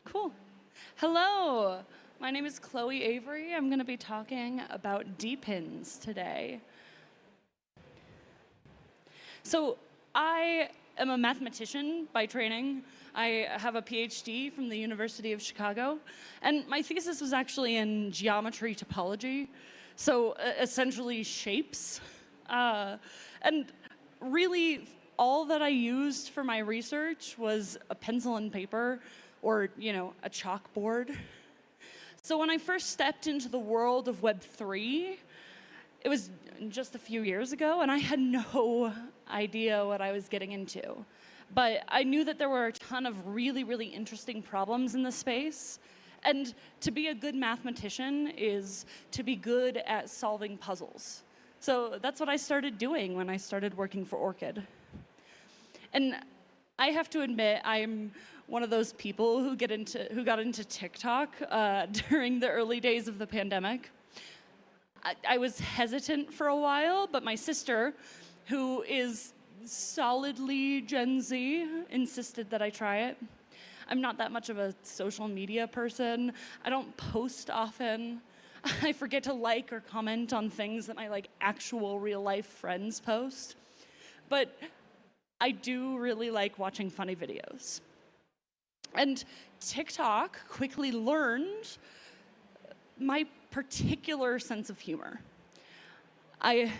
Cool. Hello, my name is Chloe Avery. I'm going to be talking about dPins today. So I am a mathematician by training. I have a PhD from the University of Chicago, and my thesis was actually in geometry topology, so essentially shapes. And really, all that I used for my research was a pencil and paper, or a chalkboard. So when I first stepped into the world of Web3, it was just a few years ago, and I had no idea what I was getting into. But I knew that there were a ton of really, really interesting problems in the space. And to be a good mathematician is to be good at solving puzzles. So that's what I started doing when I started working for Orchid. And I have to admit, I'm one of those people who got into TikTok during the early days of the pandemic. I was hesitant for a while, but my sister, who is solidly Gen Z, insisted that I try it. I'm not that much of a social media person. I don't post often. I forget to like or comment on things that my actual real life friends post. But I do really like watching funny videos. And TikTok quickly learned my particular sense of humor. I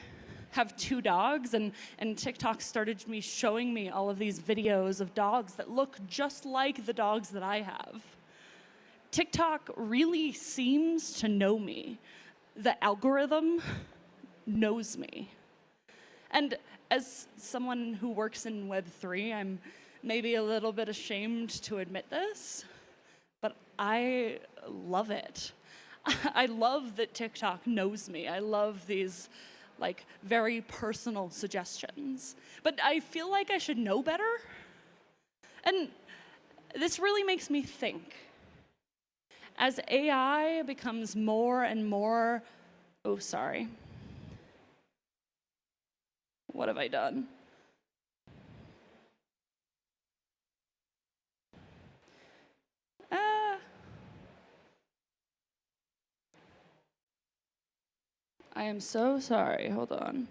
have 2 dogs, and TikTok started showing me all of these videos of dogs that look just like the dogs that I have. TikTok really seems to know me. The algorithm knows me. And as someone who works in Web3, I'm maybe a little bit ashamed to admit this, but I love it. I love that TikTok knows me. I love these very personal suggestions. But I feel like I should know better. And this really makes me think. As AI becomes more and more, oh, sorry. What have I done? I am so sorry. Hold on.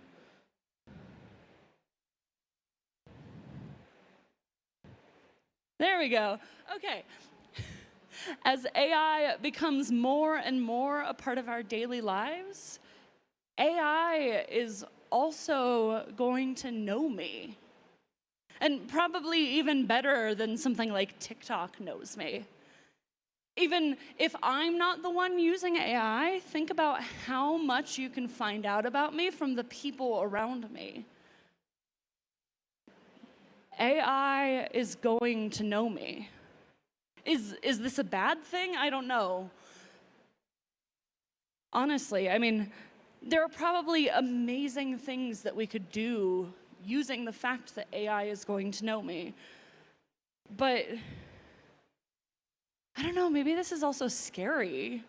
There we go. Okay. As AI becomes more and more a part of our daily lives, AI is also going to know me. And probably even better than something like TikTok knows me. Even if I'm not the one using AI, think about how much you can find out about me from the people around me. AI is going to know me. Is this a bad thing? I don't know. Honestly, there are probably amazing things that we could do using the fact that AI is going to know me. But I don't know, maybe this is also scary.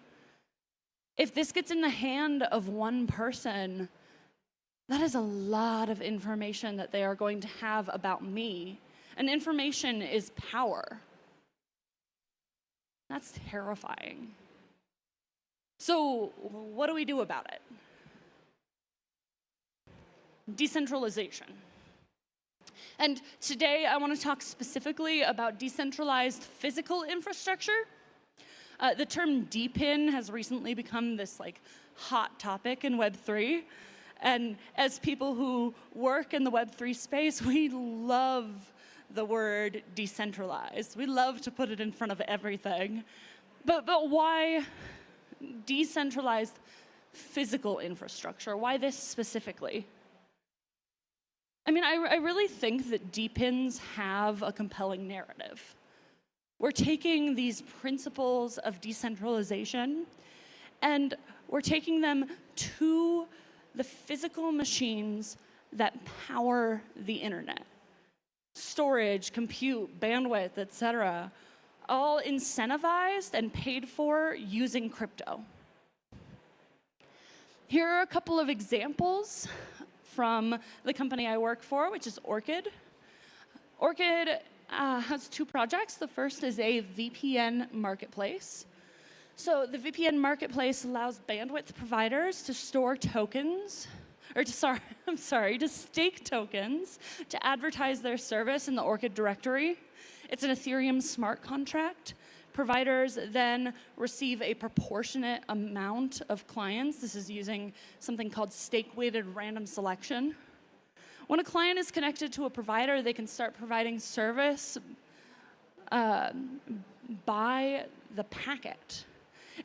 If this gets in the hand of one person, that is a lot of information that they are going to have about me. And information is power. That's terrifying. So, what do we do about it? Decentralization. And today I want to talk specifically about decentralized physical infrastructure. The term dPin has recently become this hot topic in Web3. And as people who work in the Web3 space, we love the word decentralized. We love to put it in front of everything. But why decentralized physical infrastructure? Why this specifically? I really think that dPins have a compelling narrative. We're taking these principles of decentralization and we're taking them to the physical machines that power the internet. Storage, compute, bandwidth, etc., all incentivized and paid for using crypto. Here are a couple of examples from the company I work for, which is Orchid. Orchid has two projects. The first is a VPN marketplace. So the VPN marketplace allows bandwidth providers to store tokens, or to stake tokens to advertise their service in the ORCID directory. It's an Ethereum smart contract. Providers then receive a proportionate amount of clients. This is using something called stake-weighted random selection. When a client is connected to a provider, they can start providing service by the packet.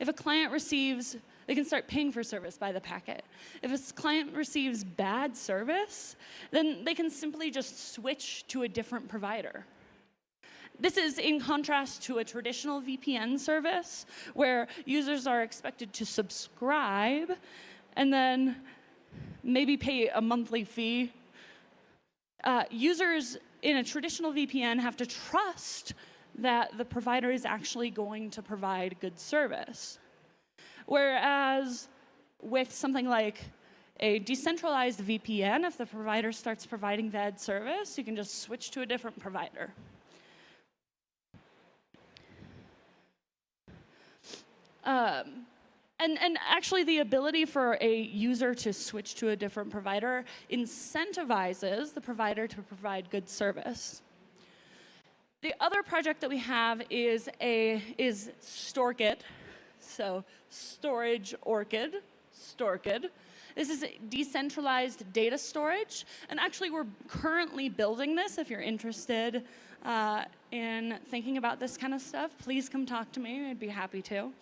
If a client receives, they can start paying for service by the packet. If a client receives bad service, then they can simply just switch to a different provider. This is in contrast to a traditional VPN service where users are expected to subscribe and then maybe pay a monthly fee. Users in a traditional VPN have to trust that the provider is actually going to provide good service. Whereas with something like a decentralized VPN, if the provider starts providing bad service, you can just switch to a different provider. And actually, the ability for a user to switch to a different provider incentivizes the provider to provide good service. The other project that we have is StoreKit, so storage ORCID, StoreKit. This is decentralized data storage, and actually we're currently building this. If you're interested in thinking about this kind of stuff, please come talk to me. I'd be happy to.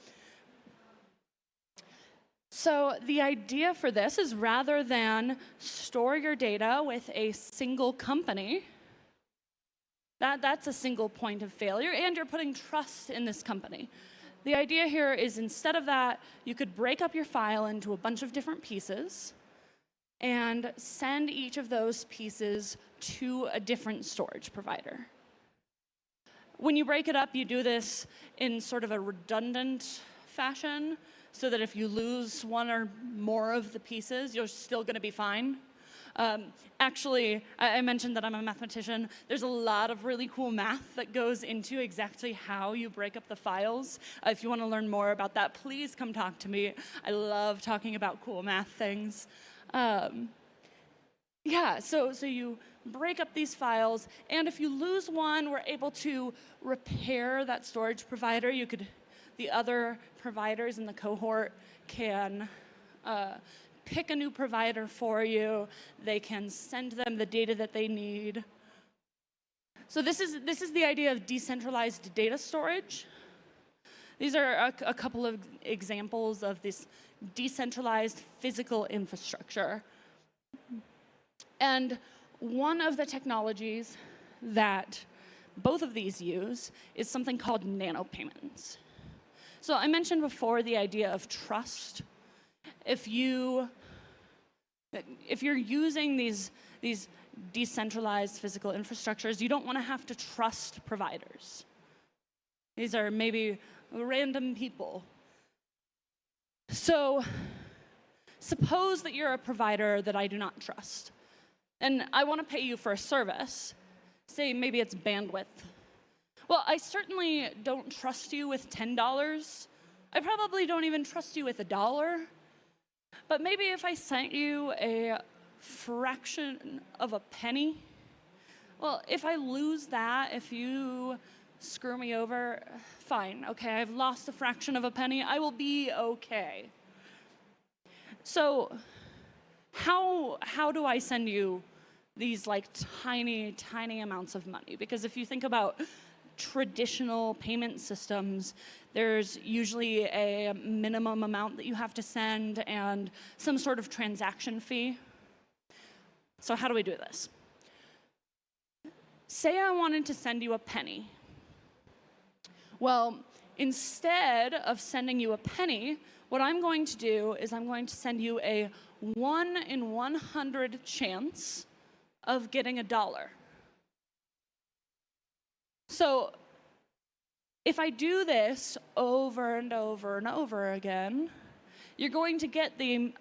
So the idea for this is rather than store your data with a single company, that's a single point of failure, and you're putting trust in this company. The idea here is instead of that, you could break up your file into a bunch of different pieces and send each of those pieces to a different storage provider. When you break it up, you do this in sort of a redundant fashion, so that if you lose one or more of the pieces, you're still going to be fine. Actually, I mentioned that I'm a mathematician. There's a lot of really cool math that goes into exactly how you break up the files. If you want to learn more about that, please come talk to me. I love talking about cool math things. Yeah, so you break up these files, and if you lose one, we're able to repair that storage provider. The other providers in the cohort can pick a new provider for you. They can send them the data that they need. So this is the idea of decentralized data storage. These are a couple of examples of this decentralized physical infrastructure. And one of the technologies that both of these use is something called nanopayments. So I mentioned before the idea of trust. If you're using these decentralized physical infrastructures, you don't want to have to trust providers. These are maybe random people. So suppose that you're a provider that I do not trust, and I want to pay you for a service. Say maybe it's bandwidth. Well, I certainly don't trust you with $10. I probably don't even trust you with $1. But maybe if I sent you a fraction of a penny, well, if I lose that, if you screw me over, fine, okay, I've lost a fraction of a penny, I will be okay. So how do I send you these like tiny, tiny amounts of money? Because if you think about traditional payment systems, there's usually a minimum amount that you have to send and some sort of transaction fee. So how do we do this? Say I wanted to send you a penny. Well, instead of sending you a penny, what I'm going to do is I'm going to send you a 1 in 100 chance of getting $1. So if I do this over and over and over again, you're going to get the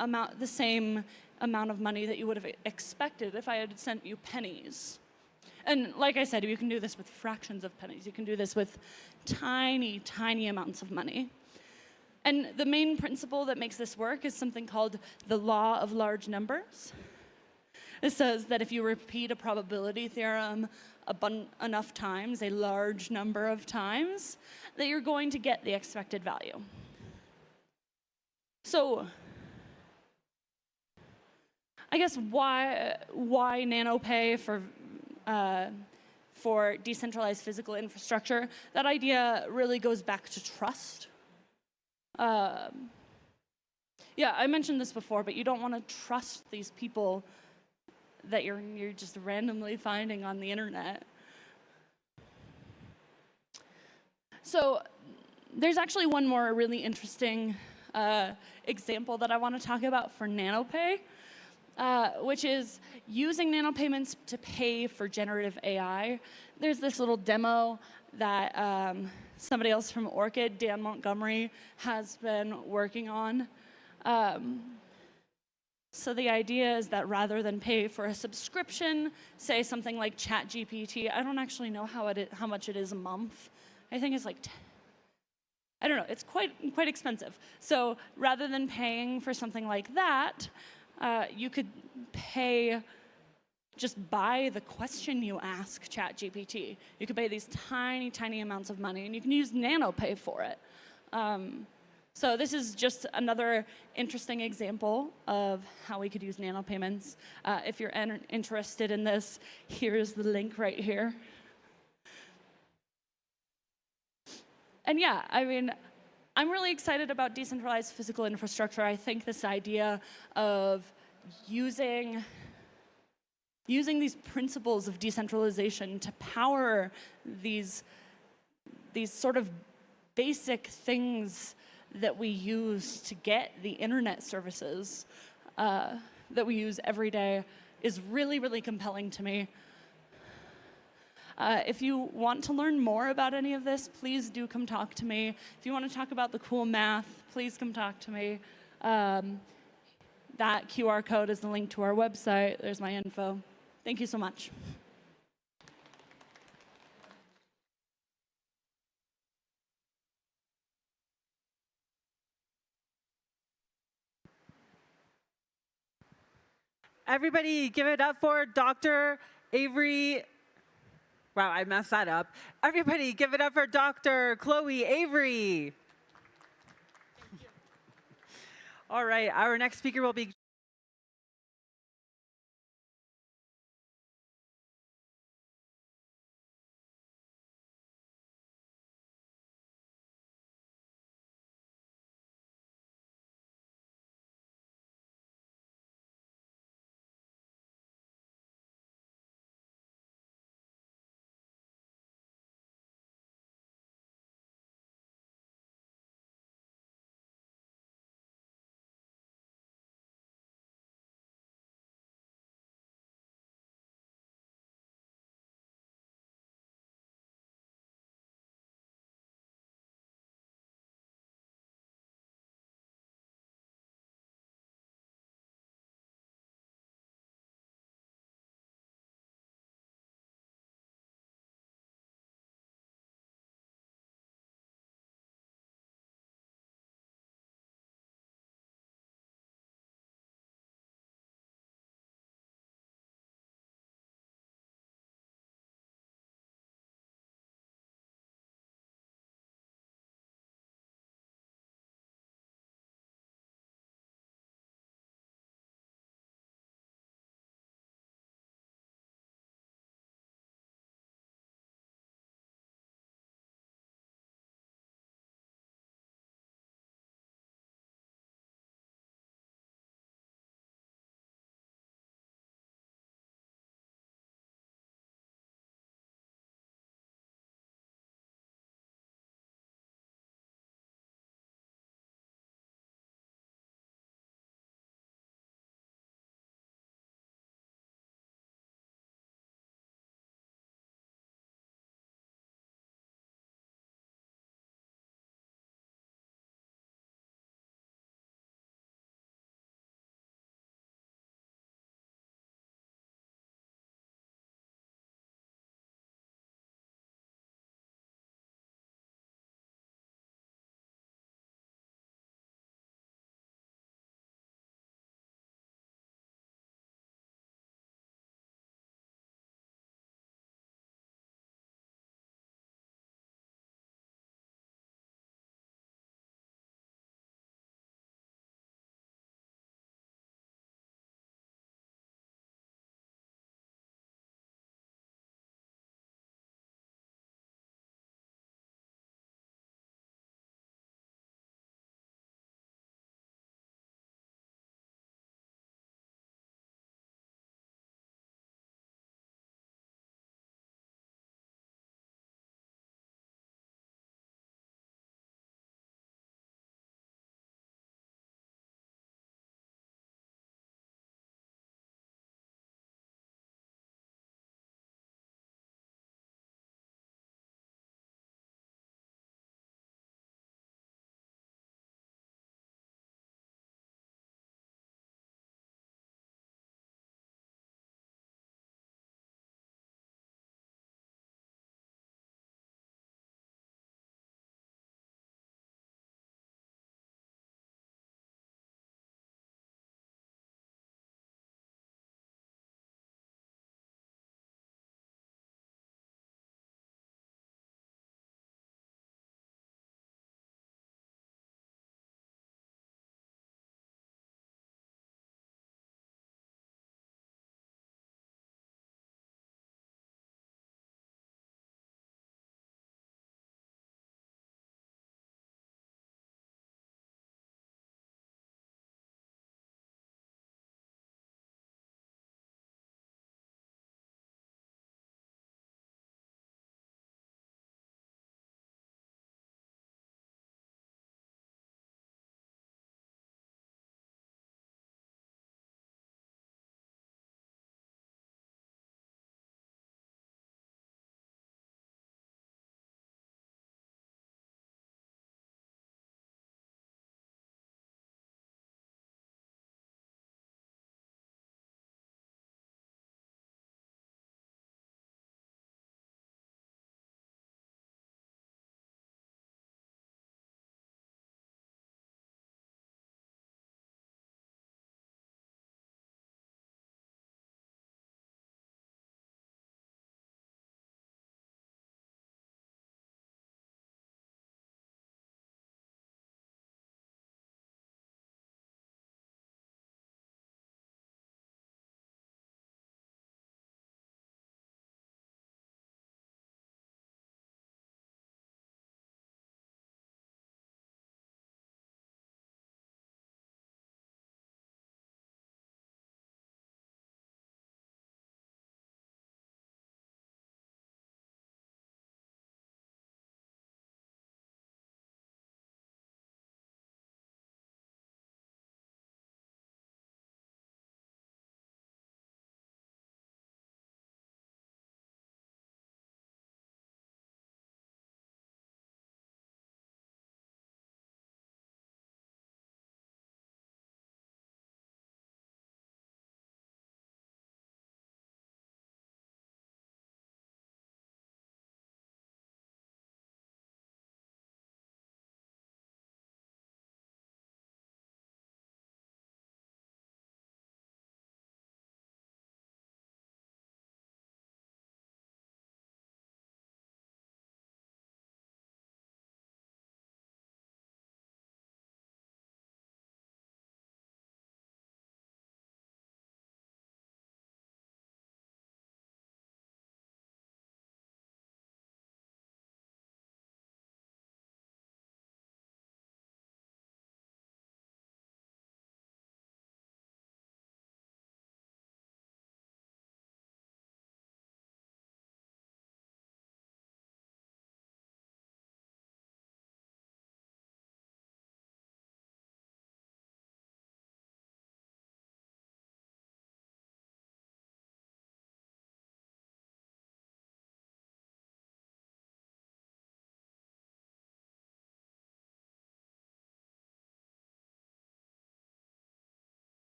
same amount of money that you would have expected if I had sent you pennies. And like I said, you can do this with fractions of pennies. You can do this with tiny, tiny amounts of money. And the main principle that makes this work is something called the law of large numbers. It says that if you repeat a probability theorem enough times, a large number of times, that you're going to get the expected value. So I guess why NanoPay for decentralized physical infrastructure? That idea really goes back to trust. Yeah, I mentioned this before, but you don't want to trust these people that you're just randomly finding on the internet. So there's actually one more really interesting example that I want to talk about for NanoPay, which is using nanopayments to pay for generative AI. There's this little demo that somebody else from Orchid, Dan Montgomery, has been working on. So the idea is that rather than pay for a subscription, say something like ChatGPT, I don't actually know how much it is a month. I think it's like, I don't know, it's quite expensive. So rather than paying for something like that, you could pay, just buy the question you ask ChatGPT. You could pay these tiny, tiny amounts of money, and you can use NanoPay for it. So this is just another interesting example of how we could use nanopayments. If you're interested in this, here's the link right here. And yeah, I mean, I'm really excited about decentralized physical infrastructure. I think this idea of using these principles of decentralization to power these sort of basic things that we use to get the internet services that we use every day is really, really compelling to me. If you want to learn more about any of this, please do come talk to me. If you want to talk about the cool math, please come talk to me. That QR code is the link to our website. There's my info. Thank you so much. Everybody give it up for Dr. Avery. Wow, I messed that up. Everybody give it up for Dr. Chloe Avery. All right, our next speaker will be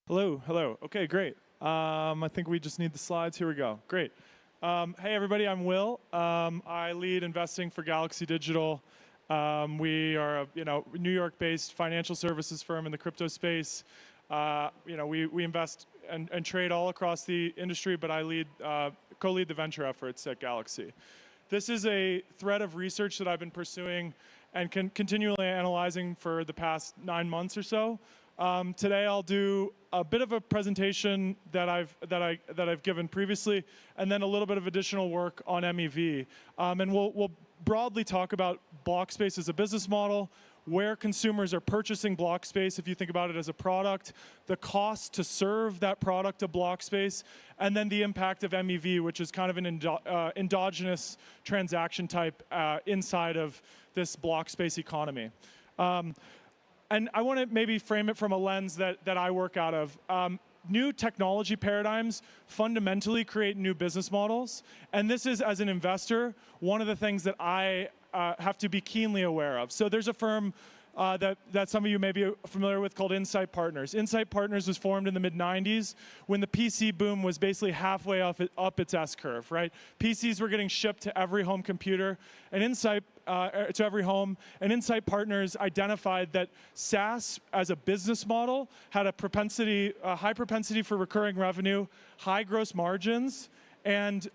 Hello, hello. Okay, great. I think we just need the slides. Here we go. Great. Hey, everybody. I'm Will. I lead investing for Galaxy Digital. We are a New York-based financial services firm in the crypto space. We invest and trade all across the industry, but I co-lead the venture efforts at Galaxy. This is a thread of research that I've been pursuing and continually analyzing for the past 9 months or so. Today I'll do a bit of a presentation that I've given previously, and then a little bit of additional work on MEV. And we'll broadly talk about block space as a business model, where consumers are purchasing block space, if you think about it as a product, the cost to serve that product of block space, and then the impact of MEV, which is kind of an endogenous transaction type inside of this block space economy. And I want to maybe frame it from a lens that I work out of. New technology paradigms fundamentally create new business models. And this is, as an investor, one of the things that I have to be keenly aware of. So there's a firm that some of you may be familiar with called Insight Partners. Insight Partners was formed in the mid-90s when the PC boom was basically halfway up its S-curve, right? PCs were getting shipped to every home computer, and to every home. And Insight Partners identified that SaaS as a business model had a high propensity for recurring revenue, high gross margins, and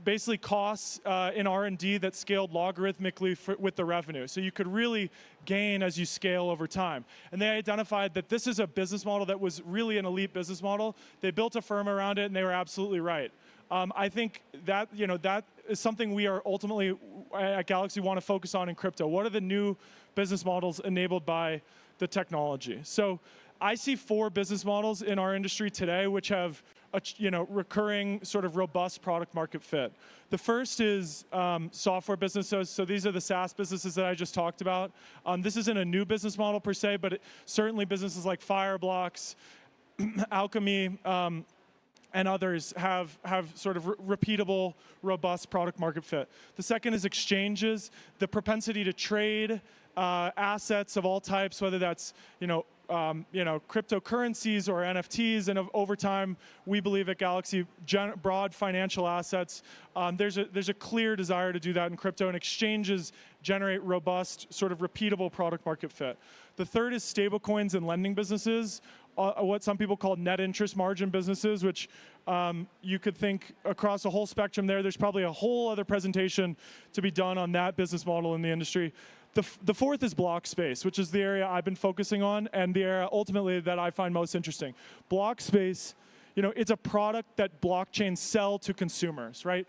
basically costs in R&D that scaled logarithmically with the revenue. So you could really gain as you scale over time. And they identified that this is a business model that was really an elite business model. They built a firm around it, and they were absolutely right. I think that that is something we are ultimately at Galaxy want to focus on in crypto. What are the new business models enabled by the technology? So I see 4 business models in our industry today which have a recurring sort of robust product market fit. The first is software businesses. So these are the SaaS businesses that I just talked about. This isn't a new business model per se, but certainly businesses like Fireblocks, Alchemy, and others have sort of repeatable, robust product market fit. The second is exchanges, the propensity to trade assets of all types, whether that's cryptocurrencies or NFTs, and over time, we believe at Galaxy, broad financial assets. There's a clear desire to do that in crypto, and exchanges generate robust, sort of repeatable product market fit. The third is stablecoins and lending businesses, what some people call net interest margin businesses, which you could think across a whole spectrum there. There's probably a whole other presentation to be done on that business model in the industry. The fourth is block space, which is the area I've been focusing on and the area ultimately that I find most interesting. Block space, it's a product that blockchains sell to consumers, right?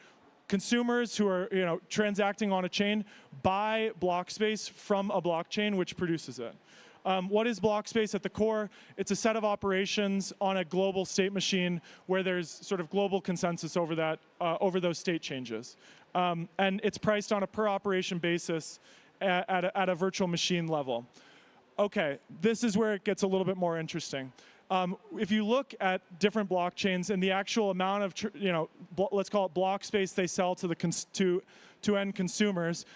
Consumers who are transacting on a chain buy block space from a blockchain which produces it. What is block space at the core? It's a set of operations on a global state machine where there's sort of global consensus over over those state changes. And it's priced on a per operation basis at a virtual machine level. Okay, this is where it gets a little bit more interesting. If you look at different blockchains and the actual amount of, let's call it block space they sell to end consumers,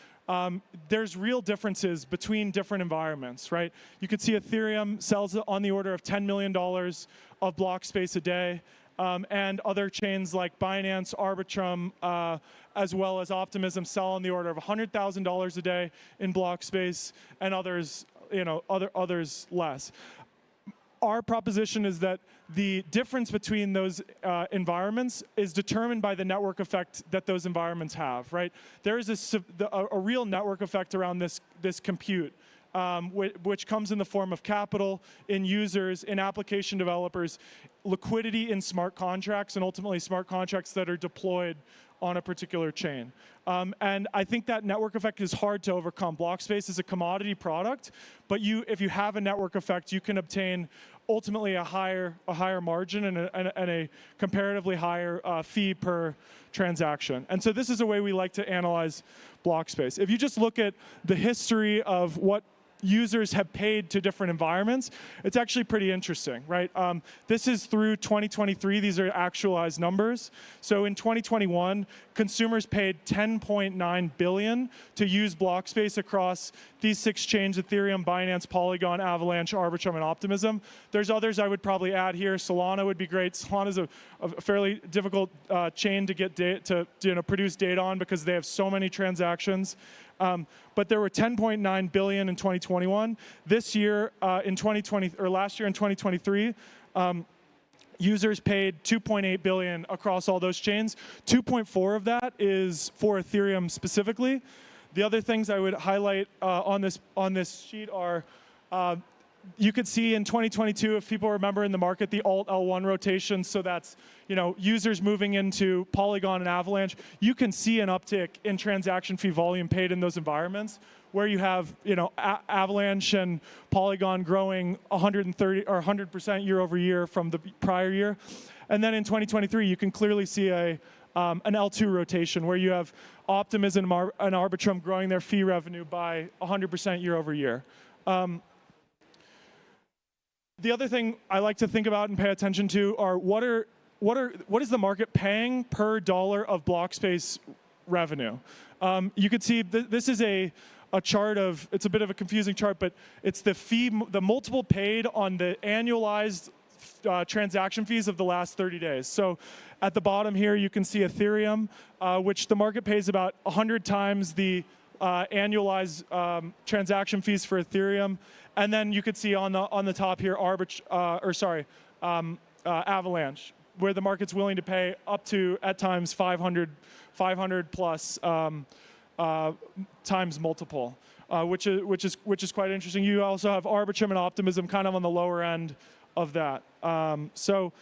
there's real differences between different environments, right? You could see Ethereum sells on the order of $10 million of block space a day, and other chains like Binance, Arbitrum, as well as Optimism sell on the order of $100,000 a day in block space, and others, others less. Our proposition is that the difference between those environments is determined by the network effect that those environments have, right? There is a real network effect around this compute, which comes in the form of capital, in users, in application developers, liquidity in smart contracts, and ultimately smart contracts that are deployed on a particular chain. And I think that network effect is hard to overcome. Block space is a commodity product, but if you have a network effect, you can obtain ultimately a higher margin and a comparatively higher fee per transaction. And so this is a way we like to analyze block space. If you just look at the history of what users have paid to different environments, it's actually pretty interesting, right? This is through 2023. These are actualized numbers. So in 2021, consumers paid $10.9 billion to use block space across these 6 chains: Ethereum, Binance, Polygon, Avalanche, Arbitrum, and Optimism. There's others I would probably add here. Solana would be great. Solana is a fairly difficult chain to get to produce data on because they have so many transactions. But there were 10.9 billion in 2021. This year, in 2020, or last year in 2023, users paid 2.8 billion across all those chains. 2.4 of that is for Ethereum specifically. The other things I would highlight on this sheet are, you could see in 2022, if people remember in the market, the alt L1 rotation. So that's users moving into Polygon and Avalanche. You can see an uptick in transaction fee volume paid in those environments, where you have Avalanche and Polygon growing 130 or 100% year over year from the prior year. And then in 2023, you can clearly see an L2 rotation, where you have Optimism and Arbitrum growing their fee revenue by 100% year over year. The other thing I like to think about and pay attention to are what is the market paying per dollar of block space revenue. You could see this is a chart of, it's a bit of a confusing chart, but it's the multiple paid on the annualized transaction fees of the last 30 days. So at the bottom here, you can see Ethereum, which the market pays about 100 times the annualized transaction fees for Ethereum. And then you could see on the top here, Avalanche, where the market's willing to pay up to, at times, 500 plus times multiple, which is quite interesting. You also have Arbitrum and Optimism kind of on the lower end of that. So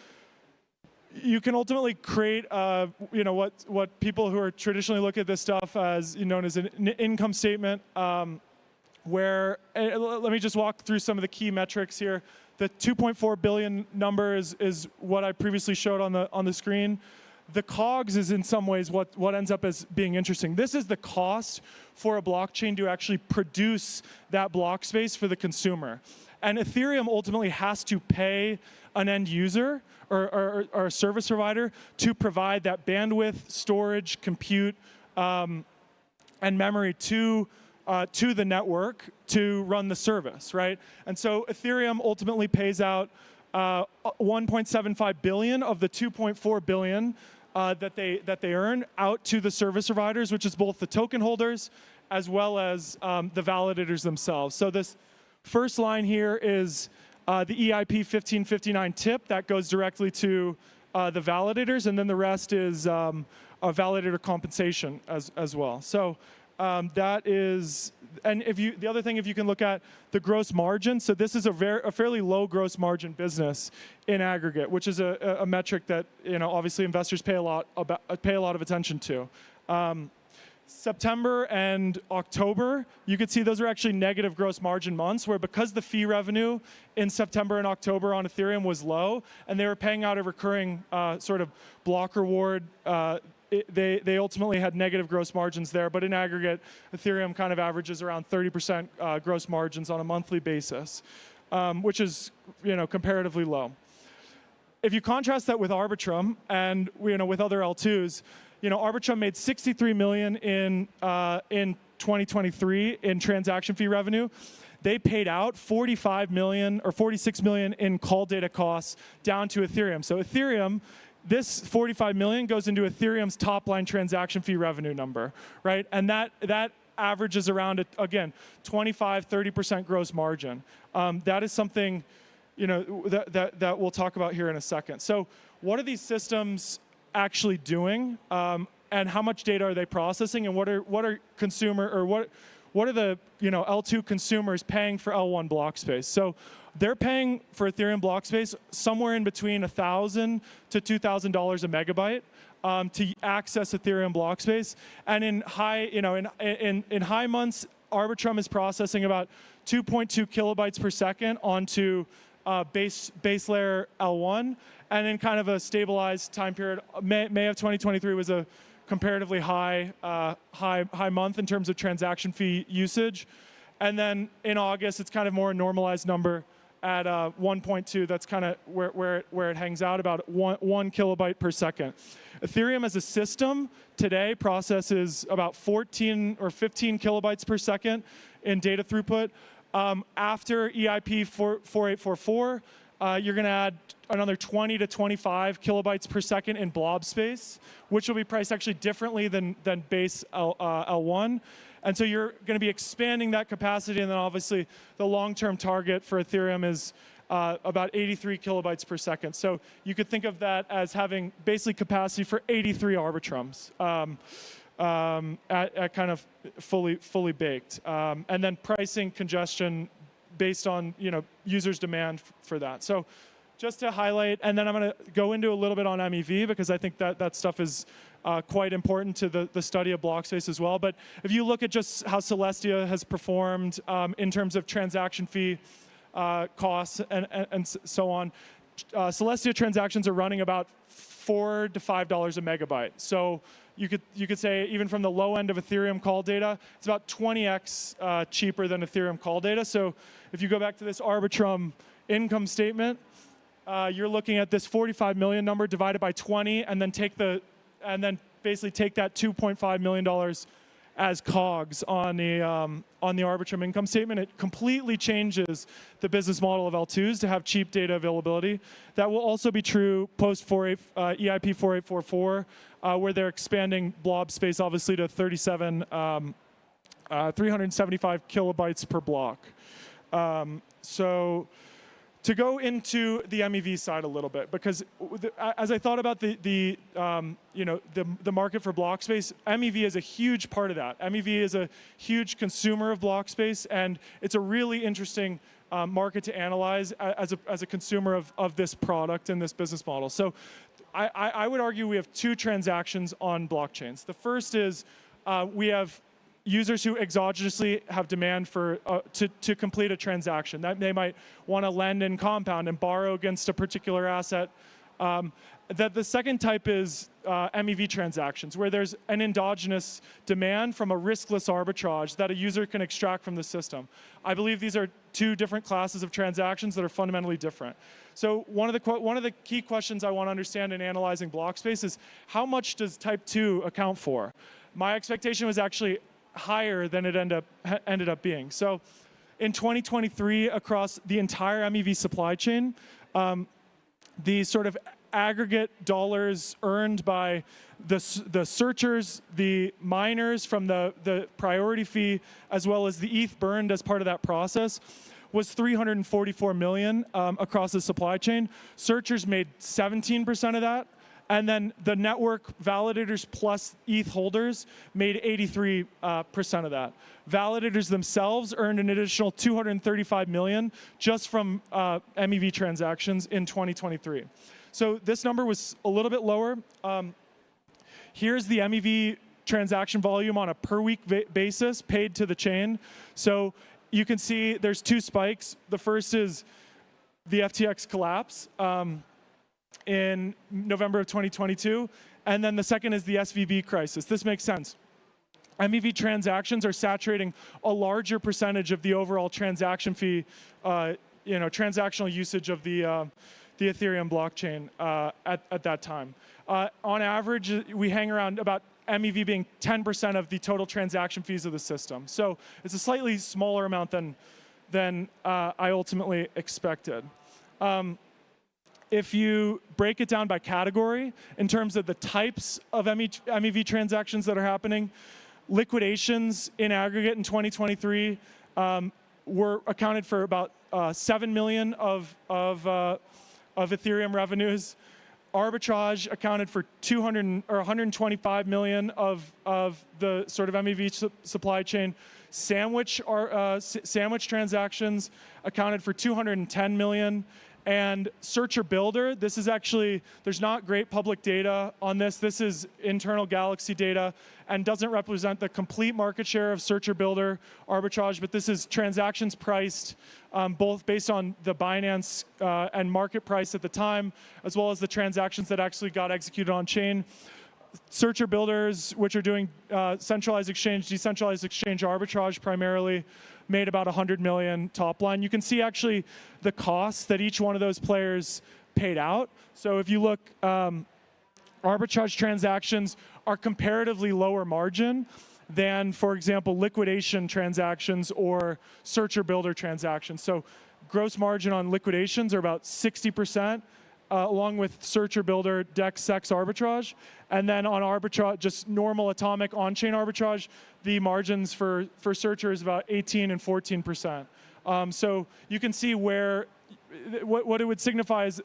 you can ultimately create, what people who are traditionally look at this stuff as known as an income statement. Where, let me just walk through some of the key metrics here. The 2.4 billion number is what I previously showed on the screen. The COGS is in some ways what ends up as being interesting. This is the cost for a blockchain to actually produce that block space for the consumer. And Ethereum ultimately has to pay an end user or a service provider to provide that bandwidth, storage, compute, and memory to the network to run the service, right? And so Ethereum ultimately pays out 1.75 billion of the 2.4 billion that they earn out to the service providers, which is both the token holders as well as the validators themselves. So this first line here is the EIP 1559 tip that goes directly to the validators, and then the rest is a validator compensation as well. So that is, and the other thing, if you can look at the gross margin, so this is a fairly low gross margin business in aggregate, which is a metric that obviously investors pay a lot of attention to. September and October, you could see those are actually negative gross margin months, where because the fee revenue in September and October on Ethereum was low, and they were paying out a recurring sort of block reward, they ultimately had negative gross margins there. But in aggregate, Ethereum kind of averages around 30% gross margins on a monthly basis, which is comparatively low. If you contrast that with Arbitrum and with other L2s, Arbitrum made 63 million in 2023 in transaction fee revenue. They paid out 45 million or 46 million in call data costs down to Ethereum. So Ethereum, this 45 million goes into Ethereum's top line transaction fee revenue number, right? And that averages around, again, 25-30% gross margin. That is something that we'll talk about here in a second. So what are these systems actually doing, and how much data are they processing, and what are consumer, or what are the L2 consumers paying for L1 block space? So they're paying for Ethereum block space somewhere in between $1,000 to $2,000 a megabyte to access Ethereum block space. And in high in high months, Arbitrum is processing about 2.2 kilobytes per second onto base layer L1. And in kind of a stabilized time period, May of 2023 was a comparatively high month in terms of transaction fee usage. And then in August, it's kind of more a normalized number at 1.2. That's kind of where it hangs out, about 1 kilobyte per second. Ethereum as a system today processes about 14 or 15 kilobytes per second in data throughput. After EIP 4844, you're going to add another 20 to 25 kilobytes per second in blob space, which will be priced actually differently than base L1. And so you're going to be expanding that capacity, and then obviously the long-term target for Ethereum is about 83 kilobytes per second. So you could think of that as having basically capacity for 83 arbitrums at kind of fully baked. And then pricing congestion based on users' demand for that. So just to highlight, and then I'm going to go into a little bit on MEV because I think that stuff is quite important to the study of block space as well. But if you look at just how Celestia has performed in terms of transaction fee costs and so on, Celestia transactions are running about $4 to $5 a megabyte. So you could say even from the low end of Ethereum call data, it's about 20x cheaper than Ethereum call data. So if you go back to this Arbitrum income statement, you're looking at this 45 million number divided by 20, and then basically take that $2.5 million as COGS on the Arbitrum income statement. It completely changes the business model of L2s to have cheap data availability. That will also be true post EIP 4844, where they're expanding blob space obviously to 375 kilobytes per block. So to go into the MEV side a little bit, because as I thought about the market for block space, MEV is a huge part of that. MEV is a huge consumer of block space, and it's a really interesting market to analyze as a consumer of this product and this business model. So I would argue we have two transactions on blockchains. The first is we have users who exogenously have demand for to complete a transaction. That they might want to lend in Compound and borrow against a particular asset. That the second type is MEV transactions, where there's an endogenous demand from a riskless arbitrage that a user can extract from the system. I believe these are two different classes of transactions that are fundamentally different. So one of the key questions I want to understand in analyzing block space is how much does type 2 account for? My expectation was actually higher than it ended up being. So in 2023, across the entire MEV supply chain, the sort of aggregate dollars earned by the searchers, the miners from the priority fee, as well as the ETH burned as part of that process, was 344 million across the supply chain. Searchers made 17% of that. And then the network validators plus ETH holders made 83% of that. Validators themselves earned an additional 235 million just from MEV transactions in 2023. So this number was a little bit lower. Here's the MEV transaction volume on a per week basis paid to the chain. So you can see there's two spikes. The first is the FTX collapse in November of 2022. And then the second is the SVB crisis. This makes sense. MEV transactions are saturating a larger percentage of the overall transaction fee, transactional usage of the Ethereum blockchain at that time. On average, we hang around about MEV being 10% of the total transaction fees of the system. So it's a slightly smaller amount than I ultimately expected. If you break it down by category, in terms of the types of MEV transactions that are happening, liquidations in aggregate in 2023 were accounted for about 7 million of Ethereum revenues. Arbitrage accounted for 125 million of the sort of MEV supply chain. Sandwich transactions accounted for 210 million. And Searcher Builder, this is actually, there's not great public data on this. This is internal Galaxy data and doesn't represent the complete market share of Searcher Builder arbitrage, but this is transactions priced both based on the Binance and market price at the time, as well as the transactions that actually got executed on chain. Searcher Builders, which are doing centralized exchange, decentralized exchange arbitrage primarily, made about 100 million top line. You can see actually the costs that each one of those players paid out. So if you look, arbitrage transactions are comparatively lower margin than, for example, liquidation transactions or searcher builder transactions. So gross margin on liquidations are about 60%, along with searcher builder, DEX, SEX arbitrage. And then on arbitrage, just normal atomic on-chain arbitrage, the margins for searcher is about 18 and 14%. So you can see where, what it would signify is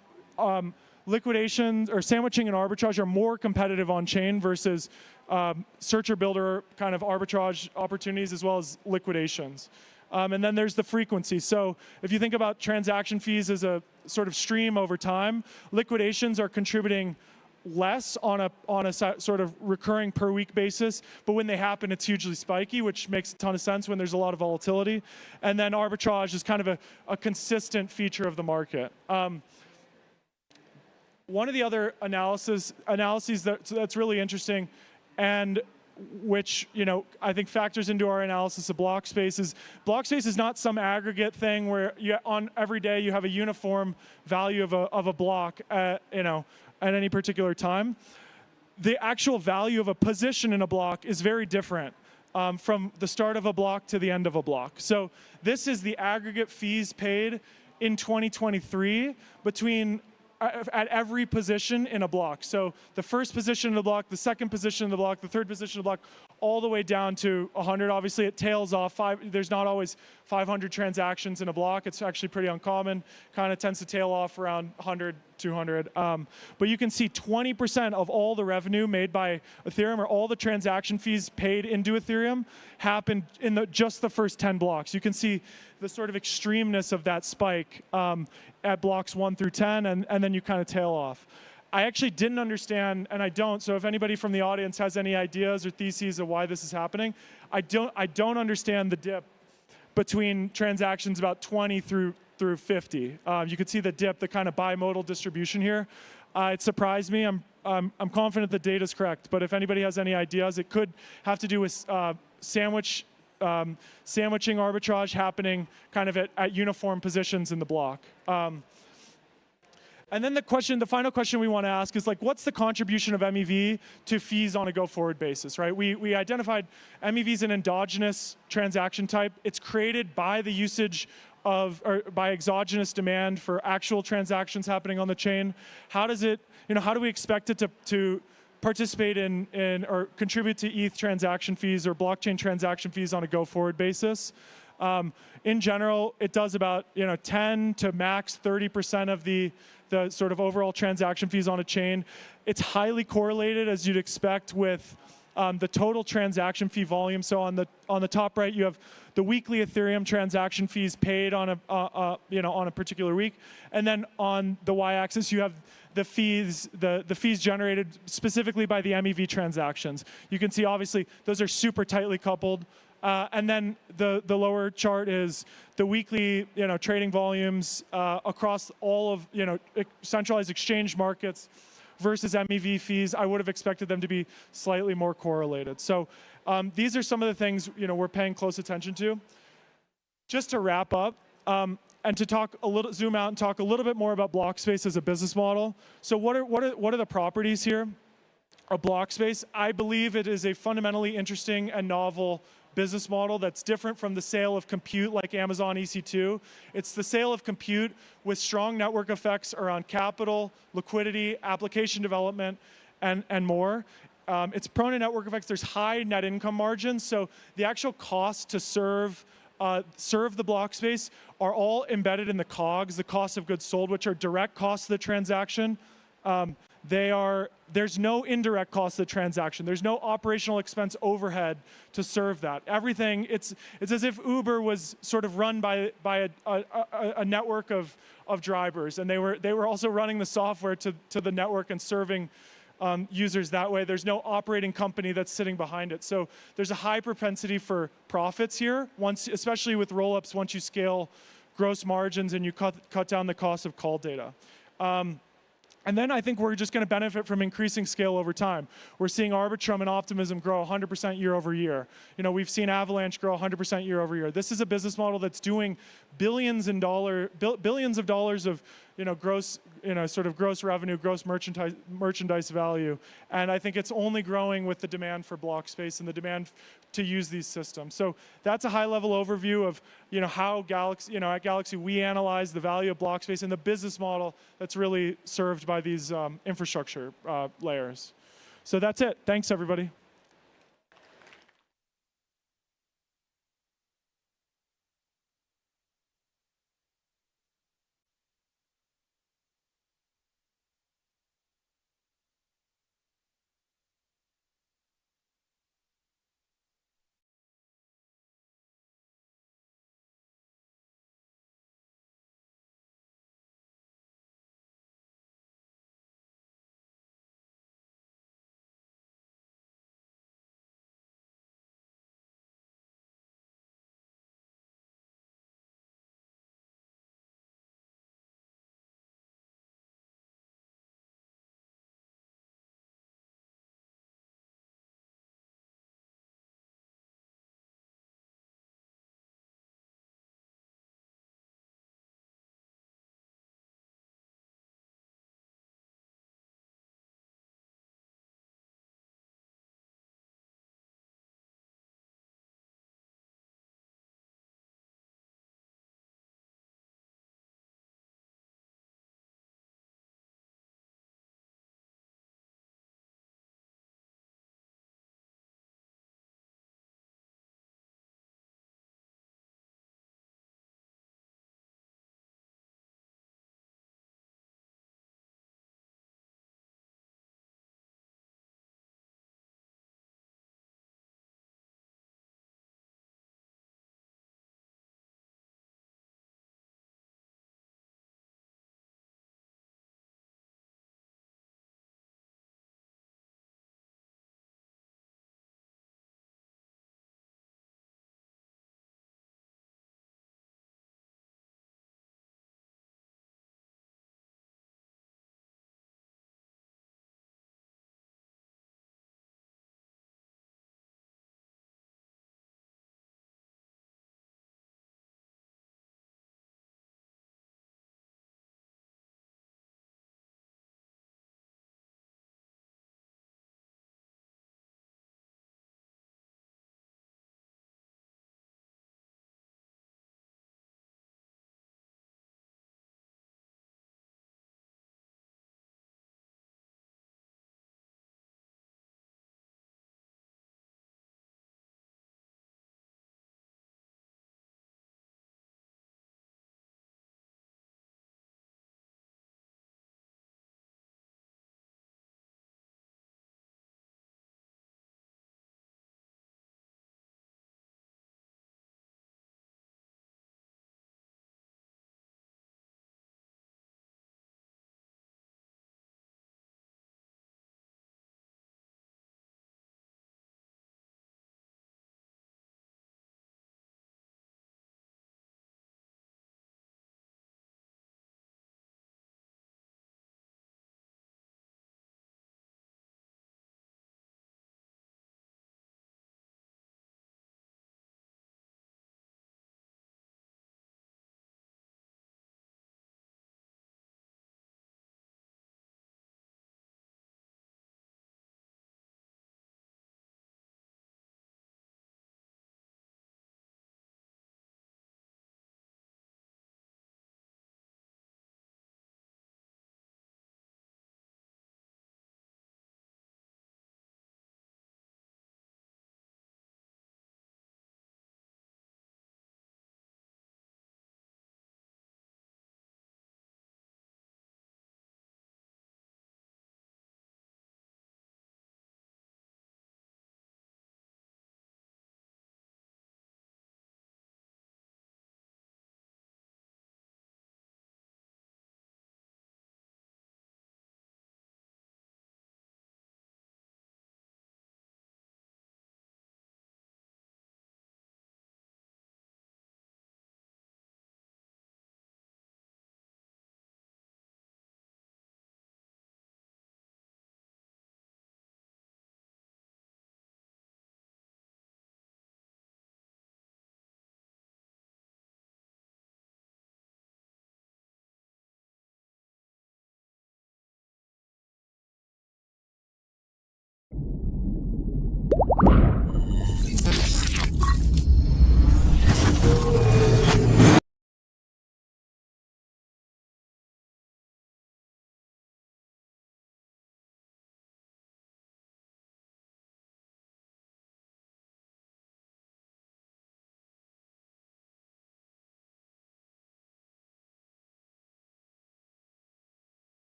liquidations or sandwiching and arbitrage are more competitive on chain versus searcher builder kind of arbitrage opportunities as well as liquidations. And then there's the frequency. So if you think about transaction fees as a sort of stream over time, liquidations are contributing less on a sort of recurring per week basis, but when they happen, it's hugely spiky, which makes a ton of sense when there's a lot of volatility. And then arbitrage is kind of a consistent feature of the market. One of the other analyses that's really interesting, and which I think factors into our analysis of block space is not some aggregate thing where on every day you have a uniform value of a block at any particular time. The actual value of a position in a block is very different from the start of a block to the end of a block. So this is the aggregate fees paid in 2023 between at every position in a block. So the first position in the block, the second position in the block, the third position in the block, all the way down to 100. Obviously, it tails off. There's not always 500 transactions in a block. It's actually pretty uncommon. Kind of tends to tail off around 100, 200. But you can see 20% of all the revenue made by Ethereum, or all the transaction fees paid into Ethereum, happened in just the first 10 blocks. You can see the sort of extremeness of that spike at blocks 1 through 10, and then you kind of tail off. I actually didn't understand, and I don't, so if anybody from the audience has any ideas or theses of why this is happening, I don't understand the dip between transactions about 20 through 50. You could see the dip, the kind of bimodal distribution here. It surprised me. I'm confident the data is correct, but if anybody has any ideas, it could have to do with sandwiching arbitrage happening kind of at uniform positions in the block. And then the final question we want to ask is, like, what's the contribution of MEV to fees on a go-forward basis, right? We identified MEV as an endogenous transaction type. It's created by the usage of, or by exogenous demand for actual transactions happening on the chain. How does it, how do we expect it to participate in or contribute to ETH transaction fees or blockchain transaction fees on a go-forward basis? In general, it does about 10 to max 30% of the sort of overall transaction fees on a chain. It's highly correlated, as you'd expect, with the total transaction fee volume. So on the top right, you have the weekly Ethereum transaction fees paid on a particular week, and then on the y-axis you have the fees generated specifically by the MEV transactions. You can see obviously those are super tightly coupled. And then the lower chart is the weekly trading volumes across all of centralized exchange markets versus MEV fees. I would have expected them to be slightly more correlated. So these are some of the things we're paying close attention to. Just to wrap up, and to zoom out and talk a little bit more about Blockspace as a business model. So what are the properties here of Blockspace? I believe it is a fundamentally interesting and novel business model that's different from the sale of compute like Amazon EC2. It's the sale of compute with strong network effects around capital, liquidity, application development, and more. It's prone to network effects. There's high net income margins, so the actual cost to serve the block space are all embedded in the COGS, the cost of goods sold, which are direct costs of the transaction. There's no indirect cost of the transaction. There's no operational expense overhead to serve that. Everything, it's as if Uber was sort of run by a network of drivers, and they were also running the software to the network and serving users that way. There's no operating company that's sitting behind it. So there's a high propensity for profits here, especially with rollups, once you scale gross margins and you cut down the cost of call data. And then I think we're just going to benefit from increasing scale over time. We're seeing Arbitrum and Optimism grow 100% year over year. We've seen Avalanche grow 100% year over year. This is a business model that's doing billions of dollars of gross gross revenue, gross merchandise value. And I think it's only growing with the demand for block space and the demand to use these systems. So that's a high-level overview of how at Galaxy we analyze the value of block space and the business model that's really served by these infrastructure layers. So that's it. Thanks, everybody.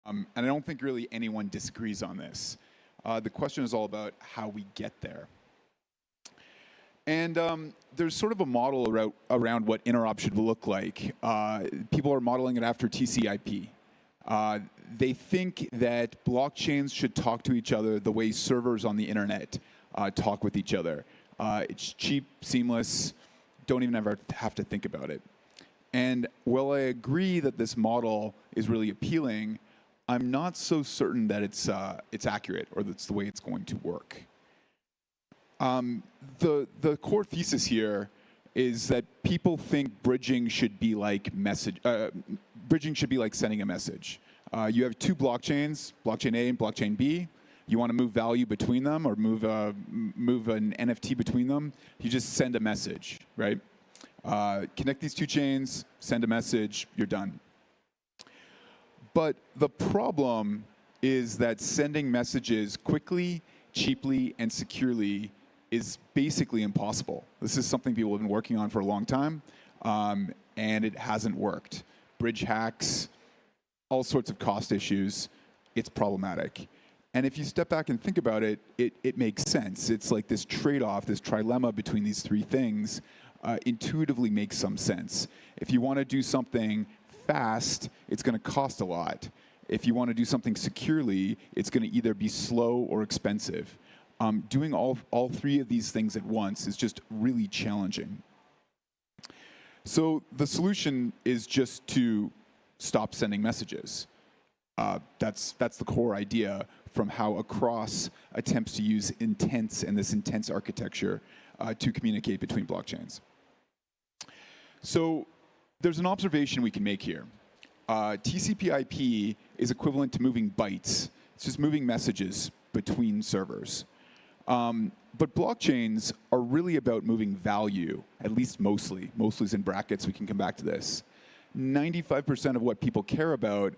And I don't think really anyone disagrees on this. The question is all about how we get there. And there's sort of a model around what interop should look like. People are modeling it after TCP/IP. They think that blockchains should talk to each other the way servers on the internet talk with each other. It's cheap, seamless, don't even ever have to think about it. And while I agree that this model is really appealing, I'm not so certain that it's accurate or that's the way it's going to work. The core thesis here is that people think bridging should be like sending a message. You have two blockchains, blockchain A and blockchain B. You want to move value between them or move an NFT between them. You just send a message, right? Connect these two chains, send a message, you're done. But the problem is that sending messages quickly, cheaply, and securely is basically impossible. This is something people have been working on for a long time, and it hasn't worked. Bridge hacks, all sorts of cost issues, it's problematic. And if you step back and think about it, it makes sense. It's like this trade-off, this trilemma between these three things intuitively makes some sense. If you want to do something fast, it's going to cost a lot. If you want to do something securely, it's going to either be slow or expensive. Doing all three of these things at once is just really challenging. So the solution is just to stop sending messages. That's the core idea from how Across attempts to use intents and this intense architecture to communicate between blockchains. So there's an observation we can make here. TCP/IP is equivalent to moving bytes. It's just moving messages between servers. But blockchains are really about moving value, at least mostly. Mostly is in brackets, we can come back to this. 95% of what people care about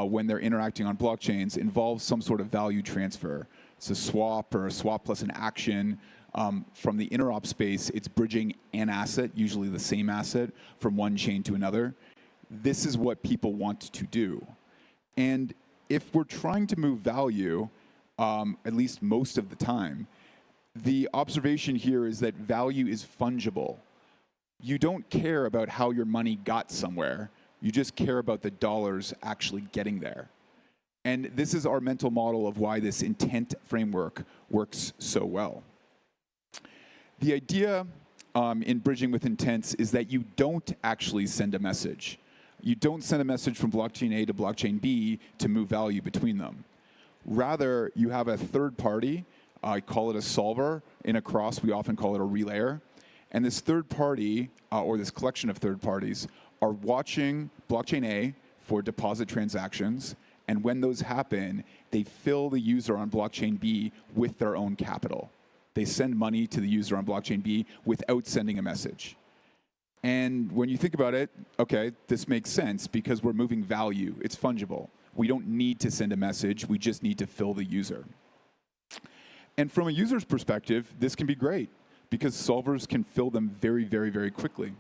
when they're interacting on blockchains involves some sort of value transfer. It's a swap or a swap plus an action. From the interop space, it's bridging an asset, usually the same asset, from one chain to another. This is what people want to do. And if we're trying to move value, at least most of the time, the observation here is that value is fungible. You don't care about how your money got somewhere. You just care about the dollars actually getting there. And this is our mental model of why this intent framework works so well. The idea in bridging with intents is that you don't actually send a message. You don't send a message from blockchain A to blockchain B to move value between them. Rather, you have a third party. I call it a solver. In Across, we often call it a relayer. And this third party, or this collection of third parties, are watching blockchain A for deposit transactions. And when those happen, they fill the user on blockchain B with their own capital. They send money to the user on blockchain B without sending a message. And when you think about it, okay, this makes sense because we're moving value. It's fungible. We don't need to send a message. We just need to fill the user. And from a user's perspective, this can be great because solvers can fill them very, very, very quickly.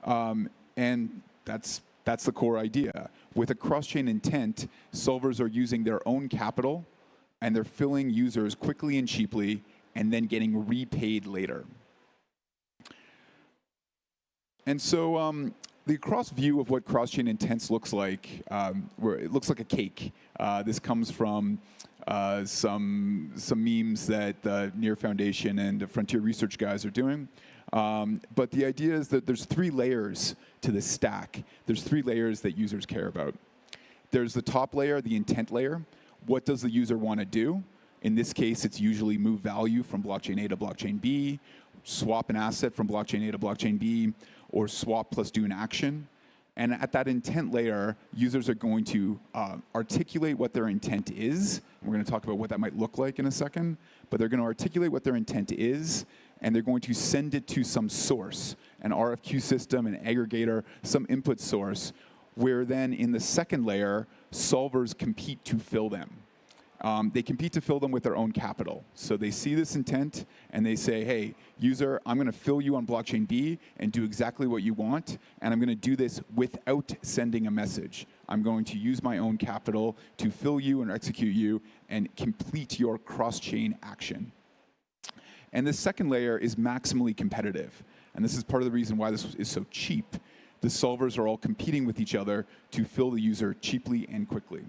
And that's the core idea. With a cross-chain intent, solvers are using their own capital and they're filling users quickly and cheaply and then getting repaid later. And so the Across view of what cross-chain intents looks like, where it looks like a cake. This comes from some memes that the Near Foundation and the Frontier Research guys are doing. But the idea is that there's three layers to the stack. There's three layers that users care about. There's the top layer, the intent layer. What does the user want to do? In this case, it's usually move value from blockchain A to blockchain B, swap an asset from blockchain A to blockchain B, or swap plus do an action. And at that intent layer, users are going to articulate what their intent is. We're going to talk about what that might look like in a second. But they're going to articulate what their intent is, and they're going to send it to some source, an RFQ system, an aggregator, some input source, where then in the second layer, solvers compete to fill them. They compete to fill them with their own capital. So they see this intent and they say, hey, user, I'm going to fill you on blockchain B and do exactly what you want, and I'm going to do this without sending a message. I'm going to use my own capital to fill you and execute you and complete your cross-chain action. And the second layer is maximally competitive. And this is part of the reason why this is so cheap. The solvers are all competing with each other to fill the user cheaply and quickly.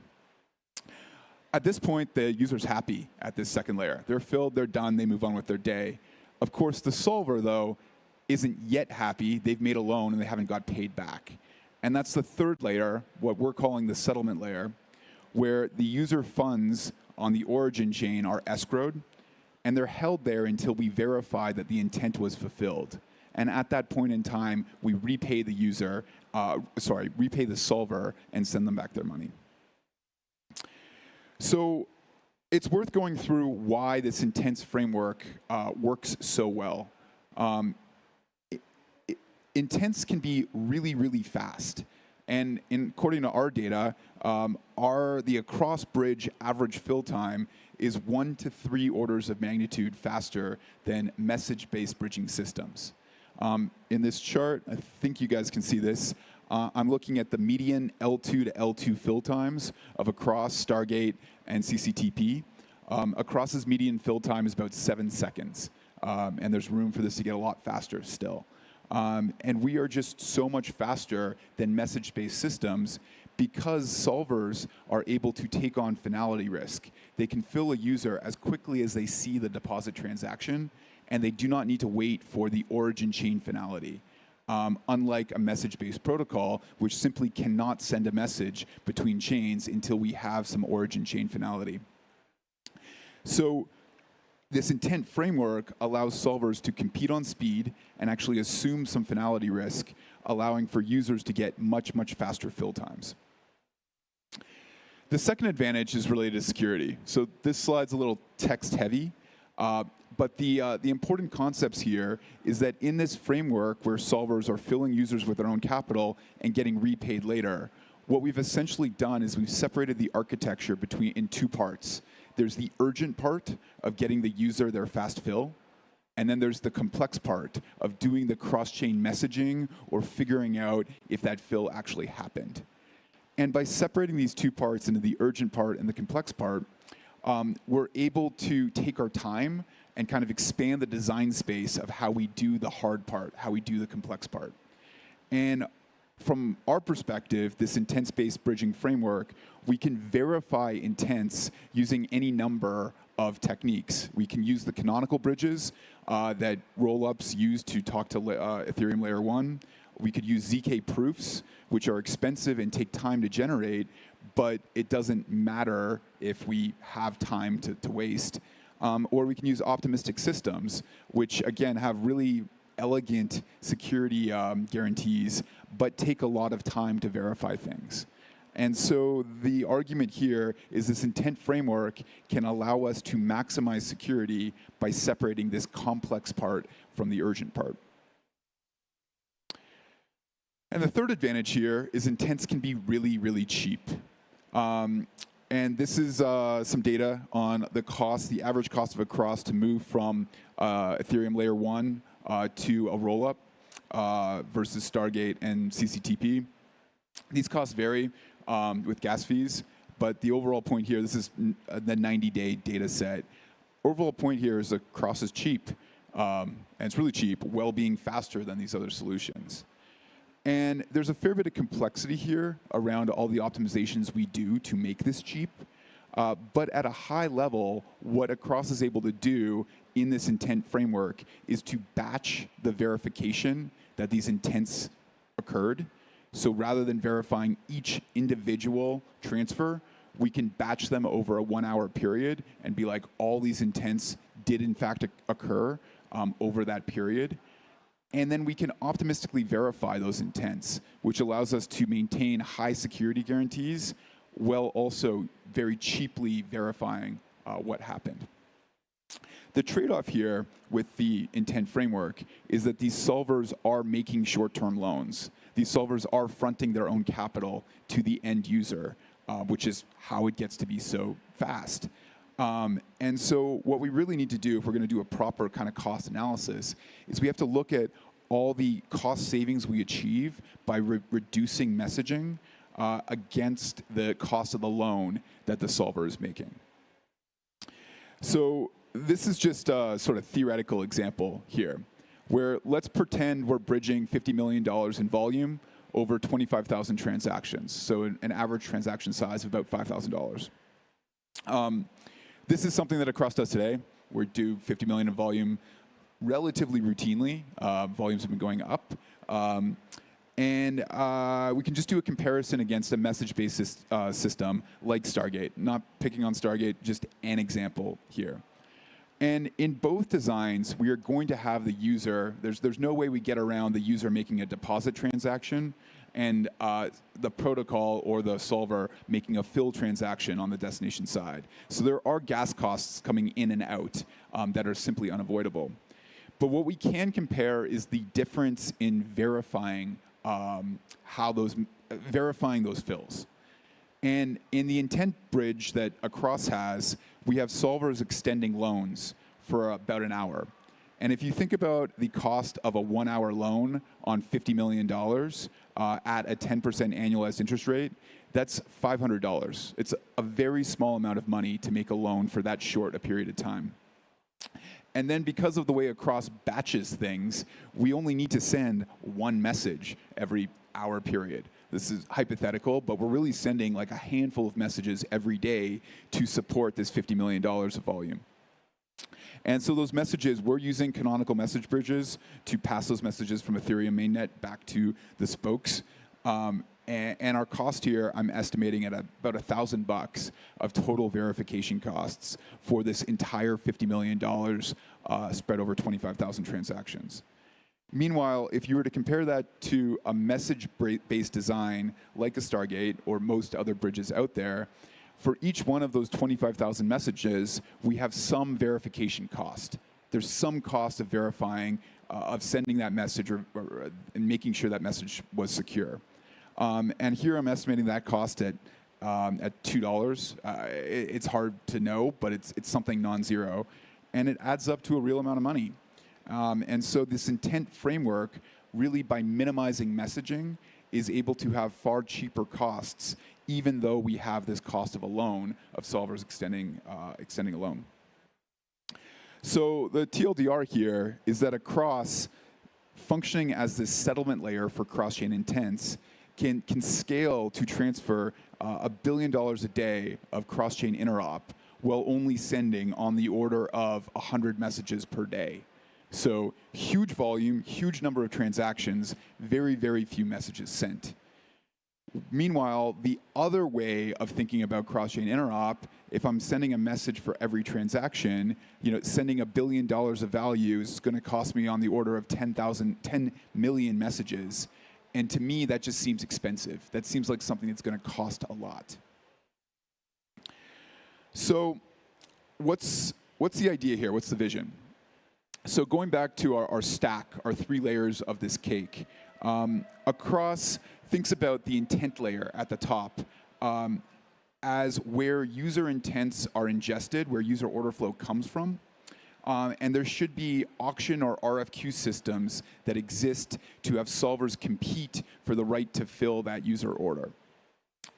At this point, the user's happy at this second layer. They're filled, they're done, they move on with their day. Of course, the solver, though, isn't yet happy. They've made a loan and they haven't got paid back. And that's the third layer, what we're calling the settlement layer, where the user funds on the origin chain are escrowed, and they're held there until we verify that the intent was fulfilled. And at that point in time, we repay the user, repay the solver and send them back their money. So it's worth going through why this intents framework works so well. Intents can be really, really fast. And according to our data, the across-bridge average fill time is 1 to 3 orders of magnitude faster than message-based bridging systems. In this chart, I think you guys can see this. I'm looking at the median L2 to L2 fill times of across, Stargate, and CCTP. Across's median fill time is about 7 seconds, and there's room for this to get a lot faster still. And we are just so much faster than message-based systems because solvers are able to take on finality risk. They can fill a user as quickly as they see the deposit transaction, and they do not need to wait for the origin chain finality. Unlike a message-based protocol, which simply cannot send a message between chains until we have some origin chain finality. So this intent framework allows solvers to compete on speed and actually assume some finality risk, allowing for users to get much, much faster fill times. The second advantage is related to security. So this slide's a little text-heavy. But the important concepts here is that in this framework where solvers are filling users with their own capital and getting repaid later, what we've essentially done is we've separated the architecture in 2 parts. There's the urgent part of getting the user their fast fill, and then there's the complex part of doing the cross-chain messaging or figuring out if that fill actually happened. And by separating these 2 parts into the urgent part and the complex part, we're able to take our time and kind of expand the design space of how we do the hard part, how we do the complex part. And from our perspective, this intents-based bridging framework, we can verify intents using any number of techniques. We can use the canonical bridges that rollups use to talk to Ethereum Layer 1. We could use ZK proofs, which are expensive and take time to generate, but it doesn't matter if we have time to waste. Or we can use optimistic systems, which again have really elegant security guarantees, but take a lot of time to verify things. And so the argument here is this intent framework can allow us to maximize security by separating this complex part from the urgent part. And the third advantage here is intents can be really, really cheap. And this is some data on the average cost of a cross to move from Ethereum Layer 1 to a rollup versus Stargate and CCTP. These costs vary with gas fees, but the overall point here, this is the 90-day data set. Overall point here is the cross is cheap, and it's really cheap, while being faster than these other solutions. And there's a fair bit of complexity here around all the optimizations we do to make this cheap. But at a high level, what Across is able to do in this intent framework is to batch the verification that these intents occurred. So rather than verifying each individual transfer, we can batch them over a 1-hour period and be like, all these intents did in fact occur over that period. And then we can optimistically verify those intents, which allows us to maintain high security guarantees while also very cheaply verifying what happened. The trade-off here with the intent framework is that these solvers are making short-term loans. These solvers are fronting their own capital to the end user. which is how it gets to be so fast. And so what we really need to do if we're going to do a proper kind of cost analysis is we have to look at all the cost savings we achieve by reducing messaging against the cost of the loan that the solver is making. So this is just a sort of theoretical example here, where let's pretend we're bridging $50 million in volume over 25,000 transactions, so an average transaction size of about $5,000. This is something that Across does today. We do 50 million in volume relatively routinely. Volumes have been going up. And we can just do a comparison against a message-based system like Stargate. Not picking on Stargate, just an example here. And in both designs, we are going to have the user, there's no way we get around the user making a deposit transaction and the protocol or the solver making a fill transaction on the destination side. So there are gas costs coming in and out that are simply unavoidable. But what we can compare is the difference in verifying verifying those fills. And in the intent bridge that Across has, we have solvers extending loans for about an hour. And if you think about the cost of a 1 hour loan on $50 million at a 10% annualized interest rate, that's $500. It's a very small amount of money to make a loan for that short a period of time. And then because of the way Across batches things, we only need to send one message every hour period. This is hypothetical, but we're really sending like a handful of messages every day to support this $50 million of volume. And so those messages, we're using canonical message bridges to pass those messages from Ethereum mainnet back to the spokes. And our cost here, I'm estimating at about $1,000 of total verification costs for this entire $50 million spread over 25,000 transactions. Meanwhile, if you were to compare that to a message-based design like a Stargate or most other bridges out there, for each one of those 25,000 messages, we have some verification cost. There's some cost of verifying, of sending that message and making sure that message was secure. And here I'm estimating that cost at $2. It's hard to know, but it's something non-zero. And it adds up to a real amount of money. And so this intent framework, really by minimizing messaging, is able to have far cheaper costs, even though we have this cost of a loan, of solvers extending a loan. So the TLDR here is that Across, functioning as this settlement layer for cross-chain intents, can scale to transfer $1 billion a day of cross-chain interop while only sending on the order of 100 messages per day. So huge volume, huge number of transactions, very, very few messages sent. Meanwhile, the other way of thinking about cross-chain interop, if I'm sending a message for every transaction, sending $1 billion of value is going to cost me on the order of 10 million messages. And to me, that just seems expensive. That seems like something that's going to cost a lot. So what's the idea here? What's the vision? So going back to our stack, our 3 layers of this cake, Across thinks about the intent layer at the top as where user intents are ingested, where user order flow comes from. And there should be auction or RFQ systems that exist to have solvers compete for the right to fill that user order.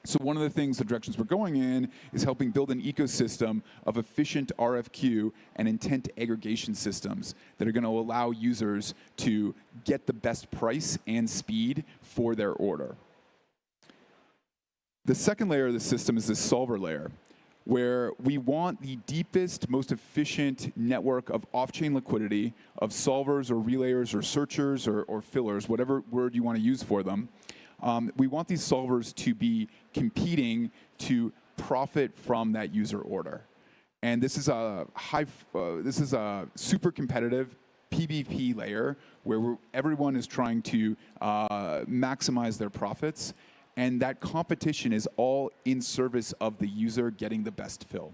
So one of the directions we're going in is helping build an ecosystem of efficient RFQ and intent aggregation systems that are going to allow users to get the best price and speed for their order. The second layer of the system is the solver layer, where we want the deepest, most efficient network of off-chain liquidity of solvers or relayers or searchers or fillers, whatever word you want to use for them. We want these solvers to be competing to profit from that user order. And this is a super competitive PvP layer where everyone is trying to maximize their profits. And that competition is all in service of the user getting the best fill.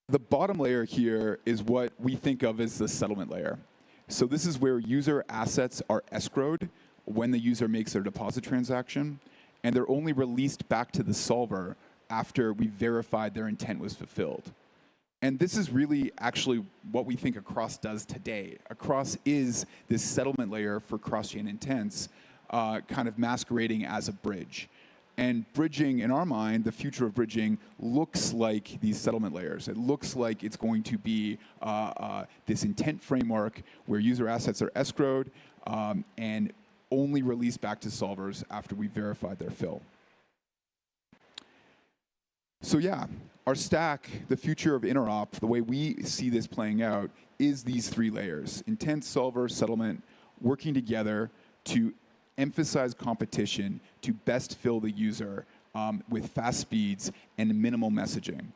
The bottom layer here is what we think of as the settlement layer. So this is where user assets are escrowed when the user makes their deposit transaction. and they're only released back to the solver after we verified their intent was fulfilled. And this is really actually what we think Across does today. Across is this settlement layer for cross-chain intents, kind of masquerading as a bridge. And bridging, in our mind, the future of bridging looks like these settlement layers. It looks like it's going to be this intent framework where user assets are escrowed and only released back to solvers after we verified their fill. So yeah, our stack, the future of interop, the way we see this playing out, is these three layers: intent, solver, settlement, working together to emphasize competition to best fill the user with fast speeds and minimal messaging.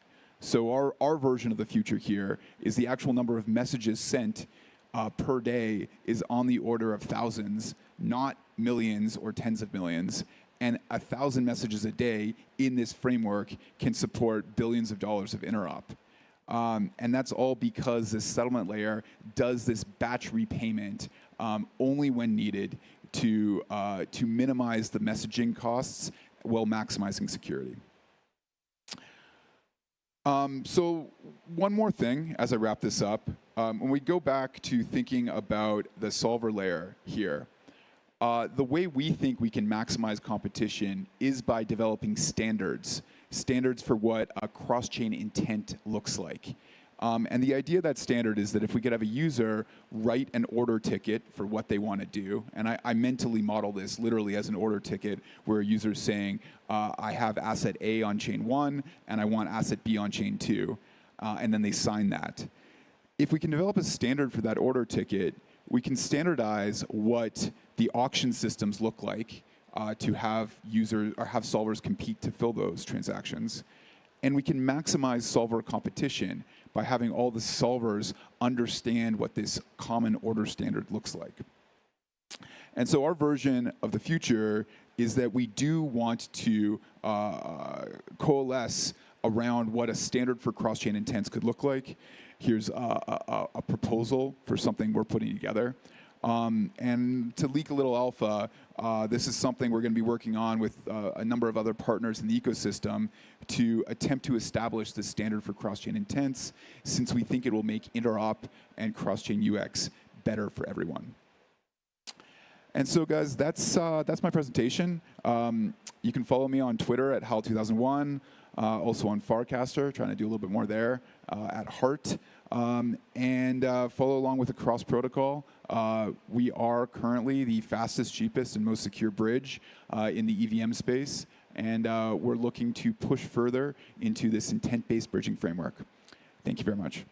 So our version of the future here is the actual number of messages sent per day is on the order of thousands, not millions or tens of millions. And 1,000 messages a day in this framework can support billions of dollars of interop. And that's all because this settlement layer does this batch repayment only when needed to minimize the messaging costs while maximizing security. So one more thing as I wrap this up. When we go back to thinking about the solver layer here, the way we think we can maximize competition is by developing standards for what a cross-chain intent looks like. And the idea of that standard is that if we could have a user write an order ticket for what they want to do, and I mentally model this literally as an order ticket where a user is saying, I have asset A on chain 1, and I want asset B on chain 2, and then they sign that. If we can develop a standard for that order ticket, we can standardize what the auction systems look like to have users or have solvers compete to fill those transactions. And we can maximize solver competition by having all the solvers understand what this common order standard looks like. And so our version of the future is that we do want to coalesce around what a standard for cross-chain intents could look like. Here's a proposal for something we're putting together. And to leak a little alpha, this is something we're going to be working on with a number of other partners in the ecosystem to attempt to establish the standard for cross-chain intents, since we think it will make interop and cross-chain UX better for everyone. And so, guys, that's my presentation. You can follow me on Twitter at Hal2001, also on Farcaster, trying to do a little bit more there, at Heart. And follow along with the Cross protocol. We are currently the fastest, cheapest, and most secure bridge in the EVM space. And we're looking to push further into this intent-based bridging framework. Thank you very much.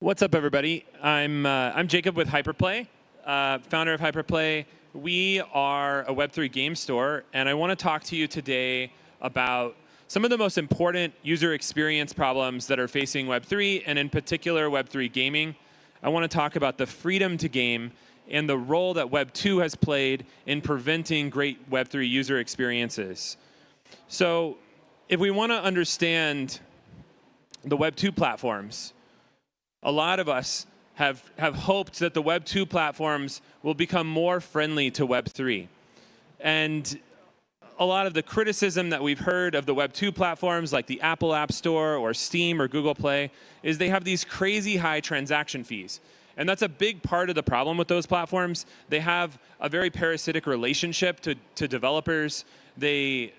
What's up, everybody? I'm Jacob with Hyperplay, founder of Hyperplay. We are a Web3 game store, and I want to talk to you today about some of the most important user experience problems that are facing Web3, and in particular Web3 gaming. I want to talk about the freedom to game and the role that Web2 has played in preventing great Web3 user experiences. So if we want to understand the Web2 platforms, a lot of us have hoped that the Web2 platforms will become more friendly to Web3. And a lot of the criticism that we've heard of the Web2 platforms, like the Apple App Store or Steam or Google Play, is they have these crazy high transaction fees. And that's a big part of the problem with those platforms. They have a very parasitic relationship to developers. They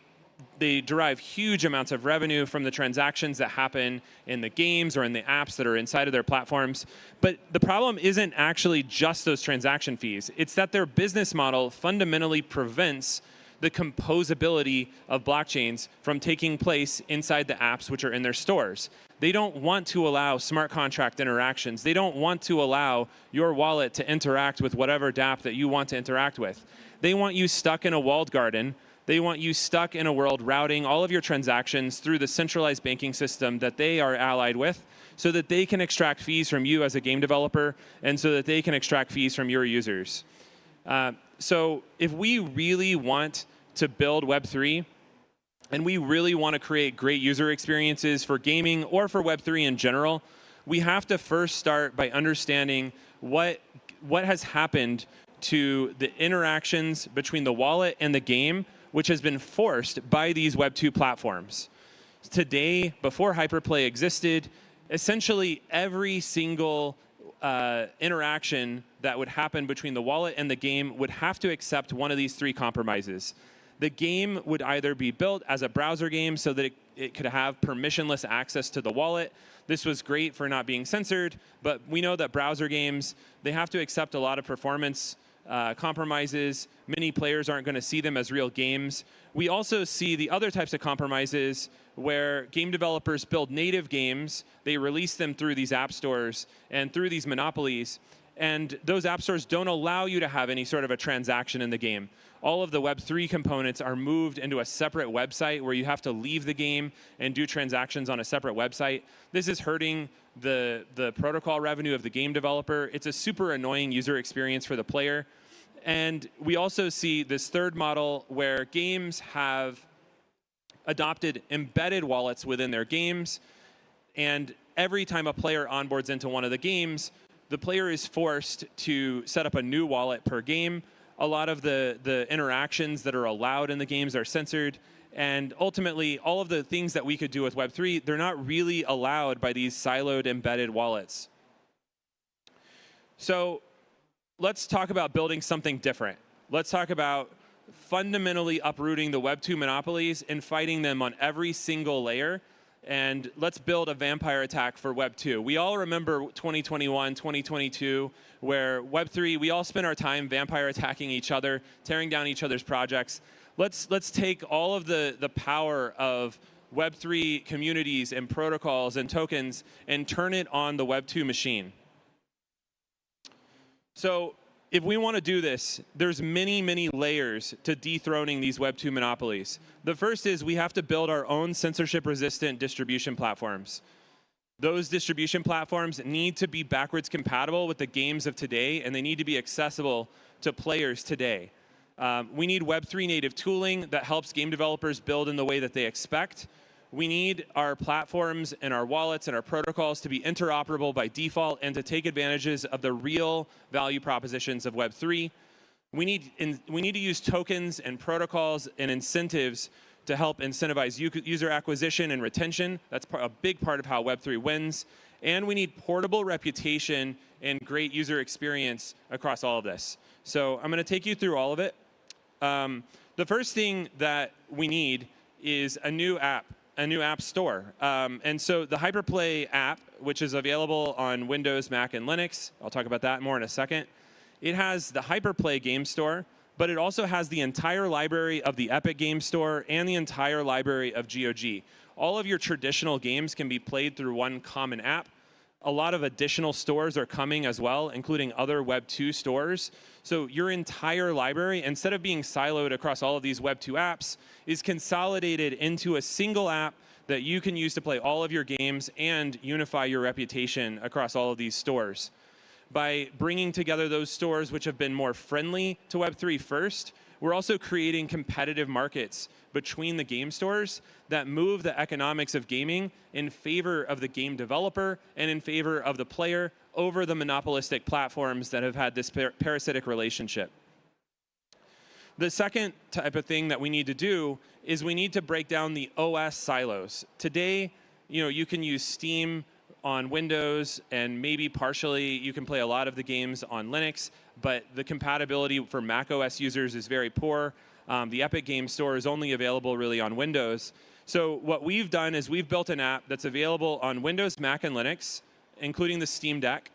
derive huge amounts of revenue from the transactions that happen in the games or in the apps that are inside of their platforms. But the problem isn't actually just those transaction fees. It's that their business model fundamentally prevents the composability of blockchains from taking place inside the apps which are in their stores. They don't want to allow smart contract interactions. They don't want to allow your wallet to interact with whatever dApp that you want to interact with. They want you stuck in a walled garden. They want you stuck in a world routing all of your transactions through the centralized banking system that they are allied with, so that they can extract fees from you as a game developer, and so that they can extract fees from your users. So if we really want to build Web3, and we really want to create great user experiences for gaming or for Web3 in general, we have to first start by understanding what has happened to the interactions between the wallet and the game, which has been forced by these Web2 platforms. Today, before Hyperplay existed, essentially every single interaction that would happen between the wallet and the game would have to accept one of these three compromises. The game would either be built as a browser game so that it could have permissionless access to the wallet. This was great for not being censored, but we know that browser games, they have to accept a lot of performance compromises. Many players aren't going to see them as real games. We also see the other types of compromises where game developers build native games. They release them through these app stores and through these monopolies. And those app stores don't allow you to have any sort of a transaction in the game. All of the Web3 components are moved into a separate website where you have to leave the game and do transactions on a separate website. This is hurting the protocol revenue of the game developer. It's a super annoying user experience for the player. And we also see this third model where games have adopted embedded wallets within their games. And every time a player onboards into one of the games, the player is forced to set up a new wallet per game. A lot of the interactions that are allowed in the games are censored. And ultimately, all of the things that we could do with Web3, they're not really allowed by these siloed embedded wallets. So let's talk about building something different. Let's talk about fundamentally uprooting the Web2 monopolies and fighting them on every single layer. And let's build a vampire attack for Web2. We all remember 2021, 2022, where Web3, we all spent our time vampire attacking each other, tearing down each other's projects. Let's take all of the power of Web3 communities and protocols and tokens and turn it on the Web2 machine. So if we want to do this, there's many, many layers to dethroning these Web2 monopolies. The first is we have to build our own censorship-resistant distribution platforms. Those distribution platforms need to be backwards compatible with the games of today, and they need to be accessible to players today. We need Web3 native tooling that helps game developers build in the way that they expect. We need our platforms and our wallets and our protocols to be interoperable by default and to take advantages of the real value propositions of Web3. We need to use tokens and protocols and incentives to help incentivize user acquisition and retention. That's a big part of how Web3 wins. And we need portable reputation and great user experience across all of this. So I'm going to take you through all of it. The first thing that we need is a new app store. And so the Hyperplay app, which is available on Windows, Mac, and Linux, I'll talk about that more in a second. It has the Hyperplay game store, but it also has the entire library of the Epic Game Store and the entire library of GOG. All of your traditional games can be played through one common app. a lot of additional stores are coming as well, including other Web 2 stores. So your entire library, instead of being siloed across all of these Web 2 apps, is consolidated into a single app that you can use to play all of your games and unify your reputation across all of these stores. By bringing together those stores which have been more friendly to Web3 first, we're also creating competitive markets between the game stores that move the economics of gaming in favor of the game developer and in favor of the player over the monopolistic platforms that have had this parasitic relationship. The second type of thing that we need to do is we need to break down the OS silos. Today, you can use Steam on Windows, and maybe partially you can play a lot of the games on Linux, but the compatibility for Mac OS users is very poor. The Epic Game Store is only available really on Windows. So what we've done is we've built an app that's available on Windows, Mac, and Linux, including the Steam Deck.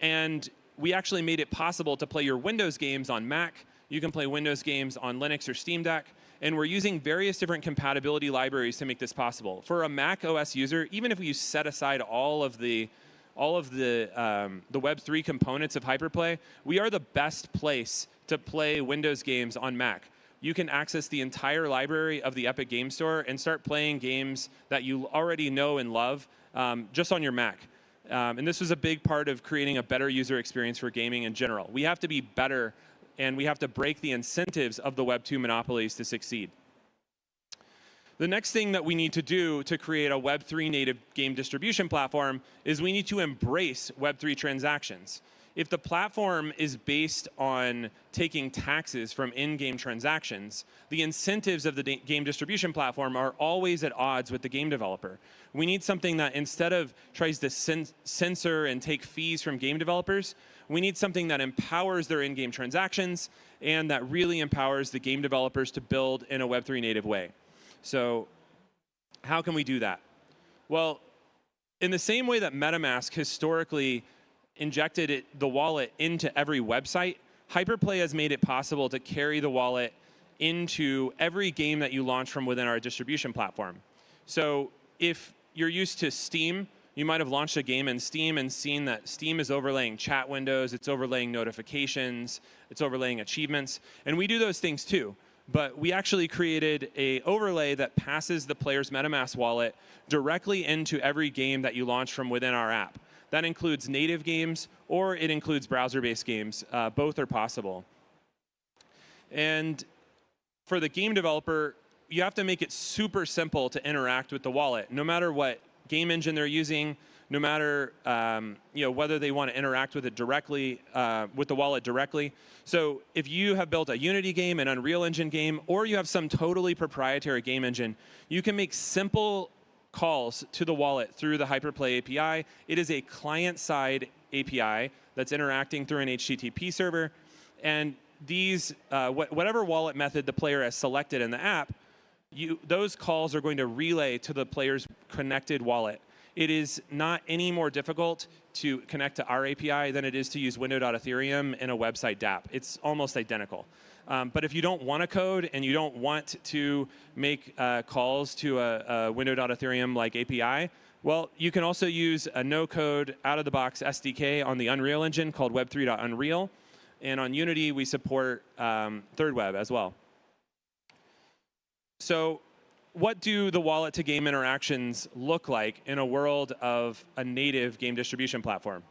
And we actually made it possible to play your Windows games on Mac. You can play Windows games on Linux or Steam Deck. And we're using various different compatibility libraries to make this possible. For a Mac OS user, even if we set aside all of the Web3 components of Hyperplay, we are the best place to play Windows games on Mac. You can access the entire library of the Epic Game Store and start playing games that you already know and love just on your Mac. And this was a big part of creating a better user experience for gaming in general. We have to be better, and we have to break the incentives of the Web 2 monopolies to succeed. The next thing that we need to do to create a Web3 native game distribution platform is we need to embrace Web3 transactions. If the platform is based on taking taxes from in-game transactions, the incentives of the game distribution platform are always at odds with the game developer. We need something that instead of tries to censor and take fees from game developers, we need something that empowers their in-game transactions and that really empowers the game developers to build in a Web3 native way. So how can we do that? Well, in the same way that MetaMask historically injected the wallet into every website, Hyperplay has made it possible to carry the wallet into every game that you launch from within our distribution platform. So if you're used to Steam, you might have launched a game in Steam and seen that Steam is overlaying chat windows, it's overlaying notifications, it's overlaying achievements, and we do those things too. But we actually created an overlay that passes the player's MetaMask wallet directly into every game that you launch from within our app. That includes native games, or it includes browser-based games. Both are possible. And for the game developer, you have to make it super simple to interact with the wallet, no matter what game engine they're using, no matter whether they want to interact with it directly, with the wallet directly. So if you have built a Unity game, an Unreal Engine game, or you have some totally proprietary game engine, you can make simple calls to the wallet through the Hyperplay API. It is a client-side API that's interacting through an HTTP server. And these, whatever wallet method the player has selected in the app, those calls are going to relay to the player's connected wallet. It is not any more difficult to connect to our API than it is to use window.ethereum in a website dApp. It's almost identical. But if you don't want to code and you don't want to make calls to a window.ethereum like API, well, you can also use a no-code, out-of-the-box SDK on the Unreal Engine called web3.unreal. And on Unity, we support Third Web as well. So what do the wallet-to-game interactions look like in a world of a native game distribution platform?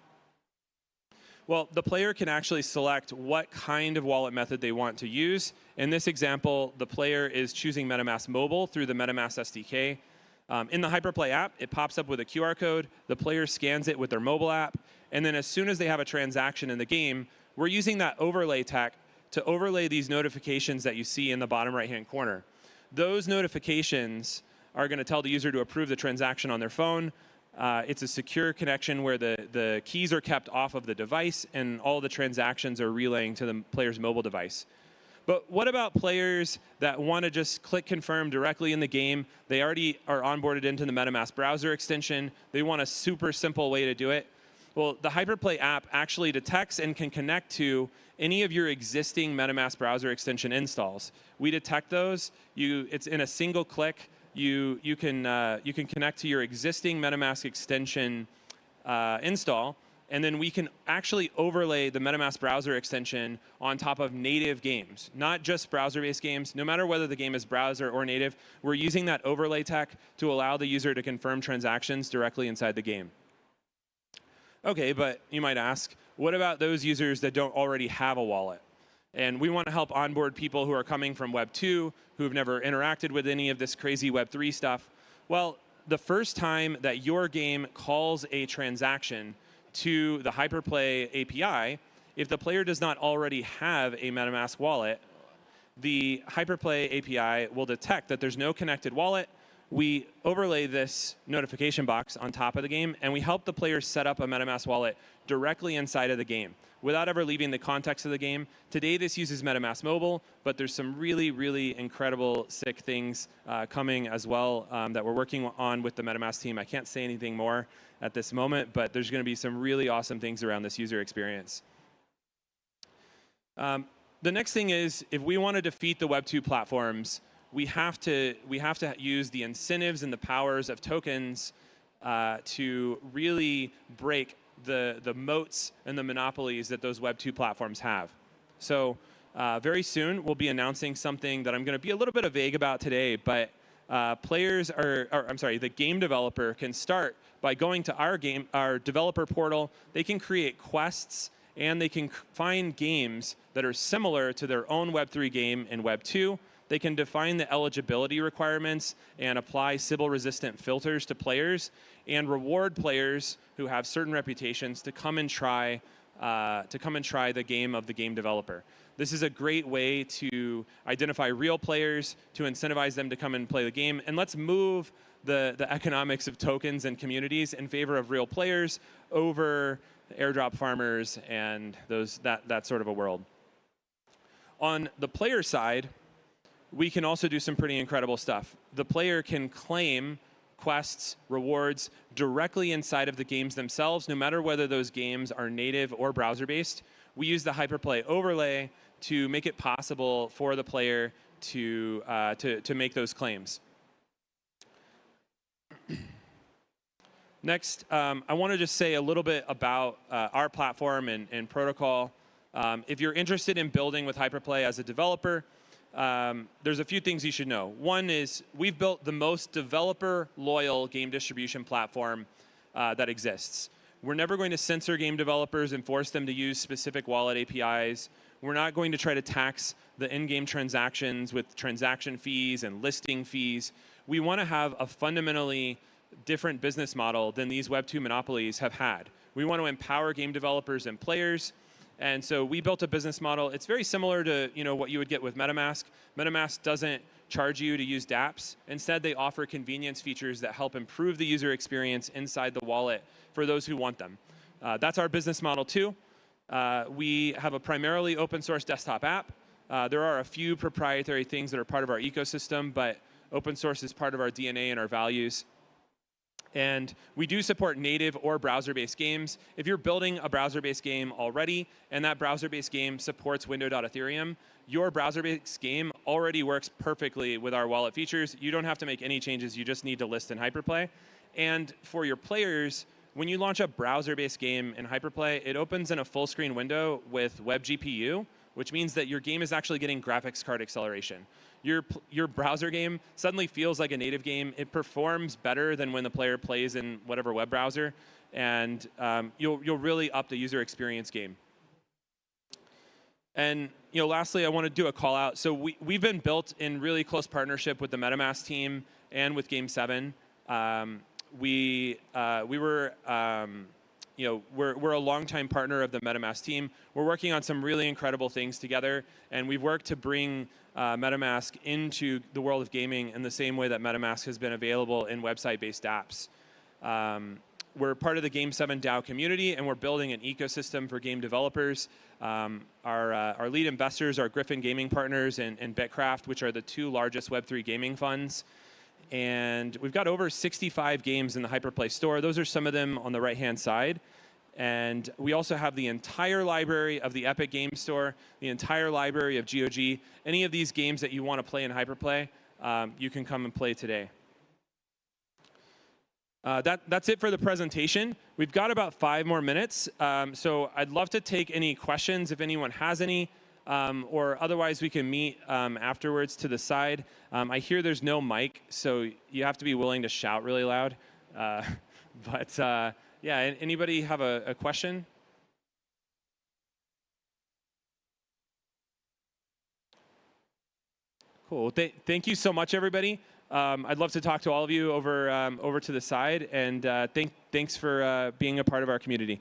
Well, the player can actually select what kind of wallet method they want to use. In this example, the player is choosing MetaMask Mobile through the MetaMask SDK. In the Hyperplay app, it pops up with a QR code. The player scans it with their mobile app. And then as soon as they have a transaction in the game, we're using that overlay tech to overlay these notifications that you see in the bottom right-hand corner. Those notifications are going to tell the user to approve the transaction on their phone. It's a secure connection where the keys are kept off of the device and all the transactions are relaying to the player's mobile device. But what about players that want to just click confirm directly in the game? They already are onboarded into the MetaMask browser extension. They want a super simple way to do it. Well, the Hyperplay app actually detects and can connect to any of your existing MetaMask browser extension installs. We detect those. It's in a single click. You can connect to your existing MetaMask extension install. And then we can actually overlay the MetaMask browser extension on top of native games, not just browser-based games. No matter whether the game is browser or native, we're using that overlay tech to allow the user to confirm transactions directly inside the game. OK, but you might ask, what about those users that don't already have a wallet? And we want to help onboard people who are coming from Web 2, who have never interacted with any of this crazy Web 3 stuff. Well, the first time that your game calls a transaction to the Hyperplay API, if the player does not already have a MetaMask wallet, the Hyperplay API will detect that there's no connected wallet. We overlay this notification box on top of the game, and we help the player set up a MetaMask wallet directly inside of the game without ever leaving the context of the game. Today, this uses MetaMask Mobile, but there's some really, really incredible, sick things coming as well that we're working on with the MetaMask team. I can't say anything more at this moment, but there's going to be some really awesome things around this user experience. The next thing is, if we want to defeat the Web 2 platforms, we have to use the incentives and the powers of tokens to really break the moats and the monopolies that those Web 2 platforms have. So very soon, we'll be announcing something that I'm going to be a little bit vague about today, but the game developer can start by going to our developer portal. They can create quests, and they can find games that are similar to their own Web 3 game in Web 2. They can define the eligibility requirements and apply Sybil-resistant filters to players, and reward players who have certain reputations to come and try the game of the game developer. This is a great way to identify real players, to incentivize them to come and play the game. And let's move the economics of tokens and communities in favor of real players over airdrop farmers and that sort of a world. On the player side, we can also do some pretty incredible stuff. The player can claim quests, rewards directly inside of the games themselves, no matter whether those games are native or browser-based. We use the Hyperplay overlay to make it possible for the player to make those claims. Next, I want to just say a little bit about our platform and protocol. If you're interested in building with Hyperplay as a developer, there's a few things you should know. One is we've built the most developer-loyal game distribution platform that exists. We're never going to censor game developers and force them to use specific wallet APIs. We're not going to try to tax the in-game transactions with transaction fees and listing fees. We want to have a fundamentally different business model than these Web 2 monopolies have had. We want to empower game developers and players. And so we built a business model. It's very similar to what you would get with MetaMask. MetaMask doesn't charge you to use dApps. Instead, they offer convenience features that help improve the user experience inside the wallet for those who want them. That's our business model too. We have a primarily open source desktop app. There are a few proprietary things that are part of our ecosystem, but open source is part of our DNA and our values. And we do support native or browser-based games. If you're building a browser-based game already, and that browser-based game supports Window.Ethereum, your browser-based game already works perfectly with our wallet features. You don't have to make any changes. You just need to list in Hyperplay. And for your players, when you launch a browser-based game in Hyperplay, it opens in a full-screen window with WebGPU, which means that your game is actually getting graphics card acceleration. Your browser game suddenly feels like a native game. It performs better than when the player plays in whatever web browser, and you'll really up the user experience game. And lastly, I want to do a call out. So we've been built in really close partnership with the MetaMask team and with Game 7. We're a longtime partner of the MetaMask team. We're working on some really incredible things together, and we've worked to bring MetaMask into the world of gaming in the same way that MetaMask has been available in website-based apps. We're part of the Game 7 DAO community, and we're building an ecosystem for game developers. Our lead investors are Griffin Gaming Partners and Bitcraft, which are the two largest Web3 gaming funds. And we've got over 65 games in the Hyperplay store. Those are some of them on the right-hand side. And we also have the entire library of the Epic Game Store, the entire library of GOG. Any of these games that you want to play in Hyperplay, you can come and play today. That's it for the presentation. We've got about 5 more minutes, so I'd love to take any questions if anyone has any, or otherwise we can meet afterwards to the side. I hear there's no mic, so you have to be willing to shout really loud. Yeah, anybody have a question? Cool. Thank you so much, everybody. I'd love to talk to all of you over to the side, and thanks for being a part of our community.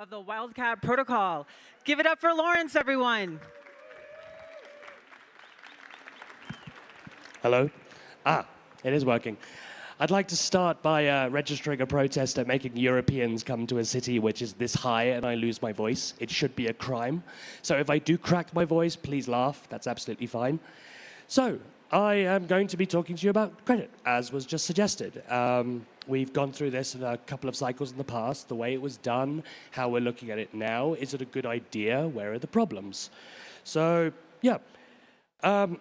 of the Wildcat Protocol. Give it up for Lawrence, everyone. Hello? It is working. I'd like to start by registering a protest at making Europeans come to a city which is this high and I lose my voice. It should be a crime. So if I do crack my voice, please laugh. That's absolutely fine. So I am going to be talking to you about credit, as was just suggested. We've gone through this in a couple of cycles in the past, the way it was done, how we're looking at it now. Is it a good idea? Where are the problems? So, yeah.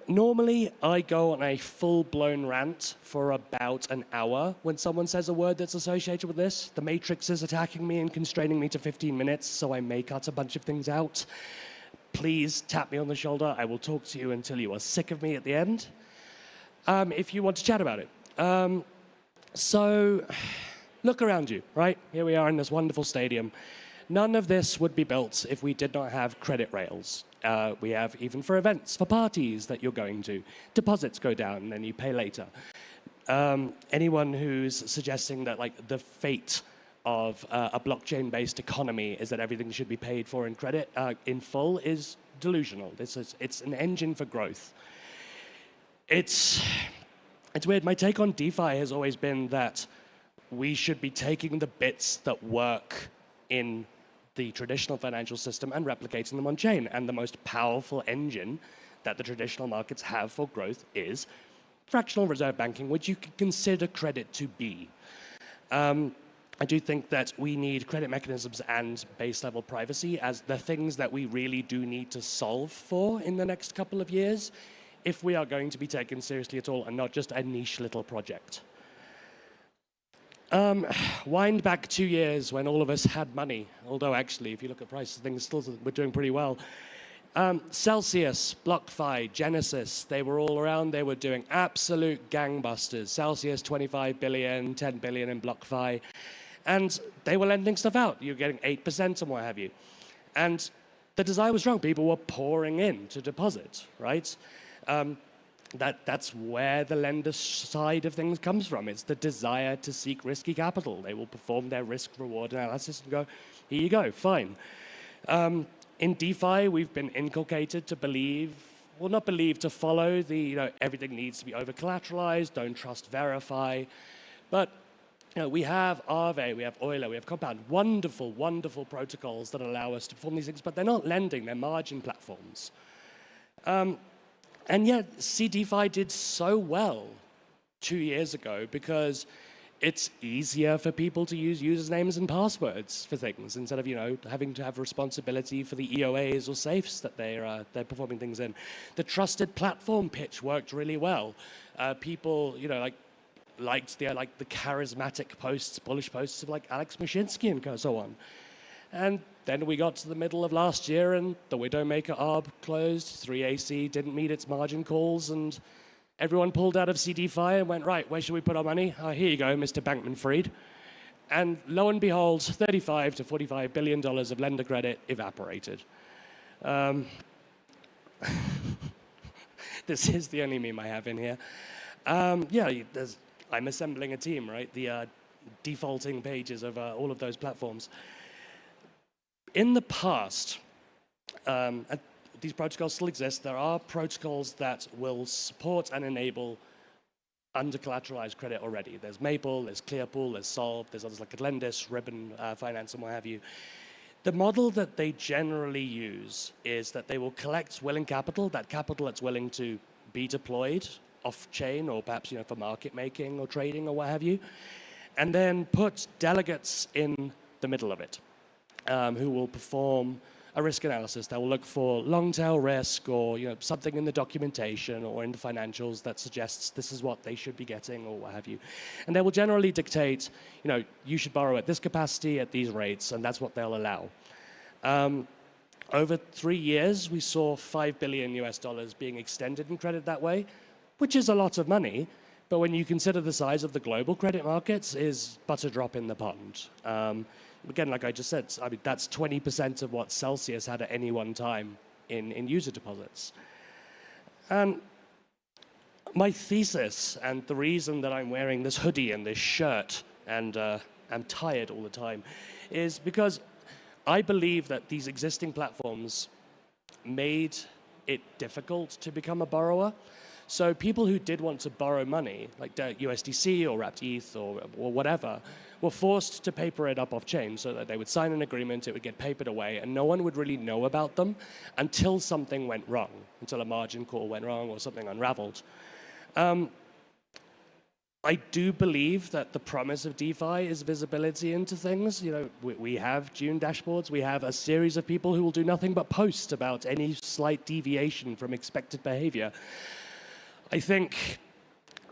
Normally, I go on a full-blown rant for about an hour when someone says a word that's associated with this. The Matrix is attacking me and constraining me to 15 minutes, so I may cut a bunch of things out. Please tap me on the shoulder. I will talk to you until you are sick of me at the end, if you want to chat about it. So, look around you, right? Here we are in this wonderful stadium. None of this would be built if we did not have credit rails. We have even for events, for parties that you're going to. Deposits go down and then you pay later. Anyone who's suggesting that like the fate of a blockchain-based economy is that everything should be paid for in credit in full is delusional. It's an engine for growth. It's weird. My take on DeFi has always been that we should be taking the bits that work in the traditional financial system and replicating them on chain. And the most powerful engine that the traditional markets have for growth is fractional reserve banking, which you could consider credit to be. I do think that we need credit mechanisms and base level privacy as the things that we really do need to solve for in the next couple of years if we are going to be taken seriously at all and not just a niche little project. Wind back 2 years when all of us had money, although actually, if you look at prices, things still were doing pretty well. Celsius, BlockFi, Genesis, they were all around. They were doing absolute gangbusters. Celsius, 25 billion, 10 billion in BlockFi. And they were lending stuff out. You're getting 8% and what have you. And the desire was strong. People were pouring in to deposit, right? That's where the lender side of things comes from. It's the desire to seek risky capital. They will perform their risk-reward analysis and go, here you go, fine. In DeFi, we've been inculcated to believe, well, not believe, to follow the, everything needs to be over-collateralized, don't trust, verify. But we have Aave, we have Euler, we have Compound, wonderful, wonderful protocols that allow us to perform these things, but they're not lending, they're margin platforms. And yet, DeFi did so well 2 years ago because it's easier for people to use usernames and passwords for things instead of, having to have responsibility for the EOAs or safes that they're performing things in. The trusted platform pitch worked really well. People, liked the charismatic posts, bullish posts of like Alex Mashinsky and so on. And then we got to the middle of last year and the Widowmaker ARB closed, 3AC didn't meet its margin calls, and everyone pulled out of CDFi and went, right, where should we put our money? Here you go, Mr. Bankman-Fried. And lo and behold, $35 to $45 billion of lender credit evaporated. This is the only meme I have in here. I'm assembling a team, right? The defaulting pages of all of those platforms. In the past, these protocols still exist. There are protocols that will support and enable under-collateralized credit already. There's Maple, there's Clearpool, there's Solve, there's others like Atlantis, Ribbon Finance, and what have you. The model that they generally use is that they will collect willing capital, that capital that's willing to be deployed off-chain or perhaps for market making or trading or what have you, and then put delegates in the middle of it. Who will perform a risk analysis that will look for long-tail risk or something in the documentation or in the financials that suggests this is what they should be getting or what have you. And they will generally dictate, you should borrow at this capacity at these rates, and that's what they'll allow. Over 3 years, we saw $5 billion being extended in credit that way, which is a lot of money. But when you consider the size of the global credit markets, is but a drop in the pond. Again, like I just said, that's 20% of what Celsius had at any one time in user deposits. And my thesis, and the reason that I'm wearing this hoodie and this shirt, and I'm tired all the time, is because I believe that these existing platforms made it difficult to become a borrower. So people who did want to borrow money, like USDC or wrapped ETH or whatever, were forced to paper it up off-chain so that they would sign an agreement, it would get papered away, and no one would really know about them until something went wrong, until a margin call went wrong or something unraveled. I do believe that the promise of DeFi is visibility into things. You know, we have June dashboards. We have a series of people who will do nothing but post about any slight deviation from expected behavior. I think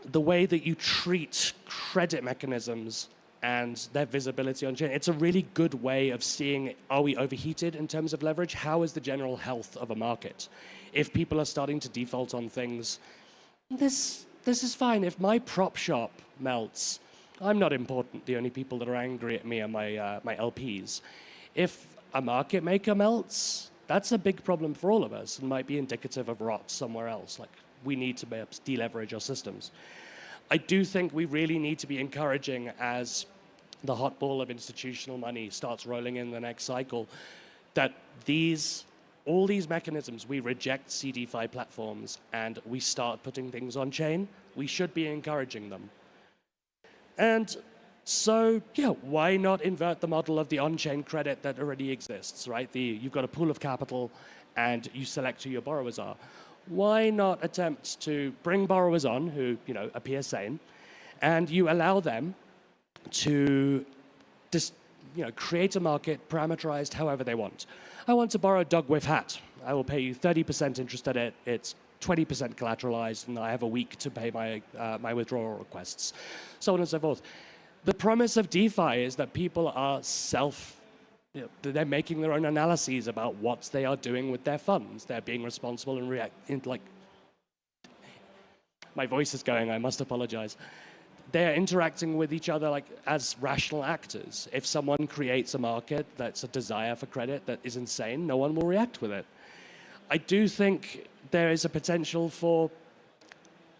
the way that you treat credit mechanisms and their visibility on chain, it's a really good way of seeing, are we overheated in terms of leverage? How is the general health of a market? If people are starting to default on things, this is fine. If my prop shop melts, I'm not important. The only people that are angry at me are my LPs. If a market maker melts, that's a big problem for all of us and might be indicative of rot somewhere else. Like, we need to deleverage our systems. I do think we really need to be encouraging, as the hot ball of institutional money starts rolling in the next cycle, that all these mechanisms, we reject CDFI platforms and we start putting things on chain. We should be encouraging them. And so, yeah, why not invert the model of the on-chain credit that already exists, right? You've got a pool of capital and you select who your borrowers are. Why not attempt to bring borrowers on who, appear sane, and you allow them to just, create a market parameterized however they want. I want to borrow a dog whiff hat. I will pay you 30% interest at it. It's 20% collateralized, and I have a week to pay my withdrawal requests, so on and so forth. The promise of DeFi is that people are they're making their own analyses about what they are doing with their funds. They're being responsible and my voice is going, I must apologize. They're interacting with each other as rational actors. If someone creates a market that's a desire for credit that is insane, no one will react with it. I do think there is a potential for,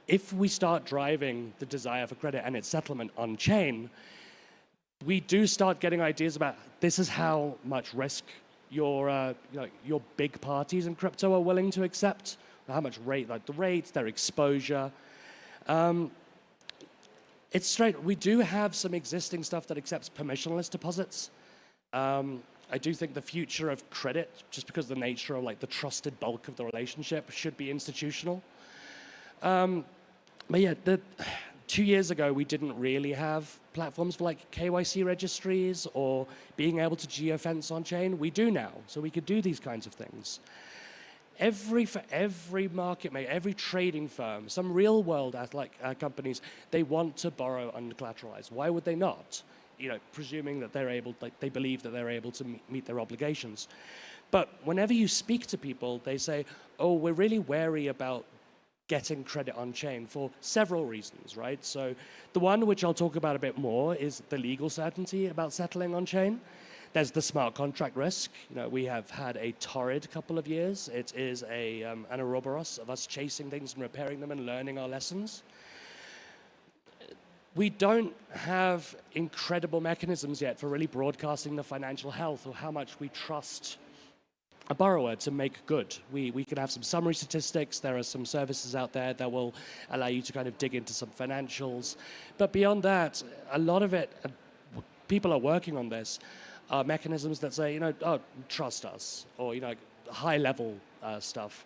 if we start driving the desire for credit and its settlement on chain, we do start getting ideas about this is how much risk your big parties in crypto are willing to accept, how much the rates, their exposure. It's straight. We do have some existing stuff that accepts permissionless deposits. I do think the future of credit, just because of the nature of the trusted bulk of the relationship, should be institutional. But yeah, 2 years ago, we didn't really have platforms for KYC registries or being able to geofence on chain. We do now, so we could do these kinds of things. For every market maker, every trading firm, some real world companies, they want to borrow uncollateralized. Why would they not? Presuming that they believe that they're able to meet their obligations. But whenever you speak to people, they say, oh, we're really wary about getting credit on chain for several reasons, right? So the one which I'll talk about a bit more is the legal certainty about settling on chain. There's the smart contract risk. We have had a torrid couple of years. It is an Ouroboros of us chasing things and repairing them and learning our lessons. We don't have incredible mechanisms yet for really broadcasting the financial health or how much we trust a borrower to make good. We can have some summary statistics. There are some services out there that will allow you to kind of dig into some financials. But beyond that, a lot of it, people are working on this, are mechanisms that say, oh, trust us, or, high-level stuff.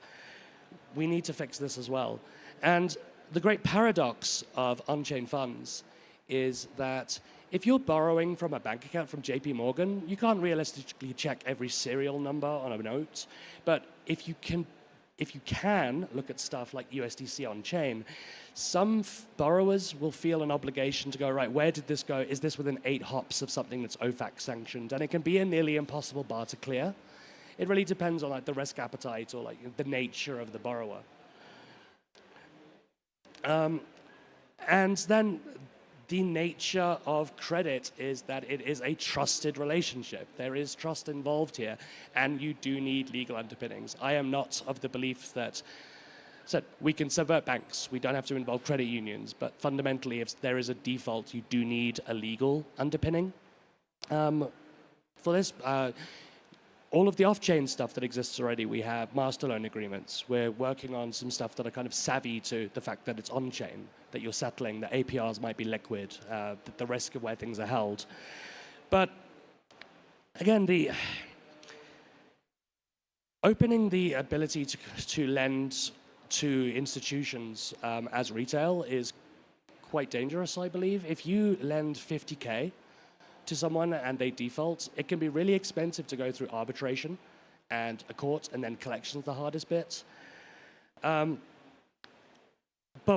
We need to fix this as well. And the great paradox of on-chain funds is that if you're borrowing from a bank account from JP Morgan, you can't realistically check every serial number on a note. But if you can look at stuff like USDC on chain, some borrowers will feel an obligation to go, right, where did this go? Is this within 8 hops of something that's OFAC sanctioned? And it can be a nearly impossible bar to clear. It really depends on the risk appetite or the nature of the borrower. And then the nature of credit is that it is a trusted relationship. There is trust involved here, and you do need legal underpinnings. I am not of the belief that we can subvert banks. We don't have to involve credit unions, but fundamentally, if there is a default, you do need a legal underpinning. For this, all of the off-chain stuff that exists already, we have master loan agreements. We're working on some stuff that are kind of savvy to the fact that it's on-chain, that you're settling, that APRs might be liquid, that the risk of where things are held. But again, opening the ability to lend to institutions as retail is quite dangerous, I believe. If you lend 50K to someone and they default, it can be really expensive to go through arbitration and a court, and then collection's the hardest bit. But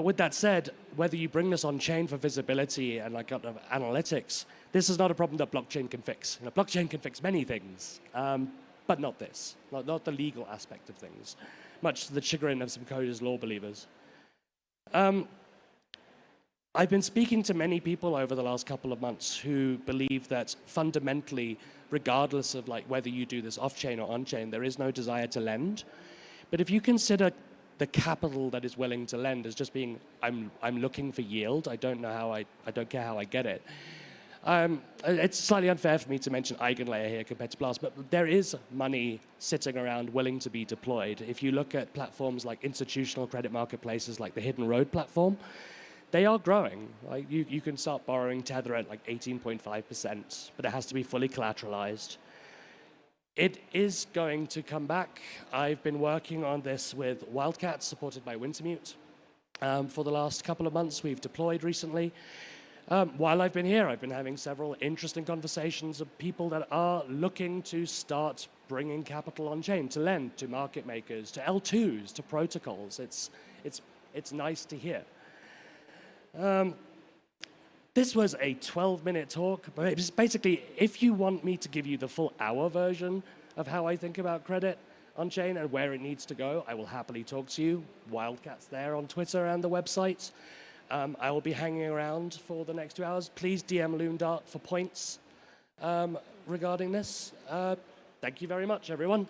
with that said, whether you bring this on chain for visibility and like analytics, this is not a problem that blockchain can fix. You know, blockchain can fix many things, but not this, not the legal aspect of things, much to the chagrin of some coders, law believers. I've been speaking to many people over the last couple of months who believe that fundamentally, regardless of like whether you do this off-chain or on-chain, there is no desire to lend. But if you consider the capital that is willing to lend as just being, I'm looking for yield, I don't care how I get it. It's slightly unfair for me to mention Eigenlayer here compared to Blast, but there is money sitting around willing to be deployed. If you look at platforms like institutional credit marketplaces like the Hidden Road platform, they are growing. Like you can start borrowing Tether at like 18.5%, but it has to be fully collateralized. It is going to come back. I've been working on this with Wildcats, supported by Wintermute. For the last couple of months, we've deployed recently. While I've been here, I've been having several interesting conversations of people that are looking to start bringing capital on chain, to lend to market makers, to L2s, to protocols. It's nice to hear. This was a 12-minute talk, but it's basically, if you want me to give you the full hour version of how I think about credit on chain and where it needs to go, I will happily talk to you. Wildcats there on Twitter and the website. I will be hanging around for the next 2 hours. Please DM LoomDart for points regarding this. Thank you very much, everyone.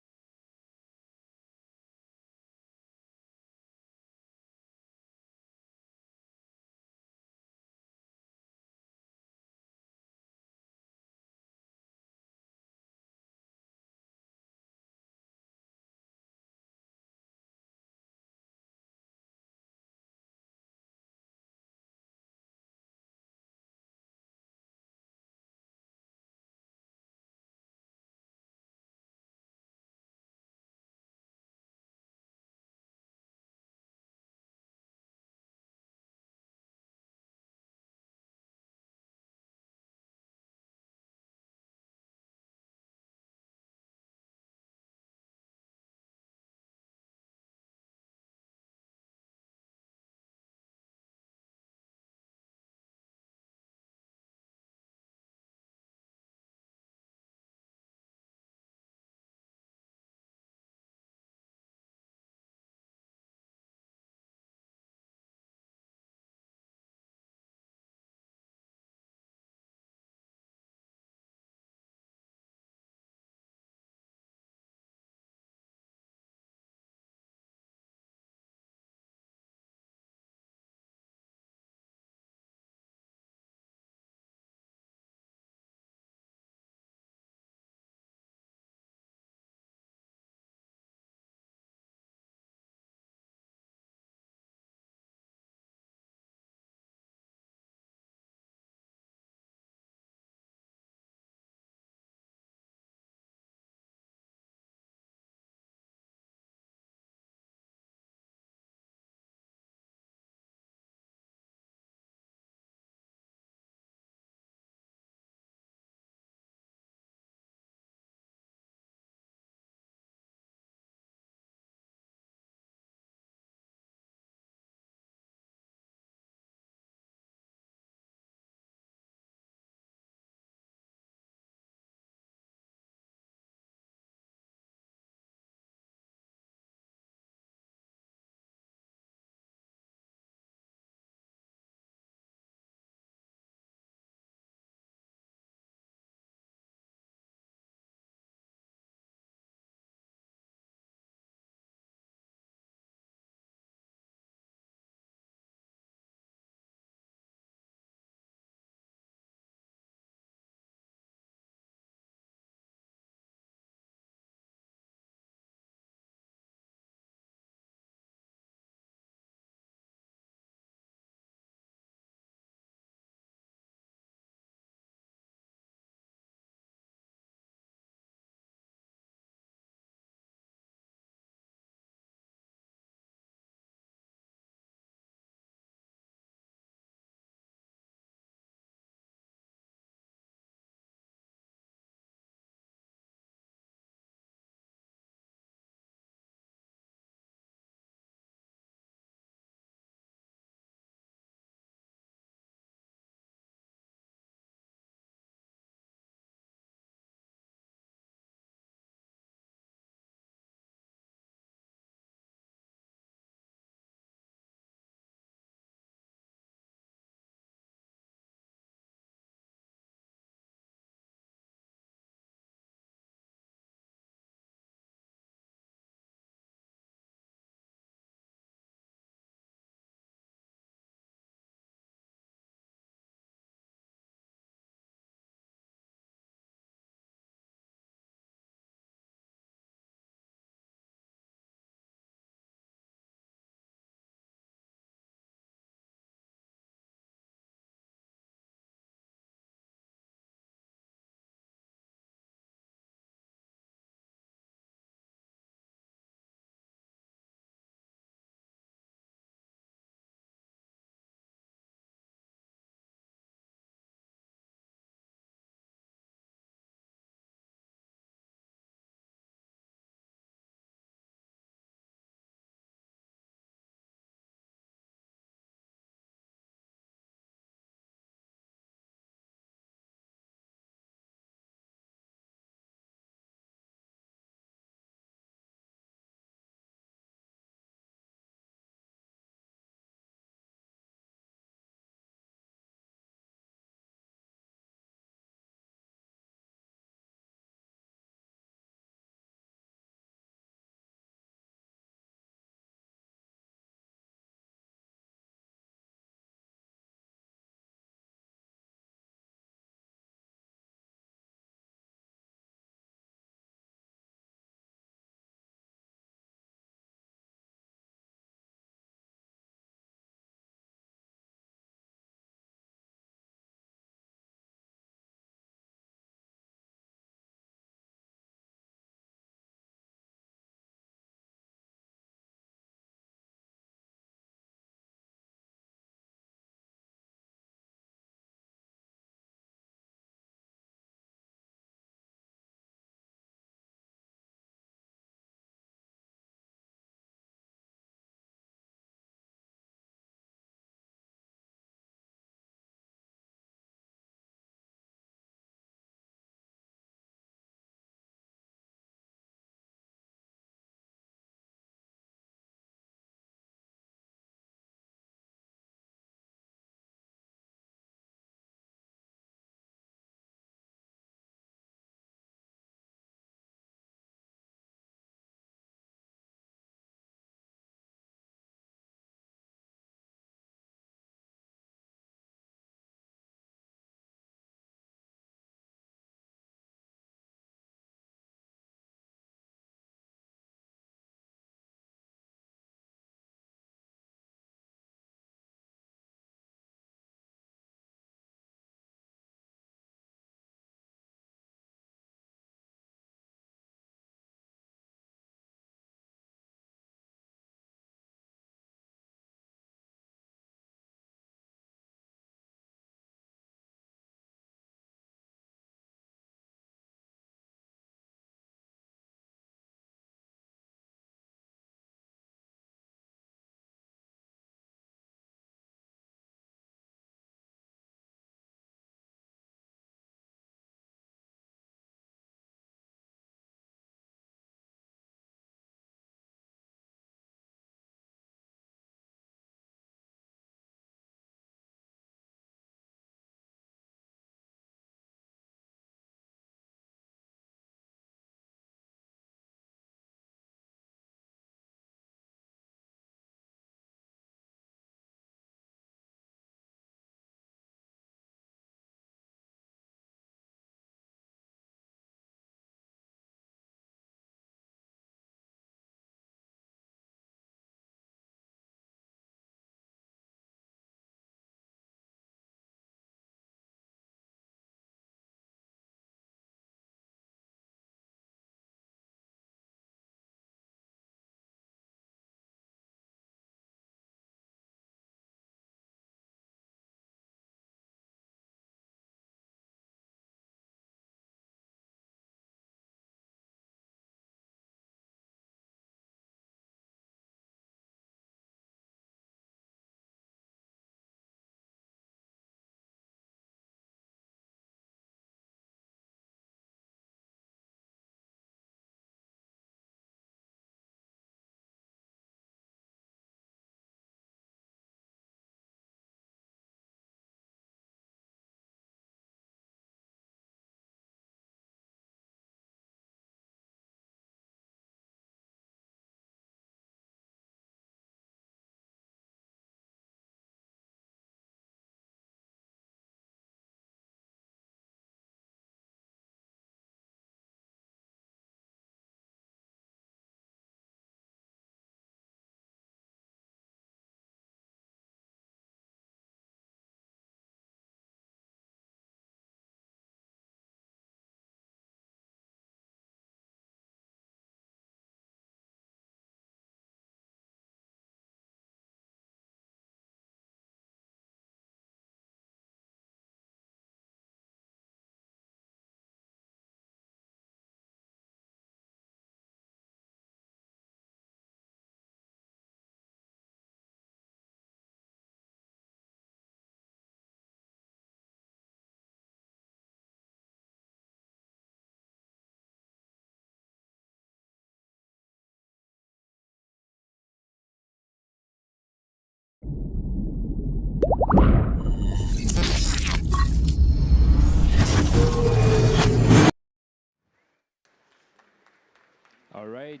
All right.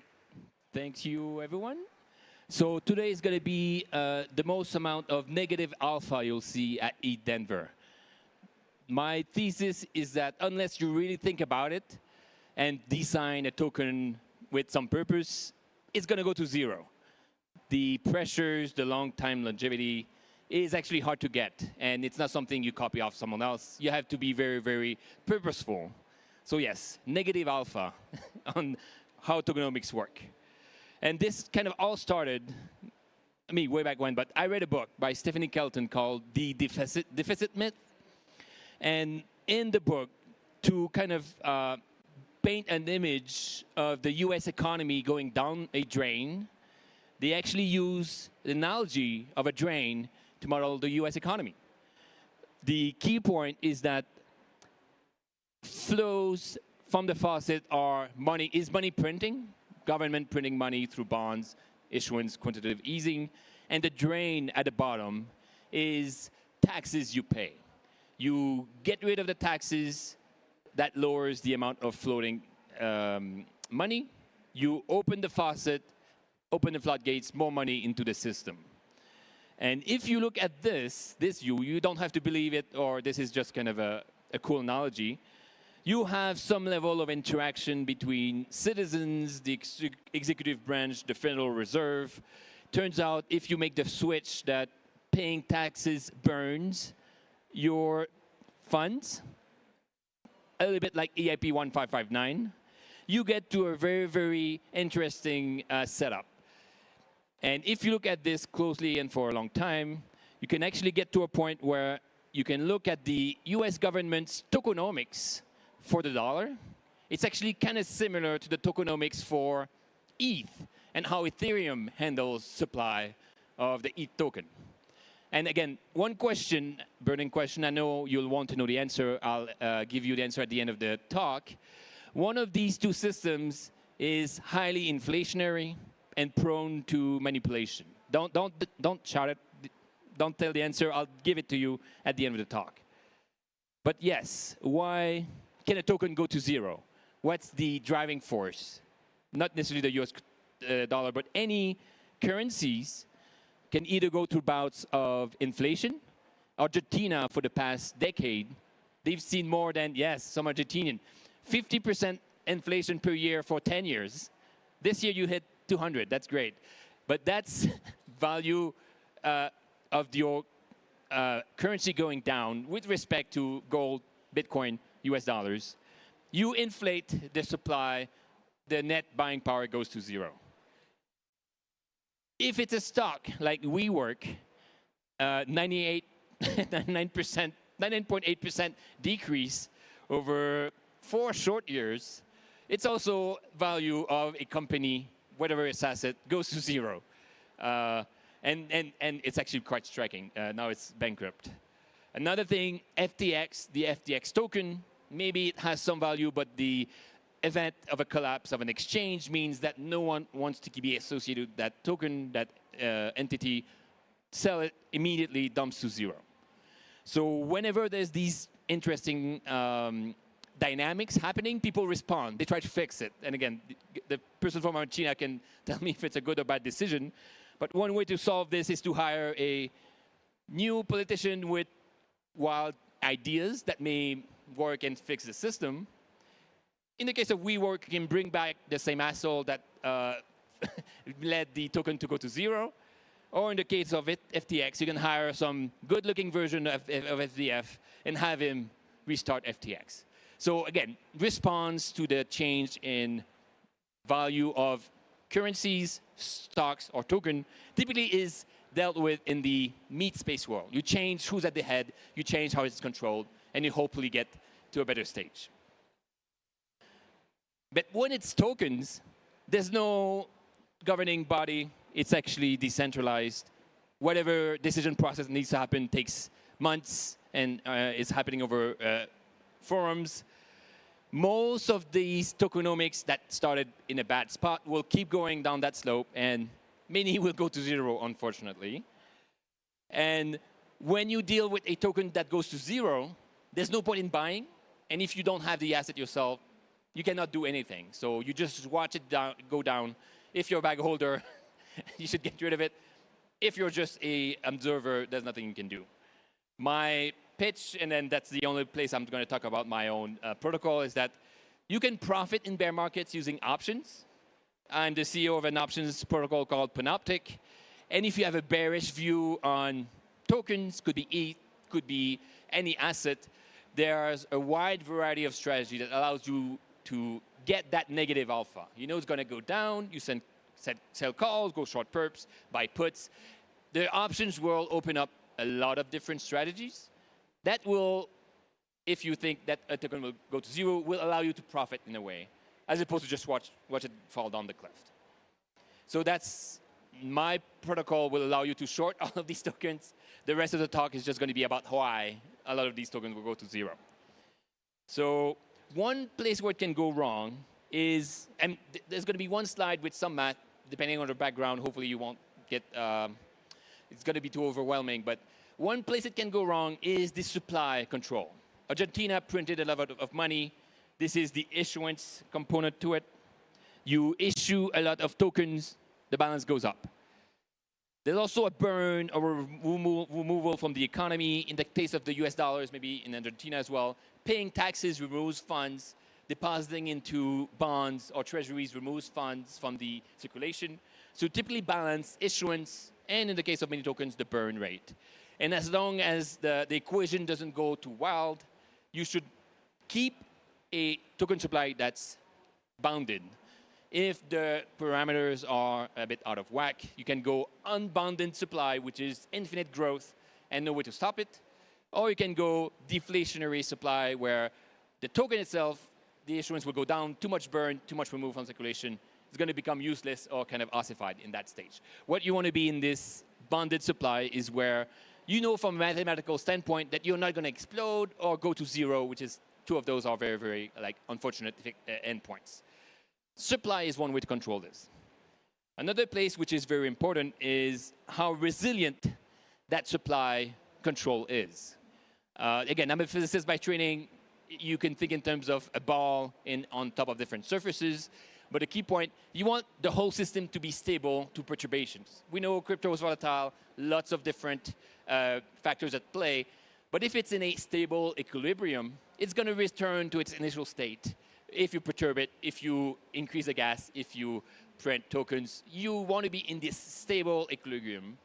Thank you, everyone. So today is going to be the most amount of negative alpha you'll see at ETH Denver. My thesis is that unless you really think about it and design a token with some purpose, it's going to go to zero. The pressures, the long time longevity is actually hard to get, and it's not something you copy off someone else. You have to be very, very purposeful. So yes, negative alpha on how tokenomics work. And this kind of all started, way back when, but I read a book by Stephanie Kelton called The Deficit Myth. And in the book, to kind of paint an image of the US economy going down a drain, they actually use the analogy of a drain to model the US economy. The key point is that flows from the faucet are money printing, government printing money through bonds, issuance, quantitative easing, and the drain at the bottom is taxes you pay. You get rid of the taxes, that lowers the amount of floating money. You open the faucet, open the floodgates, more money into the system. And if you look at this view, you don't have to believe it, or this is just kind of a cool analogy. You have some level of interaction between citizens, the executive branch, the Federal Reserve. Turns out if you make the switch that paying taxes burns your funds, a little bit like EIP 1559, you get to a very, very interesting setup. And if you look at this closely and for a long time, you can actually get to a point where you can look at the US government's tokenomics for the dollar. It's actually kind of similar to the tokenomics for ETH and how Ethereum handles supply of the ETH token. And again, one question, burning question, I know you'll want to know the answer. I'll give you the answer at the end of the talk. One of these two systems is highly inflationary and prone to manipulation. Don't shout it. Don't tell the answer. I'll give it to you at the end of the talk. But yes, why can a token go to zero? What's the driving force? Not necessarily the US dollar, but any currencies can either go through bouts of inflation. Argentina, for the past decade, they've seen more than, yes, some Argentinian, 50% inflation per year for 10 years. This year you hit 200, that's great. But that's value of your currency going down with respect to gold, Bitcoin, US dollars. You inflate the supply, the net buying power goes to zero. If it's a stock like WeWork, 99.8% decrease over 4 short years, it's also value of a company, whatever its asset, goes to zero. And it's actually quite striking. Now it's bankrupt. Another thing, FTX, the FTX token, maybe it has some value, but the event of a collapse of an exchange means that no one wants to be associated with that token, that entity, sell it immediately, dumps to zero. So whenever there's these interesting dynamics happening, people respond. They try to fix it. And again, the person from Argentina can tell me if it's a good or bad decision. But one way to solve this is to hire a new politician with wild ideas that may work and fix the system. In the case of WeWork, you can bring back the same asshole that led the token to go to zero. Or in the case of FTX, you can hire some good-looking version of FDF and have him restart FTX. So again, response to the change in value of currencies, stocks, or token typically is dealt with in the meat space world. You change who's at the head, you change how it's controlled, and you hopefully get to a better stage. But when it's tokens, there's no governing body. It's actually decentralized. Whatever decision process needs to happen takes months and is happening over forums. Most of these tokenomics that started in a bad spot will keep going down that slope, and many will go to zero, unfortunately. And when you deal with a token that goes to zero, there's no point in buying. And if you don't have the asset yourself, you cannot do anything. So you just watch it go down. If you're a bag holder, you should get rid of it. If you're just an observer, there's nothing you can do. My pitch, and then that's the only place I'm going to talk about my own protocol, is that you can profit in bear markets using options. I'm the CEO of an options protocol called Panoptic. And if you have a bearish view on tokens, could be ETH, could be any asset, there's a wide variety of strategy that allows you to get that negative alpha. You know it's going to go down, you sell calls, go short perps, buy puts. The options world open up a lot of different strategies that will, if you think that a token will go to zero, will allow you to profit in a way, as opposed to just watch it fall down the cliff. So that's my protocol will allow you to short all of these tokens. The rest of the talk is just going to be about why a lot of these tokens will go to zero. So one place where it can go wrong is, and there's going to be one slide with some math, depending on the background. Hopefully you won't get, it's going to be too overwhelming. But one place it can go wrong is the supply control. Argentina printed a lot of money. This is the issuance component to it. You issue a lot of tokens, the balance goes up. There's also a burn or removal from the economy. In the case of the US dollars, maybe in Argentina as well, paying taxes removes funds, depositing into bonds or treasuries removes funds from the circulation. So typically balance issuance, and in the case of many tokens, the burn rate. And as long as the equation doesn't go too wild, you should keep a token supply that's bounded. If the parameters are a bit out of whack, you can go unbounded supply, which is infinite growth and no way to stop it. Or you can go deflationary supply, where the token itself, the issuance will go down, too much burn, too much removed from circulation. It's going to become useless or kind of ossified in that stage. What you want to be in this bounded supply is where you know from a mathematical standpoint that you're not going to explode or go to zero, which is two of those are very, very unfortunate endpoints. Supply is one way to control this. Another place which is very important is how resilient that supply control is. Again, I'm a physicist by training. You can think in terms of a ball on top of different surfaces. But the key point, you want the whole system to be stable to perturbations. We know crypto is volatile, lots of different factors at play. But if it's in a stable equilibrium, it's going to return to its initial state. If you perturb it, if you increase the gas, if you print tokens, you want to be in this stable equilibrium.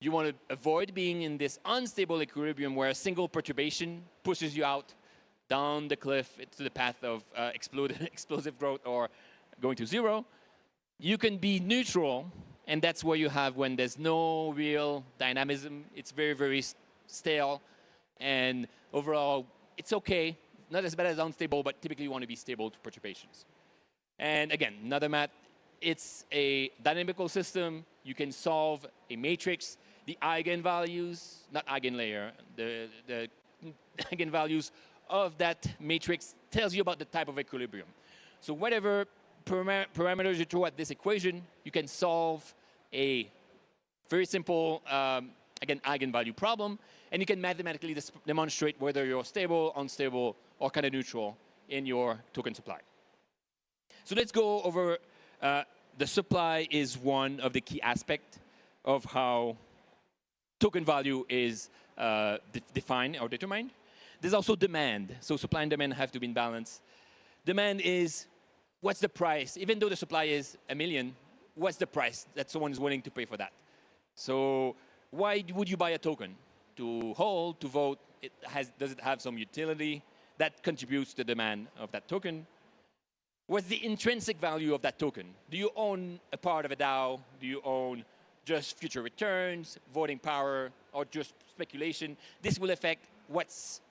You want to avoid being in this unstable equilibrium where a single perturbation pushes you out down the cliff to the path of explosive growth or going to zero. You can be neutral, and that's where you have when there's no real dynamism. It's very, very stale, and overall, it's okay. Not as bad as unstable, but typically you want to be stable to perturbations. And again, another math, it's a dynamical system. You can solve a matrix. The eigenvalues, not eigenlayer, the eigenvalues of that matrix tells you about the type of equilibrium. So whatever parameters you throw at this equation, you can solve a very simple, again, eigenvalue problem, and you can mathematically demonstrate whether you're stable, unstable, or kind of neutral in your token supply. So let's go over the supply is one of the key aspects of how token value is defined or determined. There's also demand. So supply and demand have to be in balance. Demand is what's the price? Even though the supply is $1 million, what's the price that someone is willing to pay for that? So why would you buy a token? To hold, to vote, does it have some utility that contributes to the demand of that token? What's the intrinsic value of that token? Do you own a part of a DAO? Do you own just future returns, voting power, or just speculation? This will affect what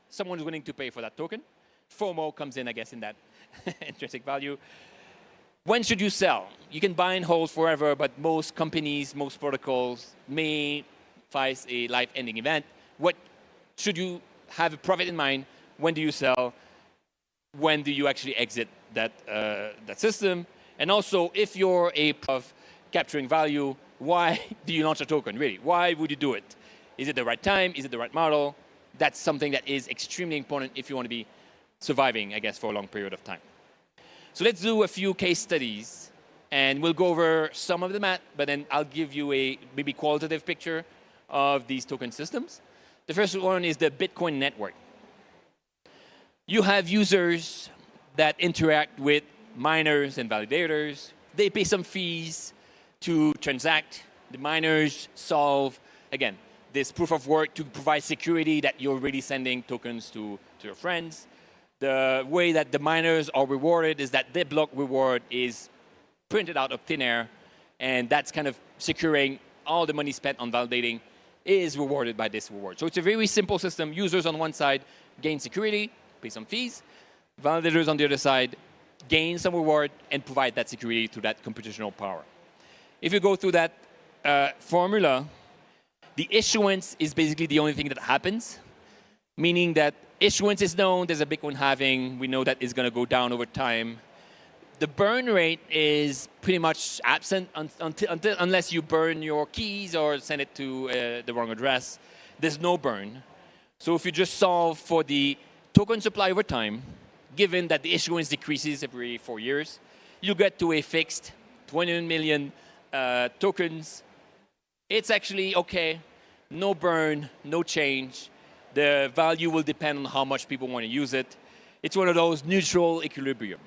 someone's willing to pay for that token. FOMO comes in, I guess, in that intrinsic value. When should you sell? You can buy and hold forever, but most companies, most protocols may face a life-ending event. What should you have a profit in mind? When do you sell? When do you actually exit that system? And also, if you're of capturing value, why do you launch a token, really? Why would you do it? Is it the right time? Is it the right model? That's something that is extremely important if you want to be surviving, I guess, for a long period of time. So let's do a few case studies, and we'll go over some of the math, but then I'll give you a maybe qualitative picture of these token systems. The first one is the Bitcoin network. You have users that interact with miners and validators. They pay some fees to transact. The miners solve, again, this proof of work to provide security that you're really sending tokens to your friends. The way that the miners are rewarded is that their block reward is printed out of thin air, and that's kind of securing all the money spent on validating is rewarded by this reward. So it's a very simple system. Users on one side gain security, pay some fees. Validators on the other side gain some reward and provide that security to that computational power. If you go through that formula, the issuance is basically the only thing that happens, meaning that issuance is known, there's a Bitcoin halving, we know that it's going to go down over time. The burn rate is pretty much absent unless you burn your keys or send it to the wrong address. There's no burn. So if you just solve for the token supply over time, given that the issuance decreases every 4 years, you get to a fixed 20 million tokens. It's actually okay, no burn, no change. The value will depend on how much people want to use it. It's one of those neutral equilibrium.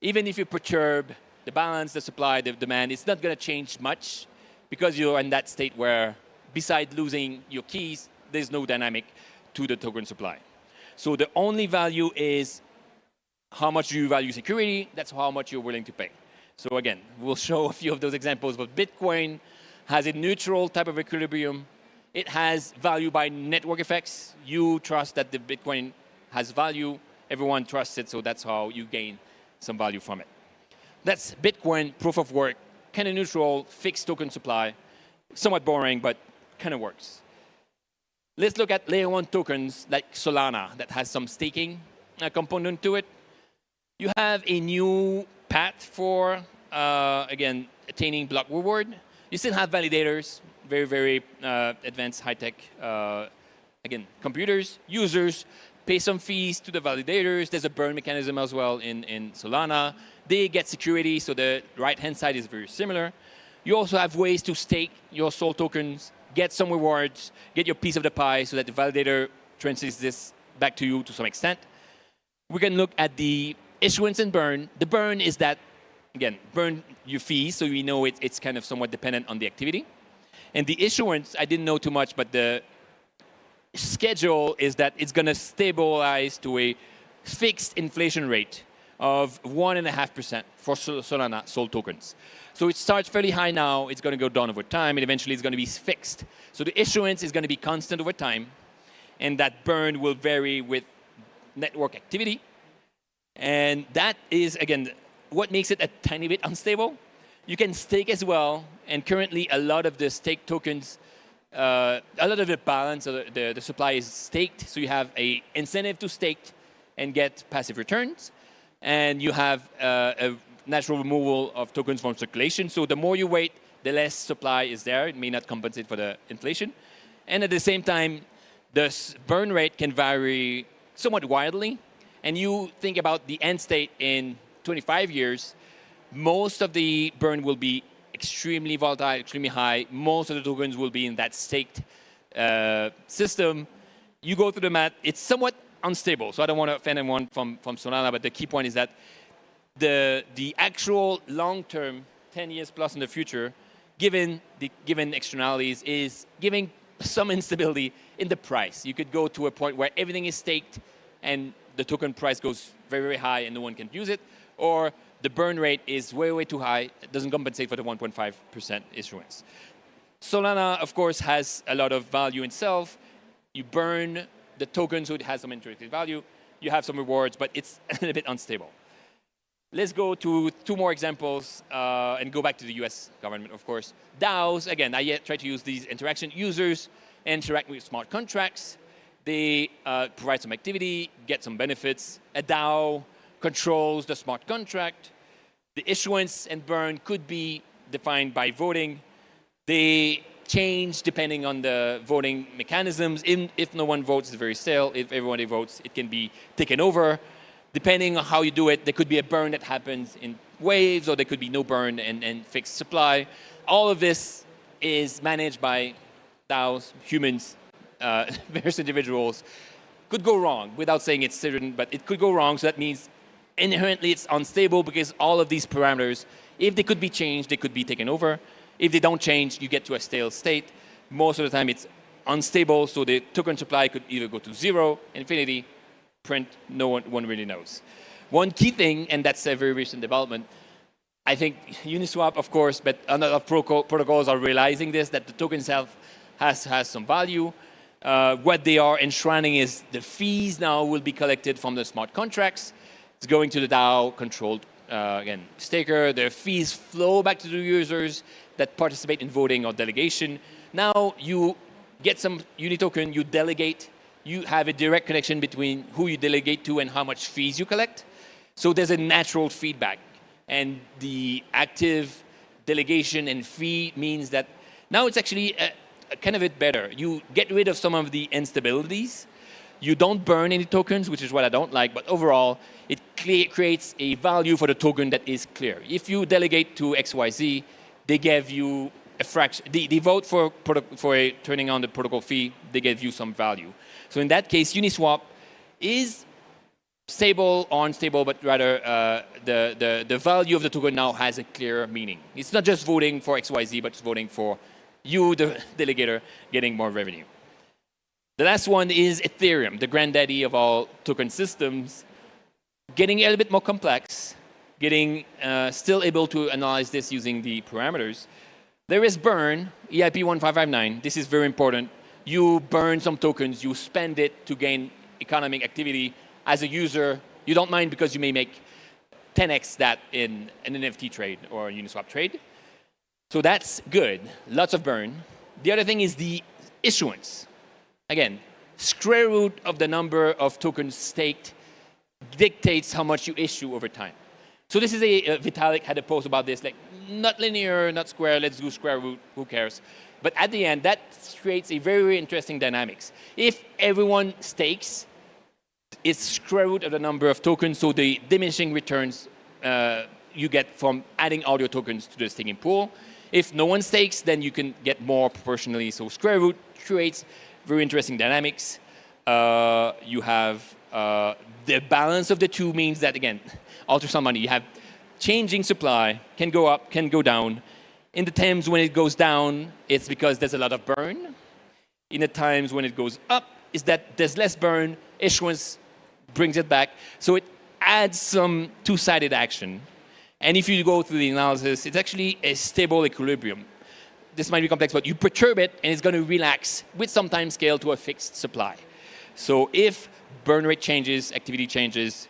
Even if you perturb the balance, the supply, the demand, it's not going to change much because you're in that state where, besides losing your keys, there's no dynamic to the token supply. So the only value is how much you value security, that's how much you're willing to pay. So again, we'll show a few of those examples, but Bitcoin has a neutral type of equilibrium. It has value by network effects. You trust that the Bitcoin has value. Everyone trusts it, so that's how you gain some value from it. That's Bitcoin, proof of work, kind of neutral, fixed token supply. Somewhat boring, but kind of works. Let's look at layer 1 tokens like Solana that has some staking component to it. You have a new path for, again, attaining block reward. You still have validators, very, very advanced, high-tech, again, computers, users, pay some fees to the validators. There's a burn mechanism as well in Solana. They get security, so the right-hand side is very similar. You also have ways to stake your SOL tokens, get some rewards, get your piece of the pie so that the validator translates this back to you to some extent. We can look at the issuance and burn. The burn is that, again, burn your fees, so we know it's kind of somewhat dependent on the activity. And the issuance, I didn't know too much, but the schedule is that it's going to stabilize to a fixed inflation rate of 1.5% for Solana SOL tokens. So it starts fairly high now, it's going to go down over time, and eventually it's going to be fixed. So the issuance is going to be constant over time, and that burn will vary with network activity. And that is, again, what makes it a tiny bit unstable. You can stake as well, and currently a lot of the stake tokens, a lot of the balance of the supply is staked, so you have an incentive to stake and get passive returns, and you have a natural removal of tokens from circulation. So the more you wait, the less supply is there. It may not compensate for the inflation. And at the same time, the burn rate can vary somewhat wildly. And you think about the end state in 25 years, most of the burn will be extremely volatile, extremely high. Most of the tokens will be in that staked system. You go through the math, it's somewhat unstable. So I don't want to offend anyone from Solana, but the key point is that the actual long-term, 10 years plus in the future, given externalities, is giving some instability in the price. You could go to a point where everything is staked and the token price goes very, very high and no one can use it, or the burn rate is way, way too high. It doesn't compensate for the 1.5% issuance. Solana, of course, has a lot of value itself. You burn the token, so it has some intrinsic value. You have some rewards, but it's a little bit unstable. Let's go to 2 more examples and go back to the US government, of course. DAOs, again, I try to use these interaction. Users interact with smart contracts. They provide some activity, get some benefits. A DAO controls the smart contract. The issuance and burn could be defined by voting. They change depending on the voting mechanisms. If no one votes, it's very stale. If everybody votes, it can be taken over. Depending on how you do it, there could be a burn that happens in waves, or there could be no burn and fixed supply. All of this is managed by DAOs, humans, various individuals. Could go wrong without saying it's certain, but it could go wrong. So that means inherently it's unstable because all of these parameters, if they could be changed, they could be taken over. If they don't change, you get to a stale state. Most of the time it's unstable, so the token supply could either go to 0, infinity, print, no one really knows. One key thing, and that's a very recent development, I think Uniswap, of course, but a lot of protocols are realizing this, that the token itself has some value. What they are enshrining is the fees now will be collected from the smart contracts. It's going to the DAO-controlled, again, staker. The fees flow back to the users that participate in voting or delegation. Now you get some Uni token, you delegate, you have a direct connection between who you delegate to and how much fees you collect. So there's a natural feedback. And the active delegation and fee means that now it's actually kind of a bit better. You get rid of some of the instabilities. You don't burn any tokens, which is what I don't like, but overall, it creates a value for the token that is clear. If you delegate to XYZ, they give you a fraction. They vote for turning on the protocol fee, they give you some value. So in that case, Uniswap is stable or unstable, but rather the value of the token now has a clear meaning. It's not just voting for XYZ, but it's voting for you, the delegator, getting more revenue. The last one is Ethereum, the granddaddy of all token systems, getting a little bit more complex, getting still able to analyze this using the parameters. There is burn, EIP 1559. This is very important. You burn some tokens, you spend it to gain economic activity. As a user, you don't mind because you may make 10x that in an NFT trade or a Uniswap trade. So that's good, lots of burn. The other thing is the issuance. Again, square root of the number of tokens staked dictates how much you issue over time. So this is Vitalik had a post about this, like not linear, not square, let's do square root, who cares? But at the end, that creates a very, very interesting dynamics. If everyone stakes, it's square root of the number of tokens, so the diminishing returns you get from adding all your tokens to the staking pool. If no one stakes, then you can get more proportionally. So square root creates very interesting dynamics. You have the balance of the two means that, again, ultrasound money, you have changing supply, can go up, can go down. In the times when it goes down, it's because there's a lot of burn. In the times when it goes up, is that there's less burn, issuance brings it back. So it adds some two-sided action. And if you go through the analysis, it's actually a stable equilibrium. This might be complex, but you perturb it, and it's going to relax with some time scale to a fixed supply. So if burn rate changes, activity changes,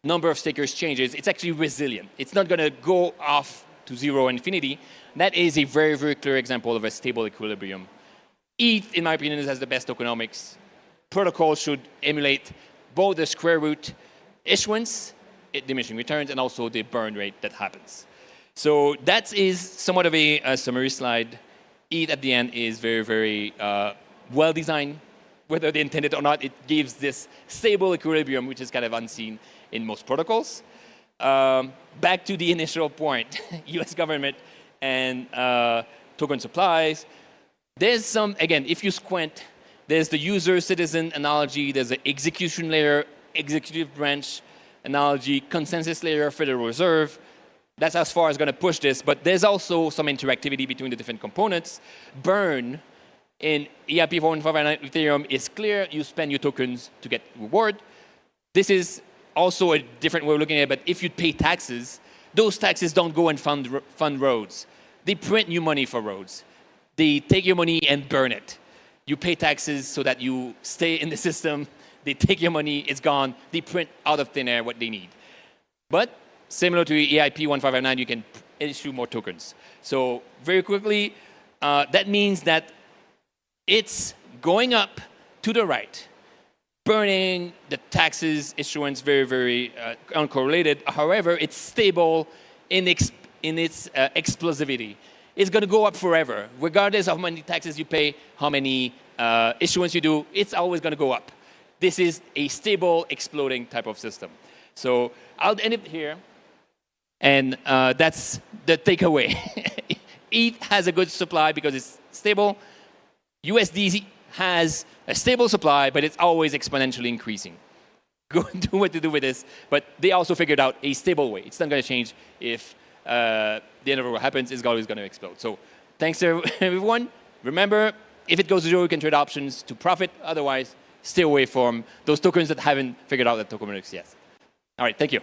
number of stakers changes, it's actually resilient. It's not going to go off to 0 infinity. That is a very, very clear example of a stable equilibrium. ETH, in my opinion, has the best tokenomics. Protocols should emulate both the square root issuance, diminishing returns, and also the burn rate that happens. So that is somewhat of a summary slide. ETH at the end is very, very well designed. Whether they intended it or not, it gives this stable equilibrium, which is kind of unseen in most protocols. Back to the initial point, US government and token supplies. There's some, again, if you squint, there's the user-citizen analogy, there's the execution layer, executive branch analogy, consensus layer, Federal Reserve. That's as far as going to push this, but there's also some interactivity between the different components. Burn in EIP 1559 Ethereum is clear. You spend your tokens to get reward. This is also a different way of looking at it, but if you pay taxes, those taxes don't go and fund roads. They print new money for roads. They take your money and burn it. You pay taxes so that you stay in the system. They take your money, it's gone. They print out of thin air what they need. But similar to EIP 1559, you can issue more tokens. So very quickly, that means that it's going up to the right, burning the taxes issuance very, very uncorrelated. However, it's stable in its explosivity. It's going to go up forever. Regardless of how many taxes you pay, how many issuance you do, it's always going to go up. This is a stable, exploding type of system. So I'll end it here. And that's the takeaway. ETH has a good supply because it's stable. USD has a stable supply, but it's always exponentially increasing. Go and do what to do with this. But they also figured out a stable way. It's not going to change if the end of the world happens. It's always going to explode. So thanks to everyone. Remember, if it goes to zero, you can trade options to profit. Otherwise, stay away from those tokens that haven't figured out that tokenomics yet. All right, thank you.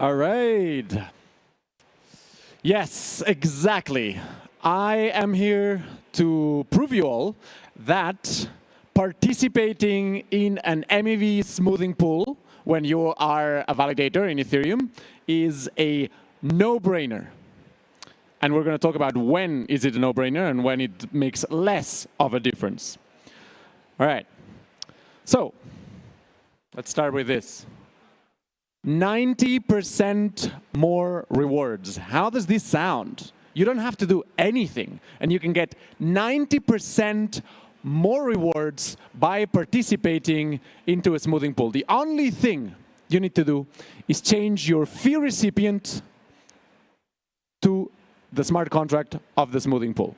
All right. Yes, exactly. I am here to prove you all that participating in an MEV smoothing pool when you are a validator in Ethereum is a no-brainer. And we're going to talk about when is it a no-brainer and when it makes less of a difference. All right. So let's start with this. 90% more rewards. How does this sound? You don't have to do anything, and you can get 90% more rewards by participating into a smoothing pool. The only thing you need to do is change your fee recipient to the smart contract of the smoothing pool.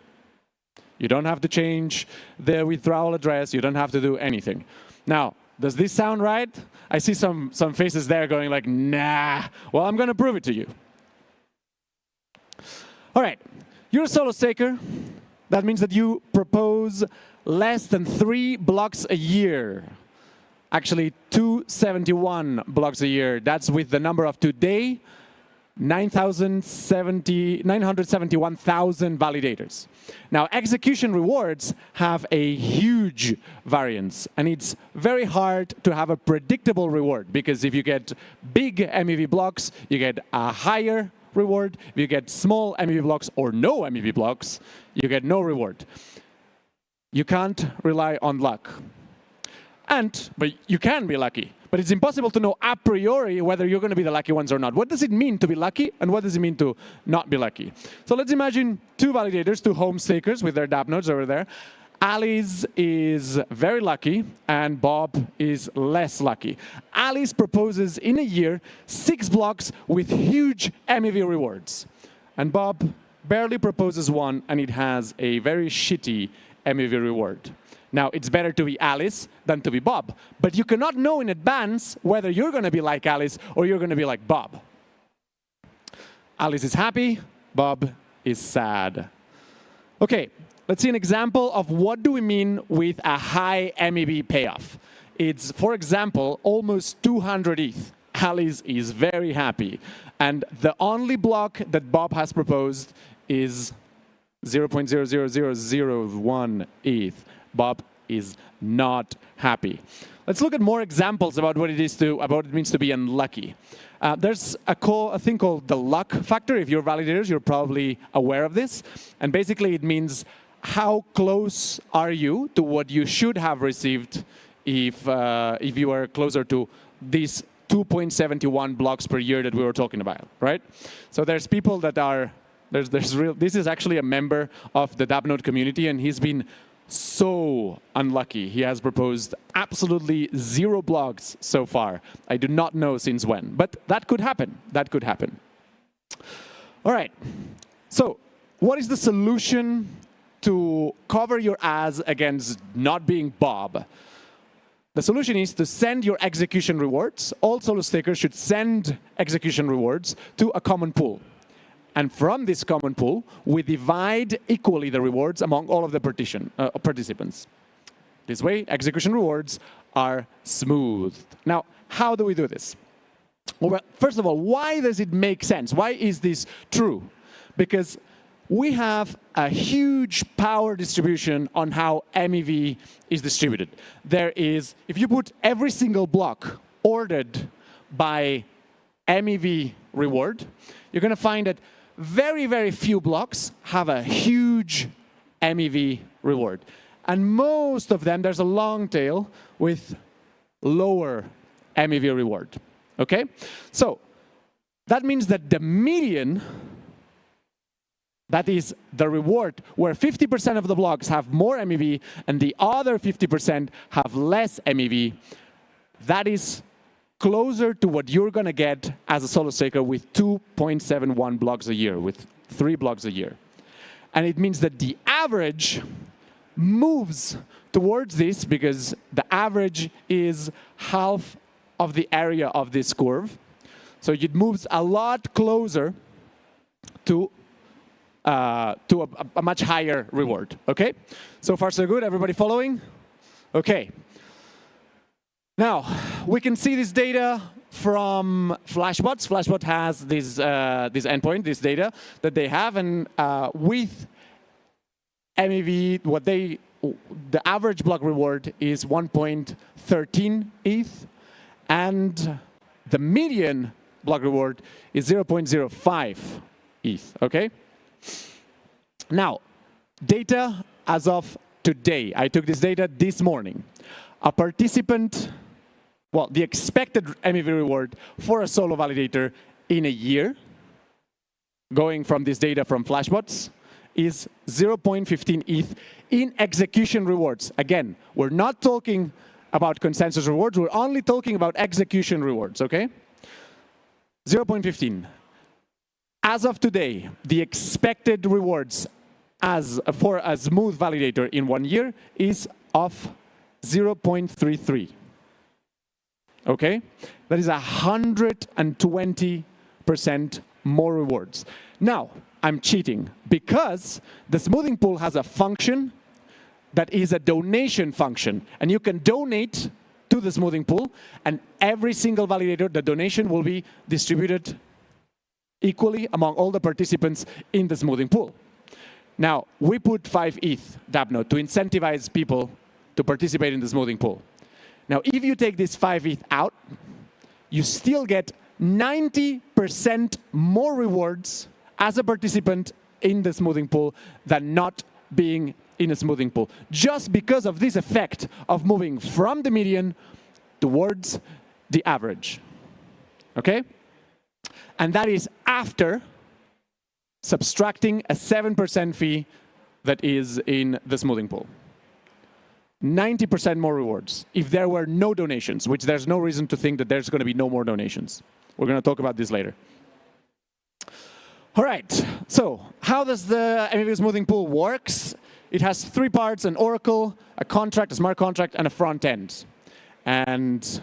You don't have to change the withdrawal address. You don't have to do anything. Now, does this sound right? I see some faces there going like, nah. Well, I'm going to prove it to you. All right. You're a solo staker. That means that you propose less than 3 blocks a year. Actually, 271 blocks a year. That's with the number of today, 971,000 validators. Now, execution rewards have a huge variance, and it's very hard to have a predictable reward, because if you get big MEV blocks, you get a higher reward. If you get small MEV blocks or no MEV blocks, you get no reward. You can't rely on luck. But you can be lucky. But it's impossible to know a priori whether you're going to be the lucky ones or not. What does it mean to be lucky, and what does it mean to not be lucky? So let's imagine 2 validators, 2 home stakers with their dApp nodes over there. Alice is very lucky, and Bob is less lucky. Alice proposes in a year 6 blocks with huge MEV rewards. And Bob barely proposes 1, and it has a very shitty MEV reward. Now, it's better to be Alice than to be Bob. But you cannot know in advance whether you're going to be like Alice or you're going to be like Bob. Alice is happy. Bob is sad. OK, let's see an example of what do we mean with a high MEV payoff. It's, for example, almost 200 ETH. Alice is very happy. And the only block that Bob has proposed is 0.00001 ETH. Bob is not happy. Let's look at more examples about what it means to be unlucky. There's a thing called the luck factor. If you're validators, you're probably aware of this. And basically, it means how close are you to what you should have received if you were closer to these 2.71 blocks per year that we were talking about, right? So there's people that are this is actually a member of the dApp node community, and he's been so unlucky. He has proposed absolutely 0 blocks so far. I do not know since when, but that could happen. That could happen. All right. So what is the solution to cover your ass against not being Bob? The solution is to send your execution rewards. All solo stakers should send execution rewards to a common pool. And from this common pool, we divide equally the rewards among all of the participants. This way, execution rewards are smoothed. Now, how do we do this? Well, first of all, why does it make sense? Why is this true? Because we have a huge power distribution on how MEV is distributed. There is, if you put every single block ordered by MEV reward, you're going to find that very, very few blocks have a huge MEV reward. And most of them, there's a long tail with lower MEV reward. OK? So that means that the median, that is the reward, where 50% of the blocks have more MEV and the other 50% have less MEV, that is closer to what you're going to get as a solo staker with 2.71 blocks a year, with 3 blocks a year. And it means that the average moves towards this because the average is half of the area of this curve. So it moves a lot closer to a much higher reward. OK? So far, so good. Everybody following? OK. Now, we can see this data from Flashbots. Flashbot has this endpoint, this data that they have, and with MEV, the average block reward is 1.13 ETH, and the median block reward is 0.05 ETH. Okay. Now, data as of today. I took this data this morning. A participant, well, the expected MEV reward for a solo validator in a year, going from this data from Flashbots, is 0.15 ETH in execution rewards. Again, we're not talking about consensus rewards. We're only talking about execution rewards, okay? 0.15. As of today, the expected rewards for a smooth validator in 1 year is of 0.33. Okay? That is 120% more rewards. Now, I'm cheating because the smoothing pool has a function that is a donation function. And you can donate to the smoothing pool, and every single validator, the donation will be distributed equally among all the participants in the smoothing pool. Now, we put 5 ETH dApp node to incentivize people to participate in the smoothing pool. Now, if you take this 5 ETH out, you still get 90% more rewards as a participant in the smoothing pool than not being in a smoothing pool, just because of this effect of moving from the median towards the average. Okay? And that is after subtracting a 7% fee that is in the smoothing pool. 90% more rewards if there were no donations, which there's no reason to think that there's going to be no more donations. We're going to talk about this later. All right, so how does the MEV smoothing pool works? It has 3 parts: an oracle, a contract, a smart contract, and a front end. And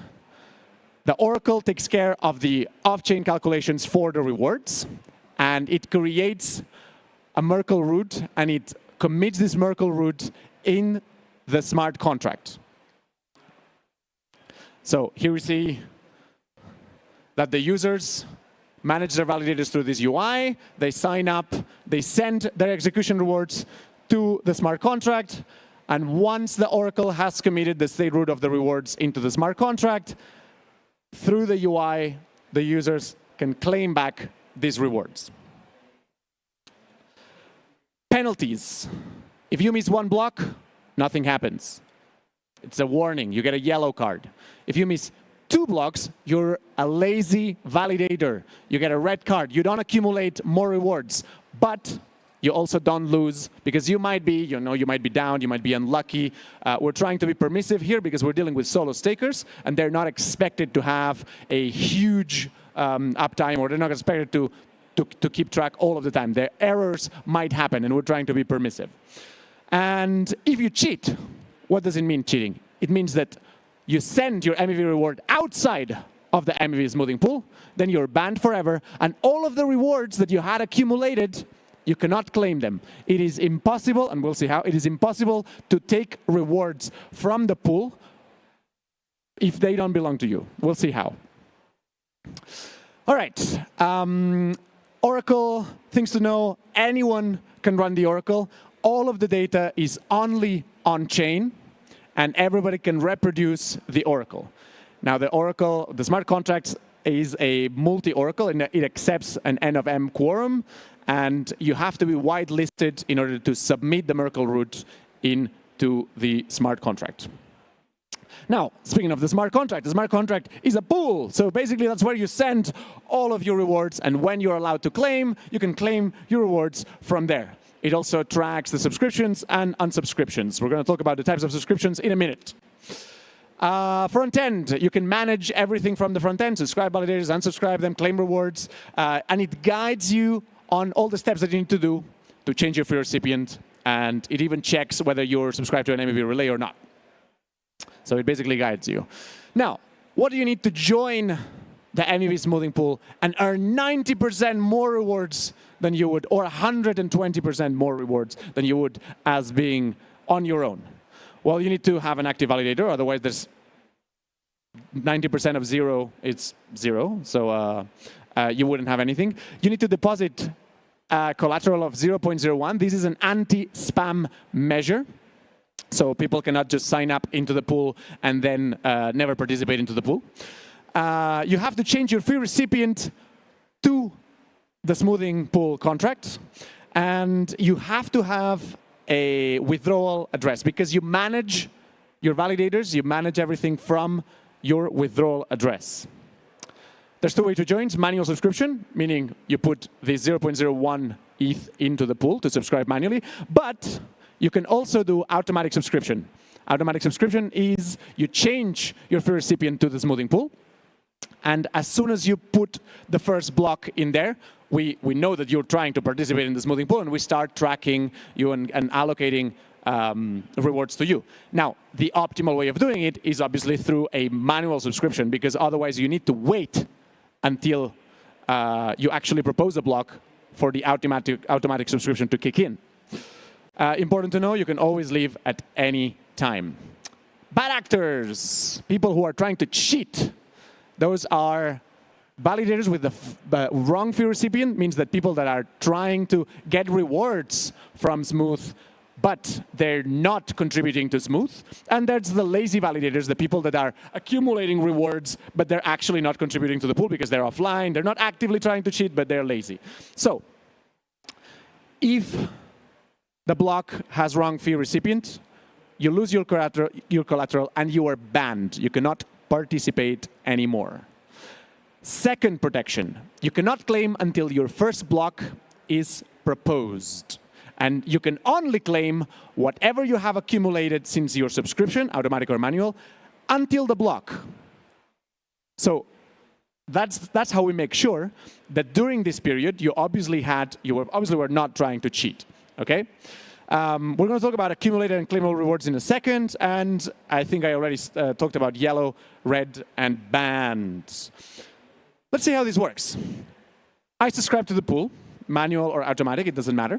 the oracle takes care of the off-chain calculations for the rewards, and it creates a Merkle root, and it commits this Merkle root in the smart contract. So here we see that the users manage their validators through this UI. They sign up, they send their execution rewards to the smart contract, and once the oracle has committed the state root of the rewards into the smart contract, through the UI, the users can claim back these rewards. Penalties. If you miss 1 block, nothing happens. It's a warning. You get a yellow card. If you miss 2 blocks, you're a lazy validator. You get a red card. You don't accumulate more rewards, but you also don't lose because you might be, you might be down, you might be unlucky. We're trying to be permissive here because we're dealing with solo stakers, and they're not expected to have a huge uptime, or they're not expected to keep track all of the time. Their errors might happen, and we're trying to be permissive. And if you cheat, what does it mean, cheating? It means that you send your MEV reward outside of the MEV smoothing pool, then you're banned forever, and all of the rewards that you had accumulated, you cannot claim them. It is impossible, and we'll see how, it is impossible to take rewards from the pool if they don't belong to you. We'll see how. All right. Oracle, things to know. Anyone can run the Oracle. All of the data is only on-chain, and everybody can reproduce the Oracle. Now, the Oracle, the smart contract is a multi-Oracle, and it accepts an N of M quorum, and you have to be whitelisted in order to submit the Merkle root into the smart contract. Now, speaking of the smart contract is a pool. So basically, that's where you send all of your rewards, and when you're allowed to claim, you can claim your rewards from there. It also tracks the subscriptions and unsubscriptions. We're going to talk about the types of subscriptions in a minute. Front end, you can manage everything from the front end, subscribe validators, unsubscribe them, claim rewards, and it guides you on all the steps that you need to do to change your free recipient, and it even checks whether you're subscribed to an MEV relay or not. So it basically guides you. Now, what do you need to join the MEV smoothing pool and earn 90% more rewards than you would, or 120% more rewards than you would as being on your own? Well, you need to have an active validator, otherwise there's 90% of 0 is 0, so you wouldn't have anything. You need to deposit collateral of 0.01. This is an anti-spam measure. So people cannot just sign up into the pool and then never participate into the pool. You have to change your fee recipient to the smoothing pool contract. And you have to have a withdrawal address because you manage your validators, you manage everything from your withdrawal address. There's two ways to join. It's manual subscription, meaning you put the 0.01 ETH into the pool to subscribe manually. But you can also do automatic subscription. Automatic subscription is you change your fee recipient to the smoothing pool. And as soon as you put the first block in there, we know that you're trying to participate in the smoothing pool, and we start tracking you and allocating rewards to you. Now, the optimal way of doing it is obviously through a manual subscription, because otherwise you need to wait until you actually propose a block for the automatic subscription to kick in. Important to know, you can always leave at any time. Bad actors, people who are trying to cheat. Those are validators with the wrong fee recipient, means that people that are trying to get rewards from Smooth, but they're not contributing to Smooth. And there's the lazy validators, the people that are accumulating rewards, but they're actually not contributing to the pool because they're offline. They're not actively trying to cheat, but they're lazy. So if the block has wrong fee recipient, you lose your collateral, and you are banned. You cannot participate anymore. Second protection, you cannot claim until your first block is proposed. And you can only claim whatever you have accumulated since your subscription, automatic or manual, until the block. So that's how we make sure that during this period, you obviously were not trying to cheat. Okay? We're going to talk about accumulated and claimable rewards in a second, and I think I already talked about yellow, red, and banned. Let's see how this works. I subscribe to the pool, manual or automatic, it doesn't matter.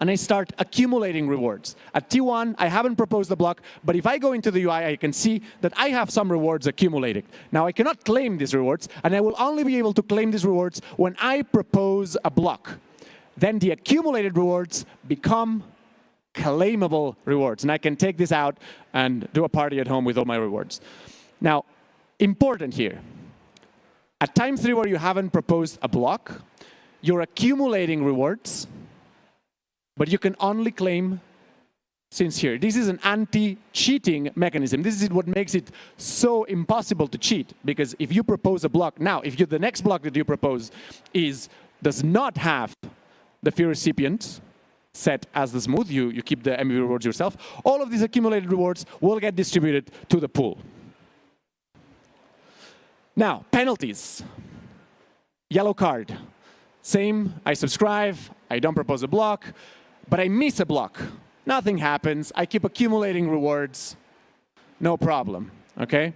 And I start accumulating rewards. At T1, I haven't proposed the block, but if I go into the UI, I can see that I have some rewards accumulated. Now, I cannot claim these rewards, and I will only be able to claim these rewards when I propose a block. Then the accumulated rewards become claimable rewards. And I can take this out and do a party at home with all my rewards. Now, important here. At time 3 where you haven't proposed a block, you're accumulating rewards, but you can only claim since here. This is an anti-cheating mechanism. This is what makes it so impossible to cheat. Because if you propose a block, now, if the next block that you propose does not have the fee recipient set as the smooth, you keep the MVP rewards yourself, all of these accumulated rewards will get distributed to the pool. Now, penalties. Yellow card. Same, I subscribe, I don't propose a block, but I miss a block. Nothing happens, I keep accumulating rewards, no problem, okay?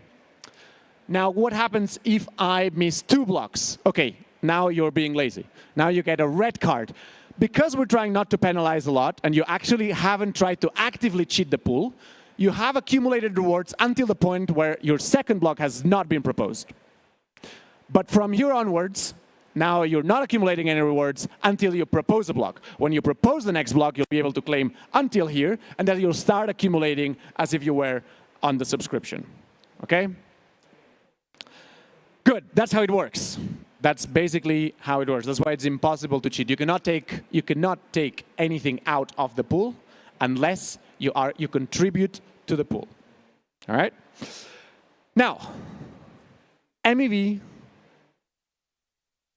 Now, what happens if I miss 2 blocks? Okay, now you're being lazy. Now you get a red card. Because we're trying not to penalize a lot, and you actually haven't tried to actively cheat the pool, you have accumulated rewards until the point where your second block has not been proposed. But from here onwards, now you're not accumulating any rewards until you propose a block. When you propose the next block, you'll be able to claim until here, and then you'll start accumulating as if you were on the subscription. Okay? Good, that's how it works. That's basically how it works. That's why it's impossible to cheat. You cannot take anything out of the pool unless you contribute to the pool. All right? Now, MEV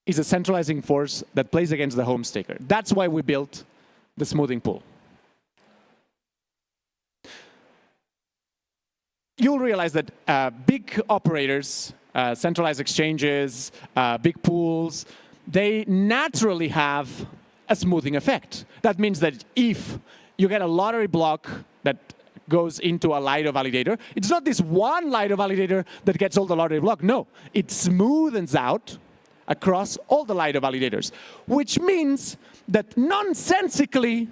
is a centralizing force that plays against the home staker. That's why we built the smoothing pool. You'll realize that big operators, centralized exchanges, big pools, they naturally have a smoothing effect. That means that if you get a lottery block that goes into a Lido validator, it's not this one Lido validator that gets all the lottery block. No, it smoothens out across all the Lido validators, which means that nonsensically,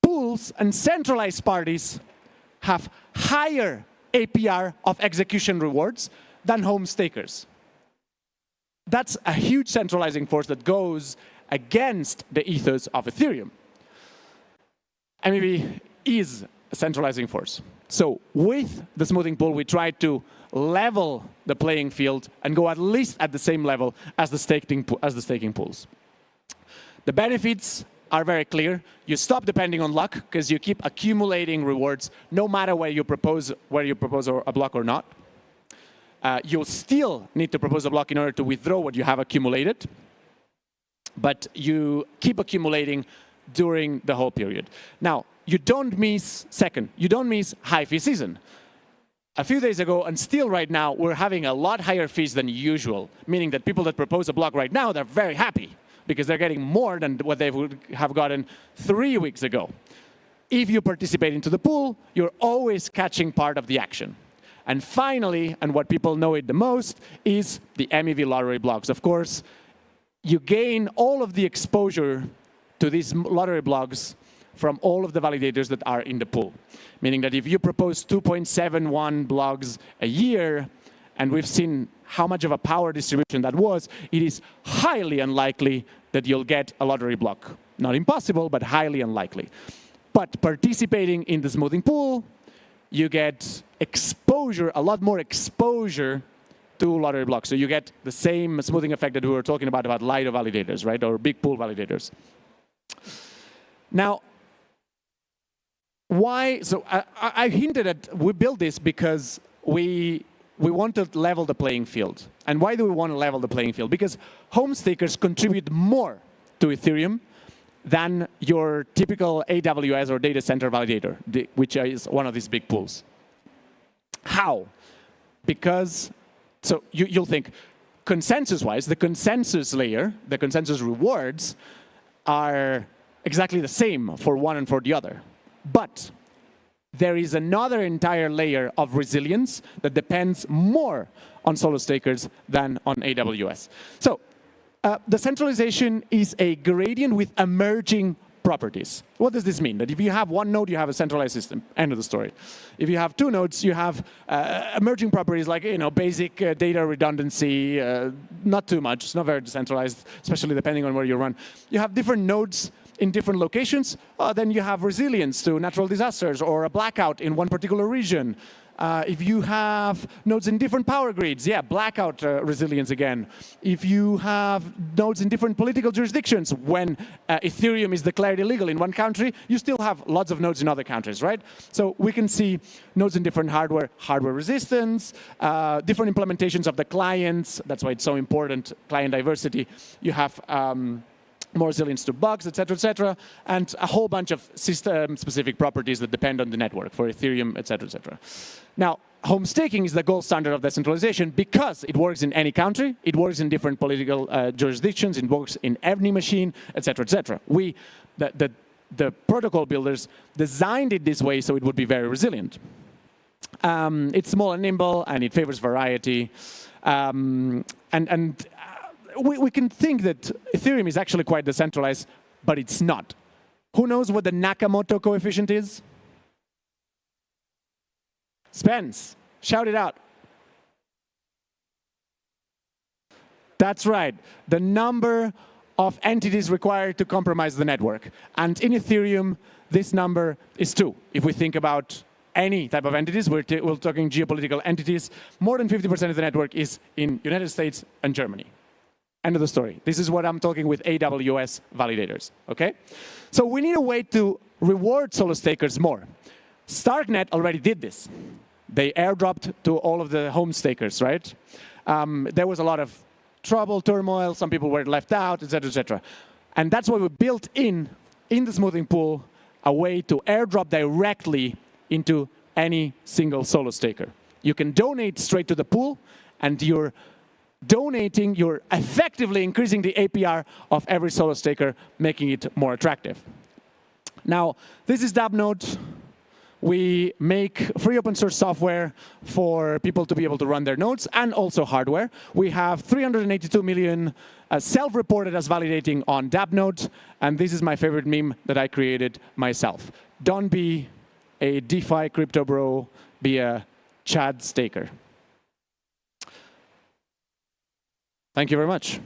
pools and centralized parties have higher APR of execution rewards than home stakers. That's a huge centralizing force that goes against the ethos of Ethereum. MEV is a centralizing force. So with the smoothing pool, we try to level the playing field and go at least at the same level as the staking pools. The benefits are very clear. You stop depending on luck because you keep accumulating rewards no matter whether you propose a block or not. You'll still need to propose a block in order to withdraw what you have accumulated, but you keep accumulating during the whole period. Now, you don't miss high fee season. A few days ago, and still right now, we're having a lot higher fees than usual, meaning that people that propose a block right now, they're very happy because they're getting more than what they would have gotten 3 weeks ago. If you participate into the pool, you're always catching part of the action. And finally, and what people know it the most, is the MEV lottery blocks. Of course, you gain all of the exposure to these lottery blocks from all of the validators that are in the pool. Meaning that if you propose 2.71 blogs a year, and we've seen how much of a power distribution that was, it is highly unlikely that you'll get a lottery block. Not impossible, but highly unlikely. But participating in the smoothing pool, you get exposure, a lot more exposure to lottery blocks. So you get the same smoothing effect that we were talking about Lido validators, right, or big pool validators. Now, why? So I hinted at we built this because we want to level the playing field. And why do we want to level the playing field? Because home stakers contribute more to Ethereum than your typical AWS or data center validator, which is one of these big pools. How? Because, so you'll think, consensus-wise, the consensus layer, the consensus rewards, are exactly the same for one and for the other. But there is another entire layer of resilience that depends more on solo stakers than on AWS. So the centralization is a gradient with emerging properties. What does this mean? That if you have one node, you have a centralized system. End of the story. If you have two nodes, you have emerging properties like basic data redundancy, not too much. It's not very decentralized, especially depending on where you run. You have different nodes in different locations. Then you have resilience to natural disasters or a blackout in one particular region. If you have nodes in different power grids, yeah, blackout resilience again. If you have nodes in different political jurisdictions, when Ethereum is declared illegal in one country, you still have lots of nodes in other countries, right? So we can see nodes in different hardware resistance, different implementations of the clients. That's why it's so important, client diversity. You have more resilience to bugs, et cetera, and a whole bunch of system-specific properties that depend on the network for Ethereum, et cetera, et cetera. Now, home staking is the gold standard of decentralization because it works in any country, it works in different political jurisdictions, it works in any machine, et cetera, et cetera. The protocol builders designed it this way so it would be very resilient. It's small and nimble, and it favors variety. We can think that Ethereum is actually quite decentralized, but it's not. Who knows what the Nakamoto coefficient is? Spence, shout it out. That's right, the number of entities required to compromise the network. And in Ethereum, this number is 2. If we think about any type of entities, we're talking geopolitical entities, more than 50% of the network is in United States and Germany. End of the story. This is what I'm talking with AWS validators, okay? So we need a way to reward solo stakers more. Starknet already did this. They airdropped to all of the home stakers, right? There was a lot of trouble, turmoil, some people were left out, et cetera, et cetera. And that's why we built in the smoothing pool, a way to airdrop directly into any single solo staker. You can donate straight to the pool, and you're donating, you're effectively increasing the APR of every solo staker, making it more attractive. Now, this is dAppNode. We make free open source software for people to be able to run their nodes and also hardware. We have 382 million self-reported as validating on dAppNode, and this is my favorite meme that I created myself. Don't be a DeFi crypto bro, be a Chad Staker. Thank you very much.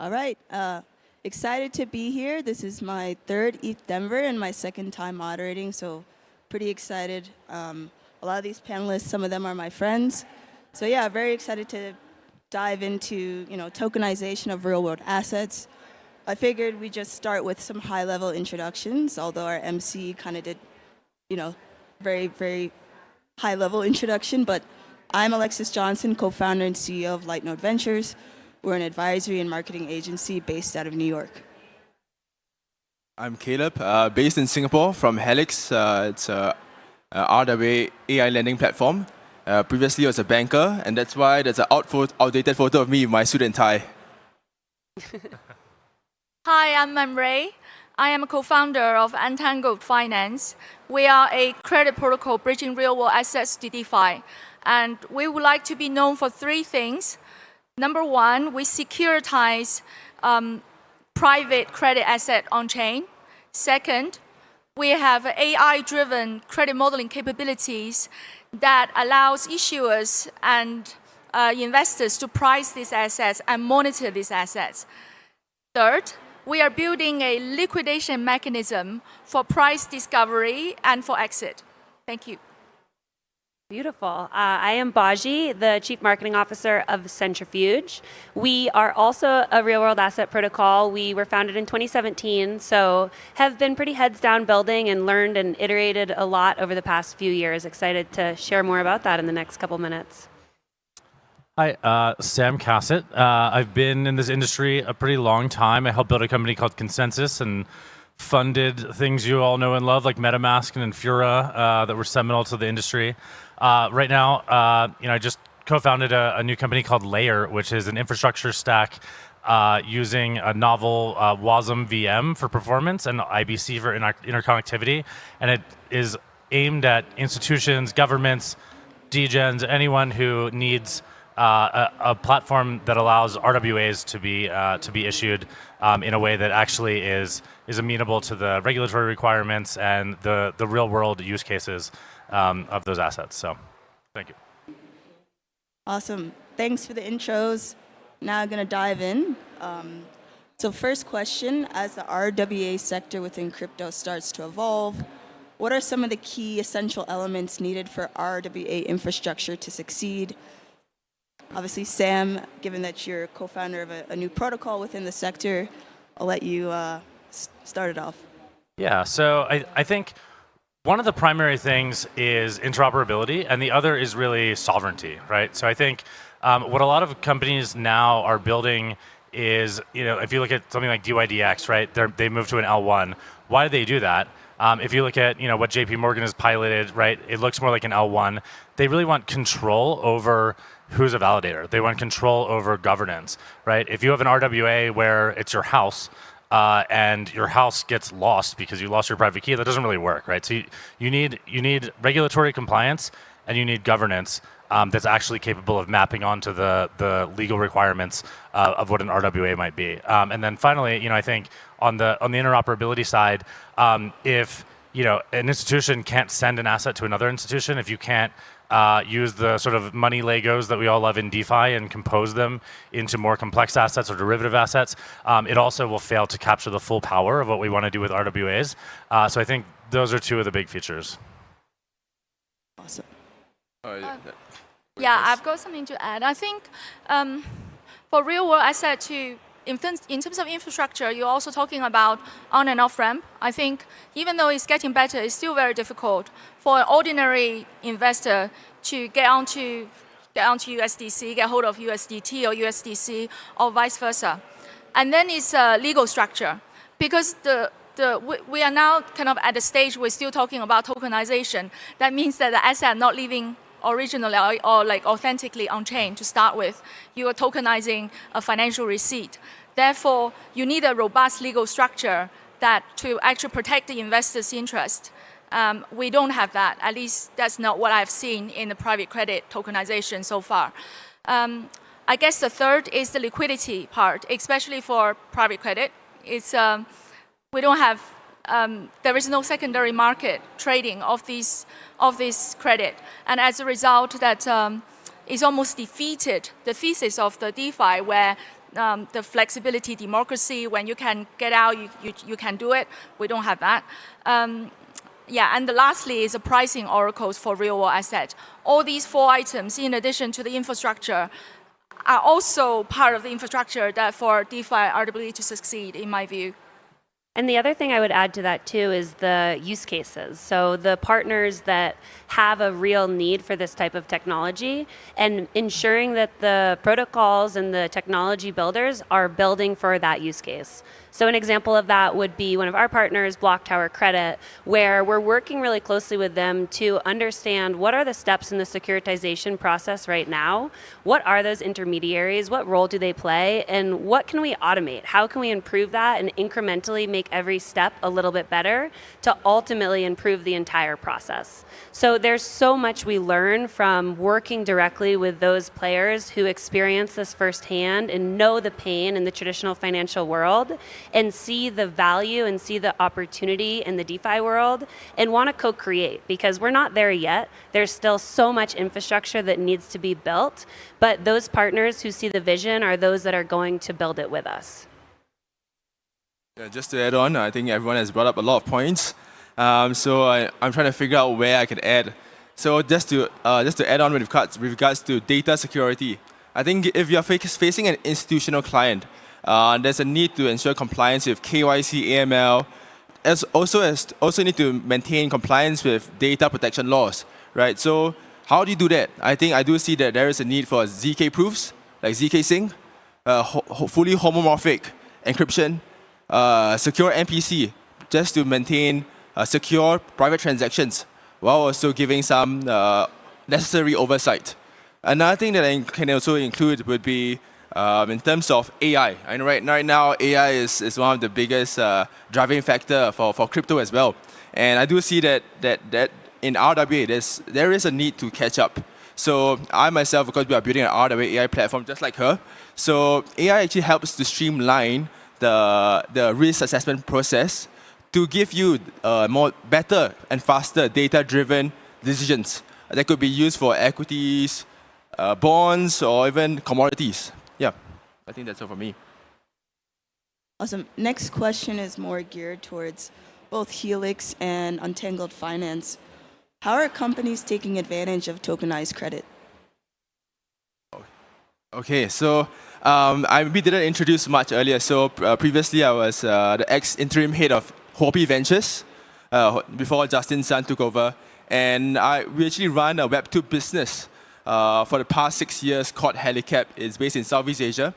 All right. Excited to be here. This is my third ETH Denver and my second time moderating, so pretty excited. A lot of these panelists, some of them are my friends. So yeah, very excited to dive into tokenization of real-world assets. I figured we just start with some high-level introductions, although our MC kind of did, very, very high-level introduction. But I'm Alexis Johnson, co-founder and CEO of Lightnode Ventures. We're an advisory and marketing agency based out of New York. I'm Caleb, based in Singapore from Helix. It's a RWA AI lending platform. Previously, I was a banker, and that's why there's an outdated photo of me with my suit and tie. Hi, I'm Ray. I am a co-founder of Untangled Finance. We are a credit protocol bridging real-world assets to DeFi. And we would like to be known for three things. Number one, we securitize private credit asset on-chain. Second, we have AI-driven credit modeling capabilities that allows issuers and investors to price these assets and monitor these assets. Third, we are building a liquidation mechanism for price discovery and for exit. Thank you. Beautiful. I am Baji, the Chief Marketing Officer of Centrifuge. We are also a real-world asset protocol. We were founded in 2017, so have been pretty heads down building and learned and iterated a lot over the past few years. Excited to share more about that in the next couple minutes. Hi, Sam Cassett. I've been in this industry a pretty long time. I helped build a company called Consensus and funded things you all know and love like MetaMask and Infura that were seminal to the industry. Right now, I just co-founded a new company called Layer, which is an infrastructure stack using a novel WASM VM for performance and IBC for interconnectivity. And it is aimed at institutions, governments, degens, anyone who needs a platform that allows RWAs to be issued in a way that actually is amenable to the regulatory requirements and the real world use cases of those assets. So, thank you. Awesome. Thanks for the intros. Now I'm going to dive in. So first question, as the RWA sector within crypto starts to evolve, what are some of the key essential elements needed for RWA infrastructure to succeed? Obviously, Sam, given that you're co-founder of a new protocol within the sector, I'll let you start it off. Yeah, so I think one of the primary things is interoperability, and the other is really sovereignty, right? So I think what a lot of companies now are building is, if you look at something like DYDX, right? They moved to an L1. Why do they do that? If you look at what JP Morgan has piloted, right? It looks more like an L1. They really want control over who's a validator. They want control over governance, right? If you have an RWA where it's your house and your house gets lost because you lost your private key, that doesn't really work, right? So you need regulatory compliance and you need governance that's actually capable of mapping onto the legal requirements of what an RWA might be. And then finally, I think on the interoperability side, if an institution can't send an asset to another institution, if you can't use the sort of money Legos that we all love in DeFi and compose them into more complex assets or derivative assets, it also will fail to capture the full power of what we want to do with RWAs. So I think those are two of the big features. Awesome. Yeah, I've got something to add. I think for real-world asset in terms of infrastructure, you're also talking about on and off ramp. I think even though it's getting better, it's still very difficult for an ordinary investor to get onto USDC, get hold of USDT or USDC, or vice versa. And then it's legal structure, because we are now kind of at the stage we're still talking about tokenization. That means that the asset not living originally or like authentically on chain to start with. You are tokenizing a financial receipt. Therefore, you need a robust legal structure that to actually protect the investor's interest. We don't have that. At least that's not what I've seen in the private credit tokenization so far. I guess the third is the liquidity part, especially for private credit. It's we don't have. There is no secondary market trading of this credit, and as a result, that is almost defeated the thesis of the DeFi, where the flexibility, democracy, when you can get out, you can do it. We don't have that. Yeah, and lastly is the pricing oracles for real-world asset. All these 4 items, in addition to the infrastructure, are also part of the infrastructure that for DeFi RWA to succeed, in my view. And the other thing I would add to that too is the use cases. So the partners that have a real need for this type of technology and ensuring that the protocols and the technology builders are building for that use case. So an example of that would be one of our partners, Block Tower Credit, where we're working really closely with them to understand what are the steps in the securitization process right now, what are those intermediaries, what role do they play, and what can we automate? How can we improve that and incrementally make every step a little bit better to ultimately improve the entire process? So there's so much we learn from working directly with those players who experience this firsthand and know the pain in the traditional financial world and see the value and see the opportunity in the DeFi world and want to co-create, because we're not there yet. There's still so much infrastructure that needs to be built, but those partners who see the vision are those that are going to build it with us. Yeah, just to add on, I think everyone has brought up a lot of points. So I'm trying to figure out where I can add. So just to add on with regards to data security, I think if you're facing an institutional client, there's a need to ensure compliance with KYC, AML, also need to maintain compliance with data protection laws, right? So how do you do that? I think I do see that there is a need for ZK proofs, like ZK Sync, fully homomorphic encryption, secure MPC, just to maintain secure private transactions, while also giving some necessary oversight. Another thing that I can also include would be in terms of AI. I know right now AI is one of the biggest driving factor for crypto as well. And I do see that in RWA there is a need to catch up. So I myself, because we are building an RWA AI platform just like her, so AI actually helps to streamline the risk assessment process to give you better and faster data-driven decisions that could be used for equities, bonds, or even commodities. Yeah, I think that's all for me. Awesome. Next question is more geared towards both Helix and Untangled Finance. How are companies taking advantage of tokenized credit? Okay, so we didn't introduce much earlier. So previously I was the ex-interim head of Hopi Ventures before Justin Sun took over. And we actually run a Web2 business for the past 6 years called Helicap. It's based in Southeast Asia.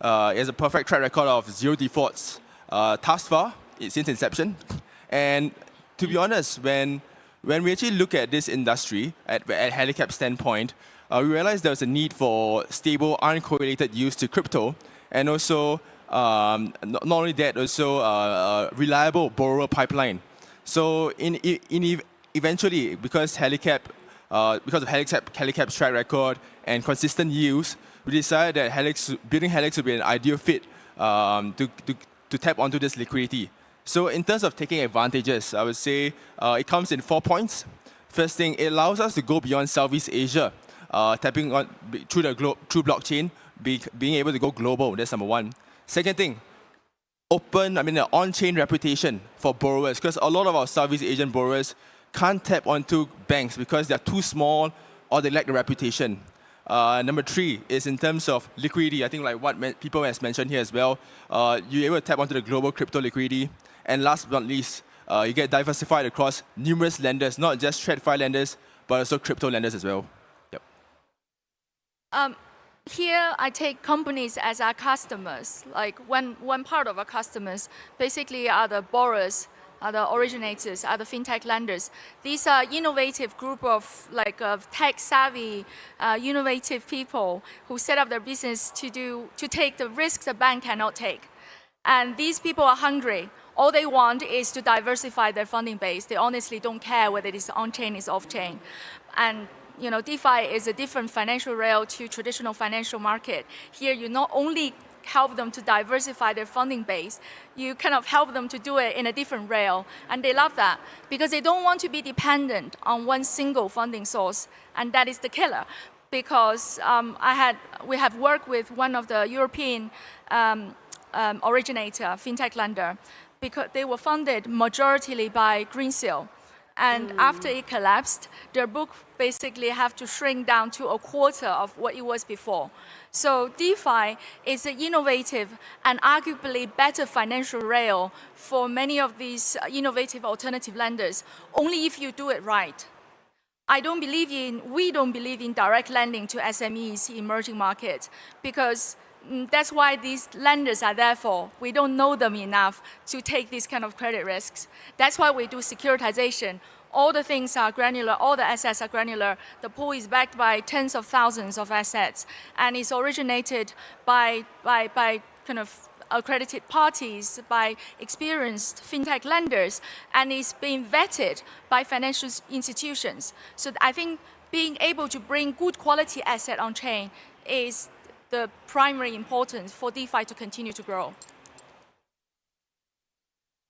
It has a perfect track record of 0 defaults thus far since inception. And to be honest, when we actually look at this industry at Helicap's standpoint, we realized there was a need for stable, uncorrelated use to crypto, and also not only that, also a reliable borrower pipeline. So eventually, because of Helicap's track record and consistent use, we decided that building Helix would be an ideal fit to tap onto this liquidity. So in terms of taking advantages, I would say it comes in 4 points. First thing, it allows us to go beyond Southeast Asia, tapping on through blockchain, being able to go global. That's number one. Second thing, an on-chain reputation for borrowers, because a lot of our Southeast Asian borrowers can't tap onto banks because they're too small or they lack the reputation. Number 3 is in terms of liquidity. I think like what people has mentioned here as well, you're able to tap onto the global crypto liquidity. And last but not least, you get diversified across numerous lenders, not just TradFi lenders, but also crypto lenders as well. Yep. Here, I take companies as our customers. Like one part of our customers basically are the borrowers, are the originators, are the fintech lenders. These are innovative group of tech-savvy, innovative people who set up their business to take the risks the bank cannot take. And these people are hungry. All they want is to diversify their funding base. They honestly don't care whether it is on-chain or off-chain. And DeFi is a different financial rail to traditional financial market. Here, you not only help them to diversify their funding base, you kind of help them to do it in a different rail. And they love that because they don't want to be dependent on one single funding source, and that is the killer. because we have worked with one of the European originator, fintech lender, because they were funded majoritarily by Greensill. And after it collapsed, their book basically have to shrink down to a quarter of what it was before. So DeFi is an innovative and arguably better financial rail for many of these innovative alternative lenders, only if you do it right. We don't believe in direct lending to SMEs in emerging markets, because that's why these lenders are there for. We don't know them enough to take these kind of credit risks. That's why we do securitization. All the things are granular, all the assets are granular. The pool is backed by tens of thousands of assets, and it's originated by kind of accredited parties, by experienced fintech lenders, and it's being vetted by financial institutions. So I think being able to bring good quality asset on chain is the primary importance for DeFi to continue to grow.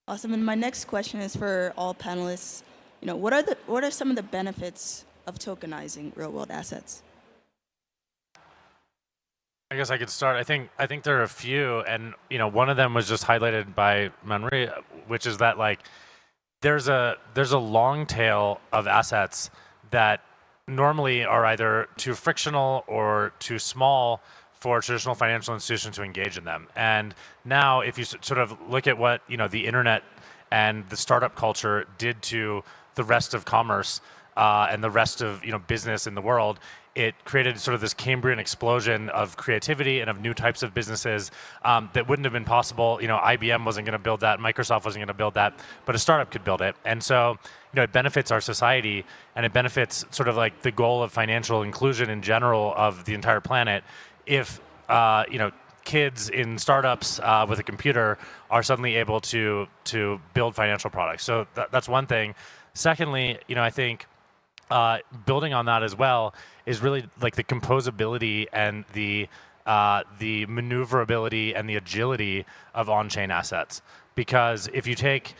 Awesome. And my next question is for all panelists. What are some of the benefits of tokenizing real-world assets? I guess I could start. I think there are a few, and one of them was just highlighted by Marie, which is that there's a long tail of assets that normally are either too frictional or too small for traditional financial institutions to engage in them. And now, if you sort of look at what the internet and the startup culture did to the rest of commerce and the rest of business in the world, it created sort of this Cambrian explosion of creativity and of new types of businesses that wouldn't have been possible. IBM wasn't going to build that, Microsoft wasn't going to build that, but a startup could build it. And so, it benefits our society, and it benefits sort of like the goal of financial inclusion in general of the entire planet. If kids in startups with a computer are suddenly able to build financial products, so that's one thing. Secondly, I think building on that as well is really like the composability and the maneuverability and the agility of on-chain assets. Because if you take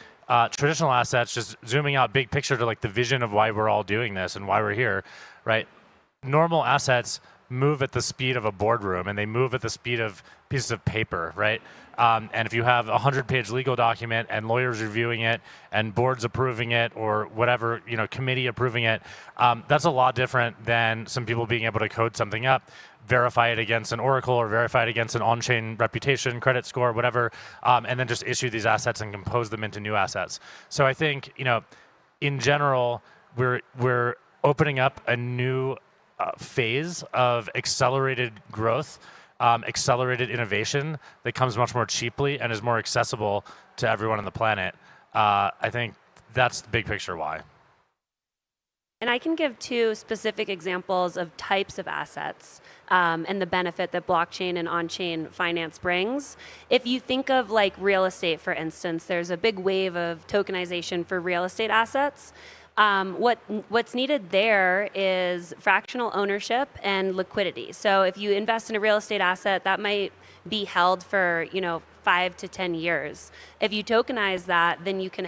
traditional assets, just zooming out big picture to like the vision of why we're all doing this and why we're here, right? Normal assets move at the speed of a boardroom, and they move at the speed of pieces of paper, right? And if you have a 100-page legal document and lawyers reviewing it and boards approving it or whatever, committee approving it, that's a lot different than some people being able to code something up, verify it against an Oracle or verify it against an on-chain reputation, credit score, whatever, and then just issue these assets and compose them into new assets. So I think, in general, we're opening up a new phase of accelerated growth, accelerated innovation that comes much more cheaply and is more accessible to everyone on the planet. I think that's the big picture why. And I can give two specific examples of types of assets and the benefit that blockchain and on-chain finance brings. If you think of like real estate, for instance, there's a big wave of tokenization for real estate assets. What's needed there is fractional ownership and liquidity. So if you invest in a real estate asset, that might be held for 5 to 10 years. If you tokenize that, then you can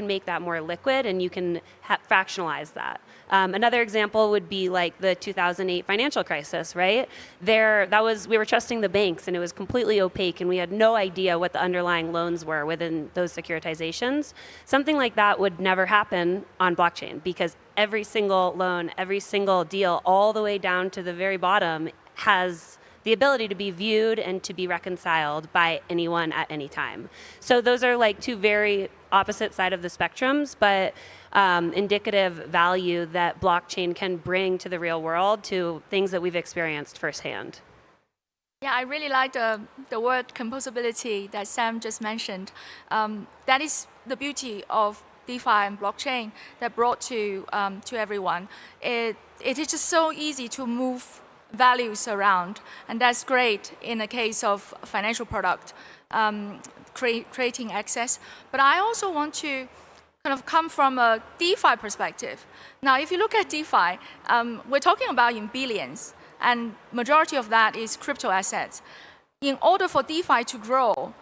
make that more liquid, and you can fractionalize that. Another example would be like the 2008 financial crisis, right? We were trusting the banks, and it was completely opaque, and we had no idea what the underlying loans were within those securitizations. Something like that would never happen on blockchain, because every single loan, every single deal, all the way down to the very bottom, has the ability to be viewed and to be reconciled by anyone at any time. So those are like two very opposite side of the spectrums, but indicative value that blockchain can bring to the real world, to things that we've experienced firsthand. Yeah, I really like the word composability that Sam just mentioned. That is the beauty of DeFi and blockchain that brought to everyone. It is just so easy to move values around, and that's great in the case of financial product, creating access. But I also want to kind of come from a DeFi perspective. Now, if you look at DeFi, we're talking about in billions, and majority of that is crypto assets. In order for DeFi to grow,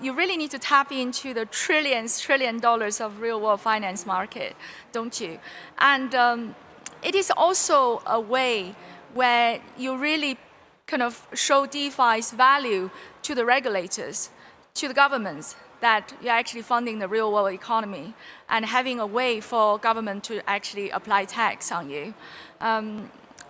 you really need to tap into the $trillion of real-world finance market, don't you? And it is also a way where you really kind of show DeFi's value to the regulators, to the governments, that you're actually funding the real world economy and having a way for government to actually apply tax on you.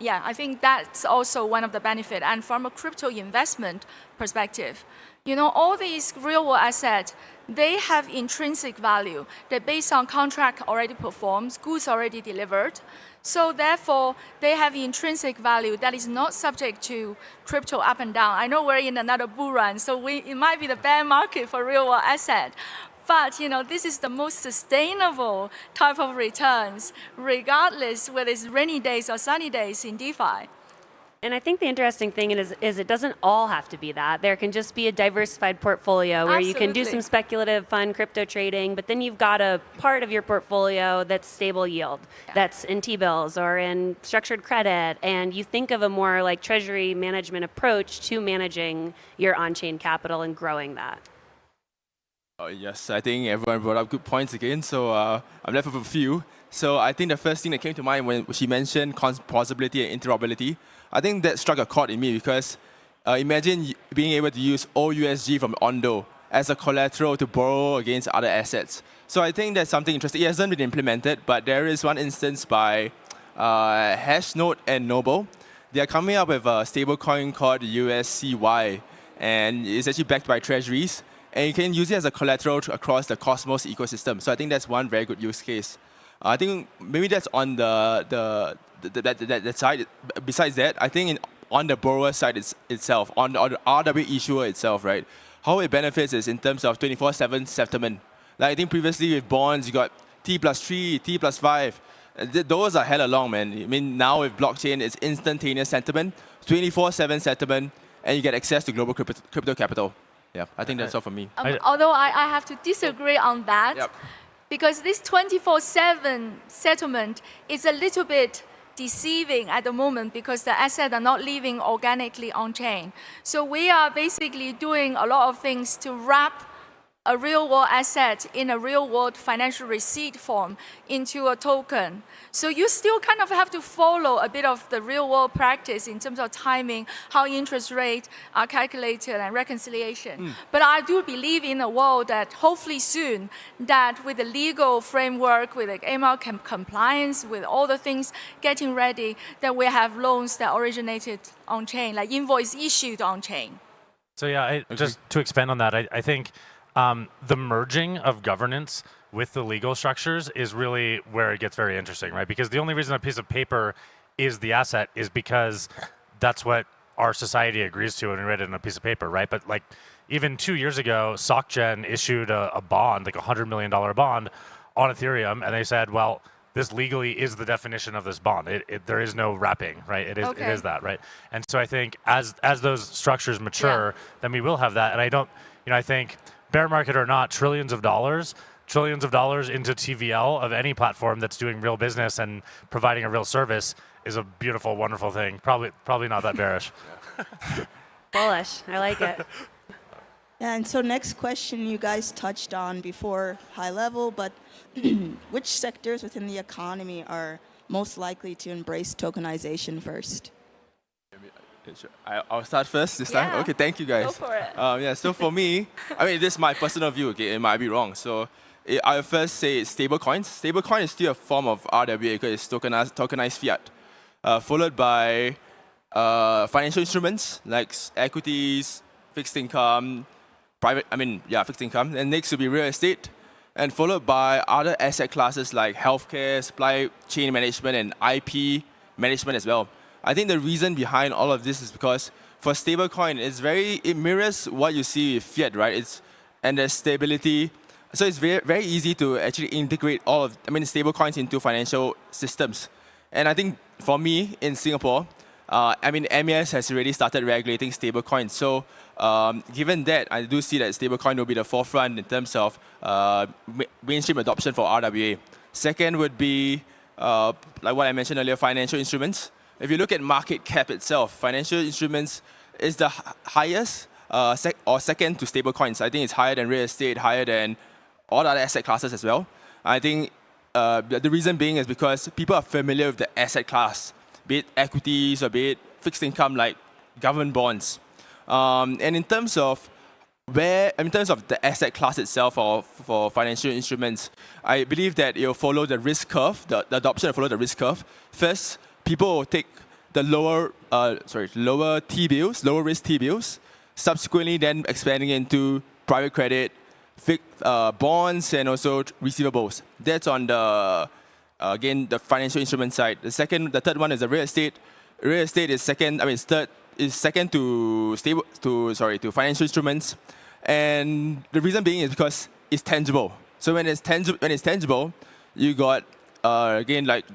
Yeah, I think that's also one of the benefits. And from a crypto investment perspective, you know, all these real world assets, they have intrinsic value. They're based on contract already performed, goods already delivered. So therefore, they have intrinsic value that is not subject to crypto up and down. I know we're in another bull run, so it might be the bear market for real world asset. But you know, this is the most sustainable type of returns, regardless whether it's rainy days or sunny days in DeFi. And I think the interesting thing is it doesn't all have to be that. There can just be a diversified portfolio where you can do some speculative, fun crypto trading, but then you've got a part of your portfolio that's stable yield, that's in T-bills or in structured credit, and you think of a more like treasury management approach to managing your on-chain capital and growing that. Yes, I think everyone brought up good points again, so I'm left with a few. So I think the first thing that came to mind when she mentioned composability and interoperability, I think that struck a chord in me because imagine being able to use OUSG from Ondo as a collateral to borrow against other assets. So I think that's something interesting. It hasn't been implemented, but there is one instance by Hashnote and Noble. They are coming up with a stablecoin called USCY, and it's actually backed by treasuries. And you can use it as a collateral across the Cosmos ecosystem. So I think that's one very good use case. I think maybe that's on that side. Besides that, I think on the borrower side itself, on the RWA issuer itself, right? How it benefits is in terms of 24/7 settlement. Like I think previously with bonds, you got T+3, T+5. Those are hella long, man. I mean, now with blockchain, it's instantaneous settlement, 24/7 settlement, and you get access to global crypto capital. Yeah, I think that's all for me. Although I have to disagree on that, because this 24/7 settlement is a little bit deceiving at the moment because the assets are not living organically on chain. So we are basically doing a lot of things to wrap a real-world asset in a real-world financial receipt form into a token. So you still kind of have to follow a bit of the real-world practice in terms of timing, how interest rates are calculated and reconciliation. But I do believe in a world that hopefully soon, that with the legal framework, with the AML compliance, with all the things getting ready, that we have loans that originated on chain, like invoice issued on chain. So yeah, just to expand on that, I think the merging of governance with the legal structures is really where it gets very interesting, right? Because the only reason a piece of paper is the asset is because that's what our society agrees to when we write it in a piece of paper, right? But like even 2 years ago, SocGen issued a bond, like $100 million bond on Ethereum, and they said, well, this legally is the definition of this bond. There is no wrapping, right? It is that, right? And so I think as those structures mature, then we will have that. And I don't, I think bear market or not, trillions of dollars into TVL of any platform that's doing real business and providing a real service is a beautiful, wonderful thing. Probably not that bearish. Bullish, I like it. Yeah, and so next question you guys touched on before high level, but which sectors within the economy are most likely to embrace tokenization first? I'll start first this time. Okay, thank you guys. Go for it. So for me, I mean, this is my personal view. Okay, it might be wrong. So I'll first say stablecoins. Stablecoin is still a form of RWA because it's tokenized fiat, followed by financial instruments like equities, fixed income, fixed income. And next will be real estate, and followed by other asset classes like healthcare, supply chain management, and IP management as well. I think the reason behind all of this is because for stablecoin, it mirrors what you see with fiat, right? And there's stability. So it's very, very easy to actually integrate stablecoins into financial systems. And I think for me in Singapore, MAS has already started regulating stablecoins. So given that, I do see that stablecoin will be the forefront in terms of mainstream adoption for RWA. Second would be, like what I mentioned earlier, financial instruments. If you look at market cap itself, financial instruments is the highest or second to stablecoins. I think it's higher than real estate, higher than all other asset classes as well. I think the reason being is because people are familiar with the asset class be it equities or be it fixed income like government bonds. And in terms of the asset class itself or for financial instruments, I believe that it will follow the risk curve. The adoption will follow the risk curve. First, people will take the lower T-bills, lower risk T-bills. Subsequently, then expanding into private credit, bonds, and also receivables. That's on the again the financial instrument side. The third one is the real estate. Real estate is second. I mean, is second to financial instruments, and the reason being is because it's tangible. So when it's tangible, you got again like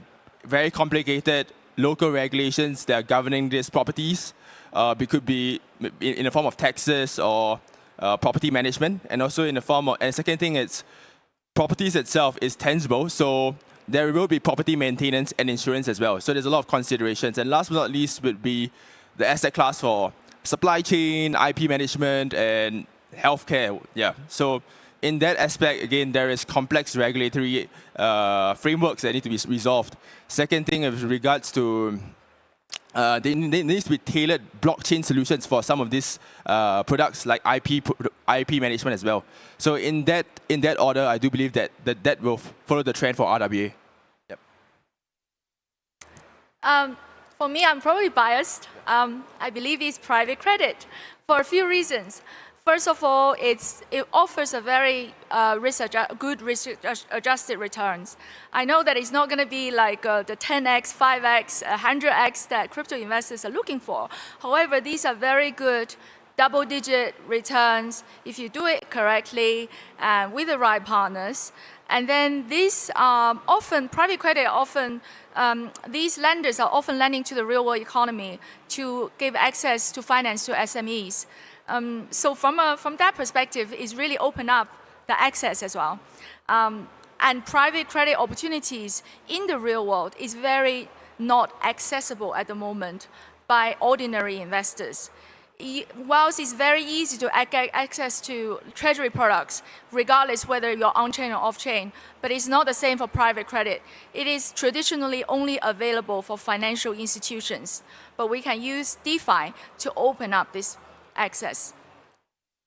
very complicated local regulations that are governing these properties. It could be in the form of taxes or property management, and also in the form of. And the second thing is properties itself is tangible, so there will be property maintenance and insurance as well. So there's a lot of considerations. And last but not least would be the asset class for supply chain, IP management, and healthcare. Yeah. So in that aspect, again, there is complex regulatory frameworks that need to be resolved. Second thing with regards to there needs to be tailored blockchain solutions for some of these products like IP management as well. So in that order, I do believe that will follow the trend for RWA. Yep. For me, I'm probably biased. I believe it's private credit for a few reasons. First of all, it offers a very good risk-adjusted returns. I know that it's not going to be like the 10x, 5x, 100x that crypto investors are looking for. However, these are very good double-digit returns if you do it correctly and with the right partners. And then these private credit these lenders are often lending to the real-world economy to give access to finance to SMEs. So from that perspective, it's really open up the access as well. And private credit opportunities in the real world is very not accessible at the moment by ordinary investors. Whilst it's very easy to get access to treasury products, regardless whether you're on-chain or off-chain, but it's not the same for private credit. It is traditionally only available for financial institutions, but we can use DeFi to open up this access.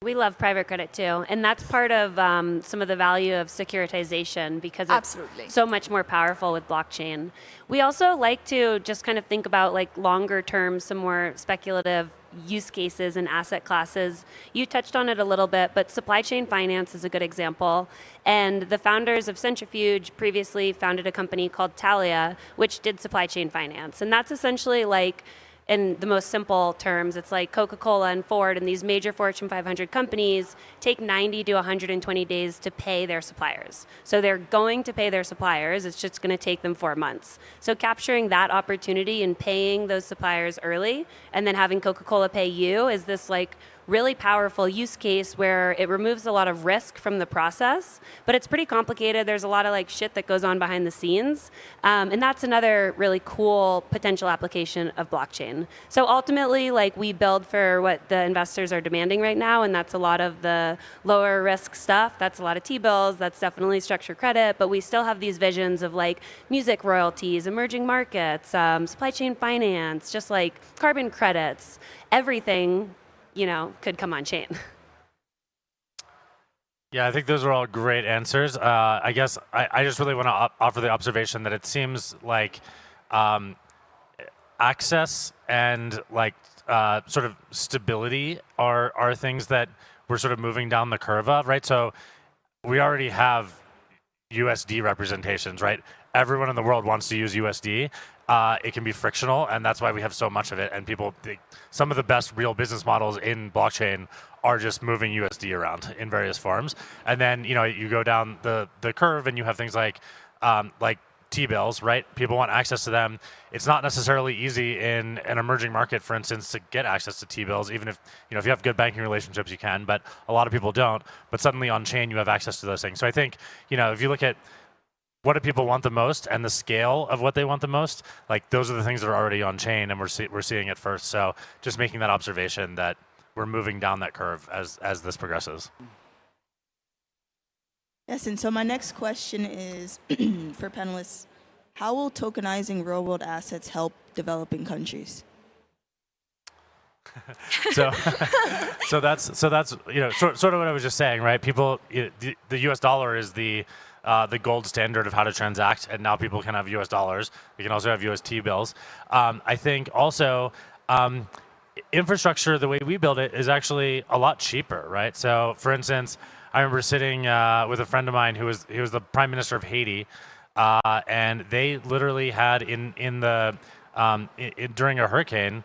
We love private credit too, and that's part of some of the value of securitization because it's so much more powerful with blockchain. We also like to just kind of think about like longer term, some more speculative use cases and asset classes. You touched on it a little bit, but supply chain finance is a good example. And the founders of Centrifuge previously founded a company called Talia, which did supply chain finance. And that's essentially like, in the most simple terms, it's like Coca-Cola and Ford and these major Fortune 500 companies take 90 to 120 days to pay their suppliers. So they're going to pay their suppliers, it's just going to take them 4 months. So capturing that opportunity and paying those suppliers early and then having Coca-Cola pay you is this like really powerful use case where it removes a lot of risk from the process, but it's pretty complicated. There's a lot of like shit that goes on behind the scenes. And that's another really cool potential application of blockchain. So ultimately, like we build for what the investors are demanding right now, and that's a lot of the lower risk stuff. That's a lot of T-bills, that's definitely structured credit, but we still have these visions of like music royalties, emerging markets, supply chain finance, just like carbon credits, everything could come on chain. Yeah, I think those are all great answers. I guess I just really want to offer the observation that it seems like access and like sort of stability are things that we're sort of moving down the curve of, right? So we already have USD representations, right? Everyone in the world wants to use USD. It can be frictional, and that's why we have so much of it. And some of the best real business models in blockchain are just moving USD around in various forms. And then you go down the curve, and you have things like T-bills, right? People want access to them. It's not necessarily easy in an emerging market, for instance, to get access to T-bills. Even if if you have good banking relationships, you can, but a lot of people don't. But suddenly on chain, you have access to those things. So I think if you look at what do people want the most and the scale of what they want the most, like those are the things that are already on chain, and we're seeing it first. So just making that observation that we're moving down that curve as this progresses. Yes, and so my next question is for panelists. how will tokenizing real-world assets help developing countries? so, so that's sort of what I was just saying, right? People, the U.S. dollar is the gold standard of how to transact, and now people can have U.S. dollars. We can also have UST bills. I think also infrastructure, the way we build it, is actually a lot cheaper, right? So, for instance, I remember sitting with a friend of mine he was the Prime Minister of Haiti, and they literally had during a hurricane,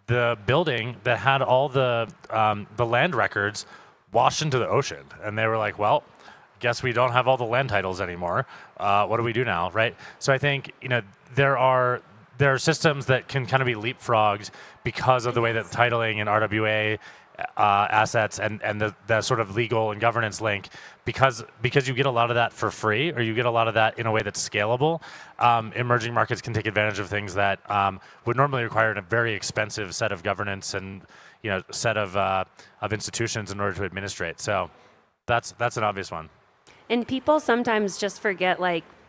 the building that had all the land records washed into the ocean, and they were like, well, guess we don't have all the land titles anymore. What do we do now, right? So I think there are systems that can kind of be leapfrogged because of the way that titling and RWA assets and the sort of legal and governance link, because you get a lot of that for free, or you get a lot of that in a way that's scalable. Emerging markets can take advantage of things that would normally require a very expensive set of governance and set of institutions in order to administrate. So that's an obvious one. And people sometimes just forget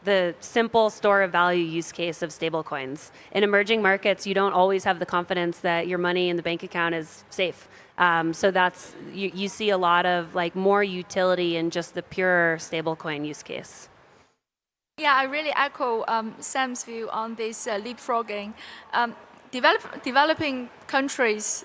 the simple store of value use case of stablecoins. In emerging markets, you don't always have the confidence that your money in the bank account is safe. So that's you see a lot of more utility in just the pure stablecoin use case. Yeah, I really echo Sam's view on this leapfrogging. Developing countries,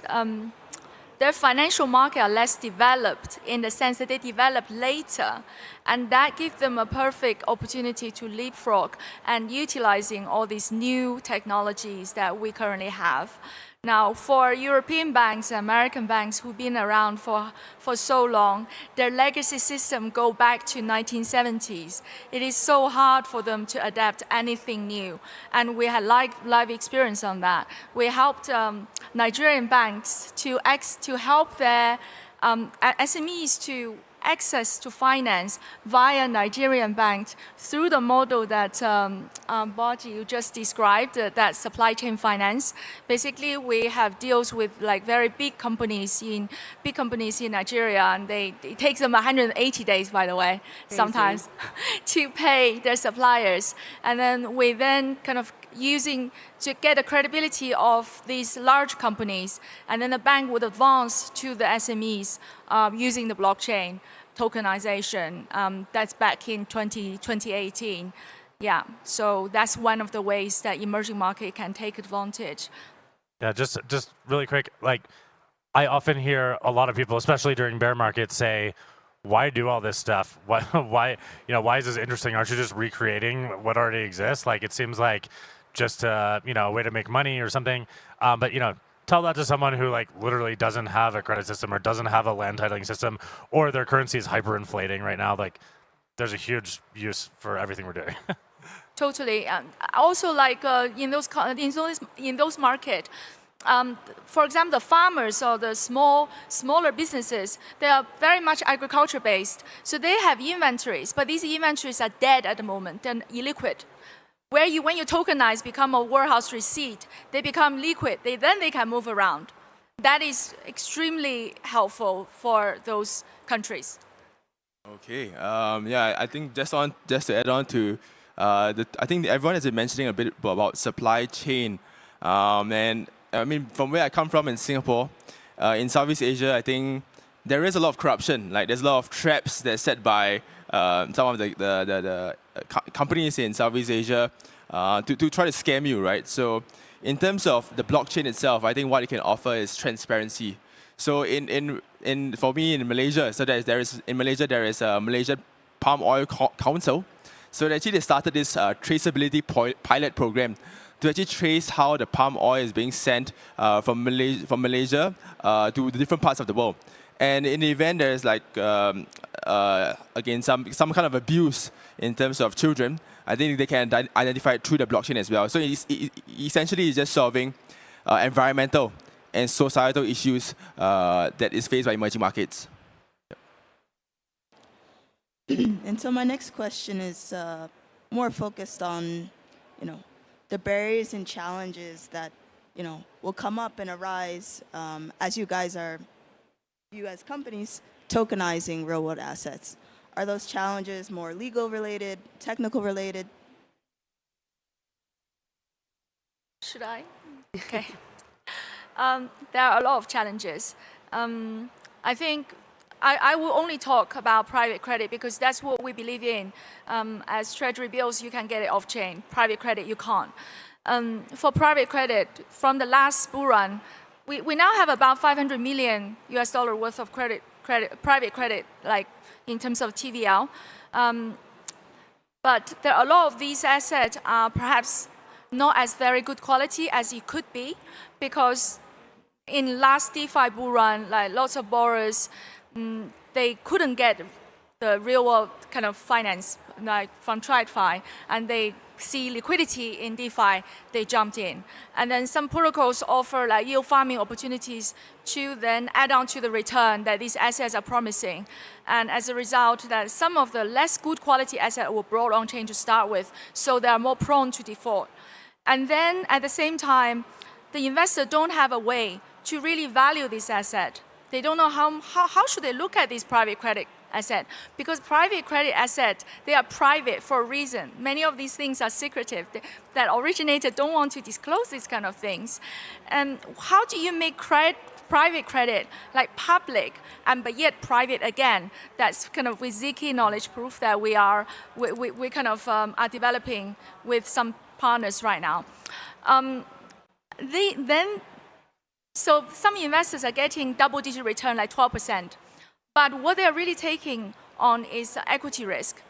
their financial market are less developed in the sense that they develop later, and that gives them a perfect opportunity to leapfrog and utilizing all these new technologies that we currently have. Now, for European banks, American banks who've been around for so long, their legacy system go back to 1970s. It is so hard for them to adapt anything new, and we had live experience on that. We helped Nigerian banks to help their SMEs to access to finance via Nigerian banks through the model that Baji, you just described, that supply chain finance. Basically, we have deals with very big companies in Nigeria, and it takes them 180 days, by the way, sometimes, to pay their suppliers. And then we kind of using to get the credibility of these large companies, and then the bank would advance to the SMEs using the blockchain tokenization. That's back in 2018. Yeah, so that's one of the ways that emerging market can take advantage. Yeah, just really quick, I often hear a lot of people, especially during bear markets, say, why do all this stuff? Why is this interesting? Aren't you just recreating what already exists? It seems like just a way to make money or something. But tell that to someone who literally doesn't have a credit system or doesn't have a land titling system, or their currency is hyperinflating right now. There's a huge use for everything we're doing. Totally. Also, in those markets, for example, the farmers or the smaller businesses, they are very much agriculture based. So they have inventories, but these inventories are dead at the moment. They're illiquid. When you tokenize, become a warehouse receipt, they become liquid. Then they can move around. That is extremely helpful for those countries. Okay. Yeah, I think just to add on to, I think everyone has been mentioning a bit about supply chain, and I mean from where I come from in Singapore, in Southeast Asia, I think there is a lot of corruption. There's a lot of traps that's set by some of the companies in Southeast Asia to try to scam you, right? So in terms of the blockchain itself, I think what it can offer is transparency. So for me in Malaysia, so there is a Malaysian Palm Oil Council. So they started this traceability pilot program to actually trace how the palm oil is being sent from Malaysia to the different parts of the world. And in the event there is again some kind of abuse in terms of children, I think they can identify it through the blockchain as well. So essentially it's just solving environmental and societal issues that is faced by emerging markets. And so my next question is more focused on, the barriers and challenges that, will come up and arise as you as companies tokenizing real-world assets. Are those challenges more legal related, technical related? Should I? Okay. There are a lot of challenges. I think I will only talk about private credit because that's what we believe in. As treasury bills, you can get it off-chain. Private credit, you can't. For private credit, from the last bull run, we now have about $500 million worth of private credit, like in terms of TVL. But there are a lot of these assets are perhaps not as very good quality as it could be, because in last DeFi bull run, like lots of borrowers, they couldn't get the real world kind of finance, like from TradFi, and they see liquidity in DeFi, they jumped in. And then some protocols offer like yield farming opportunities to then add on to the return that these assets are promising. And as a result, that some of the less good quality assets were brought on chain to start with, so they are more prone to default. And then at the same time, the investors don't have a way to really value this asset. They don't know how should they look at these private credit asset, because private credit assets, they are private for a reason. Many of these things are secretive, that originators don't want to disclose these kind of things. And how do you make private credit like public and but yet private again? That's kind of with ZK knowledge proof that we kind of are developing with some partners right now. So some investors are getting double-digit return, like 12%. But what they're really taking on is equity risk,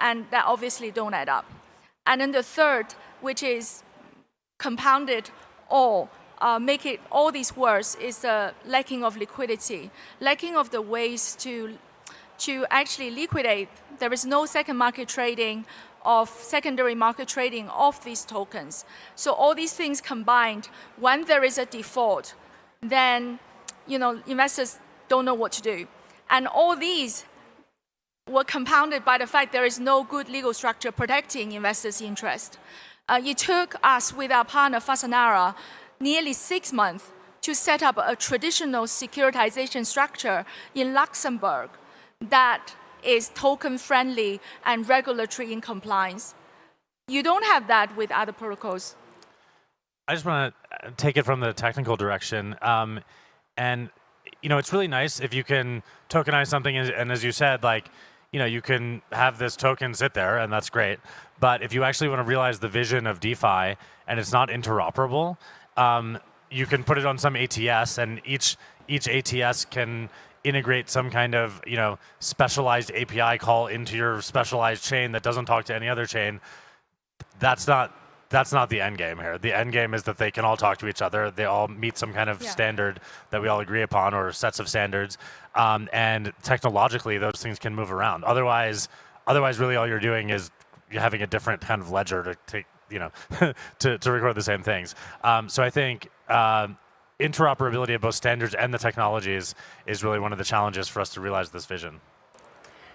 and that obviously don't add up. And then the third, which is compounded or make it all this worse, is the lacking of liquidity, lacking of the ways to actually liquidate. There is no secondary market trading of these tokens. So all these things combined, when there is a default, then investors don't know what to do. And all these were compounded by the fact there is no good legal structure protecting investors' interest. It took us, with our partner Fasanara, nearly 6 months to set up a traditional securitization structure in Luxembourg that is token-friendly and regulatory in compliance. You don't have that with other protocols. I just want to take it from the technical direction. And it's really nice if you can tokenize something, and as you said, like, you can have this token sit there, and that's great. But if you actually want to realize the vision of DeFi, and it's not interoperable, you can put it on some ATS, and each ATS can integrate some kind of specialized API call into your specialized chain that doesn't talk to any other chain. That's not the end game here. The end game is that they can all talk to each other. They all meet some kind of standard that we all agree upon, or sets of standards. And technologically, those things can move around. Otherwise, really, all you're doing is you're having a different kind of ledger to take, to record the same things. So I think interoperability of both standards and the technologies is really one of the challenges for us to realize this vision.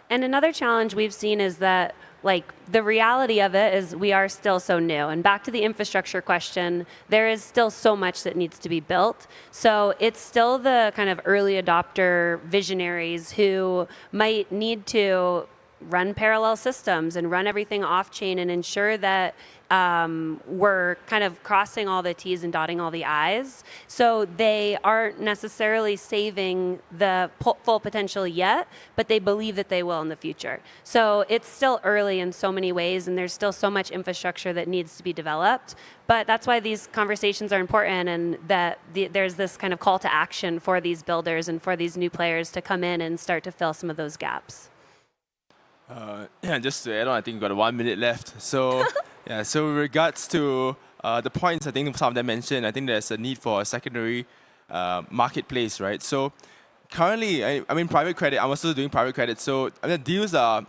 And another challenge we've seen is that, like, the reality of it is we are still so new. And back to the infrastructure question, there is still so much that needs to be built. So it's still the kind of early adopter visionaries who might need to run parallel systems and run everything off-chain and ensure that we're kind of crossing all the T's and dotting all the I's. So they aren't necessarily saving the full potential yet, but they believe that they will in the future. So it's still early in so many ways, and there's still so much infrastructure that needs to be developed. But that's why these conversations are important, and that there's this kind of call to action for these builders and for these new players to come in and start to fill some of those gaps. Just to add on, I think we've got 1 minute left. So, so with regards to the points, I think some of them mentioned, I think there's a need for a secondary marketplace, right? So currently, I mean, private credit, I'm also doing private credit. So the deals are,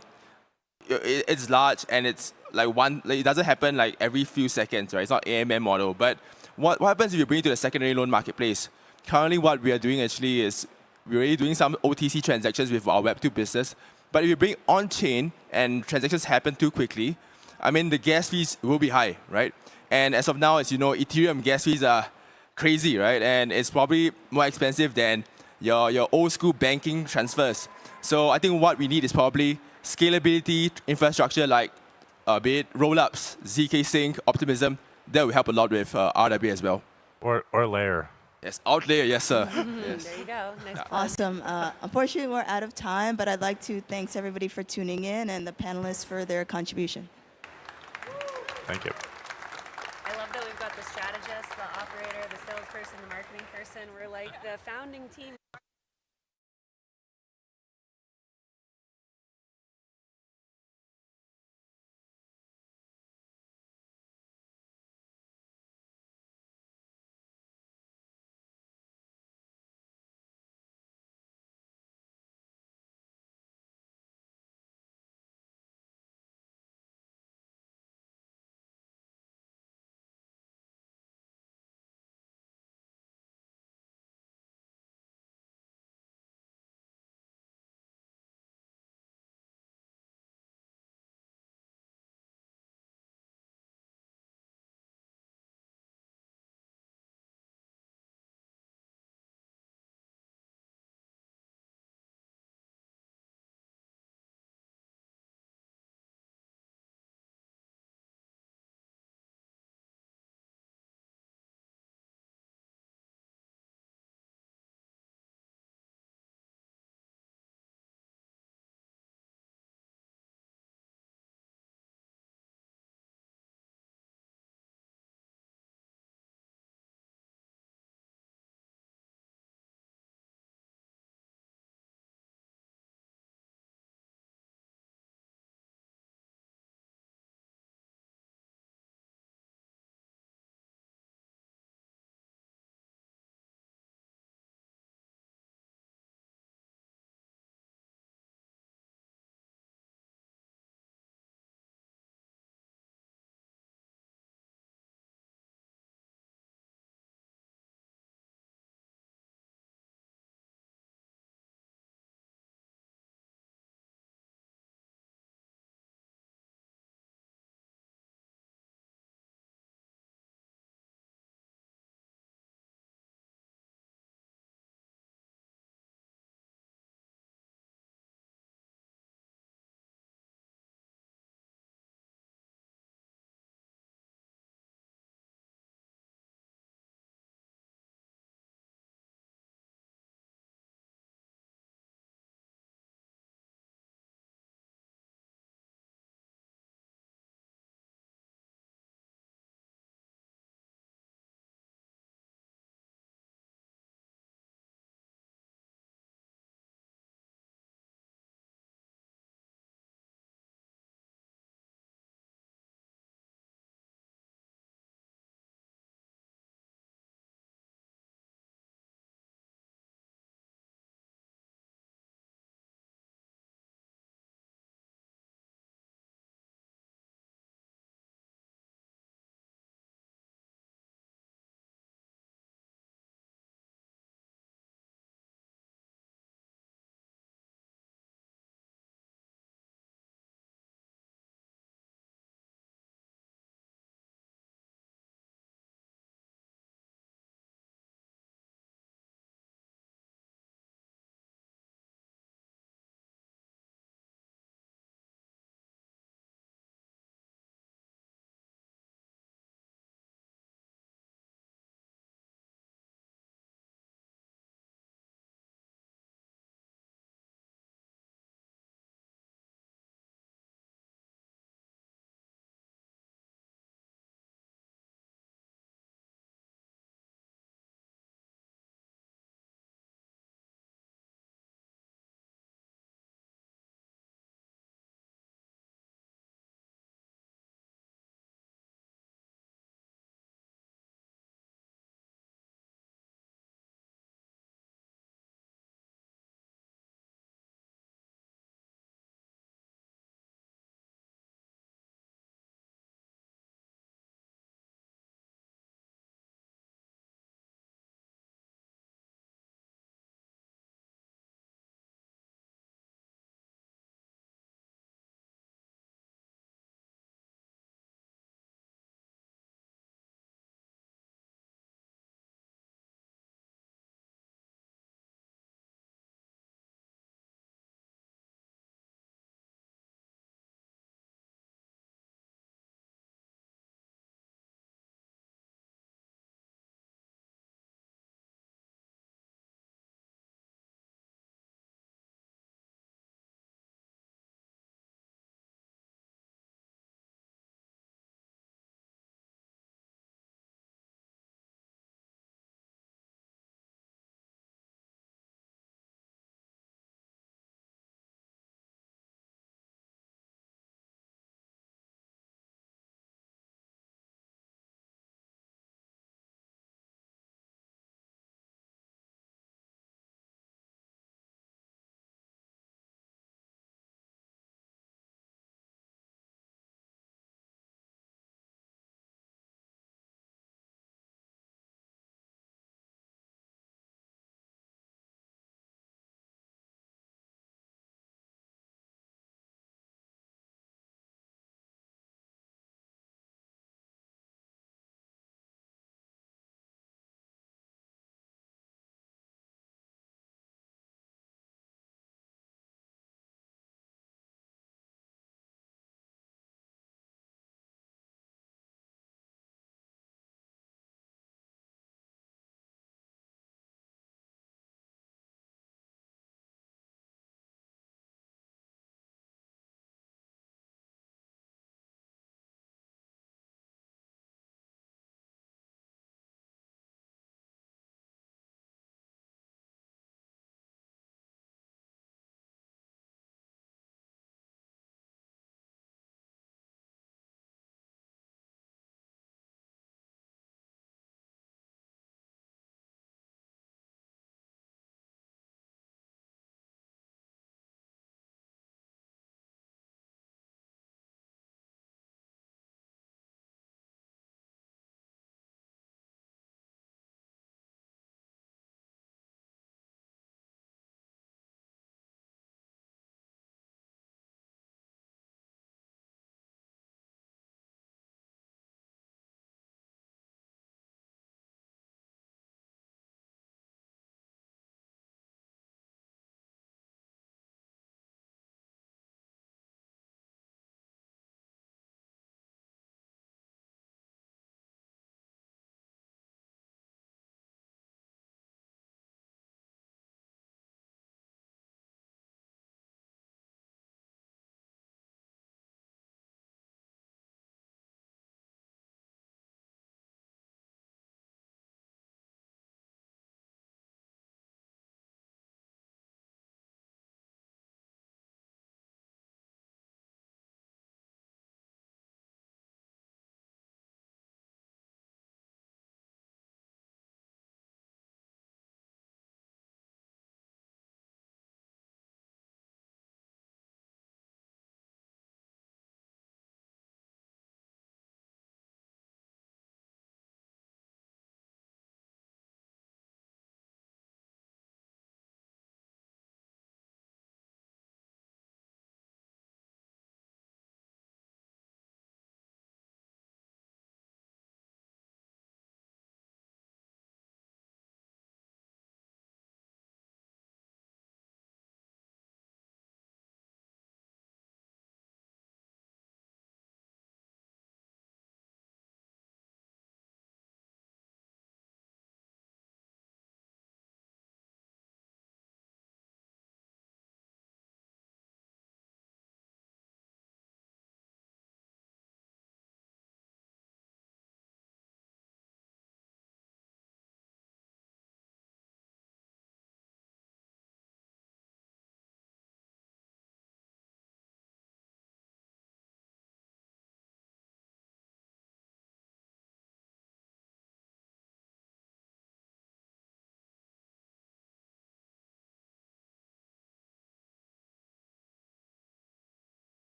it's large, and it's like it doesn't happen like every few seconds, right? It's not AMM model. But what happens if you bring it to the secondary loan marketplace? Currently, what we are doing actually is we're already doing some OTC transactions with our Web2 business. But if you bring on-chain and transactions happen too quickly, I mean, the gas fees will be high, right? And as of now, as you know, Ethereum gas fees are crazy, right? And it's probably more expensive than your old school banking transfers. So I think what we need is probably scalability infrastructure, like be it rollups, ZK Sync, Optimism, that will help a lot with RWA as well. Or layer. Yes, outlayer, yes, sir. Yes. There you go. Nice plug. Awesome. Unfortunately, we're out of time, but I'd like to thank everybody for tuning in and the panelists for their contribution. Thank you. I love that we've got the strategist, the operator, the salesperson, the marketing person. We're like the founding team.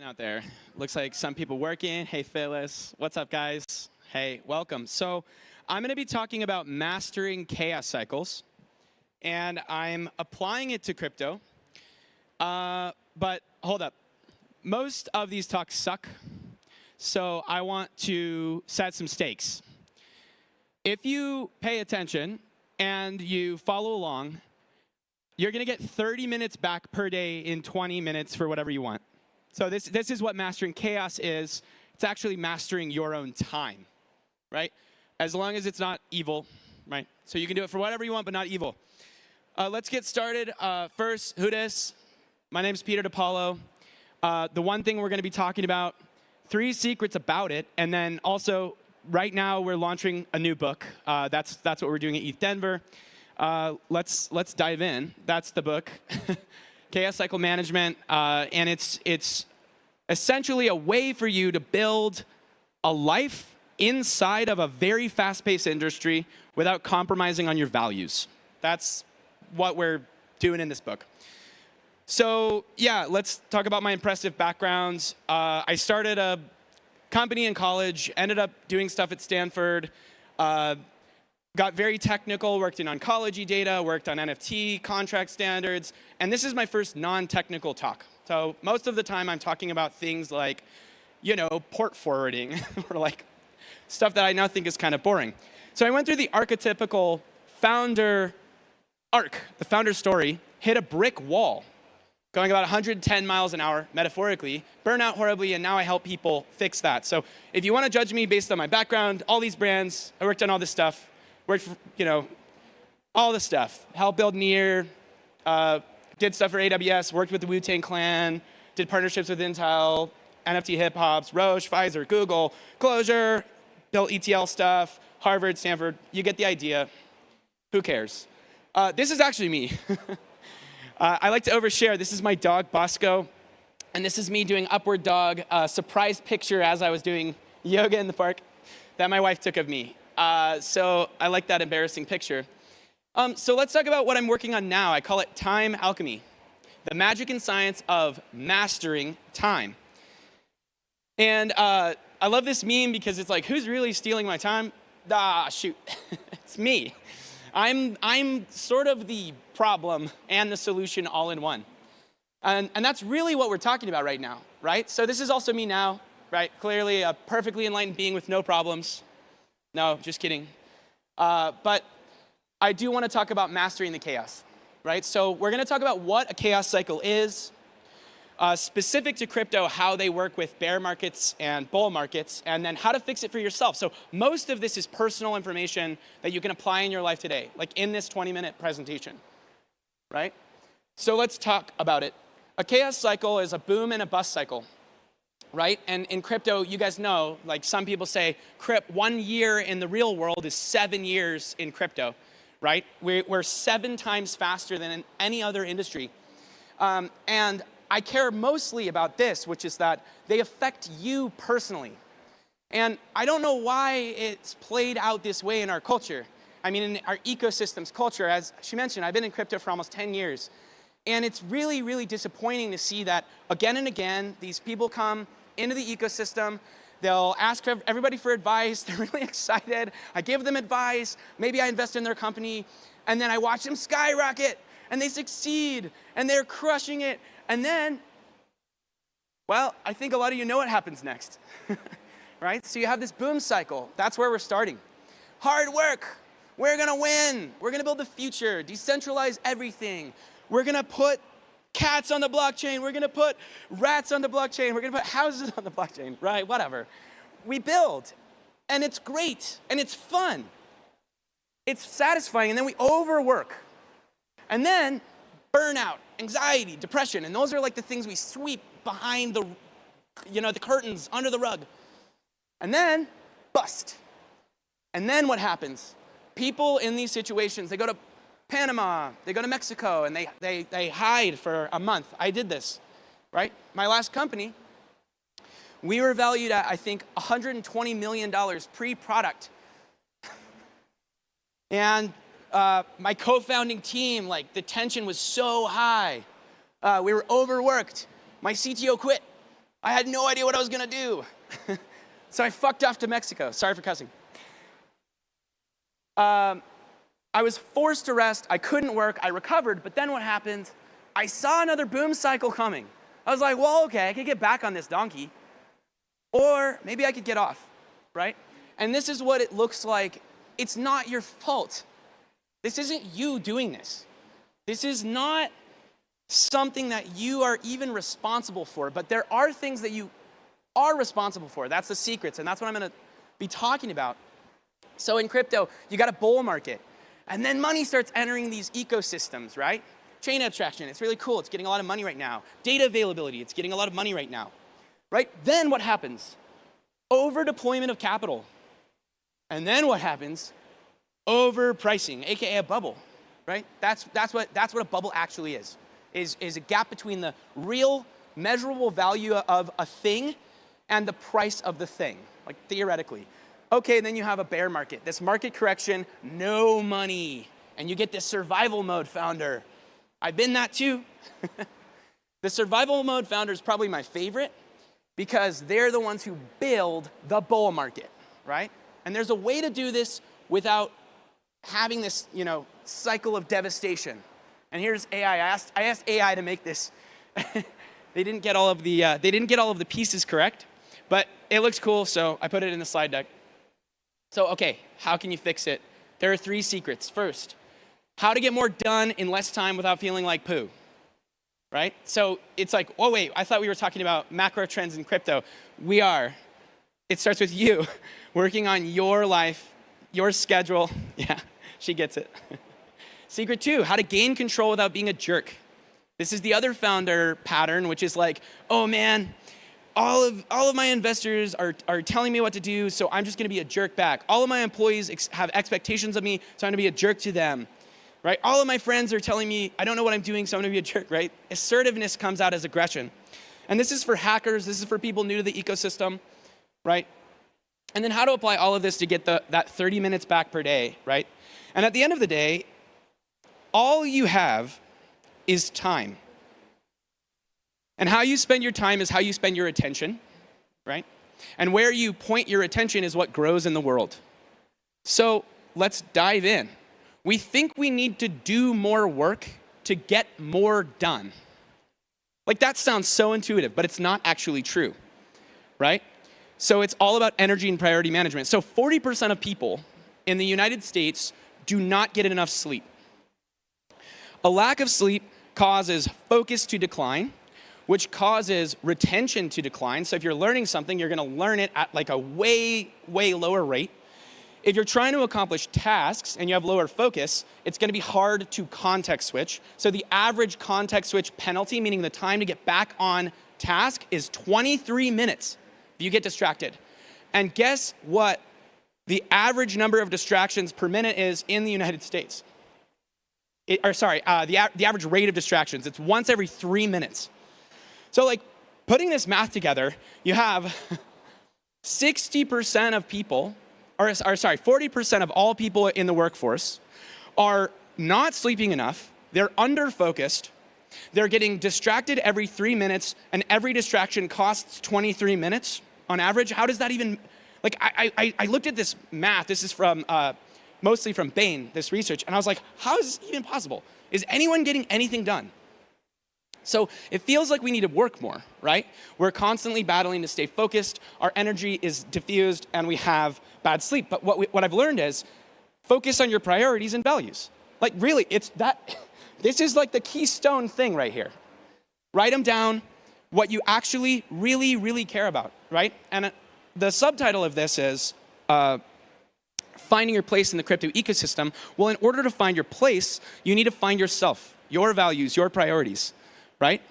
out there. Looks like some people working. Hey, Phyllis. What's up, guys? Hey, welcome. So I'm going to be talking about mastering chaos cycles, and I'm applying it to crypto. But hold up. Most of these talks suck, so I want to set some stakes. If you pay attention and you follow along, you're going to get 30 minutes back per day in 20 minutes for whatever you want. So this is what mastering chaos is. It's actually mastering your own time, right? As long as it's not evil, right? So you can do it for whatever you want, but not evil. Let's get started. First, who dis? My name's Peter DiPaolo. The one thing we're going to be talking about, 3 secrets about it, and then also right now we're launching a new book. That's what we're doing at ETH Denver. Let's dive in. That's the book, Chaos Cycle Management, and it's essentially a way for you to build a life inside of a very fast-paced industry without compromising on your values. That's what we're doing in this book. So yeah, let's talk about my impressive backgrounds. I started a company in college, ended up doing stuff at Stanford, got very technical, worked in oncology data, worked on NFT, contract standards, and this is my first non-technical talk. So most of the time I'm talking about things like, you know, port forwarding, or like stuff that I now think is kind of boring. So I went through the archetypical founder arc, the founder story, hit a brick wall, going about 110 miles an hour, metaphorically, burn out horribly, and now I help people fix that. So if you want to judge me based on my background, all these brands, I worked on all this stuff, worked for, you know, all this stuff. Helped build Near, did stuff for AWS, worked with the Wu-Tang Clan, did partnerships with Intel, NFT hip hops, Roche, Pfizer, Google, Clojure, built ETL stuff, Harvard, Stanford. You get the idea. Who cares? This is actually me. I like to overshare. This is my dog, Bosco. And this is me doing Upward Dog, a surprise picture as I was doing yoga in the park that my wife took of me. So I like that embarrassing picture. So let's talk about what I'm working on now. I call it time alchemy, the magic and science of mastering time. And I love this meme because it's like, who's really stealing my time? Ah, shoot, it's me. I'm sort of the problem and the solution all in one. And that's really what we're talking about right now, right? So this is also me now, right? Clearly a perfectly enlightened being with no problems. No, just kidding. But I do want to talk about mastering the chaos, right? So we're going to talk about what a chaos cycle is, specific to crypto, how they work with bear markets and bull markets, and then how to fix it for yourself. So most of this is personal information that you can apply in your life today, like in this 20-minute presentation, right? So let's talk about it. A chaos cycle is a boom and a bust cycle, right? And in crypto, you guys know, like some people say, 1 year in the real world is 7 years in crypto, right? We're 7 times faster than in any other industry. And I care mostly about this, which is that they affect you personally. And I don't know why it's played out this way in our culture. I mean, in our ecosystem's culture, as she mentioned, I've been in crypto for almost 10 years. And it's really, really disappointing to see that again and again, these people come into the ecosystem, they'll ask everybody for advice, they're really excited, I give them advice, maybe I invest in their company, and then I watch them skyrocket, and they succeed, and they're crushing it, and then, well, I think a lot of you know what happens next, right? So you have this boom cycle. That's where we're starting. Hard work. We're going to win. We're going to build the future, decentralize everything. We're going to put cats on the blockchain. We're going to put rats on the blockchain. We're going to put houses on the blockchain, right? Whatever. We build, and it's great, and it's fun. It's satisfying, and then we overwork. And then burnout, anxiety, depression, and those are like the things we sweep behind the, the curtains, under the rug. And then bust. And then what happens? People in these situations, they go to Panama, they go to Mexico, and they hide for a month. I did this, right? My last company, we were valued at, I think, $120 million pre-product. And my co-founding team, like, the tension was so high. We were overworked. My CTO quit. I had no idea what I was going to do. So I fucked off to Mexico. Sorry for cussing. I was forced to rest. I couldn't work. I recovered. But then what happened? I saw another boom cycle coming. I was like, well, okay, I could get back on this donkey. Or maybe I could get off, right? And this is what it looks like. It's not your fault. This isn't you doing this. This is not something that you are even responsible for. But there are things that you are responsible for. That's the secrets, and that's what I'm going to be talking about. So in crypto, you got a bull market. And then money starts entering these ecosystems, right? Chain abstraction, it's really cool. It's getting a lot of money right now. Data availability, it's getting a lot of money right now. Right? Then what happens? Over deployment of capital. And then what happens? Overpricing, aka a bubble. Right? That's what a bubble actually is a gap between the real measurable value of a thing and the price of the thing, like theoretically. Okay, then you have a bear market. This market correction, no money. And you get this survival mode founder. I've been that too. The survival mode founder is probably my favorite because they're the ones who build the bull market, right? And there's a way to do this without having this, cycle of devastation. And here's AI. I asked AI to make this. They didn't get all of the pieces correct, but it looks cool, so I put it in the slide deck. So, okay, how can you fix it? There are 3 secrets. First, how to get more done in less time without feeling like poo, right? So it's like, oh wait, I thought we were talking about macro trends in crypto. We are. It starts with you working on your life, your schedule. Yeah, she gets it. Secret 2, how to gain control without being a jerk. This is the other founder pattern, which is like, oh man, all of my investors are telling me what to do, so I'm just gonna be a jerk back. All of my employees have expectations of me, so I'm gonna be a jerk to them, right? All of my friends are telling me I don't know what I'm doing, so I'm gonna be a jerk, right? Assertiveness comes out as aggression. And this is for hackers, this is for people new to the ecosystem, right? And then how to apply all of this to get that 30 minutes back per day, right? And at the end of the day, all you have is time. And how you spend your time is how you spend your attention, right? And where you point your attention is what grows in the world. So let's dive in. We think we need to do more work to get more done. Like that sounds so intuitive, but it's not actually true, right? So it's all about energy and priority management. So 40% of people in the United States do not get enough sleep. A lack of sleep causes focus to decline, which causes retention to decline. So if you're learning something, you're going to learn it at like a way, way lower rate. If you're trying to accomplish tasks and you have lower focus, it's going to be hard to context switch. So the average context switch penalty, meaning the time to get back on task, is 23 minutes if you get distracted. And guess what the average number of distractions per minute is in the United States? The average rate of distractions. It's once every 3 minutes. So like putting this math together, you have 60% of people, 40% of all people in the workforce are not sleeping enough, they're under-focused, they're getting distracted every 3 minutes, and every distraction costs 23 minutes on average. How does that even, like I looked at this math, this is from, mostly from Bain, this research, and I was like, how is this even possible? Is anyone getting anything done? So it feels like we need to work more, right? We're constantly battling to stay focused, our energy is diffused, and we have bad sleep. But what I've learned is focus on your priorities and values. Like really, this is like the keystone thing right here. Write them down, what you actually really, really care about, right? And the subtitle of this is finding your place in the crypto ecosystem. Well, in order to find your place, you need to find yourself, your values, your priorities, right?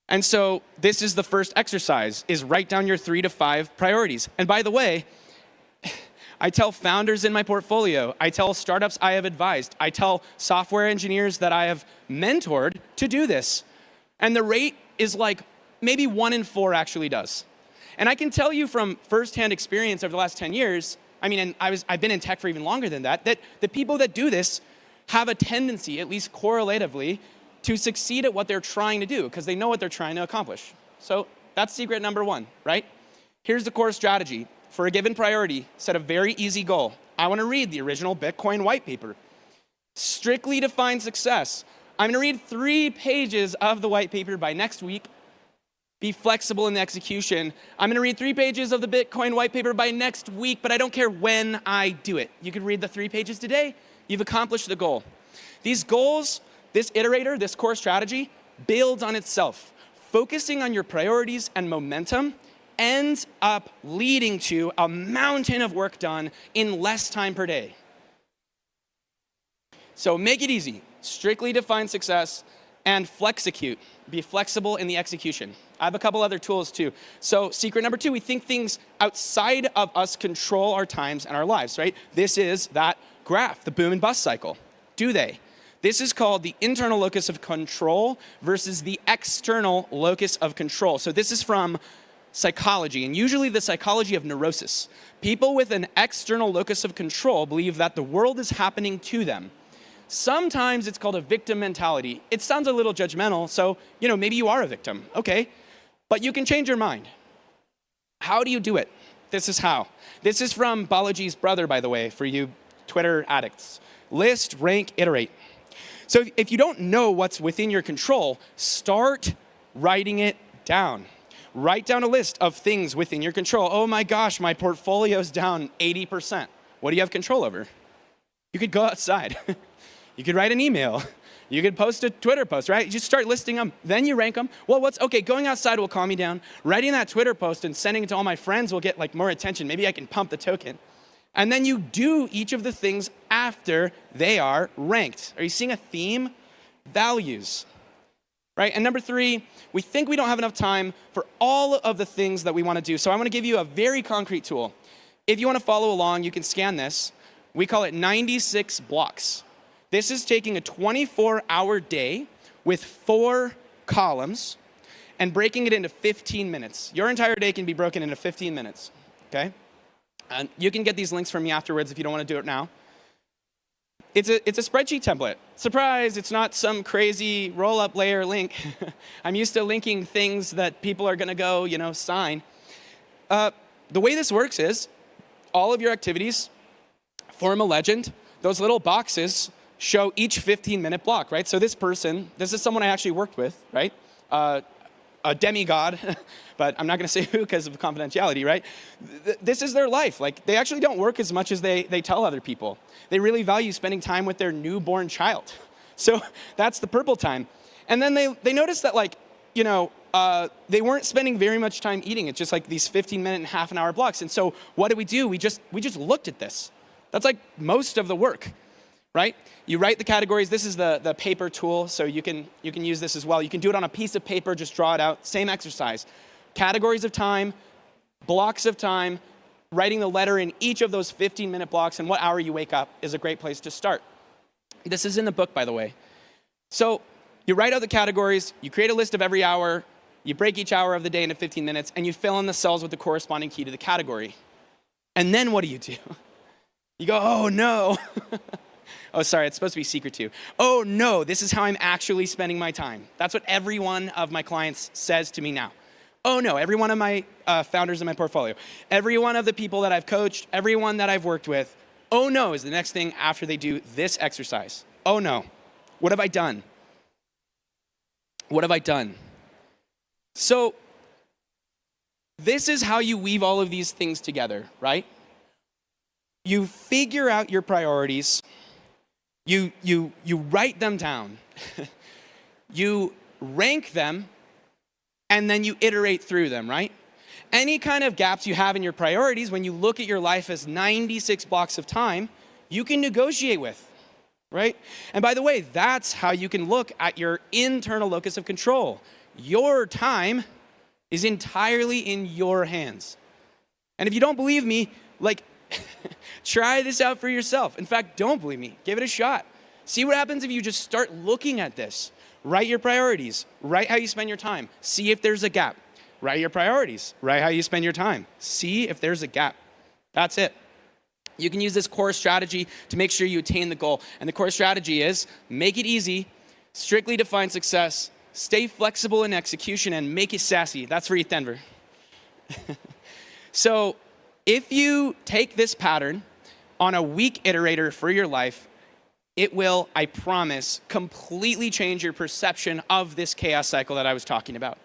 And so this is the first exercise, is write down your 3 to 5 priorities. And by the way, I tell founders in my portfolio, I tell startups I have advised, I tell software engineers that I have mentored to do this. And the rate is like maybe 1 in 4 actually does. And I can tell you from firsthand experience over the last 10 years, I mean, and I've been in tech for even longer than that, that the people that do this have a tendency, at least correlatively, to succeed at what they're trying to do because they know what they're trying to accomplish. So That's secret number one, right? Here's the core strategy. For a given priority, set a very easy goal. I want to read the original Bitcoin white paper. Strictly define success. I'm going to read 3 pages of the white paper by next week. Be flexible in the execution. I'm going to read 3 pages of the Bitcoin white paper by next week, but I don't care when I do it. You could read the 3 pages today. You've accomplished the goal. These goals, this iterator, this core strategy, builds on itself. Focusing on your priorities and momentum ends up leading to a mountain of work done in less time per day. So make it easy. Strictly define success and flexecute. Be flexible in the execution. I have a couple other tools too. So secret number 2, we think things outside of us control our times and our lives, right? This is that graph, the boom and bust cycle. Do they? This is called the internal locus of control versus the external locus of control. So this is from psychology, and usually the psychology of neurosis. People with an external locus of control believe that the world is happening to them. Sometimes it's called a victim mentality. It sounds a little judgmental, so maybe you are a victim, okay? But you can change your mind. How do you do it? This is how. This is from Balaji's brother, by the way, for you Twitter addicts. List, rank, iterate. So if you don't know what's within your control, start writing it down. Write down a list of things within your control. Oh my gosh, my portfolio's down 80%. What do you have control over? You could go outside. You could write an email. You could post a Twitter post, right? You just start listing them, then you rank them. Well, okay, going outside will calm me down. Writing that Twitter post and sending it to all my friends will get more attention. Maybe I can pump the token. And then you do each of the things after they are ranked. Are you seeing a theme? Values. Right? And number 3, we think we don't have enough time for all of the things that we want to do. So I want to give you a very concrete tool. If you want to follow along, you can scan this. We call it 96 blocks. This is taking a 24-hour day with 4 columns and breaking it into 15 minutes. Your entire day can be broken into 15 minutes, okay? And you can get these links from me afterwards if you don't want to do it now. It's a spreadsheet template. Surprise, it's not some crazy roll-up layer link. I'm used to linking things that people are going to go, sign. The way this works is all of your activities form a legend. Those little boxes show each 15-minute block, right? So this is someone I actually worked with, right? A demigod, but I'm not going to say who because of confidentiality, right? This is their life. They actually don't work as much as they tell other people. They really value spending time with their newborn child. So that's the purple time. And then they noticed that they weren't spending very much time eating. It's just these 15-minute and half an hour blocks. And so what do? We just looked at this. That's most of the work, right? You write the categories. This is the paper tool, so you can use this as well. You can do it on a piece of paper, just draw it out. Same exercise. Categories of time, blocks of time, writing the letter in each of those 15-minute blocks, and what hour you wake up is a great place to start. This is in the book, by the way. So you write out the categories, you create a list of every hour, you break each hour of the day into 15 minutes, and you fill in the cells with the corresponding key to the category. And then what do? You go, oh no. Oh, sorry, it's supposed to be secret too. Oh no, this is how I'm actually spending my time. That's what every one of my clients says to me now. Oh no, every one of my founders in my portfolio, every one of the people that I've coached, everyone that I've worked with, oh no is the next thing after they do this exercise. Oh no, what have I done? What have I done? So this is how you weave all of these things together, right? You figure out your priorities. You write them down. You rank them, and then you iterate through them, right? Any kind of gaps you have in your priorities, when you look at your life as 96 blocks of time, you can negotiate with, right? And by the way, that's how you can look at your internal locus of control. Your time is entirely in your hands. And if you don't believe me, try this out for yourself. In fact, don't believe me. Give it a shot. See what happens if you just start looking at this. Write your priorities. Write how you spend your time. See if there's a gap. Write your priorities. Write how you spend your time. See if there's a gap. That's it. You can use this core strategy to make sure you attain the goal. And the core strategy is make it easy, strictly define success, Stay flexible in execution and make it sassy. That's for ETH Denver. So if you take this pattern on a week iterator for your life, it will, I promise, completely change your perception of this chaos cycle that I was talking about.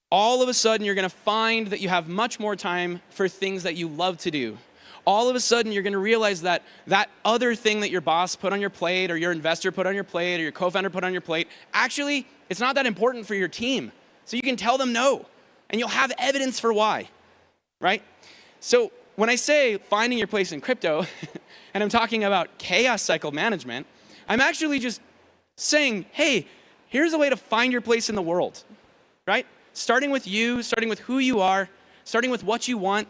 All of a sudden, you're going to find that you have much more time for things that you love to do. All of a sudden, you're going to realize that that other thing that your boss put on your plate, or your investor put on your plate, or your co-founder put on your plate, actually, it's not that important for your team. So you can tell them no, and you'll have evidence for why, right? So when I say finding your place in crypto, and I'm talking about chaos cycle management, I'm actually just saying, hey, here's a way to find your place in the world, right? Starting with you, starting with who you are, starting with what you want,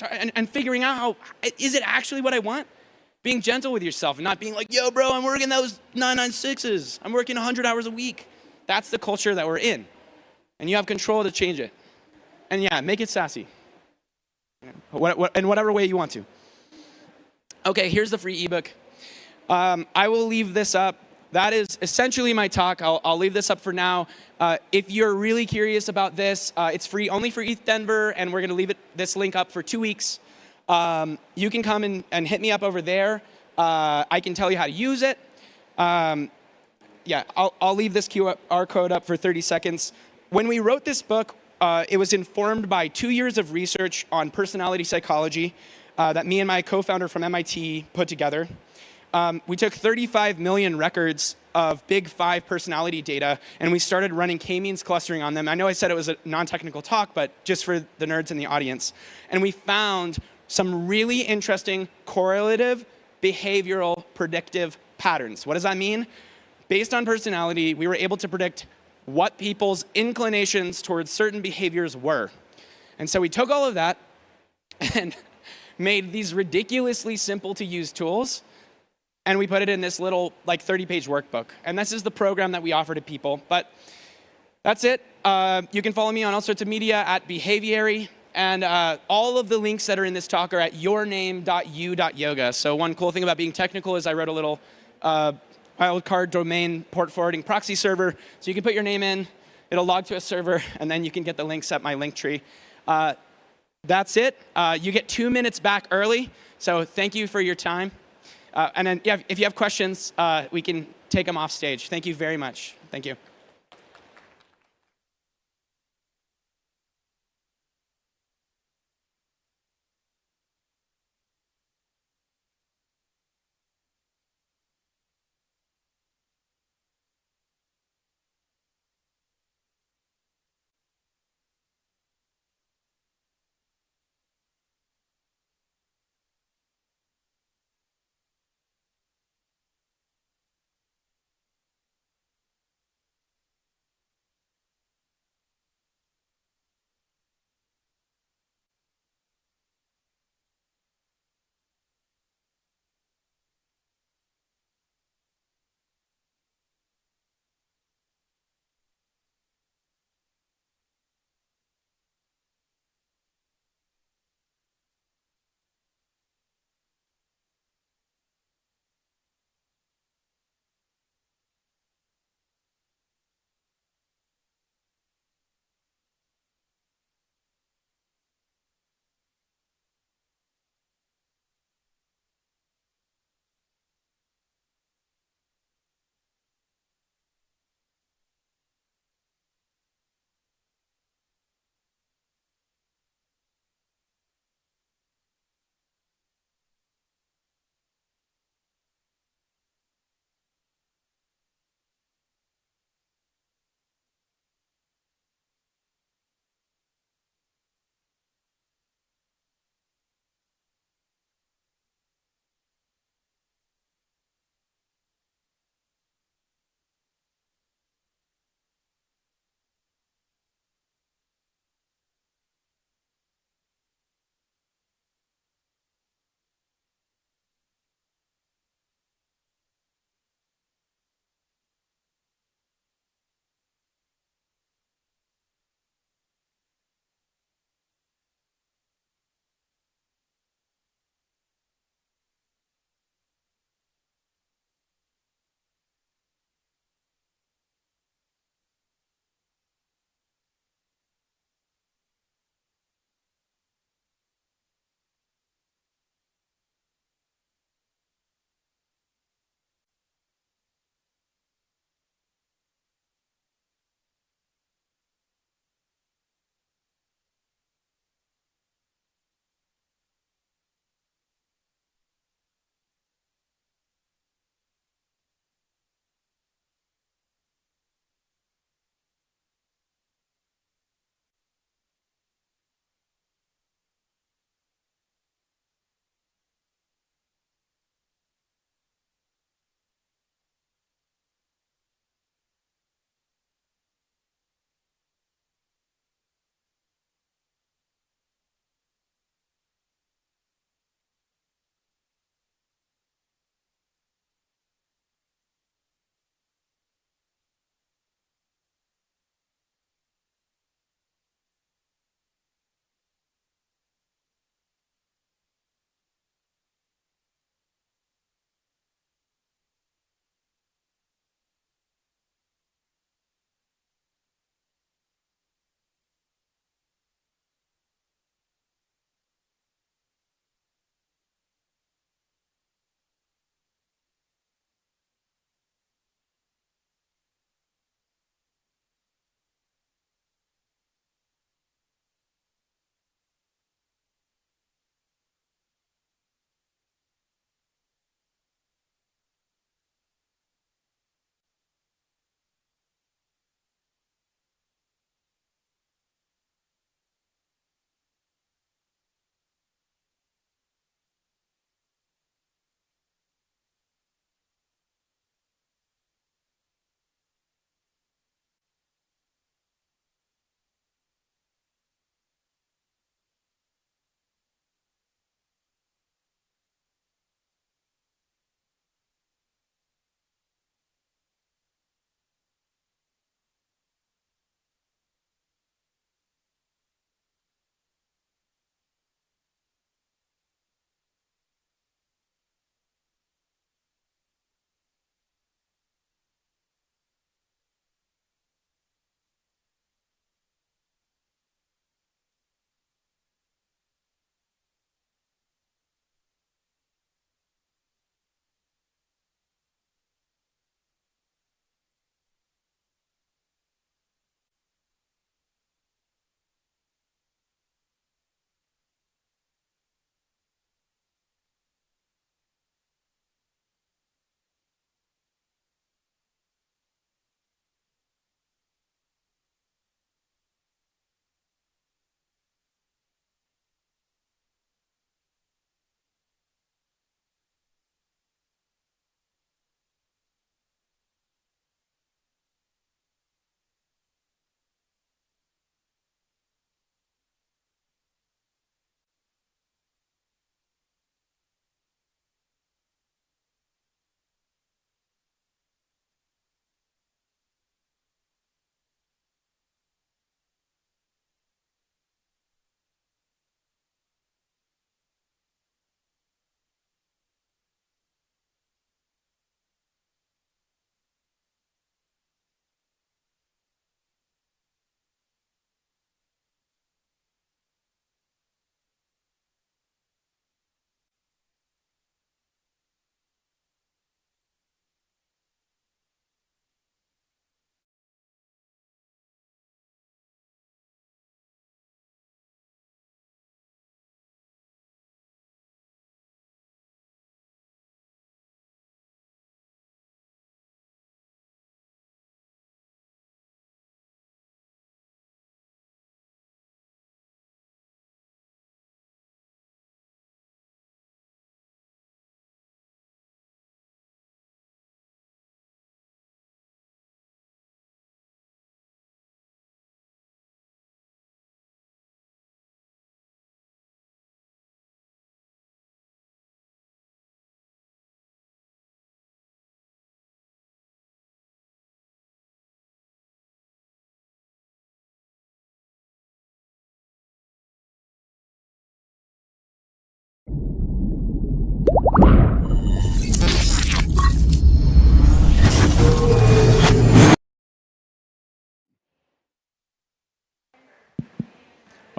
and figuring out how, is it actually what I want? Being gentle with yourself and not being like, yo, bro, I'm working those 996s. I'm working 100 hours a week. That's the culture that we're in. And you have control to change it. And yeah, make it sassy. In whatever way you want to. Okay, here's the free ebook. I will leave this up. That is essentially my talk. I'll leave this up for now. If you're really curious about this, it's free only for ETH Denver, and we're going to leave this link up for 2 weeks. You can come and hit me up over there. I can tell you how to use it. Yeah, I'll leave this QR code up for 30 seconds. When we wrote this book, it was informed by 2 years of research on personality psychology that me and my co-founder from MIT put together. We took 35 million records of big 5 personality data, and we started running k-means clustering on them. I know I said it was a non-technical talk, but just for the nerds in the audience. And we found some really interesting correlative, behavioral, predictive patterns. What does that mean? Based on personality, we were able to predict what people's inclinations towards certain behaviors were. And so we took all of that and made these ridiculously simple to use tools, and we put it in this little like 30-page workbook. And this is the program that we offer to people. But that's it. You can follow me on all sorts of media at Behaviary. And all of the links that are in this talk are at yourname.u.yoga. So one cool thing about being technical is I wrote a little wildcard domain port forwarding proxy server. So you can put your name in, it'll log to a server, and then you can get the links at my link tree. That's it. You get 2 minutes back early. So thank you for your time. And then yeah, if you have questions, we can take them off stage. Thank you very much. Thank you.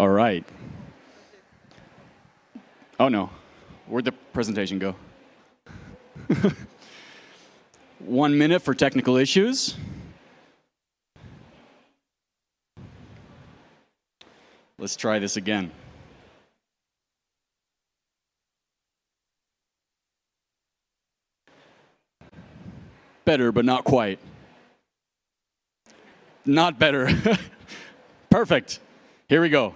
All right. Oh no, where'd the presentation go? 1 minute for technical issues. Let's try this again. Better, but not quite. Not better. Perfect. Here we go.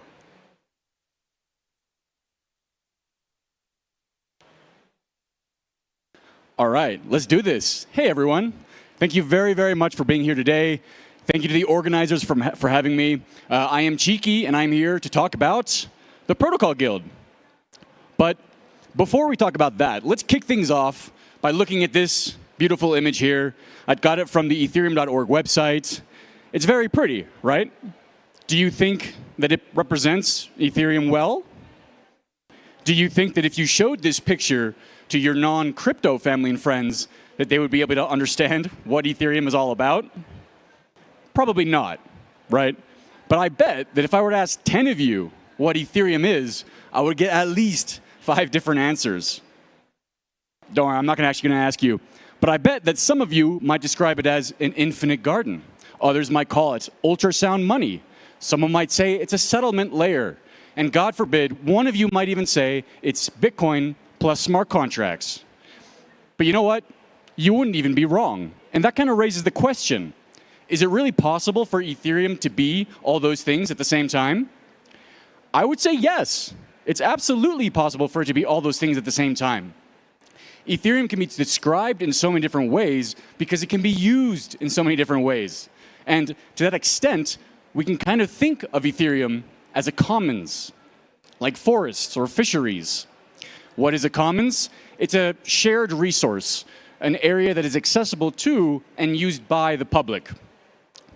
All right, let's do this. Hey, everyone. Thank you very, very much for being here today. Thank you to the organizers for having me. I am Cheeky, and I'm here to talk about the Protocol Guild. But before we talk about that, let's kick things off by looking at this beautiful image here. I got it from the ethereum.org website. It's very pretty, right? Do you think that it represents Ethereum well? Do you think that if you showed this picture to your non-crypto family and friends, that they would be able to understand what Ethereum is all about? Probably not, right? But I bet that if I were to ask 10 of you what Ethereum is, I would get at least 5 different answers. Don't worry, I'm not actually going to ask you. But I bet that some of you might describe it as an infinite garden. Others might call it ultrasound money. Someone might say it's a settlement layer. And God forbid, one of you might even say it's Bitcoin plus smart contracts. But you know what? You wouldn't even be wrong. And that kind of raises the question, is it really possible for Ethereum to be all those things at the same time? I would say yes. It's absolutely possible for it to be all those things at the same time. Ethereum can be described in so many different ways because it can be used in so many different ways. And to that extent, we can kind of think of Ethereum as a commons, like forests or fisheries. What is a commons? It's a shared resource, an area that is accessible to and used by the public.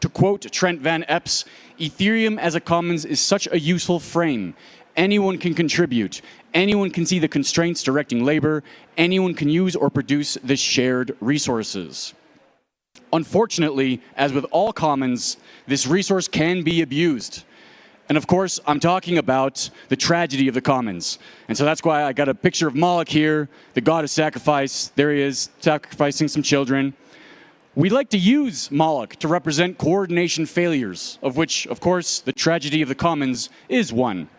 To quote Trent Van Epps, Ethereum as a commons is such a useful frame. Anyone can contribute. Anyone can see the constraints directing labor. Anyone can use or produce the shared resources. Unfortunately, as with all commons, this resource can be abused. And of course, I'm talking about the tragedy of the commons. And so that's why I got a picture of Moloch here, the god of sacrifice. There he is, sacrificing some children. We like to use Moloch to represent coordination failures, of which, of course, the tragedy of the commons is one.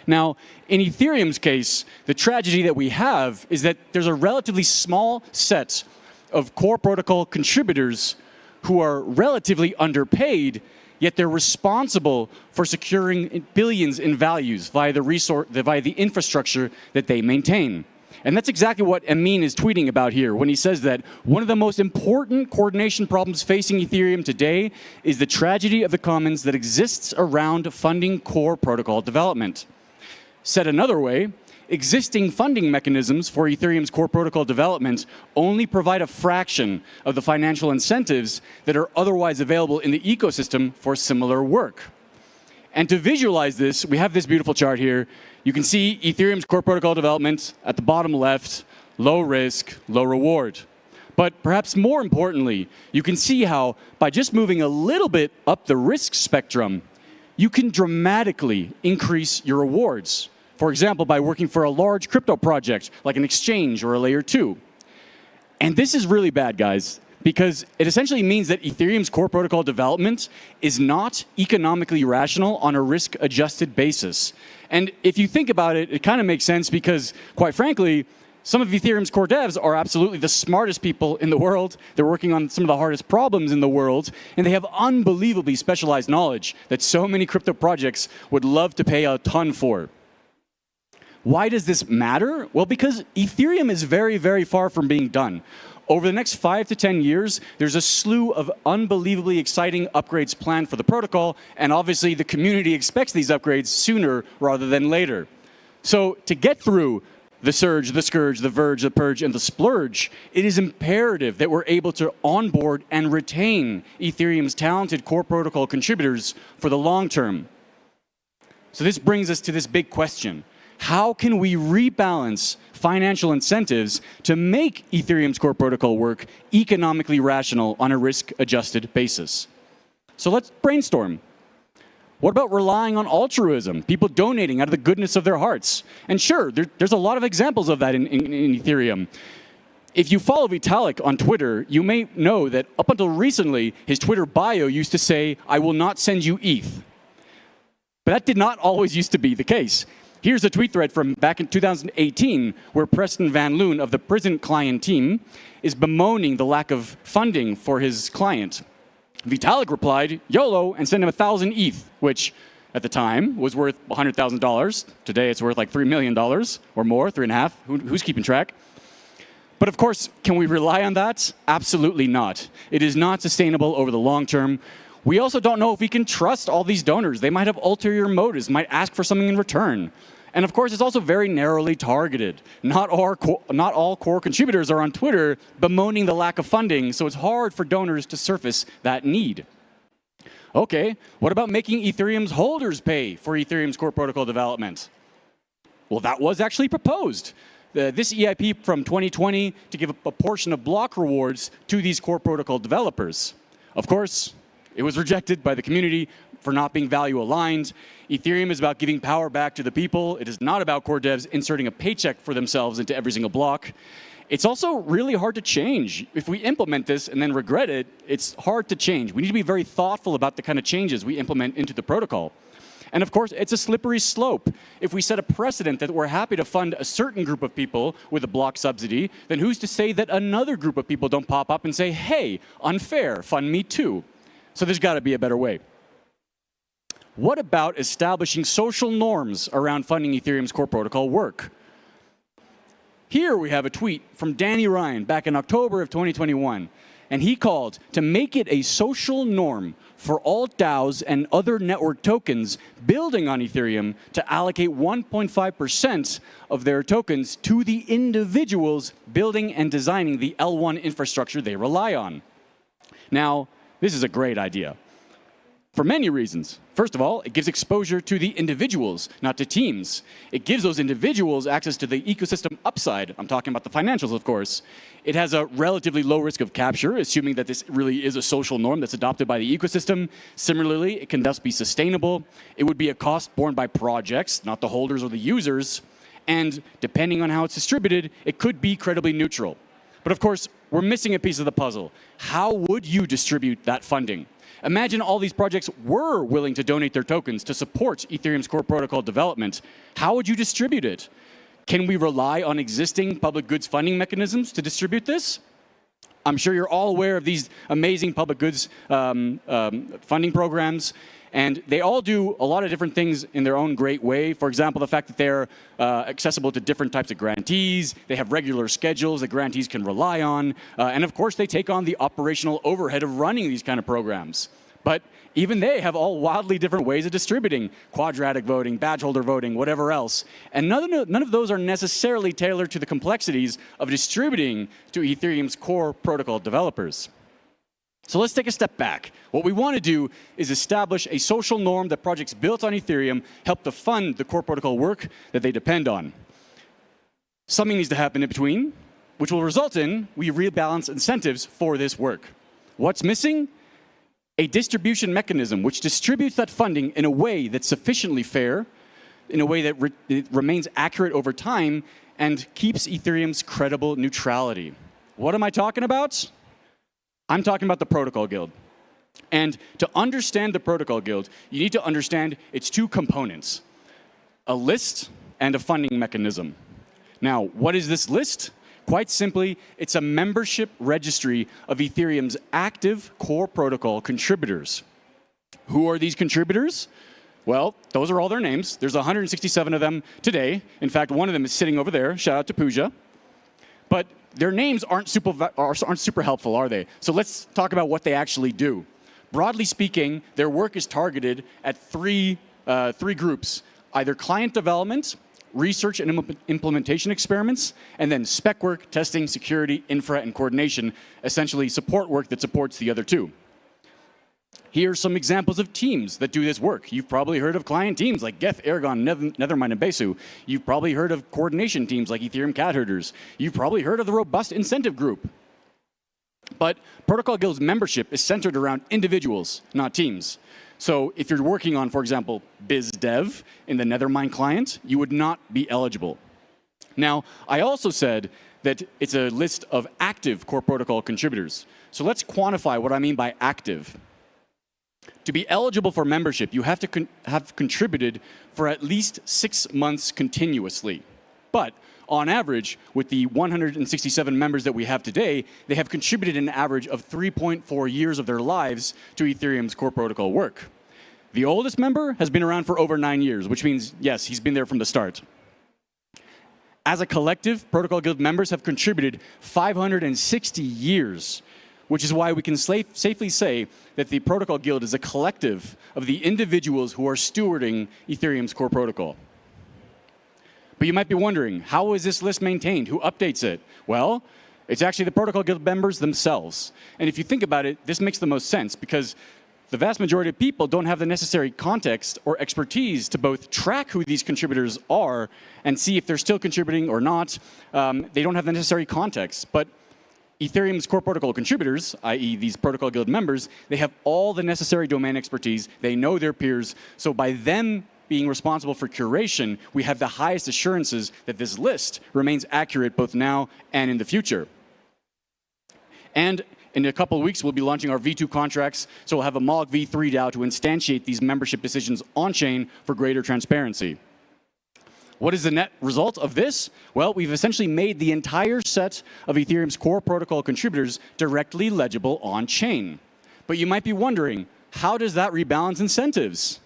Now, in Ethereum's case, the tragedy that we have is that there's a relatively small set of core protocol contributors who are relatively underpaid, yet they're responsible for securing billions in values via the infrastructure that they maintain. And that's exactly what Amin is tweeting about here when he says that one of the most important coordination problems facing Ethereum today is the tragedy of the commons that exists around funding core protocol development. Said another way, existing funding mechanisms for Ethereum's core protocol development only provide a fraction of the financial incentives that are otherwise available in the ecosystem for similar work. And to visualize this, we have this beautiful chart here. You can see Ethereum's core protocol development at the bottom left, low risk, low reward. But perhaps more importantly, you can see how by just moving a little bit up the risk spectrum, you can dramatically increase your rewards. For example, by working for a large crypto project like an exchange or a layer 2. And this is really bad, guys, because it essentially means that Ethereum's core protocol development is not economically rational on a risk-adjusted basis. And if you think about it, it kind of makes sense because, quite frankly, some of Ethereum's core devs are absolutely the smartest people in the world. They're working on some of the hardest problems in the world, and they have unbelievably specialized knowledge that so many crypto projects would love to pay a ton for. Why does this matter? Well, because Ethereum is very, very far from being done. Over the next 5 to 10 years, there's a slew of unbelievably exciting upgrades planned for the protocol, and obviously the community expects these upgrades sooner rather than later. So to get through the surge, the scourge, the verge, the purge, and the splurge, it is imperative that we're able to onboard and retain Ethereum's talented core protocol contributors for the long term. So this brings us to this big question. How can we rebalance financial incentives to make Ethereum's core protocol work economically rational on a risk-adjusted basis? So let's brainstorm. What about relying on altruism, people donating out of the goodness of their hearts? And sure, there's a lot of examples of that in Ethereum. If you follow Vitalik on Twitter, you may know that up until recently, his Twitter bio used to say, "I will not send you ETH." But that did not always used to be the case. Here's a tweet thread from back in 2018 where Preston Van Loon of the prison client team is bemoaning the lack of funding for his client. Vitalik replied, "YOLO," and sent him 1,000 ETH, which at the time was worth $100,000. Today it's worth like $3 million or more, 3.5. Who's keeping track? But of course, can we rely on that? Absolutely not. It is not sustainable over the long term. We also don't know if we can trust all these donors. They might have ulterior motives, might ask for something in return. And of course, it's also very narrowly targeted. Not all core contributors are on Twitter bemoaning the lack of funding, so it's hard for donors to surface that need. Okay, what about making Ethereum's holders pay for Ethereum's core protocol development? Well, that was actually proposed. This EIP from 2020 to give a portion of block rewards to these core protocol developers. Of course, it was rejected by the community for not being value aligned. Ethereum is about giving power back to the people. It is not about core devs inserting a paycheck for themselves into every single block. It's also really hard to change. If we implement this and then regret it, it's hard to change. We need to be very thoughtful about the kind of changes we implement into the protocol. And of course, it's a slippery slope. If we set a precedent that we're happy to fund a certain group of people with a block subsidy, then who's to say that another group of people don't pop up and say, "Hey, unfair, fund me too"? So there's got to be a better way. What about establishing social norms around funding Ethereum's core protocol work? Here we have a tweet from Danny Ryan back in October of 2021, and he called to make it a social norm for all DAOs and other network tokens building on Ethereum to allocate 1.5% of their tokens to the individuals building and designing the L1 infrastructure they rely on. Now, this is a great idea for many reasons. First of all, it gives exposure to the individuals, not to teams. It gives those individuals access to the ecosystem upside. I'm talking about the financials, of course. It has a relatively low risk of capture, assuming that this really is a social norm that's adopted by the ecosystem. Similarly, it can thus be sustainable. It would be a cost borne by projects, not the holders or the users. And depending on how it's distributed, it could be credibly neutral. But of course, we're missing a piece of the puzzle. How would you distribute that funding? Imagine all these projects were willing to donate their tokens to support Ethereum's core protocol development. How would you distribute it? Can we rely on existing public goods funding mechanisms to distribute this? I'm sure you're all aware of these amazing public goods funding programs, and they all do a lot of different things in their own great way. For example, the fact that they're accessible to different types of grantees, they have regular schedules that grantees can rely on, and of course they take on the operational overhead of running these kind of programs. But even they have all wildly different ways of distributing, quadratic voting, badge holder voting, whatever else. And none of those are necessarily tailored to the complexities of distributing to Ethereum's core protocol developers. So let's take a step back. What we want to do is establish a social norm that projects built on Ethereum help to fund the core protocol work that they depend on. Something needs to happen in between, which will result in we rebalance incentives for this work. What's missing? A distribution mechanism which distributes that funding in a way that's sufficiently fair, in a way that remains accurate over time, and keeps Ethereum's credible neutrality. What am I talking about? I'm talking about the Protocol Guild. And to understand the Protocol Guild, you need to understand its two components, a list and a funding mechanism. Now, what is this list? Quite simply, it's a membership registry of Ethereum's active core protocol contributors. Who are these contributors? Well, those are all their names. There's 167 of them today. In fact, one of them is sitting over there. Shout out to Pooja. But their names aren't super helpful, are they? So let's talk about what they actually do. Broadly speaking, their work is targeted at three groups, either client development, research and implementation experiments, and then spec work, testing, security, infra, and coordination, essentially support work that supports the other two. Here are some examples of teams that do this work. You've probably heard of client teams like Geth, Aragon, Nethermind, and Besu. You've probably heard of coordination teams like Ethereum Cat Herders. You've probably heard of the Robust Incentive Group. But Protocol Guild's membership is centered around individuals, not teams. So if you're working on, for example, BizDev in the Nethermind client, you would not be eligible. Now, I also said that it's a list of active core protocol contributors. So let's quantify what I mean by active. To be eligible for membership, you have to have contributed for at least 6 months continuously. But on average, with the 167 members that we have today, they have contributed an average of 3.4 years of their lives to Ethereum's core protocol work. The oldest member has been around for over 9 years, which means, yes, he's been there from the start. As a collective, Protocol Guild members have contributed 560 years, which is why we can safely say that the Protocol Guild is a collective of the individuals who are stewarding Ethereum's core protocol. But you might be wondering, how is this list maintained? Who updates it? Well, it's actually the Protocol Guild members themselves. And if you think about it, this makes the most sense because the vast majority of people don't have the necessary context or expertise to both track who these contributors are and see if they're still contributing or not. They don't have the necessary context. But Ethereum's core protocol contributors, i.e. these Protocol Guild members, they have all the necessary domain expertise. They know their peers. So by them being responsible for curation, we have the highest assurances that this list remains accurate both now and in the future. And in a couple of weeks, we'll be launching our V2 contracts, so we'll have a Mog V3 DAO to instantiate these membership decisions on-chain for greater transparency. What is the net result of this? Well, we've essentially made the entire set of Ethereum's core protocol contributors directly legible on-chain. But you might be wondering, how does that rebalance incentives?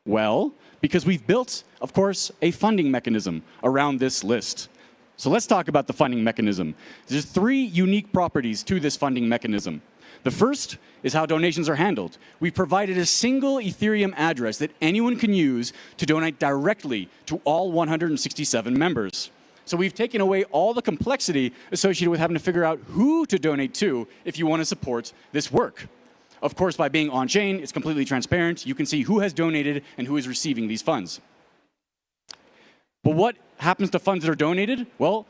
Well, because we've built, of course, a funding mechanism around this list. So let's talk about the funding mechanism. There's 3 unique properties to this funding mechanism. The first is how donations are handled. We've provided a single Ethereum address that anyone can use to donate directly to all 167 members. So we've taken away all the complexity associated with having to figure out who to donate to if you want to support this work. Of course, by being on-chain, it's completely transparent. You can see who has donated and who is receiving these funds. But what happens to funds that are donated? Well,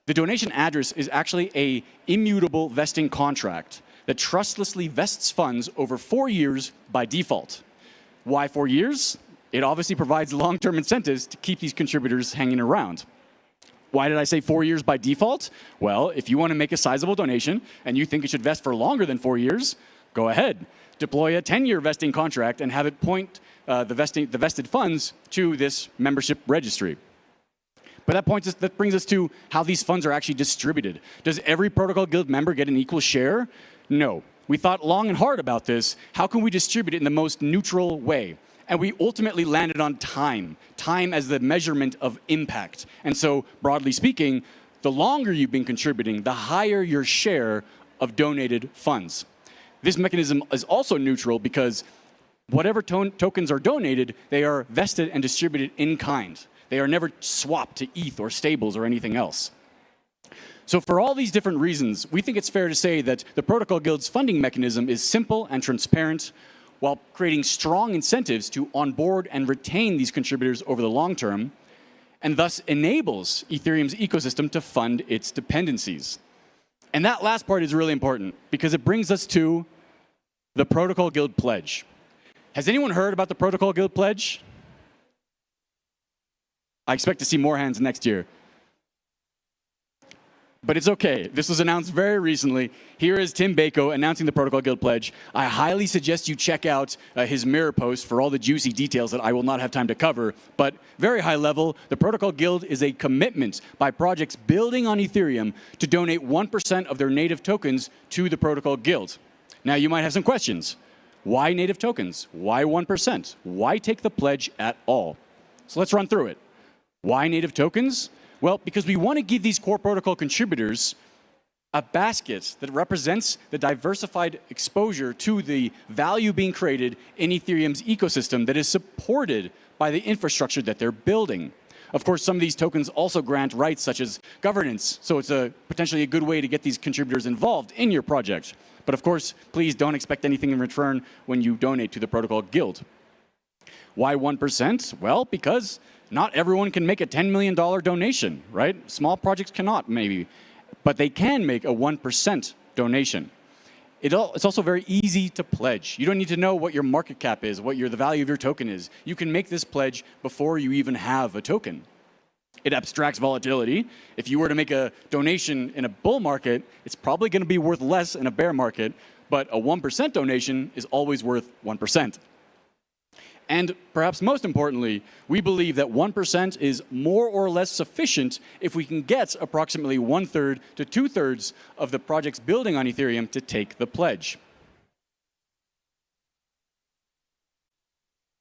the donation address is actually an immutable vesting contract that trustlessly vests funds over 4 years by default. Why 4 years? It obviously provides long-term incentives to keep these contributors hanging around. Why did I say 4 years by default? Well, if you want to make a sizable donation and you think it should vest for longer than 4 years, go ahead. Deploy a 10-year vesting contract and have it point the vested funds to this membership registry. But that brings us to how these funds are actually distributed. Does every Protocol Guild member get an equal share? No. We thought long and hard about this. How can we distribute it in the most neutral way? And we ultimately landed on time. Time as the measurement of impact. And so, broadly speaking, the longer you've been contributing, the higher your share of donated funds. This mechanism is also neutral because whatever tokens are donated, they are vested and distributed in kind. They are never swapped to ETH or stables or anything else. So for all these different reasons, we think it's fair to say that the Protocol Guild's funding mechanism is simple and transparent while creating strong incentives to onboard and retain these contributors over the long term, and thus enables Ethereum's ecosystem to fund its dependencies. And that last part is really important because it brings us to the Protocol Guild Pledge. Has anyone heard about the Protocol Guild Pledge? I expect to see more hands next year. But it's okay. This was announced very recently. Here is Tim Bako announcing the Protocol Guild Pledge. I highly suggest you check out his Mirror post for all the juicy details that I will not have time to cover. But very high level, the Protocol Guild is a commitment by projects building on Ethereum to donate 1% of their native tokens to the Protocol Guild. Now, you might have some questions. Why native tokens? Why 1%? Why take the pledge at all? So let's run through it. Why native tokens? Well, because we want to give these core protocol contributors a basket that represents the diversified exposure to the value being created in Ethereum's ecosystem that is supported by the infrastructure that they're building. Of course, some of these tokens also grant rights such as governance, so it's potentially a good way to get these contributors involved in your project. But of course, please don't expect anything in return when you donate to the Protocol Guild. Why 1%? Well, because not everyone can make a $10 million donation, right? Small projects cannot, maybe. But they can make a 1% donation. It's also very easy to pledge. You don't need to know what your market cap is, what the value of your token is. You can make this pledge before you even have a token. It abstracts volatility. If you were to make a donation in a bull market, it's probably going to be worth less in a bear market, but a 1% donation is always worth 1%. And perhaps most importantly, we believe that 1% is more or less sufficient if we can get approximately 1/3 to 2/3 of the projects building on Ethereum to take the pledge.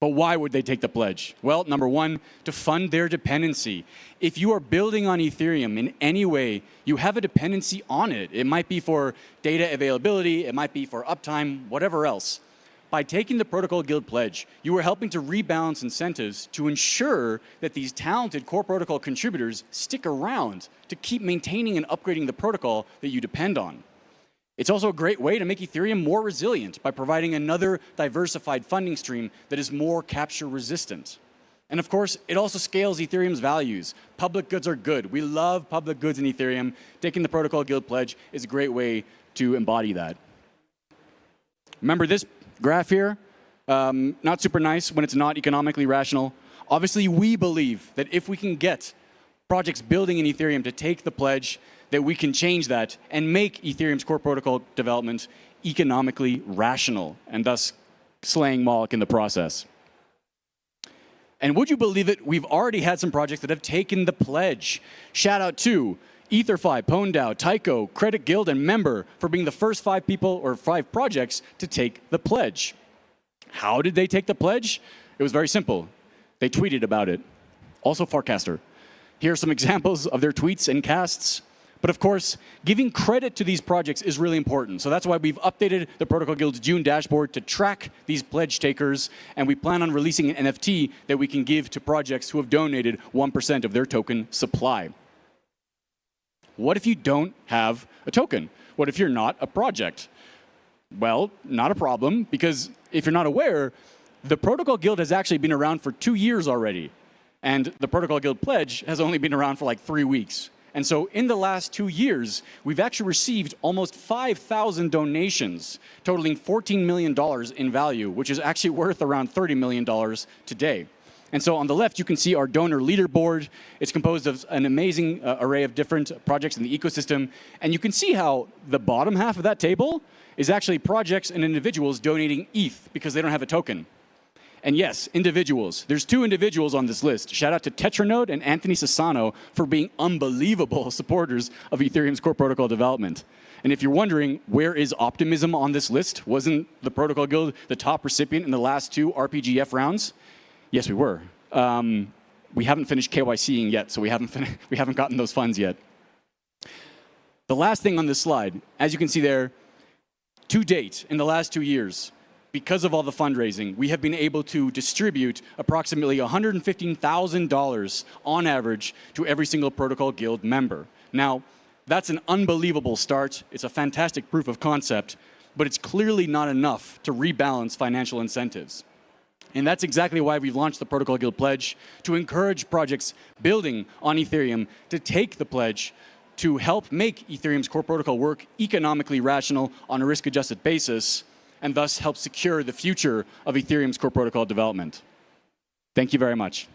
But why would they take the pledge? Well, number one, to fund their dependency. If you are building on Ethereum in any way, you have a dependency on it. It might be for data availability, it might be for uptime, whatever else. By taking the Protocol Guild pledge, you are helping to rebalance incentives to ensure that these talented core protocol contributors stick around to keep maintaining and upgrading the protocol that you depend on. It's also a great way to make Ethereum more resilient by providing another diversified funding stream that is more capture resistant. And of course, it also scales Ethereum's values. Public goods are good. We love public goods in Ethereum. Taking the Protocol Guild pledge is a great way to embody that. Remember this graph here? Not super nice when it's not economically rational. Obviously, we believe that if we can get projects building in Ethereum to take the pledge, that we can change that and make Ethereum's core protocol development economically rational, and thus slaying Moloch in the process. And would you believe it, we've already had some projects that have taken the pledge. Shout out to EtherFi, PwnDAO, Tycho, Credit Guild, and Member for being the first 5 people or 5 projects to take the pledge. How did they take the pledge? It was very simple. They tweeted about it. Also Farcaster. Here are some examples of their tweets and casts. But of course, giving credit to these projects is really important. So that's why we've updated the Protocol Guild's June dashboard to track these pledge takers, and we plan on releasing an NFT that we can give to projects who have donated 1% of their token supply. What if you don't have a token? What if you're not a project? Well, not a problem, because if you're not aware, the Protocol Guild has actually been around for 2 years already. And the Protocol Guild pledge has only been around for like 3 weeks. And so in the last 2 years, we've actually received almost 5,000 donations, totaling $14 million in value, which is actually worth around $30 million today. And so on the left, you can see our donor leaderboard. It's composed of an amazing array of different projects in the ecosystem. And you can see how the bottom half of that table is actually projects and individuals donating ETH because they don't have a token. And yes, individuals. There's 2 individuals on this list. Shout out to Tetranode and Anthony Sassano for being unbelievable supporters of Ethereum's core protocol development. And if you're wondering, where is Optimism on this list? Wasn't the Protocol Guild the top recipient in the last 2 RPGF rounds? Yes, we were. We haven't finished KYCing yet, so we haven't gotten those funds yet. The last thing on this slide, as you can see there, to date, in the last 2 years, because of all the fundraising, we have been able to distribute approximately $115,000 on average to every single Protocol Guild member. Now, that's an unbelievable start. It's a fantastic proof of concept, but it's clearly not enough to rebalance financial incentives. And that's exactly why we've launched the Protocol Guild Pledge, to encourage projects building on Ethereum to take the pledge to help make Ethereum's core protocol work economically rational on a risk-adjusted basis, and thus help secure the future of Ethereum's core protocol development. Thank you very much.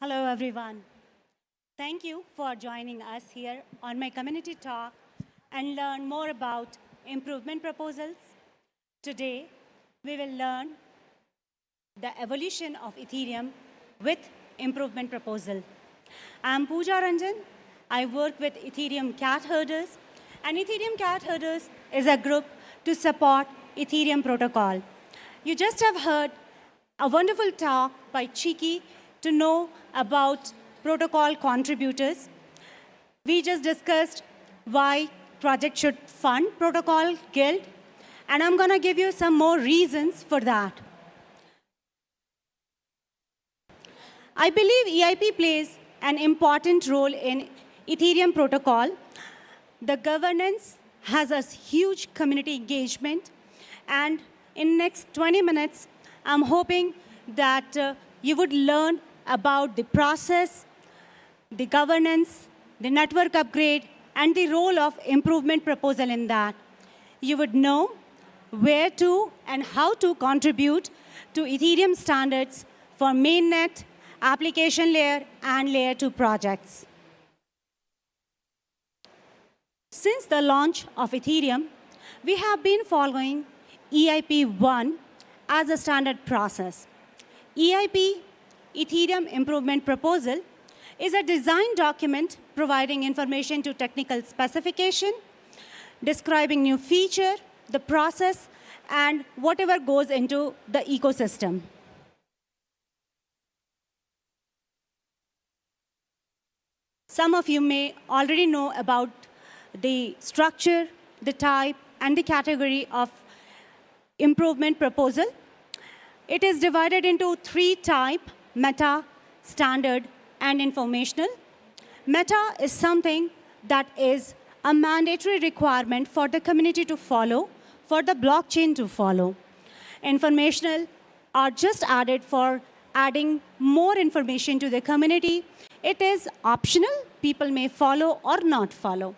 Hello, everyone. Thank you for joining us here on my community talk and learn more about improvement proposals. Today, we will learn the evolution of Ethereum with improvement proposal. I'm Pooja Ranjan. I work with Ethereum Cat Herders, and Ethereum Cat Herders is a group to support Ethereum protocol. You just have heard a wonderful talk by Chiki to know about protocol contributors. We just discussed why projects should fund protocol guild, and I'm going to give you some more reasons for that. I believe EIP plays an important role in Ethereum protocol. The governance has a huge community engagement, and in next 20 minutes, I'm hoping that you would learn about the process, the governance, the network upgrade, and the role of improvement proposal in that. You would know where to and how to contribute to Ethereum standards for mainnet, application layer, and layer 2 projects. Since the launch of Ethereum, we have been following EIP 1 as a standard process. EIP, Ethereum Improvement Proposal, is a design document providing information to technical specification, describing new feature, the process, and whatever goes into the ecosystem. Some of you may already know about the structure, the type, and the category of improvement proposal. It is divided into 3 types: meta, standard, and informational. Meta is something that is a mandatory requirement for the community to follow, for the blockchain to follow. Informational are just added for adding more information to the community. It is optional. People may follow or not follow.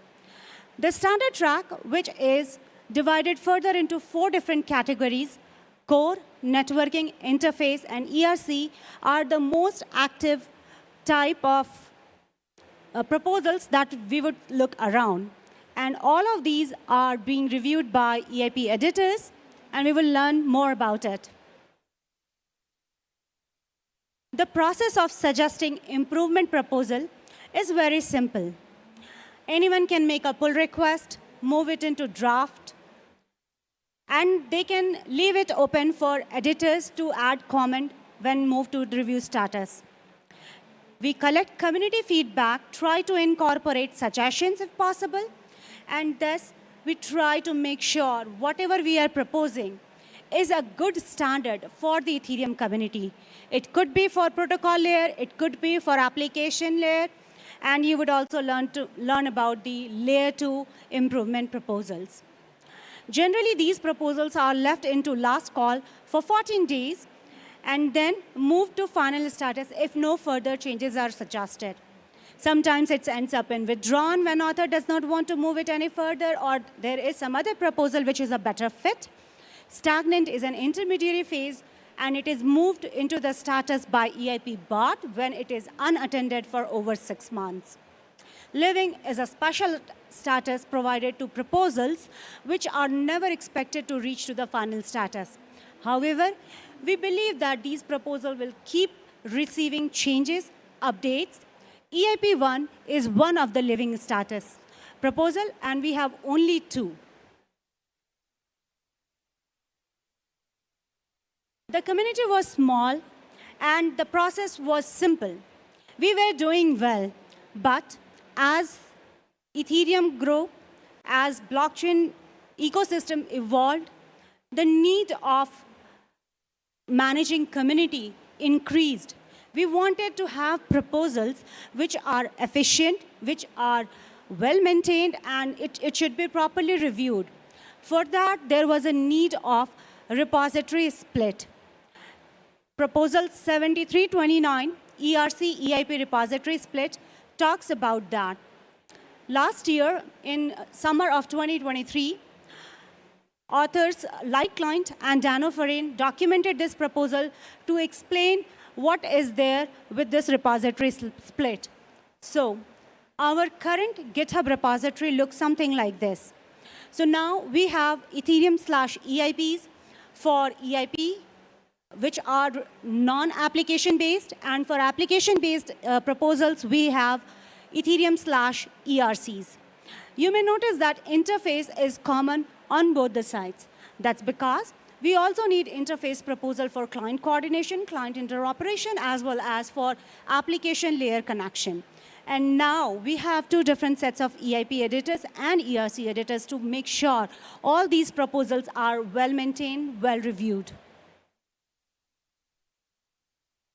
The standard track, which is divided further into 4 different categories: core, networking, interface, and ERC, are the most active type of proposals that we would look around. And all of these are being reviewed by EIP editors, and we will learn more about it. The process of suggesting improvement proposal is very simple. Anyone can make a pull request, move it into draft, and they can leave it open for editors to add comment when moved to the review status. We collect community feedback, try to incorporate suggestions if possible, and thus we try to make sure whatever we are proposing is a good standard for the Ethereum community. It could be for protocol layer, it could be for application layer, and you would also learn about the layer 2 improvement proposals. Generally, these proposals are left into last call for 14 days and then moved to final status if no further changes are suggested. Sometimes it ends up in withdrawn when author does not want to move it any further, or there is some other proposal which is a better fit. Stagnant is an intermediary phase, and it is moved into the status by EIP bot when it is unattended for over 6 months. Living is a special status provided to proposals which are never expected to reach to the final status. However, we believe that these proposals will keep receiving changes, updates. EIP1 is one of the living status proposal, and we have only 2. The community was small, and the process was simple. We were doing well, but as Ethereum grew, as blockchain ecosystem evolved, the need of managing community increased. We wanted to have proposals which are efficient, which are well-maintained, and it should be properly reviewed. For that, there was a need of repository split. Proposal 7329, ERC EIP repository split, talks about that. Last year, in summer of 2023, authors like Client and Dano Foreign documented this proposal to explain what is there with this repository split. So our current GitHub repository looks something like this. So now we have Ethereum/EIPs for EIP, which are non-application based, and for application-based proposals, we have Ethereum/ERCs. You may notice that interface is common on both the sides. That's because we also need interface proposal for client coordination, client interoperation, as well as for application layer connection. And now we have two different sets of EIP editors and ERC editors to make sure all these proposals are well-maintained, well-reviewed.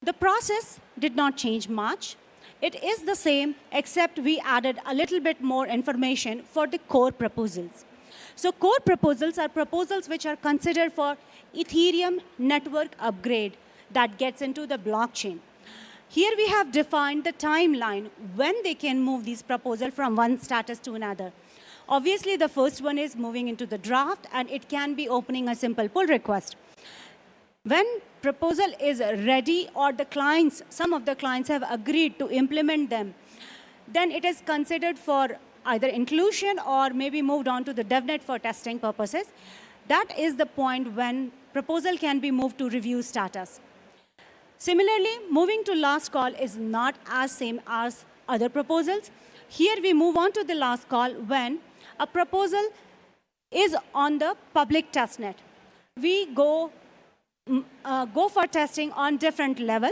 The process did not change much. It is the same, except we added a little bit more information for the core proposals. So core proposals are proposals which are considered for Ethereum network upgrade that gets into the blockchain. Here we have defined the timeline when they can move these proposals from one status to another. Obviously, the first one is moving into the draft, and it can be opening a simple pull request. When proposal is ready or the clients, some of the clients have agreed to implement them, then it is considered for either inclusion or maybe moved on to the DevNet for testing purposes. That is the point when proposal can be moved to review status. Similarly, moving to last call is not as same as other proposals. Here we move on to the last call when a proposal is on the public testnet. We go for testing on different level.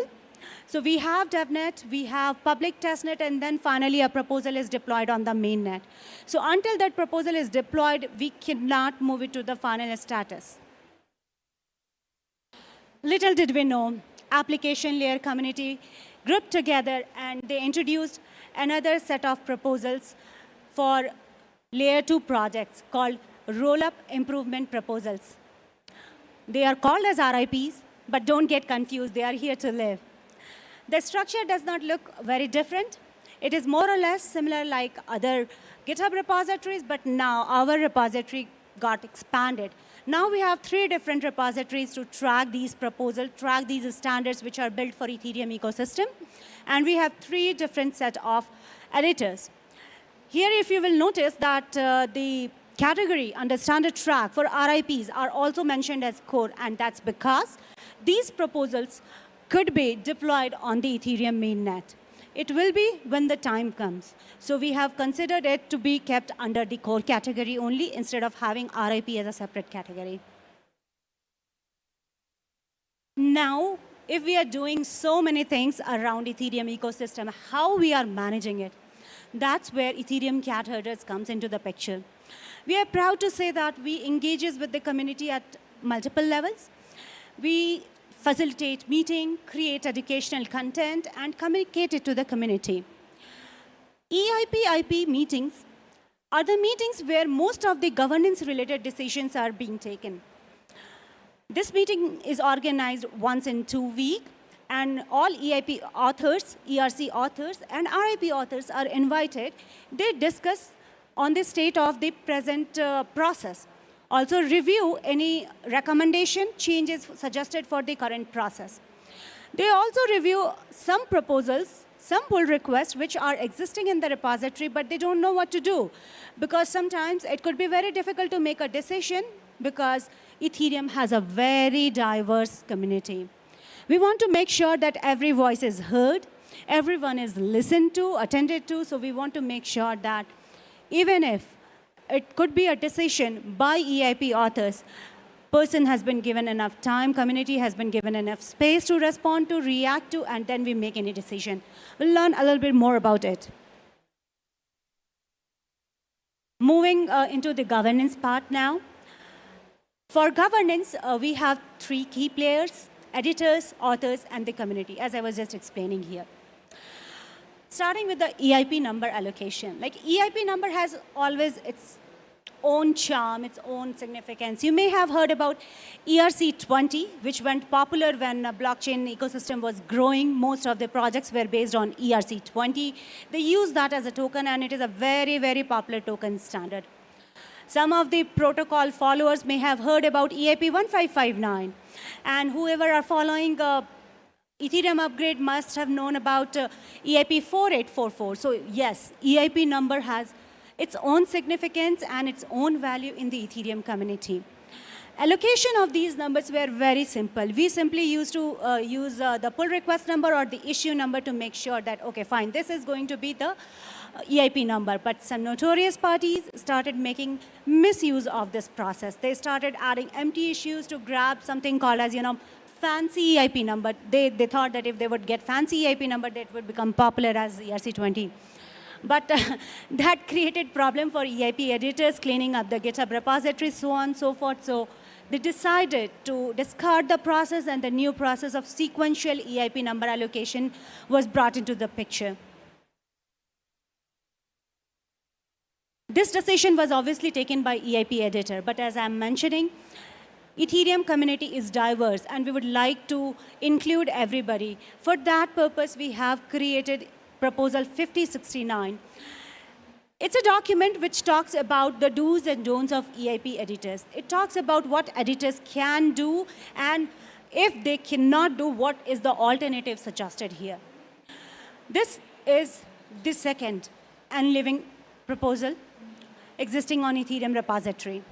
So we have DevNet, we have public testnet, and then finally a proposal is deployed on the mainnet. So until that proposal is deployed, we cannot move it to the final status. Little did we know, application layer community grouped together and they introduced another set of proposals for layer 2 projects called roll-up improvement proposals. They are called as RIPs, but don't get confused, they are here to live. The structure does not look very different. It is more or less similar like other GitHub repositories, but now our repository got expanded. Now we have 3 different repositories to track these proposals, track these standards which are built for Ethereum ecosystem. And we have 3 different set of editors. Here, if you will notice that the category under standard track for RIPs are also mentioned as core, and that's because these proposals could be deployed on the Ethereum mainnet. It will be when the time comes. So we have considered it to be kept under the core category only instead of having RIP as a separate category. Now, if we are doing so many things around Ethereum ecosystem, how we are managing it, that's where Ethereum cat herders comes into the picture. We are proud to say that we engage with the community at multiple levels. We facilitate meeting, create educational content, and communicate it to the community. EIP-IP meetings are the meetings where most of the governance-related decisions are being taken. This meeting is organized once in 2 weeks, and all EIP authors, ERC authors, and RIP authors are invited. They discuss on the state of the present process. Also review any recommendation changes suggested for the current process. They also review some proposals, some pull requests which are existing in the repository, but they don't know what to do. Because sometimes it could be very difficult to make a decision because Ethereum has a very diverse community. We want to make sure that every voice is heard, everyone is listened to, attended to, so we want to make sure that even if it could be a decision by EIP authors, person has been given enough time, community has been given enough space to respond to, react to, and then we make any decision. We'll learn a little bit more about it. Moving into the governance part now. For governance, we have 3 key players: editors, authors, and the community, as I was just explaining here. Starting with the EIP number allocation. Like EIP number has always its own charm, its own significance. You may have heard about ERC20, which went popular when the blockchain ecosystem was growing. Most of the projects were based on ERC20. They use that as a token, and it is a very, very popular token standard. Some of the protocol followers may have heard about EIP 1559. And whoever are following Ethereum upgrade must have known about EIP 4844. So yes, EIP number has its own significance and its own value in the Ethereum community. Allocation of these numbers were very simple. We simply used to use the pull request number or the issue number to make sure that, okay, fine, this is going to be the EIP number. But some notorious parties started making misuse of this process. They started adding empty issues to grab something called as, fancy EIP number. They thought that if they would get fancy EIP number, that would become popular as ERC20. But that created problem for EIP editors cleaning up the GitHub repository, so on and so forth. So they decided to discard the process, and the new process of sequential EIP number allocation was brought into the picture. This decision was obviously taken by EIP editor, but as I'm mentioning, Ethereum community is diverse, and we would like to include everybody. For that purpose, we have created Proposal 5069. It's a document which talks about the do's and don'ts of EIP editors. It talks about what editors can do, and if they cannot do, what is the alternative suggested here. This is the second and living proposal existing on Ethereum repository.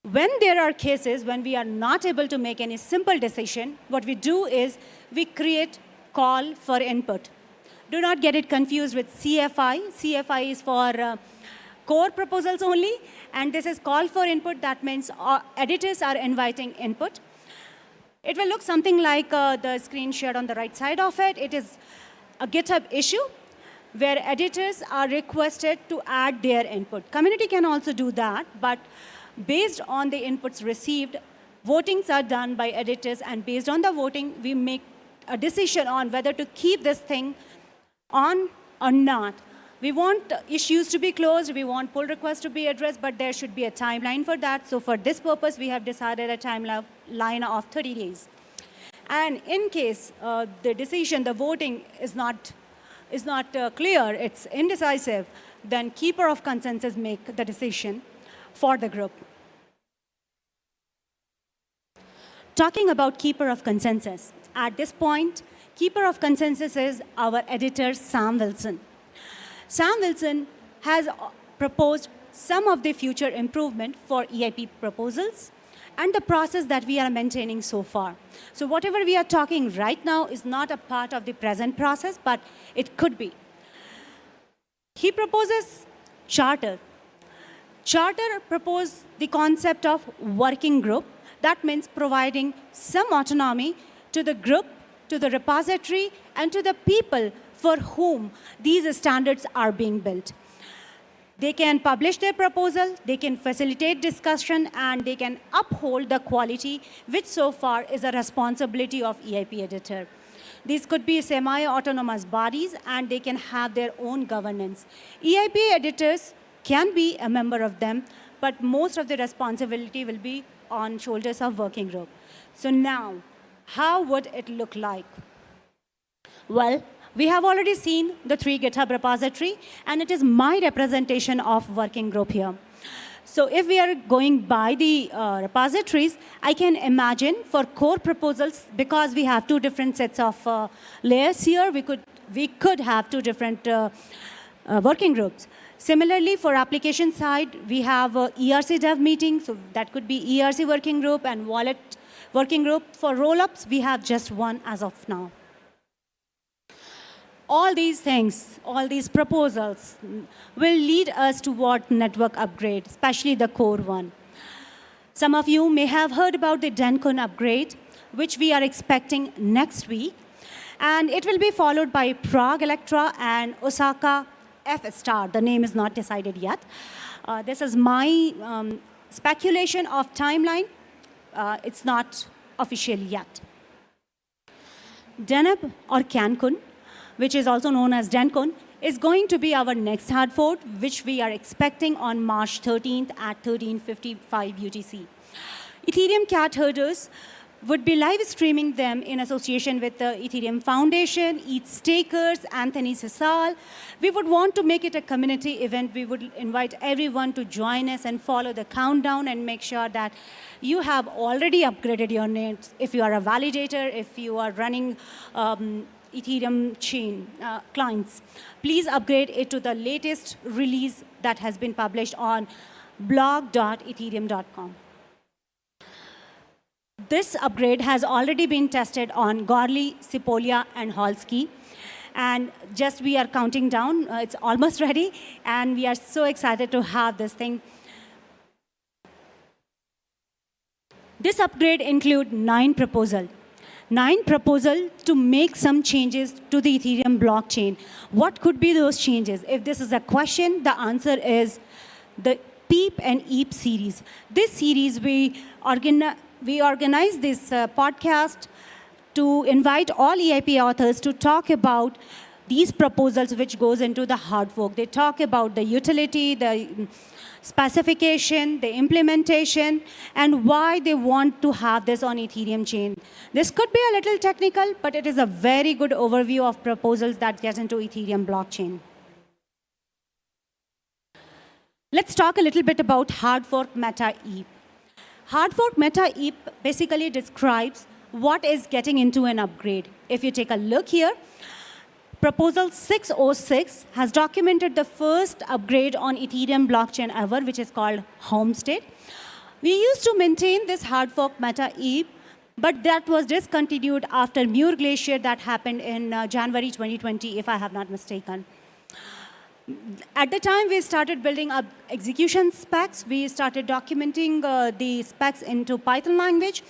When there are cases when we are not able to make any simple decision, what we do is we create call for input. Do not get it confused with CFI. CFI is for core proposals only, and this is call for input. That means editors are inviting input. It will look something like the screen shared on the right side of it. It is a GitHub issue where editors are requested to add their input. Community can also do that, but based on the inputs received, votings are done by editors, and based on the voting, we make a decision on whether to keep this thing on or not. We want issues to be closed, we want pull requests to be addressed, but there should be a timeline for that. So for this purpose, we have decided a timeline of 30 days. And in case the decision, the voting is not clear, it's indecisive, then keeper of consensus make the decision for the group. Talking about keeper of consensus, at this point, keeper of consensus is our editor, Sam Wilson. Sam Wilson has proposed some of the future improvement for EIP proposals and the process that we are maintaining so far. So whatever we are talking right now is not a part of the present process, but it could be. He proposes charter. Charter proposed the concept of working group. That means providing some autonomy to the group, to the repository, and to the people for whom these standards are being built. They can publish their proposal, they can facilitate discussion, and they can uphold the quality, which so far is a responsibility of EIP editor. These could be semi-autonomous bodies, and they can have their own governance. EIP editors can be a member of them, but most of the responsibility will be on shoulders of working group. So now, how would it look like? Well, we have already seen the 3 GitHub repository, and it is my representation of working group here. So if we are going by the repositories, I can imagine for core proposals, because we have 2 different sets of layers here, we could have 2 different working groups. Similarly, for application side, we have ERC dev meeting, so that could be ERC working group and wallet working group. For rollups, we have just 1 as of now. All these things, all these proposals will lead us toward network upgrade, especially the core one. Some of you may have heard about the Dencun upgrade, which we are expecting next week. And it will be followed by Prague Electra and Osaka F-Star. The name is not decided yet. This is my speculation of timeline. It's not official yet. Deneb or Cancun, which is also known as Dencun, is going to be our next hard fork, which we are expecting on March 13th at 13:55 UTC. Ethereum cat herders would be live streaming them in association with the Ethereum Foundation, ETH Stakers, Anthony Sisal. We would want to make it a community event. We would invite everyone to join us and follow the countdown and make sure that you have already upgraded your names. If you are a validator, if you are running Ethereum chain clients, please upgrade it to the latest release that has been published on blog.ethereum.com. This upgrade has already been tested on Gorley, Sepolia, and Halsky. And just we are counting down. It's almost ready. And we are so excited to have this thing. This upgrade includes 9 proposals. 9 proposals to make some changes to the Ethereum blockchain. What could be those changes? If this is a question, the answer is the PEEP and EEP series. This series, we organize this podcast to invite all EIP authors to talk about these proposals which goes into the hard fork. They talk about the utility, the specification, the implementation, and why they want to have this on Ethereum chain. This could be a little technical, but it is a very good overview of proposals that get into Ethereum blockchain. Let's talk a little bit about hard fork meta EEP. Hard fork meta EEP basically describes what is getting into an upgrade. If you take a look here, Proposal 606 has documented the first upgrade on Ethereum blockchain ever, which is called Homestead. We used to maintain this hard fork meta EEP, but that was discontinued after Muir Glacier that happened in January 2020, if I have not mistaken. At the time, we started building up execution specs. We started documenting the specs into Python language.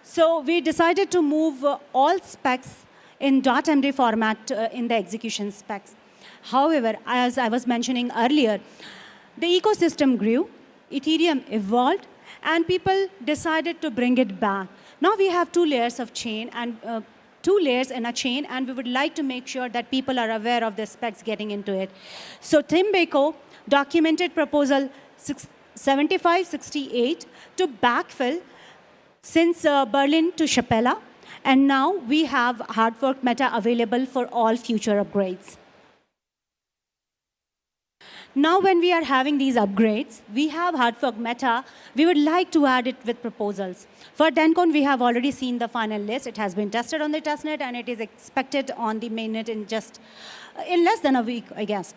So we decided to move all specs in .md format in the execution specs. However, as I was mentioning earlier, the ecosystem grew, Ethereum evolved, and people decided to bring it back. Now we have 2 layers of chain and 2 layers in a chain, and we would like to make sure that people are aware of the specs getting into it. So Tim Bako documented proposal 7568 to backfill since Berlin to Chapella, and now we have hard fork meta available for all future upgrades. Now when we are having these upgrades, we have hard fork meta, we would like to add it with proposals. For DenCon, we have already seen the final list. It has been tested on the testnet, and it is expected on the mainnet in less than a week, I guess.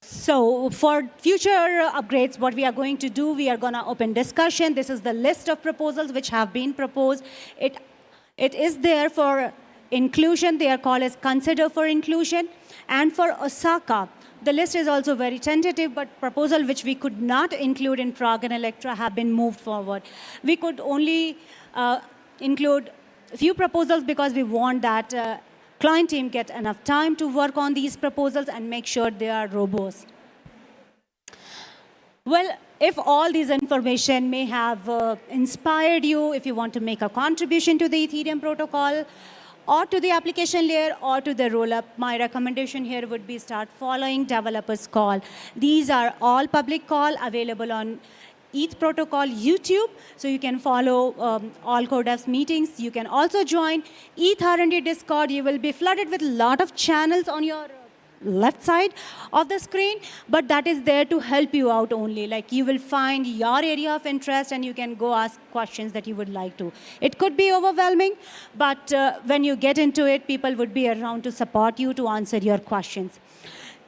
So for future upgrades, what we are going to do, we are going to open discussion. This is the list of proposals which have been proposed. It is there for inclusion. They are called as consider for inclusion. And for Osaka, the list is also very tentative, but proposal which we could not include in Prague and Electra have been moved forward. We could only include a few proposals because we want that client team get enough time to work on these proposals and make sure they are robust. Well, if all these information may have inspired you, if you want to make a contribution to the Ethereum protocol, or to the application layer, or to the rollup, my recommendation here would be start following developers call. These are all public call available on ETH protocol YouTube, so you can follow all CodeDevs meetings. You can also join ETH R&D Discord. You will be flooded with a lot of channels on your left side of the screen, but that is there to help you out only. Like you will find your area of interest and you can go ask questions that you would like to. It could be overwhelming, but when you get into it, people would be around to support you to answer your questions.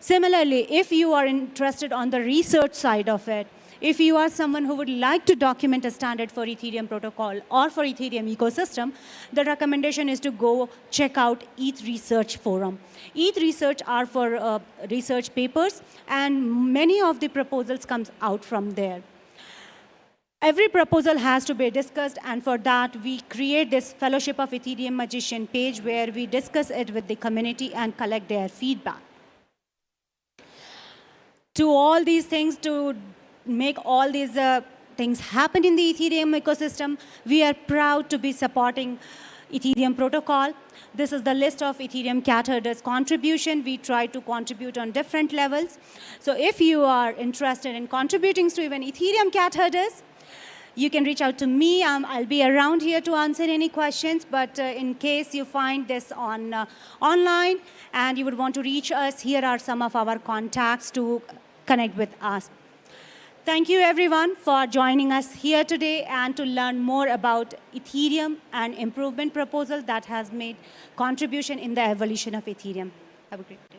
Similarly, if you are interested on the research side of it, if you are someone who would like to document a standard for Ethereum protocol or for Ethereum ecosystem, the recommendation is to go check out ETH Research Forum. ETH Research are for research papers, and many of the proposals comes out from there. Every proposal has to be discussed, and for that, we create this Fellowship of Ethereum Magician page where we discuss it with the community and collect their feedback. To all these things, to make all these things happen in the Ethereum ecosystem, we are proud to be supporting Ethereum protocol. This is the list of Ethereum cat herders contribution. We try to contribute on different levels. So if you are interested in contributing to even Ethereum cat herders, You can reach out to me. I'll be around here to answer any questions. But in case you find this online and you would want to reach us, here are some of our contacts to connect with us. Thank you, everyone, for joining us here today and to learn more about Ethereum and improvement proposal that has made contribution in the evolution of Ethereum. Have a great day.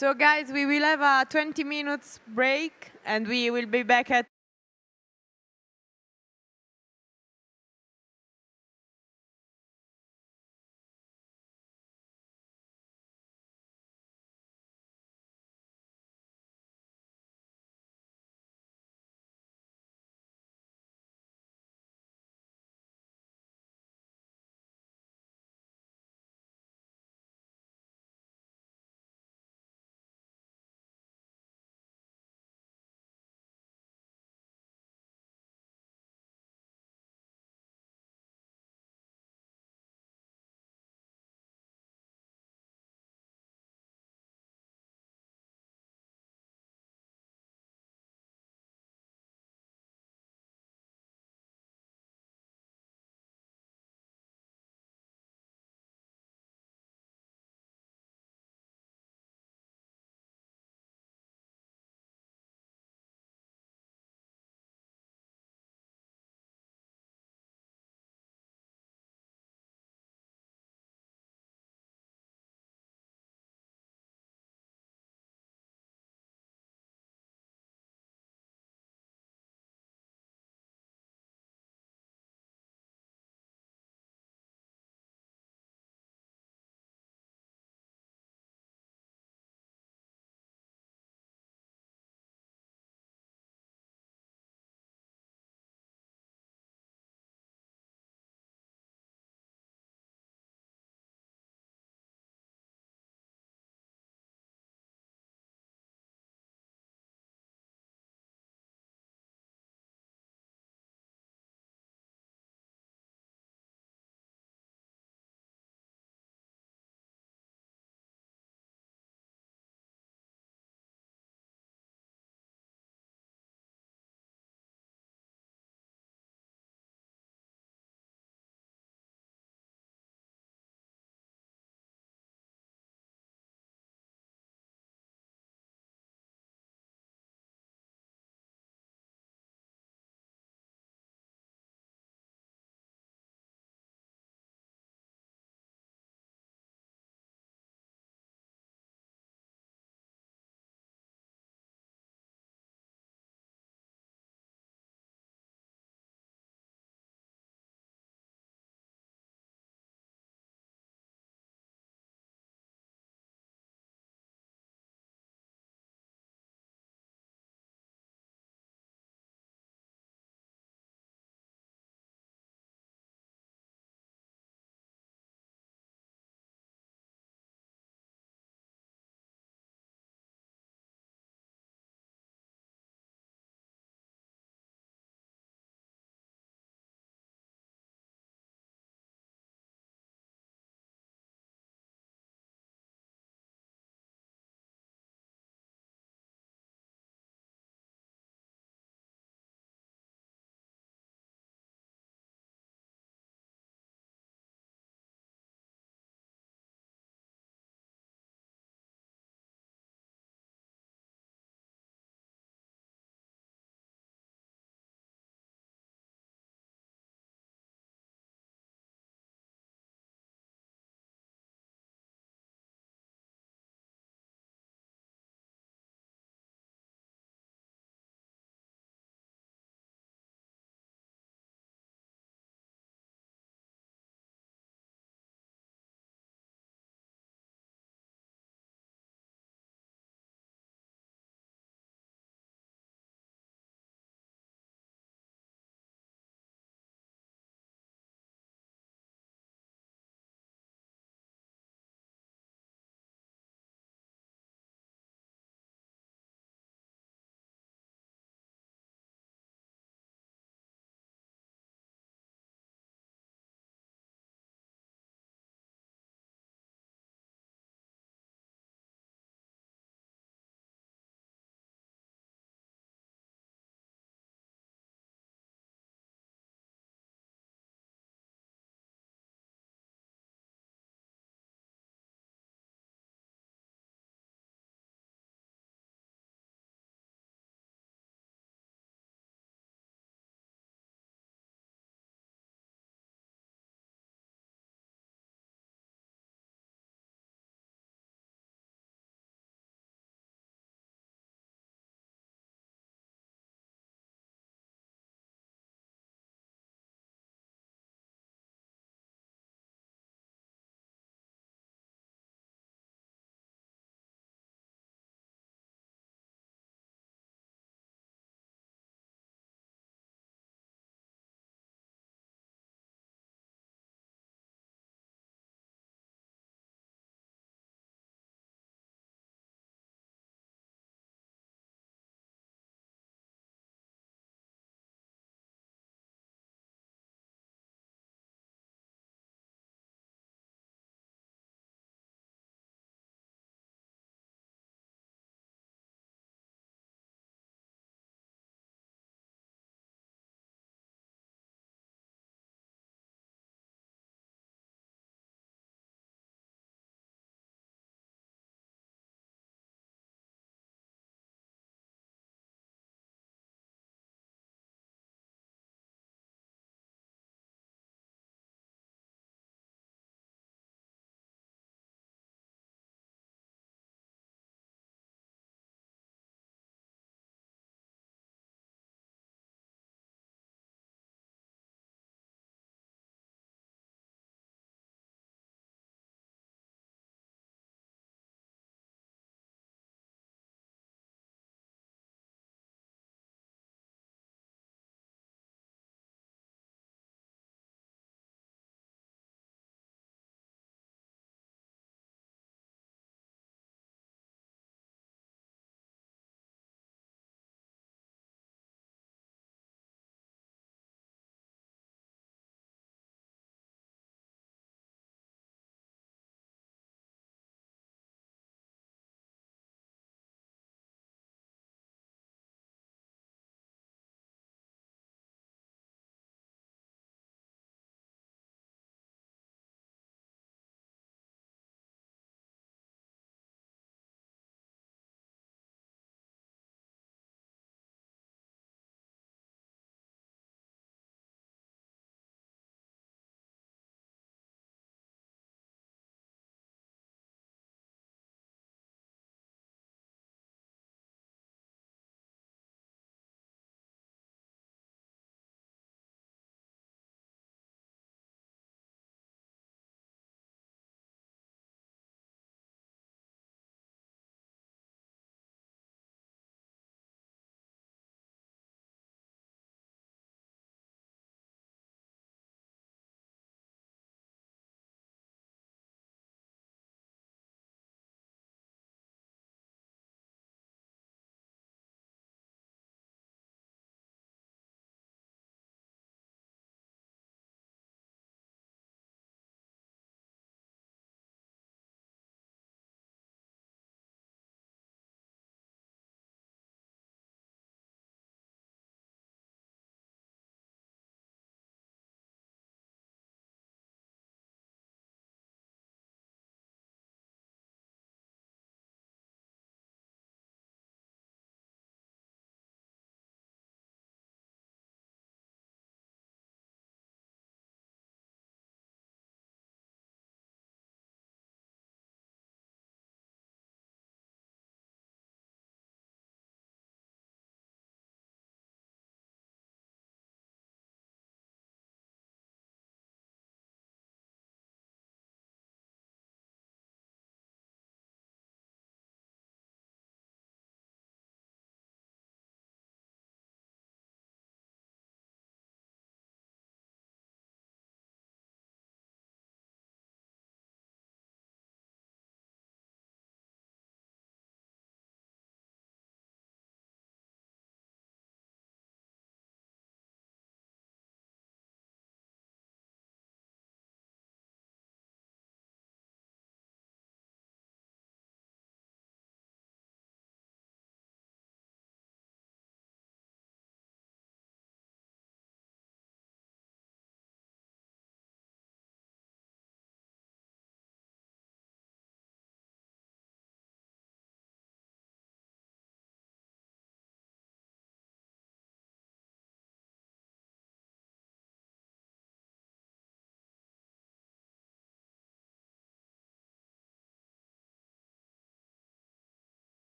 So guys, we will have a 20 minutes break and we will be back at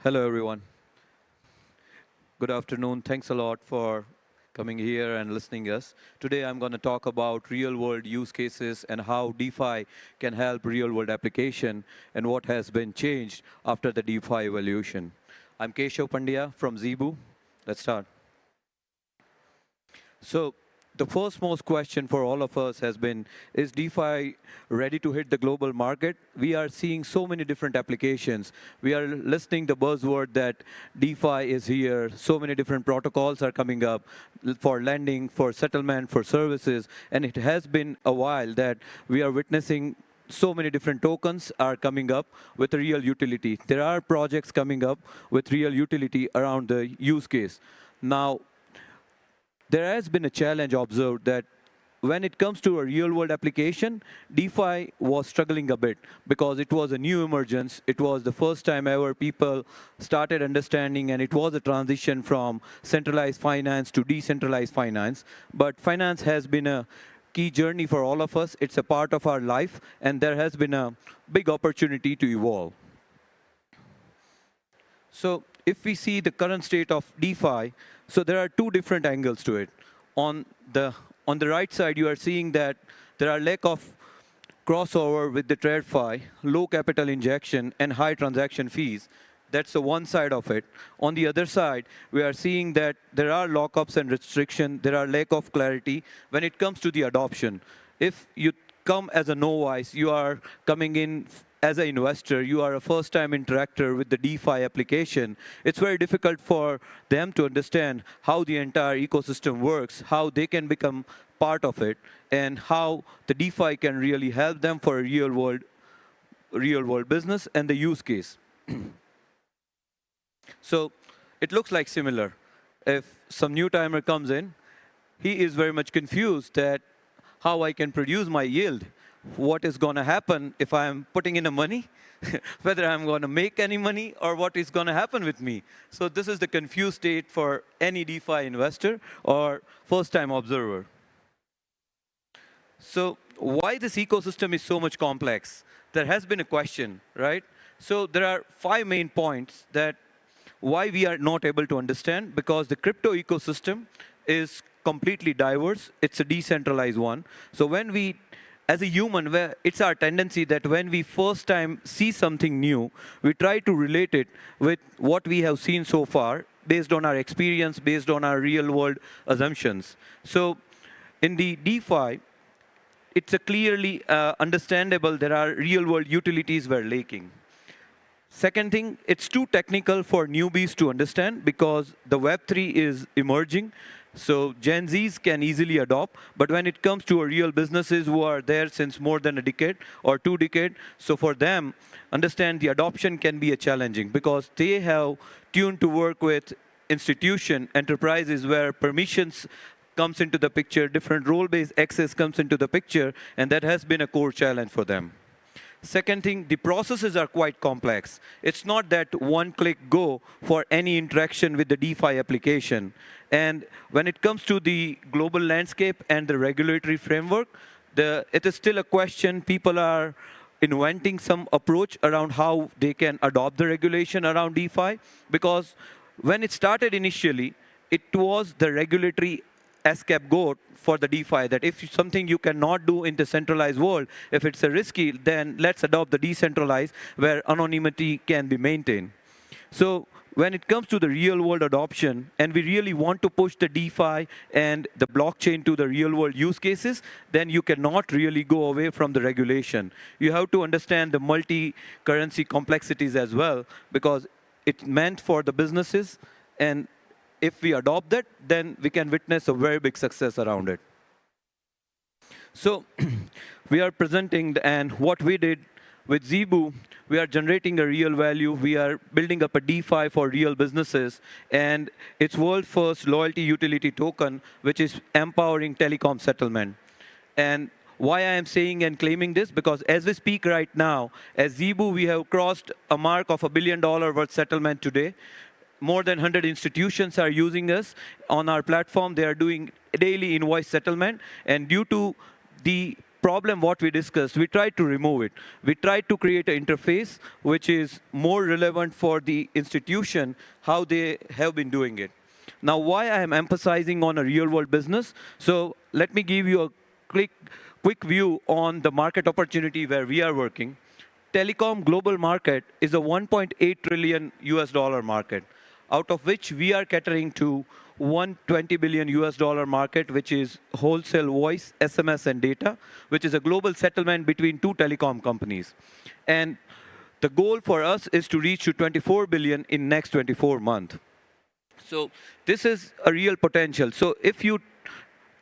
Hello, everyone. Good afternoon. Thanks a lot for coming here and listening to us. Today, I'm going to talk about real-world use cases and how DeFi can help real-world application and what has been changed after the DeFi evolution. I'm Keshav Pandya from Zebu. Let's start. So the first most question for all of us has been, is DeFi ready to hit the global market? We are seeing so many different applications. We are listening the buzzword that DeFi is here. So many different protocols are coming up for lending, for settlement, for services. And it has been a while that we are witnessing so many different tokens are coming up with a real utility. There are projects coming up with real utility around the use case. Now, there has been a challenge observed that when it comes to a real-world application, DeFi was struggling a bit because it was a new emergence. It was the first time ever people started understanding, and it was a transition from centralized finance to decentralized finance. But finance has been a key journey for all of us. It's a part of our life, and there has been a big opportunity to evolve. So if we see the current state of DeFi, so there are two different angles to it. On the right side, you are seeing that there are lack of crossover with the TradFi, low capital injection, and high transaction fees. That's the one side of it. On the other side, we are seeing that there are lockups and restrictions. There are lack of clarity when it comes to the adoption. If you come as a novice, you are coming in as an investor, you are a first-time interactor with the DeFi application, it's very difficult for them to understand how the entire ecosystem works, how they can become part of it, and how the DeFi can really help them for a real-world business and the use case. So it looks like similar. If some new timer comes in, he is very much confused that how I can produce my yield. What is going to happen if I'm putting in the money, whether I'm going to make any money, or what is going to happen with me. So this is the confused state for any DeFi investor or first-time observer. So why this ecosystem is so much complex? There has been a question, right? So there are 5 main points that why we are not able to understand, because the crypto ecosystem is completely diverse. It's a decentralized one. So when we as a human, it's our tendency that when we first time see something new, we try to relate it with what we have seen so far, based on our experience, based on our real-world assumptions. So in the DeFi, it's a clearly understandable there are real-world utilities we're lacking. Second thing, it's too technical for newbies to understand because the Web3 is emerging. So Gen Zs can easily adopt, but when it comes to real businesses who are there since more than a decade or 2 decades, so for them, understand the adoption can be a challenging because they have tuned to work with institution, enterprises where permissions comes into the picture, different role-based access comes into the picture, and that has been a core challenge for them. Second thing, the processes are quite complex. It's not that one-click go for any interaction with the DeFi application. And when it comes to the global landscape and the regulatory framework, it is still a question. People are inventing some approach around how they can adopt the regulation around DeFi. Because when it started initially, it was the regulatory scapegoat for the DeFi, that if something you cannot do in the centralized world, if it's a risky, then let's adopt the decentralized where anonymity can be maintained. So when it comes to the real world adoption, and we really want to push the DeFi and the blockchain to the real world use cases, then you cannot really go away from the regulation. You have to understand the multi-currency complexities as well, because it's meant for the businesses, and if we adopt that, then we can witness a very big success around it. So we are presenting, and what we did with Zebu, we are generating a real value. We are building up a DeFi for real businesses, and it's world's first loyalty utility token, which is empowering telecom settlement. And why I am saying and claiming this, because as we speak right now, as Zebu, we have crossed a mark of $1 billion worth settlement today. More than 100 institutions are using us on our platform. They are doing daily invoice settlement. And due to the problem what we discussed, we tried to remove it. We tried to create an interface which is more relevant for the institution, how they have been doing it. Now, why I am emphasizing on a real-world business? So let me give you a quick view on the market opportunity where we are working. Telecom global market is a 1.8 trillion US dollar market, out of which we are catering to 120 billion US dollar market, which is wholesale voice, SMS, and data, which is a global settlement between two telecom companies. And the goal for us is to reach to 24 billion in next 24 months. So this is a real potential. So if you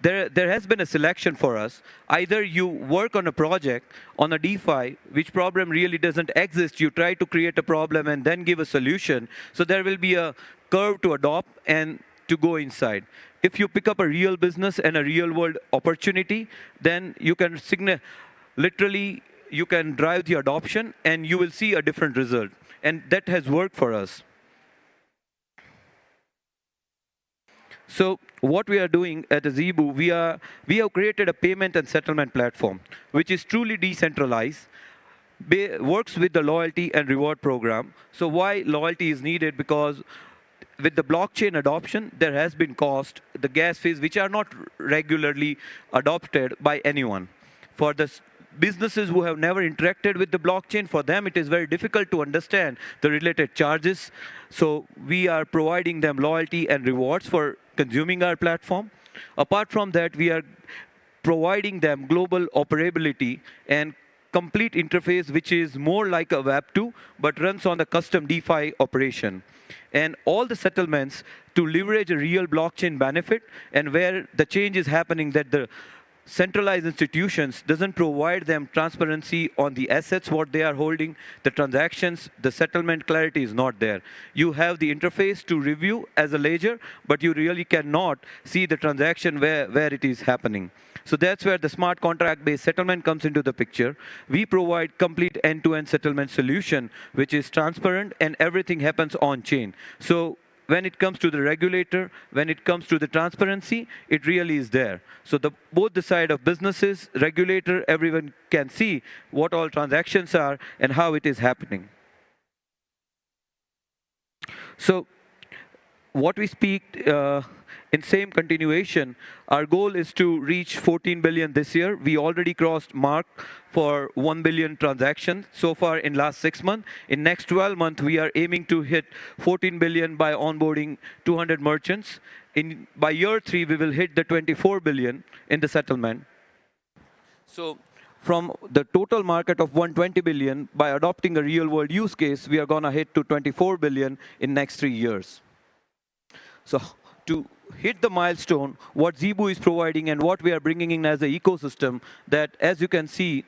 there has been a selection for us. Either you work on a project on a DeFi, which problem really doesn't exist. You try to create a problem and then give a solution. So there will be a curve to adopt and to go inside. If you pick up a real business and a real world opportunity, then you can literally you can drive the adoption and you will see a different result. And that has worked for us. So what we are doing at Zebu, we have created a payment and settlement platform, which is truly decentralized, works with the loyalty and reward program. So why loyalty is needed? Because with the blockchain adoption, there has been cost, the gas fees, which are not regularly adopted by anyone. For the businesses who have never interacted with the blockchain, for them it is very difficult to understand the related charges. So we are providing them loyalty and rewards for consuming our platform. Apart from that, we are providing them global operability and complete interface, which is more like a Web 2, but runs on the custom DeFi operation. And all the settlements to leverage a real blockchain benefit, and where the change is happening that the centralized institutions doesn't provide them transparency on the assets, what they are holding, the transactions, the settlement clarity is not there. You have the interface to review as a ledger, but you really cannot see the transaction where it is happening. So that's where the smart contract-based settlement comes into the picture. We provide complete end-to-end settlement solution, which is transparent and everything happens on-chain. So when it comes to the regulator, when it comes to the transparency, it really is there. So both the side of businesses, regulator, everyone can see what all transactions are and how it is happening. So what we speak in same continuation, our goal is to reach 14 billion this year. We already crossed mark for 1 billion transactions so far in last 6 months. In next 12 months, we are aiming to hit 14 billion by onboarding 200 merchants. By year 3, we will hit the 24 billion in the settlement. So from the total market of 120 billion, by adopting a real world use case, we are gonna hit to 24 billion in next 3 years. So to hit the milestone, what Zebu is providing and what we are bringing in as an ecosystem, that as you can see,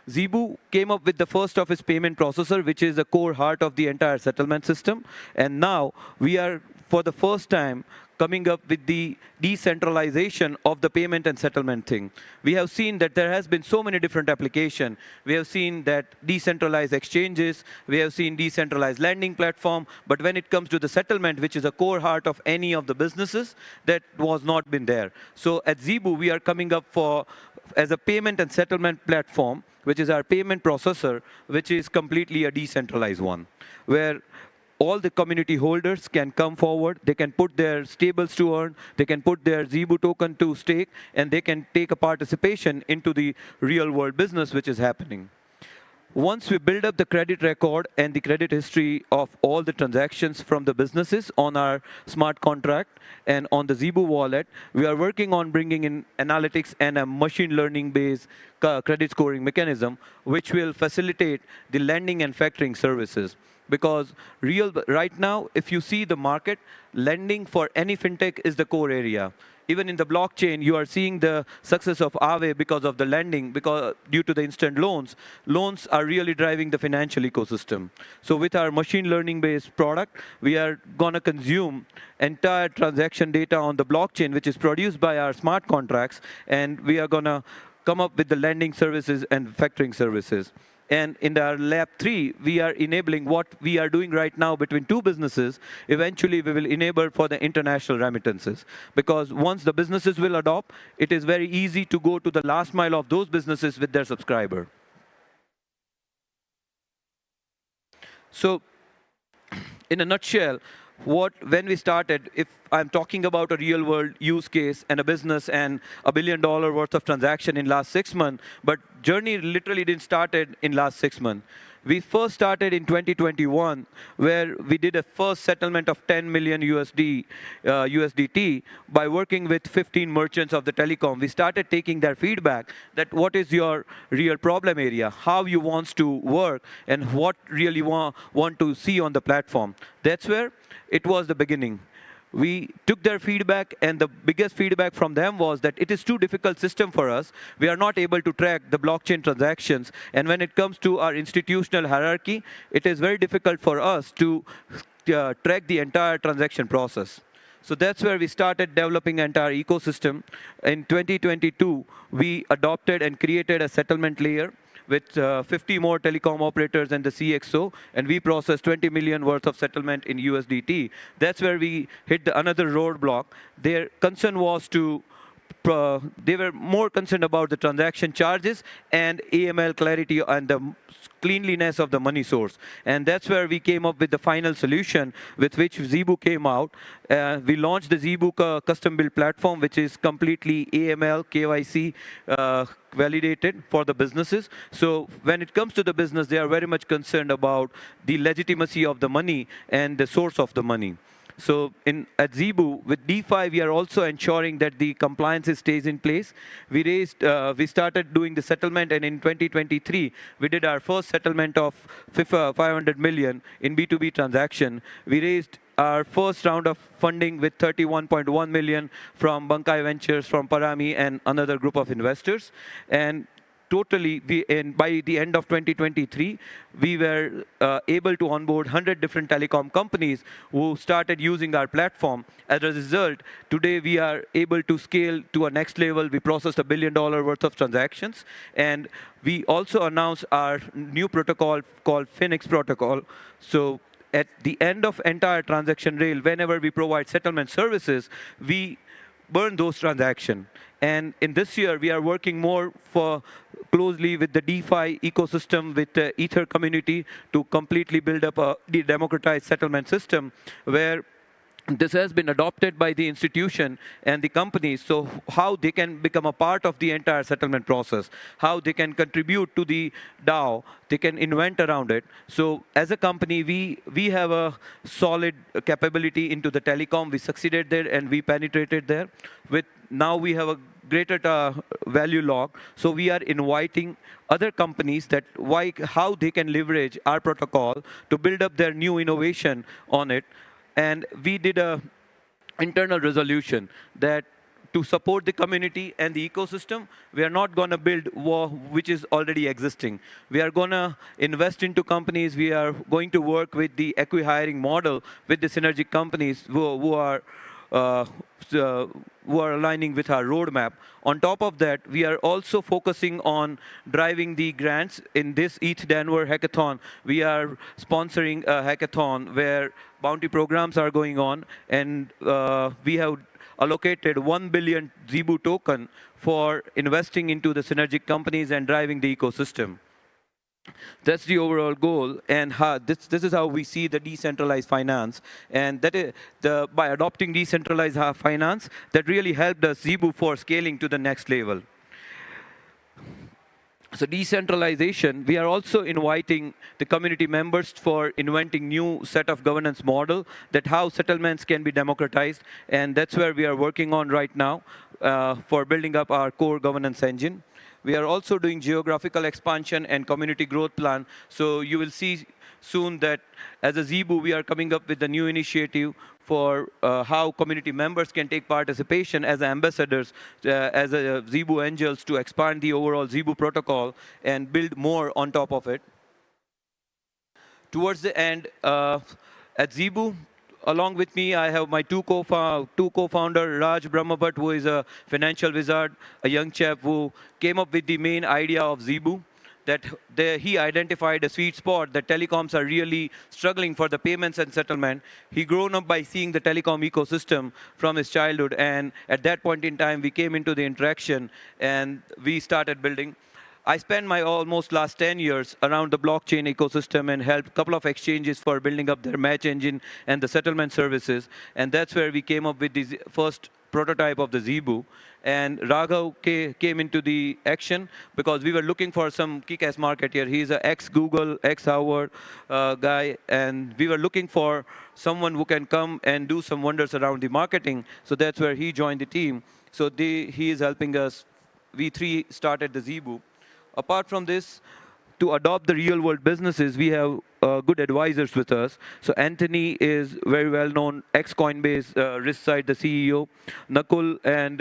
Zebu came up with the first of its payment processor, which is the core heart of the entire settlement system. And now we are, for the first time, coming up with the decentralization of the payment and settlement thing. We have seen that there has been so many different applications. We have seen that decentralized exchanges, we have seen decentralized lending platform, but when it comes to the settlement, which is a core heart of any of the businesses, that was not been there. So at Zebu, we are coming up as a payment and settlement platform, which is our payment processor, which is completely a decentralized one, where all the community holders can come forward, they can put their stables to earn, they can put their Zebu token to stake, and they can take a participation into the real world business which is happening. Once we build up the credit record and the credit history of all the transactions from the businesses on our smart contract and on the Zebu wallet, we are working on bringing in analytics and a machine learning based credit scoring mechanism, which will facilitate the lending and factoring services. Because right now, if you see the market, lending for any fintech is the core area. Even in the blockchain, you are seeing the success of Aave because of the lending, because due to the instant loans. Loans are really driving the financial ecosystem. So with our machine learning-based product, we are going to consume entire transaction data on the blockchain, which is produced by our smart contracts, and we are going to come up with the lending services and factoring services. And in our lab 3, we are enabling what we are doing right now between two businesses. Eventually, we will enable for the international remittances. Because once the businesses will adopt, it is very easy to go to the last mile of those businesses with their subscriber. So in a nutshell, when we started, if I'm talking about a real world use case and a business and $1 billion worth of transaction in last 6 months, but journey literally didn't started in last 6 months. We first started in 2021, where we did a first settlement of 10 million USDT by working with 15 merchants of the telecom. We started taking their feedback that what is your real problem area, how you want to work, and what really want to see on the platform. That's where it was the beginning. We took their feedback, and the biggest feedback from them was that it is too difficult system for us. We are not able to track the blockchain transactions. And when it comes to our institutional hierarchy, it is very difficult for us to track the entire transaction process. So that's where we started developing an entire ecosystem. In 2022, we adopted and created a settlement layer with 50 more telecom operators and the CXO, and we processed 20 million worth of settlement in USDT. That's where we hit another roadblock. Their concern was they were more concerned about the transaction charges and AML clarity and the cleanliness of the money source. And that's where we came up with the final solution with which Zebu came out. We launched the Zebu custom build platform, which is completely AML, KYC validated for the businesses. So when it comes to the business, they are very much concerned about the legitimacy of the money and the source of the money. So at Zebu, with DeFi, we are also ensuring that the compliance stays in place. We started doing the settlement, and in 2023, we did our first settlement of 500 million in B2B transaction. We raised our first round of funding with 31.1 million from Bankai Ventures, from Parami, and another group of investors. And totally, by the end of 2023, we were able to onboard 100 different telecom companies who started using our platform. As a result, today we are able to scale to a next level. We processed $1 billion worth of transactions. And we also announced our new protocol called Phoenix Protocol. So at the end of entire transaction rail, whenever we provide settlement services, we burn those transactions. And in this year, we are working more closely with the DeFi ecosystem, with the Ether community, to completely build up a democratized settlement system where this has been adopted by the institution and the companies, so how they can become a part of the entire settlement process, how they can contribute to the DAO, they can invent around it. So as a company, we have a solid capability into the telecom. We succeeded there and we penetrated there. Now we have a greater value lock. So we are inviting other companies that how they can leverage our protocol to build up their new innovation on it. And we did an internal resolution that to support the community and the ecosystem, we are not going to build which is already existing. We are going to invest into companies. We are going to work with the acqui-hiring model with the synergic companies who are aligning with our roadmap. On top of that, we are also focusing on driving the grants. In this ETH Denver hackathon, we are sponsoring a hackathon where bounty programs are going on, and we have allocated 1 billion Zebu token for investing into the synergic companies and driving the ecosystem. That's the overall goal, and this is how we see the decentralized finance. And that is by adopting decentralized finance, that really helped us Zebu for scaling to the next level. So decentralization, we are also inviting the community members for inventing new set of governance model that how settlements can be democratized, and that's where we are working on right now for building up our core governance engine. We are also doing geographical expansion and community growth plan. So you will see soon that as a Zebu, we are coming up with a new initiative for how community members can take participation as ambassadors, as a Zebu angels, to expand the overall Zebu protocol and build more on top of it. Towards the end, at Zebu, along with me, I have my two co-founder, Raj Brahmabhat, who is a financial wizard, a young chap who came up with the main idea of Zebu. that he identified a sweet spot that telecoms are really struggling for the payments and settlement. He grown up by seeing the telecom ecosystem from his childhood, and at that point in time, we came into the interaction and we started building. I spent my almost last 10 years around the blockchain ecosystem and helped a couple of exchanges for building up their match engine and the settlement services. And that's where we came up with the first prototype of the Zebu. And Raghav came into the action because we were looking for some kick-ass marketer. He's an ex-Google, ex-Harvard guy, and we were looking for someone who can come and do some wonders around the marketing. So that's where he joined the team. So he is helping us. We three started the Zebu. Apart from this, to adopt the real-world businesses, we have good advisors with us. So Anthony is very well-known, ex-Coinbase risk side, the CEO. Nakul and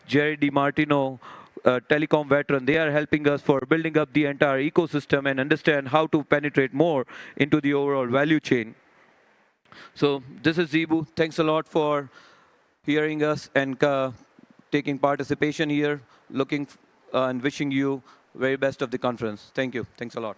Jerry DiMartino, telecom veteran, they are helping us for building up the entire ecosystem and understand how to penetrate more into the overall value chain. So this is Zebu. Thanks a lot for hearing us and taking participation here. Looking and wishing you very best of the conference. Thank you. Thanks a lot.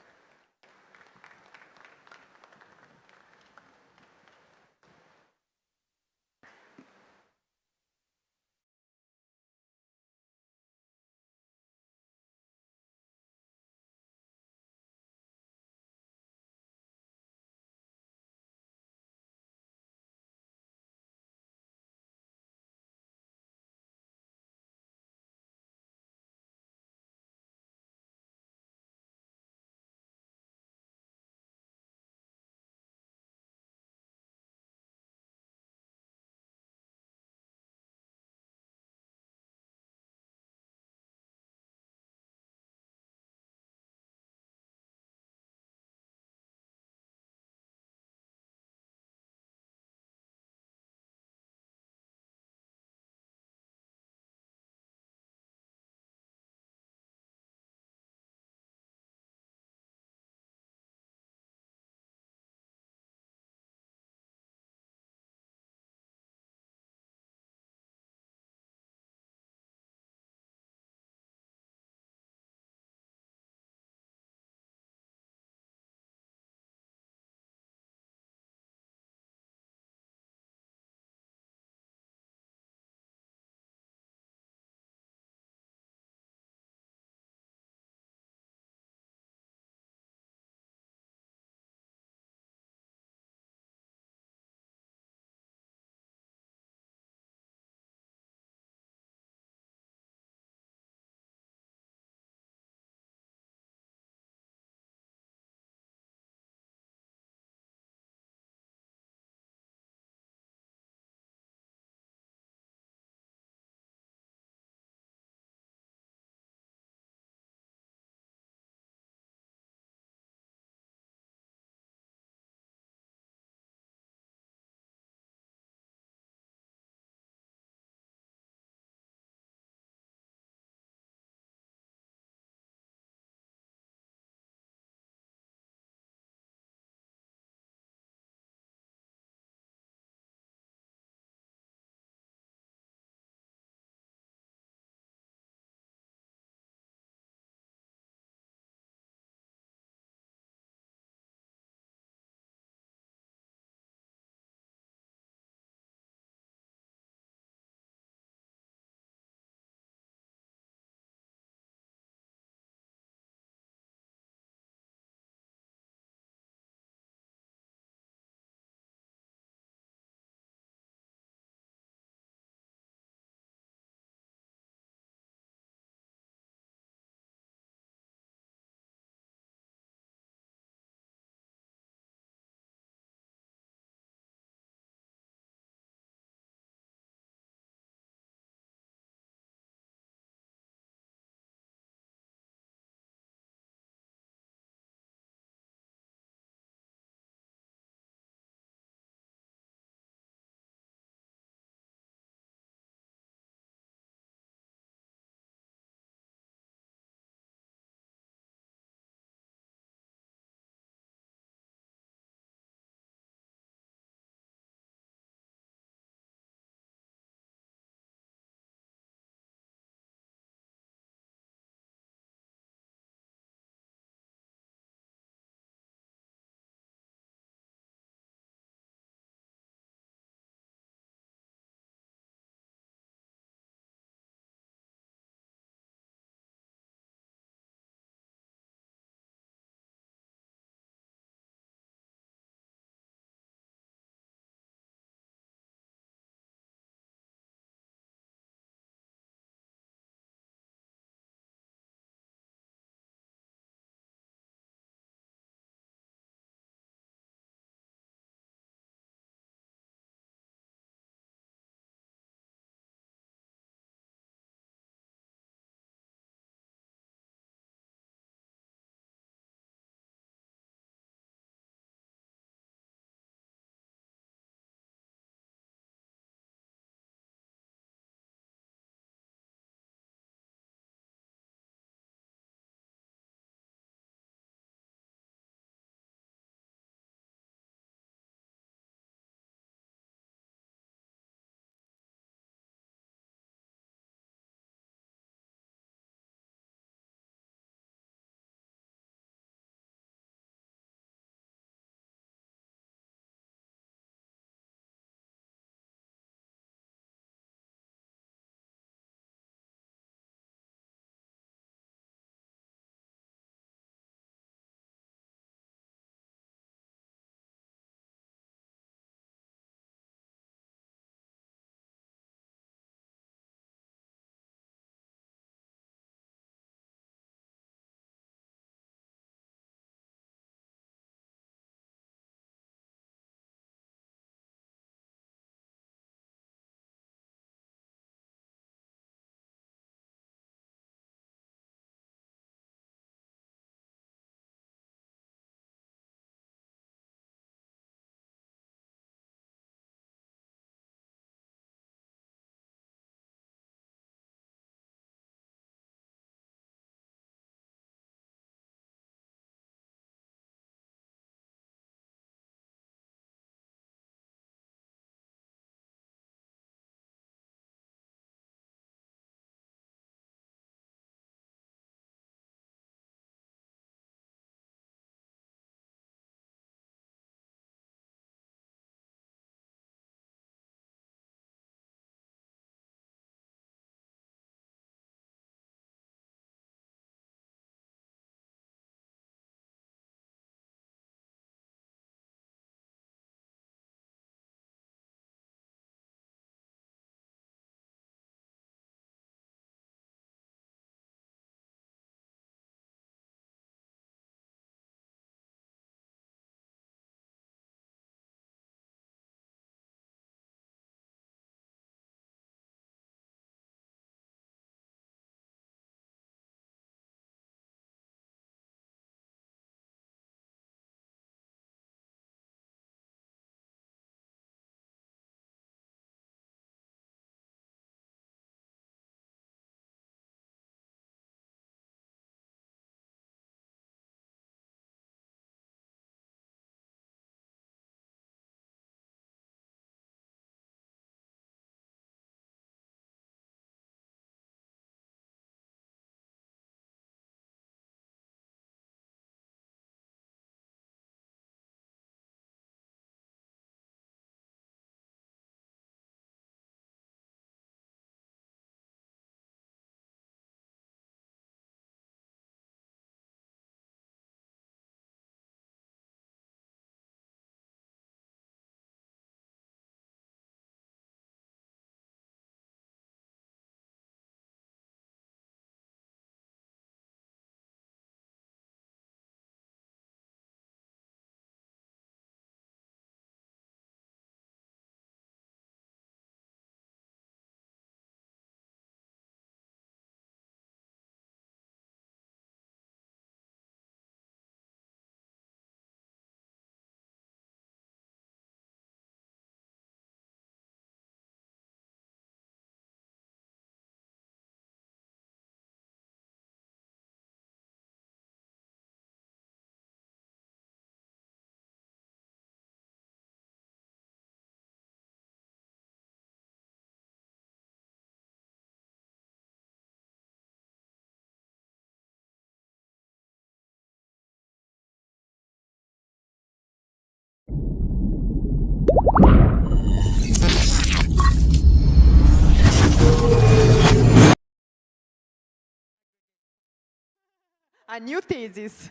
A new thesis.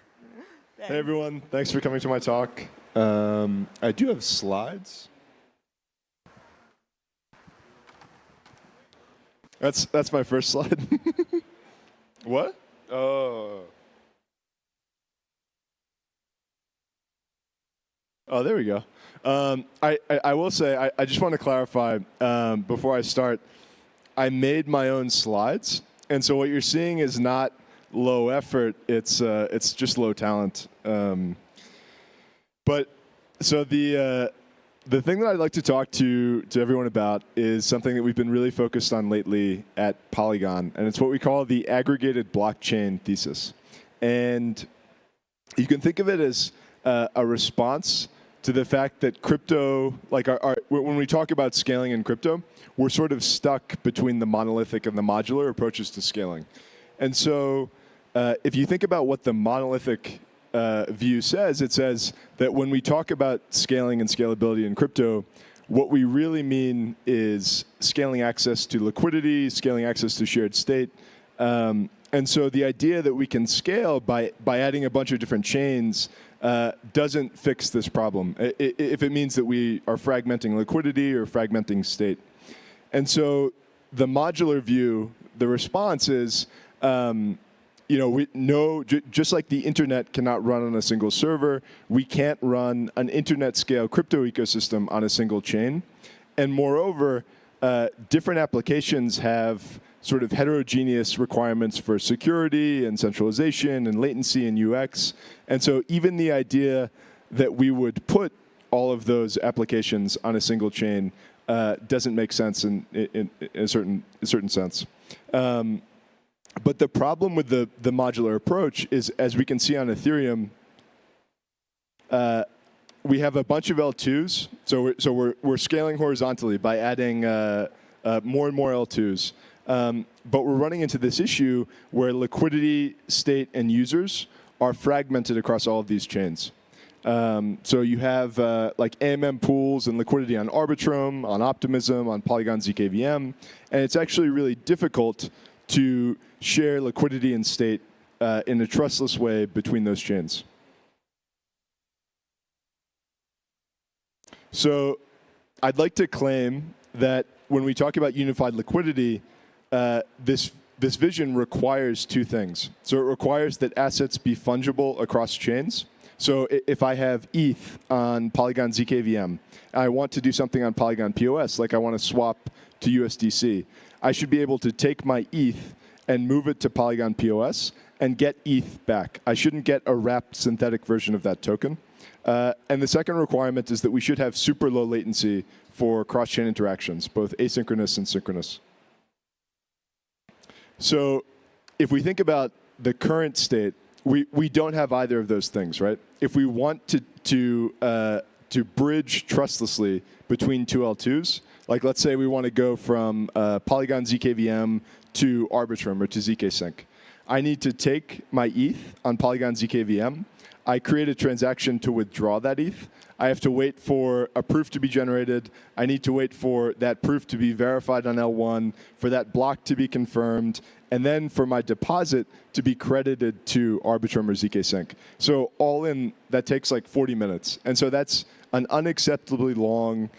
Hey everyone, thanks for coming to my talk. I do have slides. That's my first slide. What? Oh. Oh, there we go. I will say, I just want to clarify before I start, I made my own slides. And so what you're seeing is not low effort, it's just low talent. But so the thing that I'd like to talk to everyone about is something that we've been really focused on lately at Polygon, and it's what we call the aggregated blockchain thesis. And you can think of it as a response to the fact that crypto, like when we talk about scaling in crypto, we're sort of stuck between the monolithic and the modular approaches to scaling. And so if you think about what the monolithic view says, it says that when we talk about scaling and scalability in crypto, what we really mean is scaling access to liquidity, scaling access to shared state. And so the idea that we can scale by adding a bunch of different chains doesn't fix this problem, if it means that we are fragmenting liquidity or fragmenting state. And so the modular view, the response is, just like the internet cannot run on a single server, we can't run an internet scale crypto ecosystem on a single chain. And moreover, different applications have sort of heterogeneous requirements for security and centralization and latency and UX. And so even the idea that we would put all of those applications on a single chain doesn't make sense in a certain sense. But the problem with the modular approach is, as we can see on Ethereum, we have a bunch of L2s. So we're scaling horizontally by adding more and more L2s. But we're running into this issue where liquidity, state, and users are fragmented across all of these chains. So you have like AMM pools and liquidity on Arbitrum, on Optimism, on Polygon zkVM, and it's actually really difficult to share liquidity and state in a trustless way between those chains. So I'd like to claim that when we talk about unified liquidity, this vision requires two things. So it requires that assets be fungible across chains. So if I have ETH on Polygon zkVM, and I want to do something on Polygon POS, like I want to swap to USDC, I should be able to take my ETH and move it to Polygon POS and get ETH back. I shouldn't get a wrapped synthetic version of that token. And the second requirement is that we should have super low latency for cross-chain interactions, both asynchronous and synchronous. So if we think about the current state, we don't have either of those things, right? If we want to bridge trustlessly between two L2s, like let's say we want to go from Polygon zkVM to Arbitrum or to zkSync, I need to take my ETH on Polygon zkVM. I create a transaction to withdraw that ETH. I have to wait for a proof to be generated. I need to wait for that proof to be verified on L1, for that block to be confirmed, and then for my deposit to be credited to Arbitrum or zkSync. So all in, that takes like 40 minutes. And so that's an unacceptably long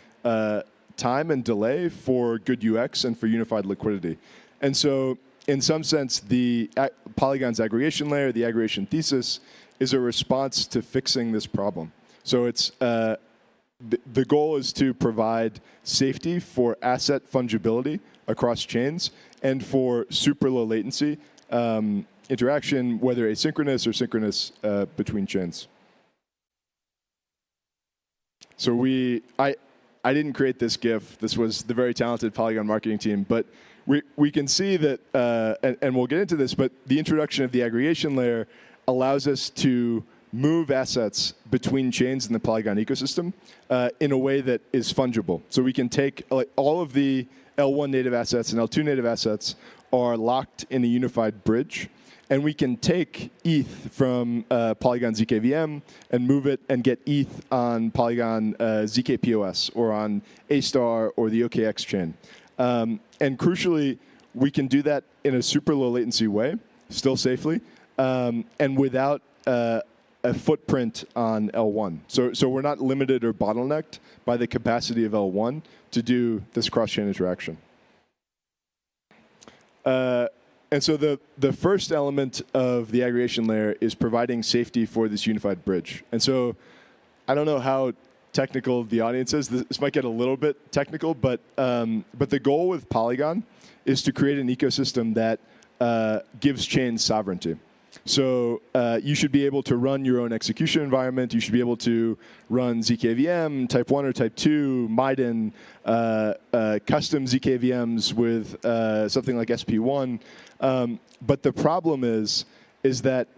time and delay for good UX and for unified liquidity. And so in some sense, the Polygon's aggregation layer, the aggregation thesis, is a response to fixing this problem. So it's the goal is to provide safety for asset fungibility across chains and for super low latency interaction, whether asynchronous or synchronous between chains. So I didn't create this GIF. This was the very talented Polygon marketing team, but we can see that, and we'll get into this, but the introduction of the aggregation layer allows us to move assets between chains in the Polygon ecosystem in a way that is fungible. So we can take all of the L1 native assets and L2 native assets are locked in a unified bridge, and we can take ETH from Polygon zkVM and move it and get ETH on Polygon zkPOS or on A-Star or the OKX chain. And crucially, we can do that in a super low latency way, still safely, and without a footprint on L1. So we're not limited or bottlenecked by the capacity of L1 to do this cross-chain interaction. And so the first element of the aggregation layer is providing safety for this unified bridge. And so I don't know how technical the audience is. This might get a little bit technical, but the goal with Polygon is to create an ecosystem that gives chains sovereignty. So you should be able to run your own execution environment. You should be able to run ZKVM, type 1 or type 2, MIDAN, custom ZKVMs with something like SP1. But the problem is that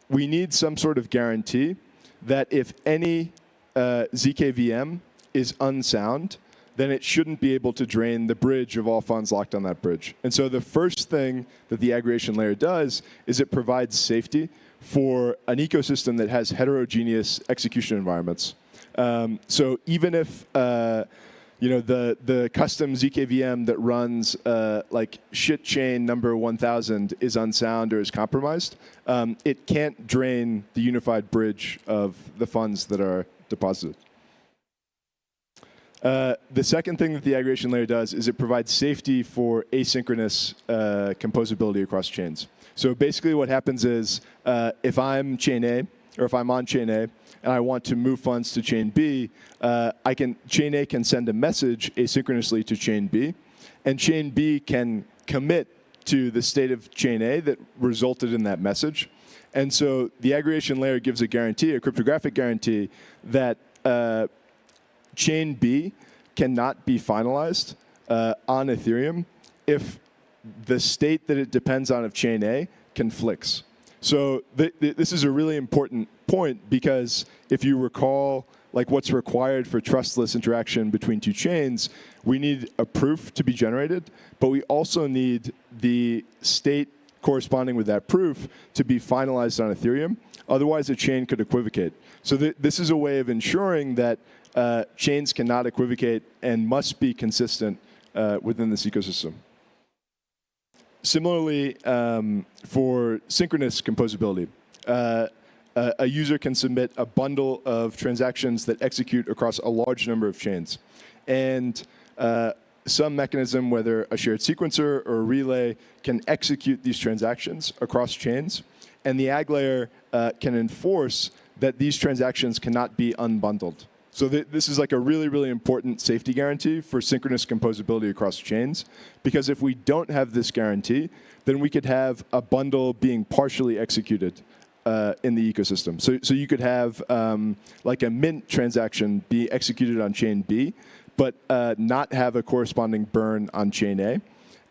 we need some sort of guarantee that if any ZKVM is unsound, then it shouldn't be able to drain the bridge of all funds locked on that bridge. And so the first thing that the aggregation layer does is it provides safety for an ecosystem that has heterogeneous execution environments. So even if the custom ZKVM that runs like shit chain number 1000 is unsound or is compromised, it can't drain the unified bridge of the funds that are deposited. The second thing that the aggregation layer does is it provides safety for asynchronous composability across chains. So basically what happens is if I'm chain A, or if I'm on chain A, and I want to move funds to chain B, chain A can send a message asynchronously to chain B, and chain B can commit to the state of chain A that resulted in that message. And so the aggregation layer gives a guarantee, a cryptographic guarantee, that chain B cannot be finalized on Ethereum if the state that it depends on of chain A conflicts. So this is a really important point, because if you recall like what's required for trustless interaction between two chains, we need a proof to be generated, but we also need the state corresponding with that proof to be finalized on Ethereum. Otherwise, a chain could equivocate. So this is a way of ensuring that chains cannot equivocate and must be consistent within this ecosystem. Similarly, for synchronous composability, a user can submit a bundle of transactions that execute across a large number of chains. And some mechanism, whether a shared sequencer or a relay, can execute these transactions across chains. And the ag layer can enforce that these transactions cannot be unbundled. So this is like a really, really important safety guarantee for synchronous composability across chains. Because if we don't have this guarantee, then we could have a bundle being partially executed in the ecosystem. So you could have like a mint transaction be executed on chain B, but not have a corresponding burn on chain A.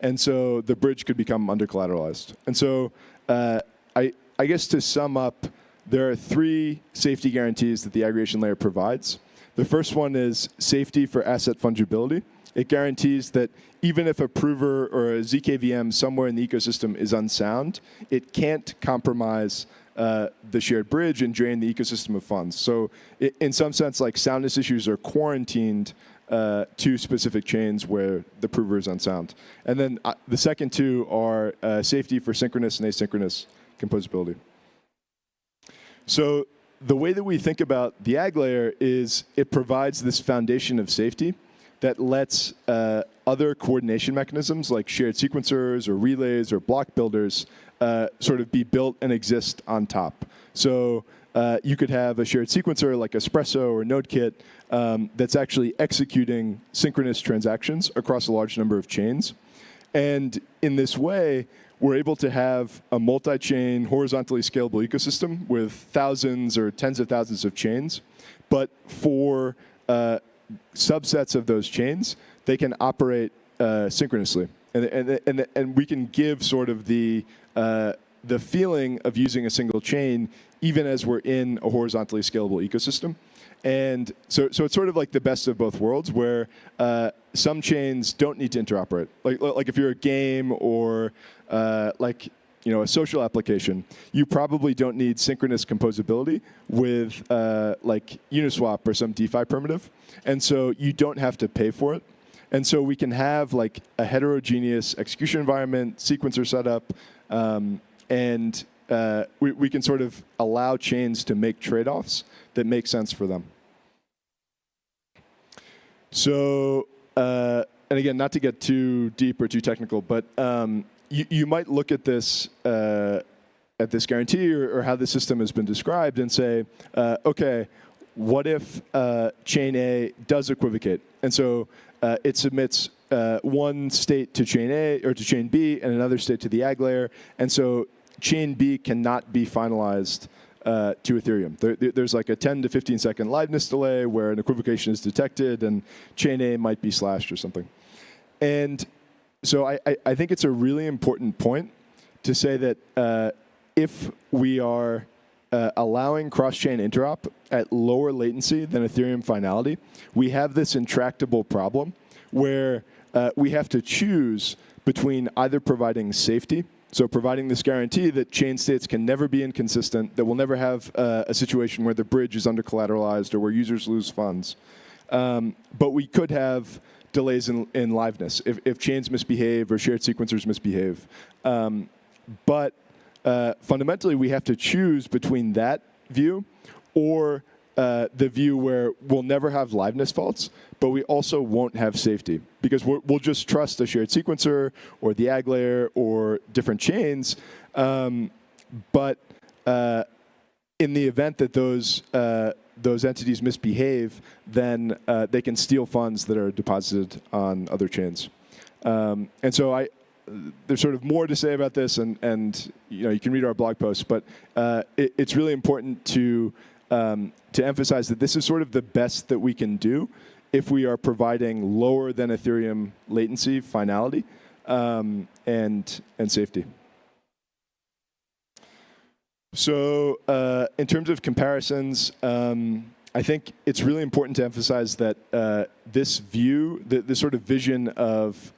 And so the bridge could become under-collateralized. And so I guess to sum up, there are three safety guarantees that the aggregation layer provides. The first one is safety for asset fungibility. It guarantees that even if a prover or a ZKVM somewhere in the ecosystem is unsound, it can't compromise the shared bridge and drain the ecosystem of funds. So in some sense, like soundness issues are quarantined to specific chains where the prover is unsound. And then the second two are safety for synchronous and asynchronous composability. So the way that we think about the ag layer is it provides this foundation of safety that lets other coordination mechanisms like shared sequencers or relays or block builders sort of be built and exist on top. So you could have a shared sequencer like Espresso or NodeKit that's actually executing synchronous transactions across a large number of chains. And in this way, we're able to have a multi-chain, horizontally scalable ecosystem with thousands or tens of thousands of chains. But for subsets of those chains, they can operate synchronously. And we can give sort of the feeling of using a single chain even as we're in a horizontally scalable ecosystem. And so it's sort of like the best of both worlds, where some chains don't need to interoperate. Like if you're a game or like a social application, you probably don't need synchronous composability with like Uniswap or some DeFi primitive, and so you don't have to pay for it. And so we can have like a heterogeneous execution environment, sequencer setup, and we can sort of allow chains to make trade-offs that make sense for them. So, and again, not to get too deep or too technical, but you might look at this guarantee or how the system has been described and say, okay, what if chain A does equivocate? And so it submits one state to chain A or to chain B and another state to the AG layer. And so chain B cannot be finalized to Ethereum. There's like a 10 to 15 second liveness delay where an equivocation is detected and chain A might be slashed or something. And so I think it's a really important point to say that if we are allowing cross-chain interop at lower latency than Ethereum finality, we have this intractable problem where we have to choose between either providing safety, so providing this guarantee that chain states can never be inconsistent, that we'll never have a situation where the bridge is under-collateralized or where users lose funds. But we could have delays in liveness if chains misbehave or shared sequencers misbehave. But fundamentally, we have to choose between that view or the view where we'll never have liveness faults, but we also won't have safety because we'll just trust a shared sequencer or the AG layer or different chains. But in the event that those entities misbehave, then they can steal funds that are deposited on other chains. And so there's sort of more to say about this, and you can read our blog post, but it's really important to emphasize that this is sort of the best that we can do if we are providing lower than Ethereum latency finality and safety. So in terms of comparisons, I think it's really important to emphasize that this view, this sort of vision of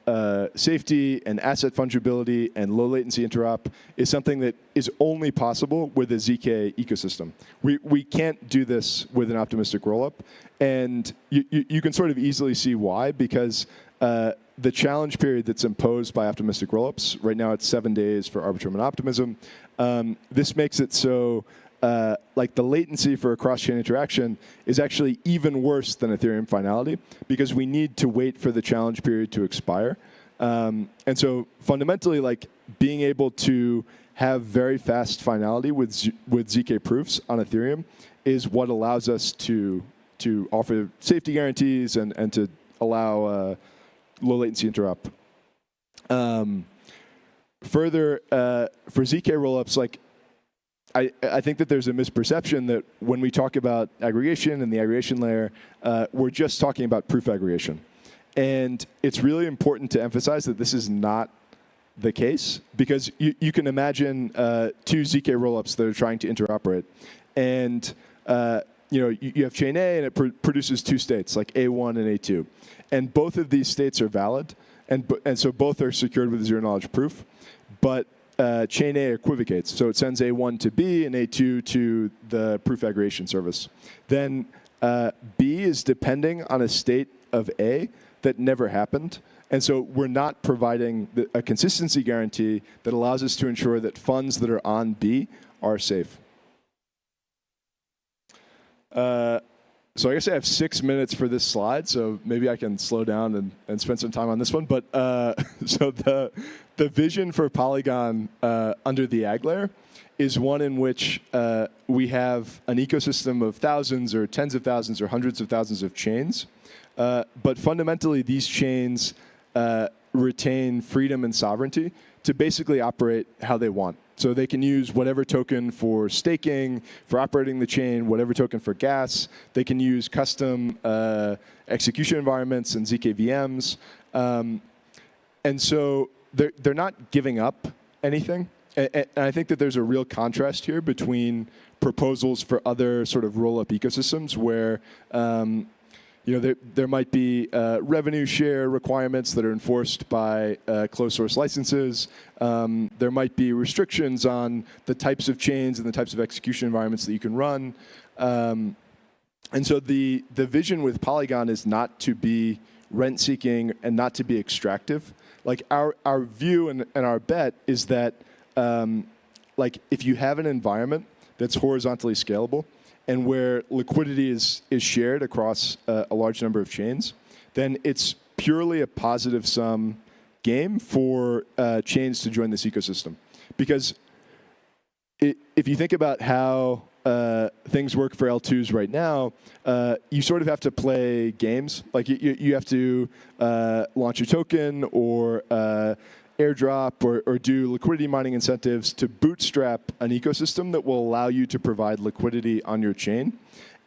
safety and asset fungibility and low latency interop is something that is only possible with a ZK ecosystem. We can't do this with an optimistic rollup. And you can sort of easily see why, because the challenge period that's imposed by optimistic rollups, right now it's 7 days for Arbitrum and Optimism. This makes it so like the latency for a cross-chain interaction is actually even worse than Ethereum finality because we need to wait for the challenge period to expire. And so fundamentally, like being able to have very fast finality with ZK proofs on Ethereum is what allows us to offer safety guarantees and to allow low latency interop. Further, for ZK rollups, like I think that there's a misperception that when we talk about aggregation and the aggregation layer, we're just talking about proof aggregation. And it's really important to emphasize that this is not the case, because you can imagine two ZK rollups that are trying to interoperate. And you have chain A, and it produces two states, like A1 and A2. And both of these states are valid, and so both are secured with a zero-knowledge proof. But chain A equivocates, so it sends A1 to B and A2 to the proof aggregation service. Then B is depending on a state of A that never happened, and so we're not providing a consistency guarantee that allows us to ensure that funds that are on B are safe. So I guess I have 6 minutes for this slide, so maybe I can slow down and spend some time on this one. But so the vision for Polygon under the AG layer is one in which we have an ecosystem of thousands or tens of thousands or hundreds of thousands of chains. But fundamentally, these chains retain freedom and sovereignty to basically operate how they want. So they can use whatever token for staking, for operating the chain, whatever token for gas. They can use custom execution environments and ZK VMs. And so they're not giving up anything. And I think that there's a real contrast here between proposals for other sort of roll-up ecosystems where there might be revenue share requirements that are enforced by closed source licenses. There might be restrictions on the types of chains and the types of execution environments that you can run. And so the vision with Polygon is not to be rent-seeking and not to be extractive. Like our view and our bet is that like if you have an environment that's horizontally scalable and where liquidity is shared across a large number of chains, then it's purely a positive sum game for chains to join this ecosystem. Because if you think about how things work for L2s right now, you sort of have to play games. Like you have to launch a token or airdrop or do liquidity mining incentives to bootstrap an ecosystem that will allow you to provide liquidity on your chain.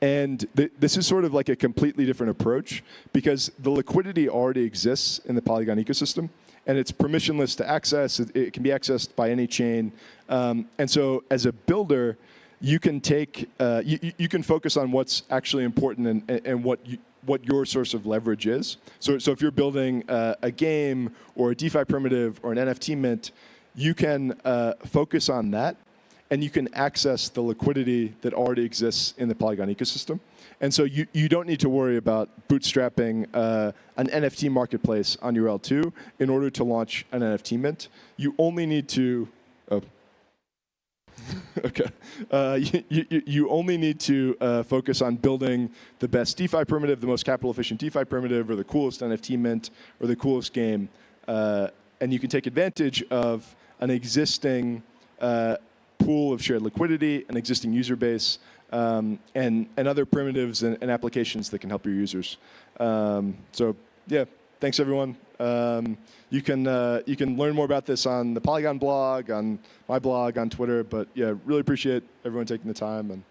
And this is sort of like a completely different approach because the liquidity already exists in the Polygon ecosystem. And it's permissionless to access. It can be accessed by any chain. And so as a builder, you can take, you can focus on what's actually important and what your source of leverage is. So if you're building a game or a DeFi primitive or an NFT mint, you can focus on that and you can access the liquidity that already exists in the Polygon ecosystem. And so you don't need to worry about bootstrapping an NFT marketplace on your L2 in order to launch an NFT mint. You only need to, okay. You only need to focus on building the best DeFi primitive, the most capital efficient DeFi primitive, or the coolest NFT mint, or the coolest game. And you can take advantage of an existing pool of shared liquidity, an existing user base, and other primitives and applications that can help your users. So yeah, thanks everyone. You can learn more about this on the Polygon blog, on my blog, on Twitter. But yeah, really appreciate everyone taking the time. And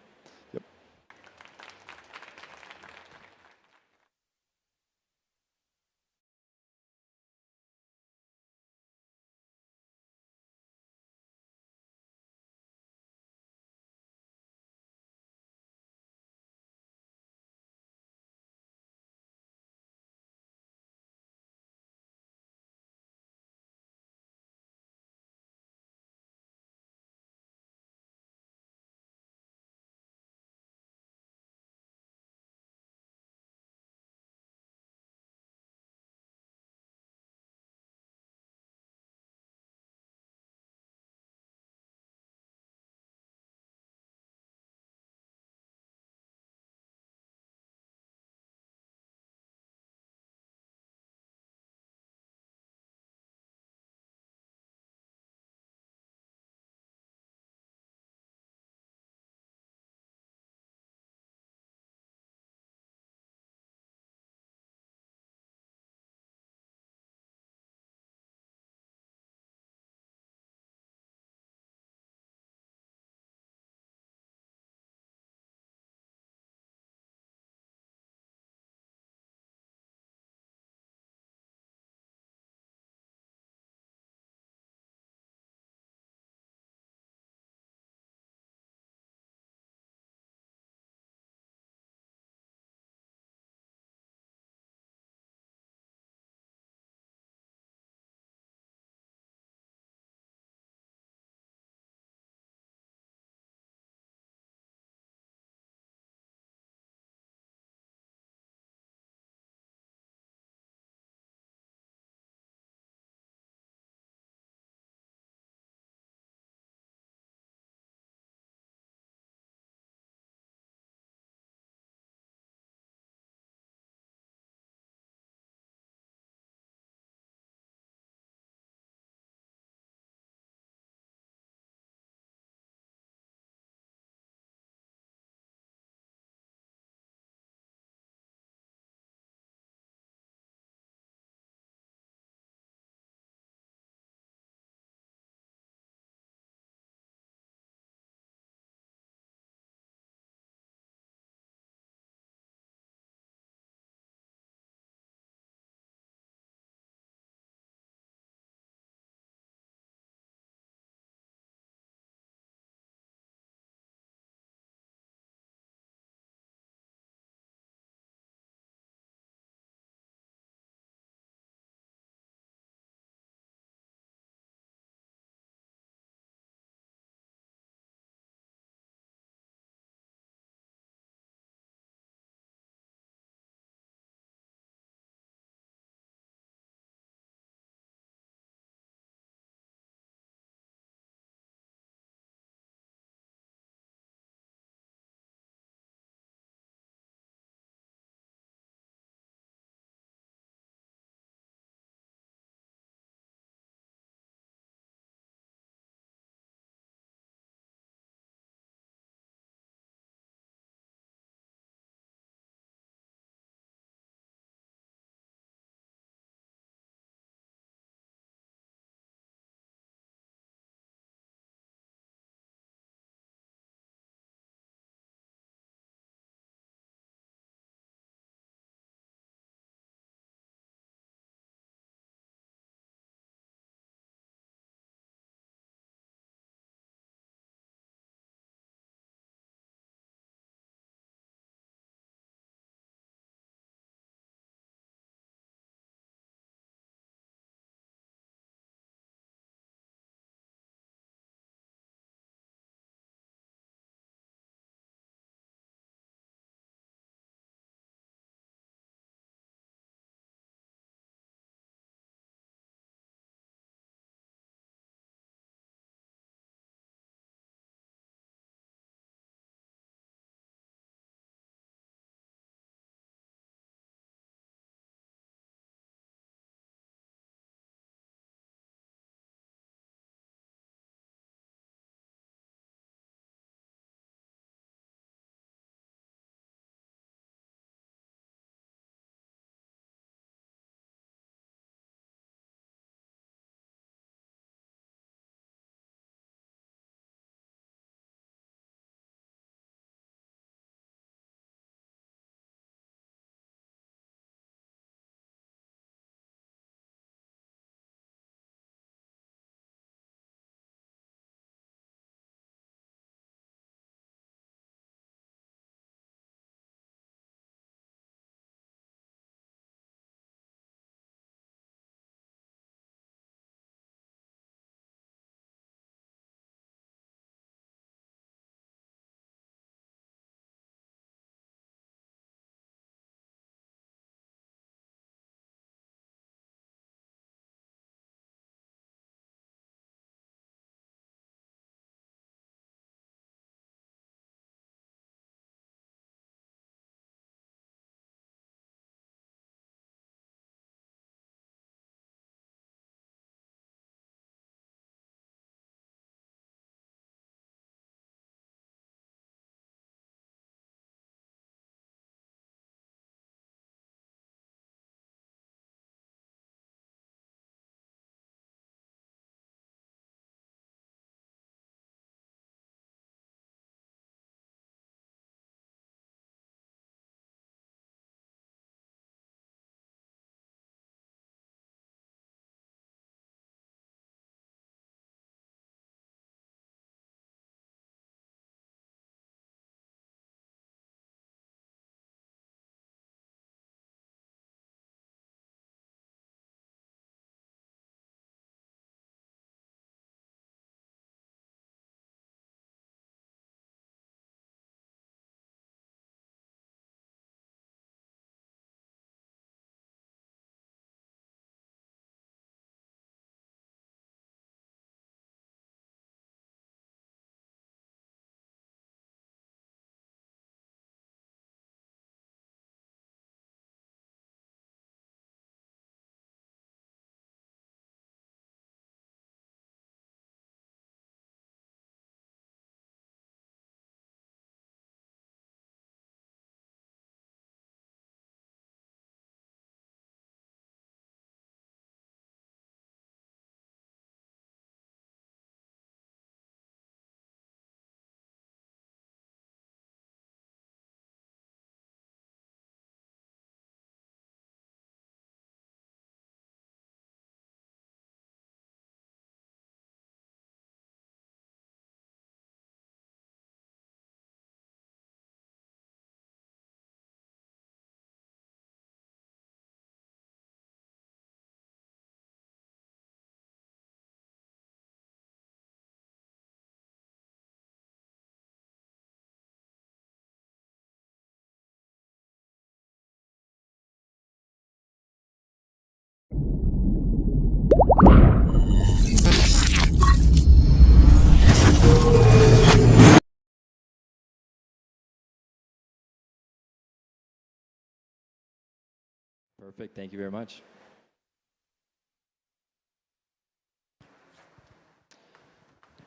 Perfect. Thank you very much.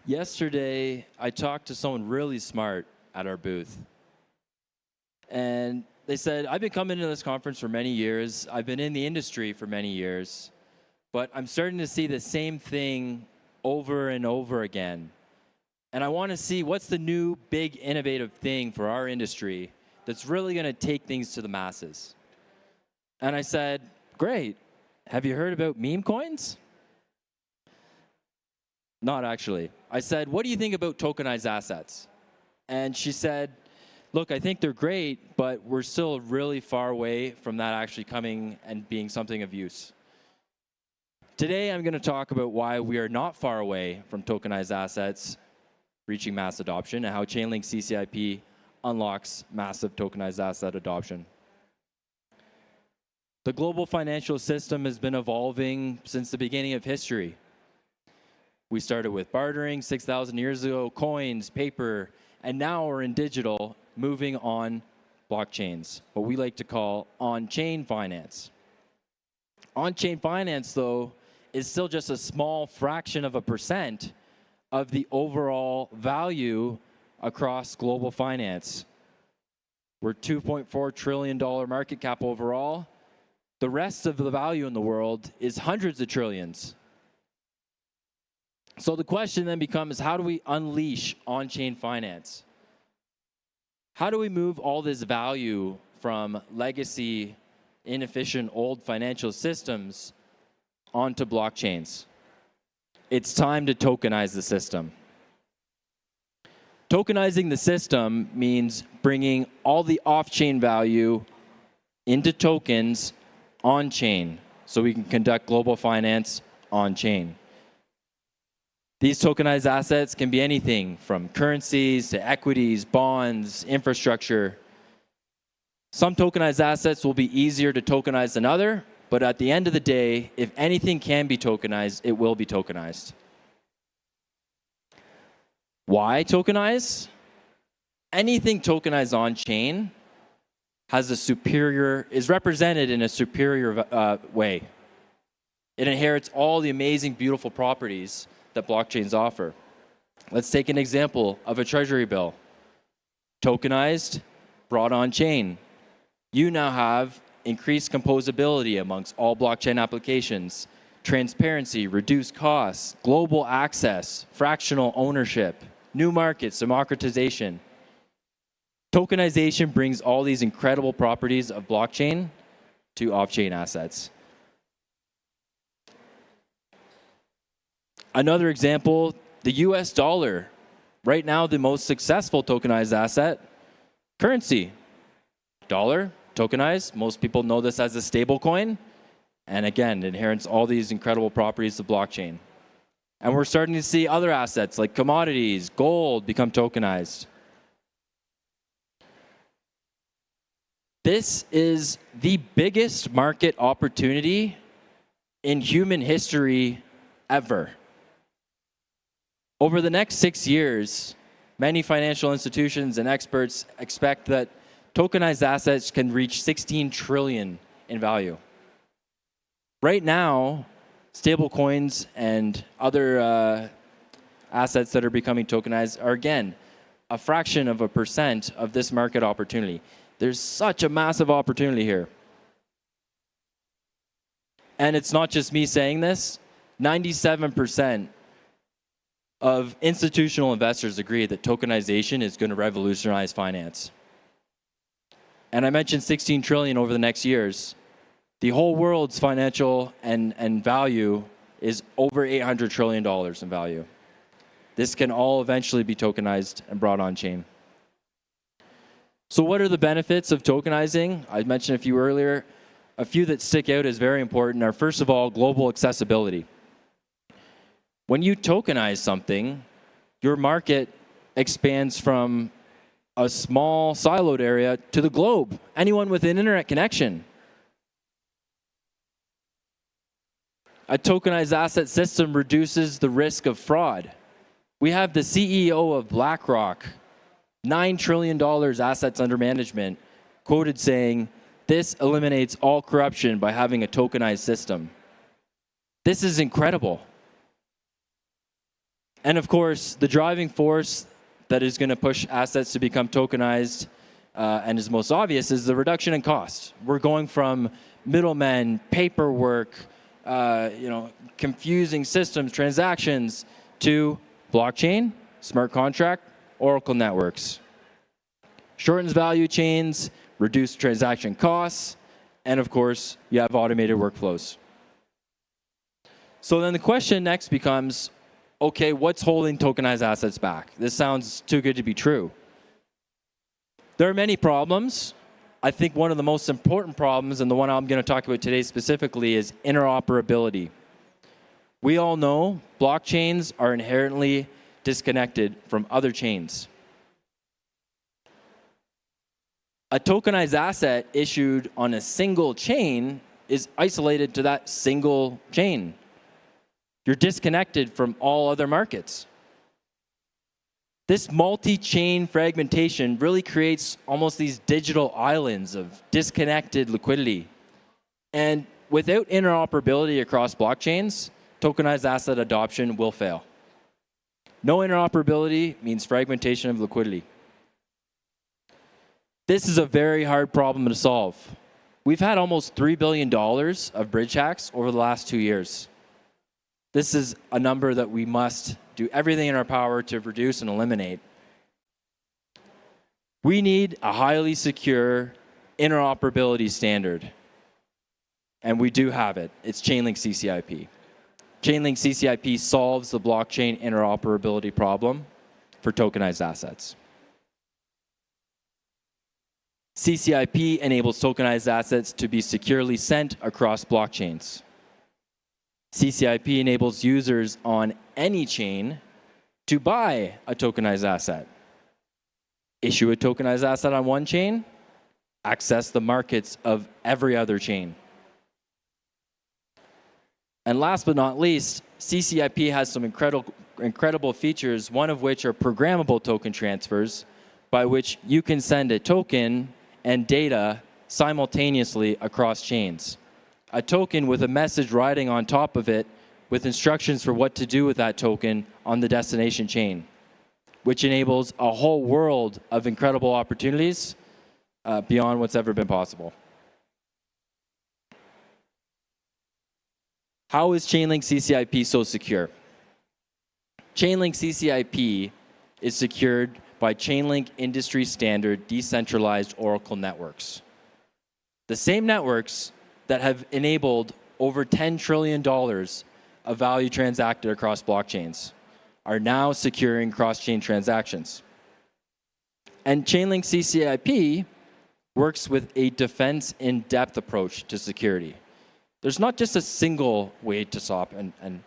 Yesterday, I talked to someone really smart at our booth. And they said, I've been coming to this conference for many years. I've been in the industry for many years. But I'm starting to see the same thing over and over again. And I want to see what's the new big innovative thing for our industry that's really going to take things to the masses. And I said, great. Have you heard about meme coins? Not actually. I said, what do you think about tokenized assets? And she said, look, I think they're great, but we're still really far away from that actually coming and being something of use. Today, I'm going to talk about why we are not far away from tokenized assets reaching mass adoption and how Chainlink CCIP unlocks massive tokenized asset adoption. The global financial system has been evolving since the beginning of history. We started with bartering 6,000 years ago, coins, paper, and now we're in digital, moving on blockchains, what we like to call on-chain finance. On-chain finance, though, is still just a small fraction of a percent of the overall value across global finance. We're $2.4 trillion market cap overall. The rest of the value in the world is hundreds of trillions. So the question then becomes, how do we unleash on-chain finance? How do we move all this value from legacy, inefficient, old financial systems onto blockchains? It's time to tokenize the system. Tokenizing the system means bringing all the off-chain value into tokens on-chain so we can conduct global finance on-chain. These tokenized assets can be anything from currencies to equities, bonds, infrastructure. Some tokenized assets will be easier to tokenize than others, but at the end of the day, if anything can be tokenized, it will be tokenized. Why tokenize? Anything tokenized on-chain is represented in a superior way. It inherits all the amazing, beautiful properties that blockchains offer. Let's take an example of a treasury bill. Tokenized, brought on-chain. You now have increased composability amongst all blockchain applications, transparency, reduced costs, global access, fractional ownership, new markets, democratization. Tokenization brings all these incredible properties of blockchain to off-chain assets. Another example, the US dollar. Right now, the most successful tokenized asset, currency. Dollar, tokenized. Most people know this as a stable coin. And again, it inherits all these incredible properties of blockchain. And we're starting to see other assets like commodities, gold become tokenized. This is the biggest market opportunity in human history ever. Over the next 6 years, many financial institutions and experts expect that tokenized assets can reach 16 trillion in value. Right now, stablecoins and other assets that are becoming tokenized are, again, a fraction of a percent of this market opportunity. There's such a massive opportunity here. And it's not just me saying this. 97% of institutional investors agree that tokenization is going to revolutionize finance. And I mentioned 16 trillion over the next years. The whole world's financial and value is over $800 trillion in value. This can all eventually be tokenized and brought on chain. So what are the benefits of tokenizing? I mentioned a few earlier. A few that stick out as very important are, first of all, global accessibility. When you tokenize something, your market expands from a small siloed area to the globe. Anyone with an internet connection. A tokenized asset system reduces the risk of fraud. We have the CEO of BlackRock, $9 trillion assets under management, quoted saying, this eliminates all corruption by having a tokenized system. This is incredible. And of course, the driving force that is going to push assets to become tokenized and is most obvious is the reduction in cost. We're going from middlemen, paperwork, confusing systems, transactions, to blockchain, smart contract, Oracle networks. Shortens value chains, reduce transaction costs, and of course, you have automated workflows. So then the question next becomes, okay, what's holding tokenized assets back? This sounds too good to be true. There are many problems. I think one of the most important problems, and the one I'm going to talk about today specifically, is interoperability. We all know blockchains are inherently disconnected from other chains. A tokenized asset issued on a single chain is isolated to that single chain. You're disconnected from all other markets. This multi-chain fragmentation really creates almost these digital islands of disconnected liquidity. And without interoperability across blockchains, tokenized asset adoption will fail. No interoperability means fragmentation of liquidity. This is a very hard problem to solve. We've had almost $3 billion of bridge hacks over the last 2 years. This is a number that we must do everything in our power to reduce and eliminate. We need a highly secure interoperability standard. And we do have it. It's Chainlink CCIP. Chainlink CCIP solves the blockchain interoperability problem for tokenized assets. CCIP enables tokenized assets to be securely sent across blockchains. CCIP enables users on any chain to buy a tokenized asset. Issue a tokenized asset on one chain, access the markets of every other chain. And last but not least, CCIP has some incredible features, one of which are programmable token transfers, by which you can send a token and data simultaneously across chains. A token with a message riding on top of it with instructions for what to do with that token on the destination chain, which enables a whole world of incredible opportunities beyond what's ever been possible. How is Chainlink CCIP so secure? Chainlink CCIP is secured by Chainlink industry standard decentralized Oracle networks. The same networks that have enabled over $10 trillion of value transacted across blockchains are now securing cross-chain transactions. And Chainlink CCIP works with a defense-in-depth approach to security. There's not just a single way to stop and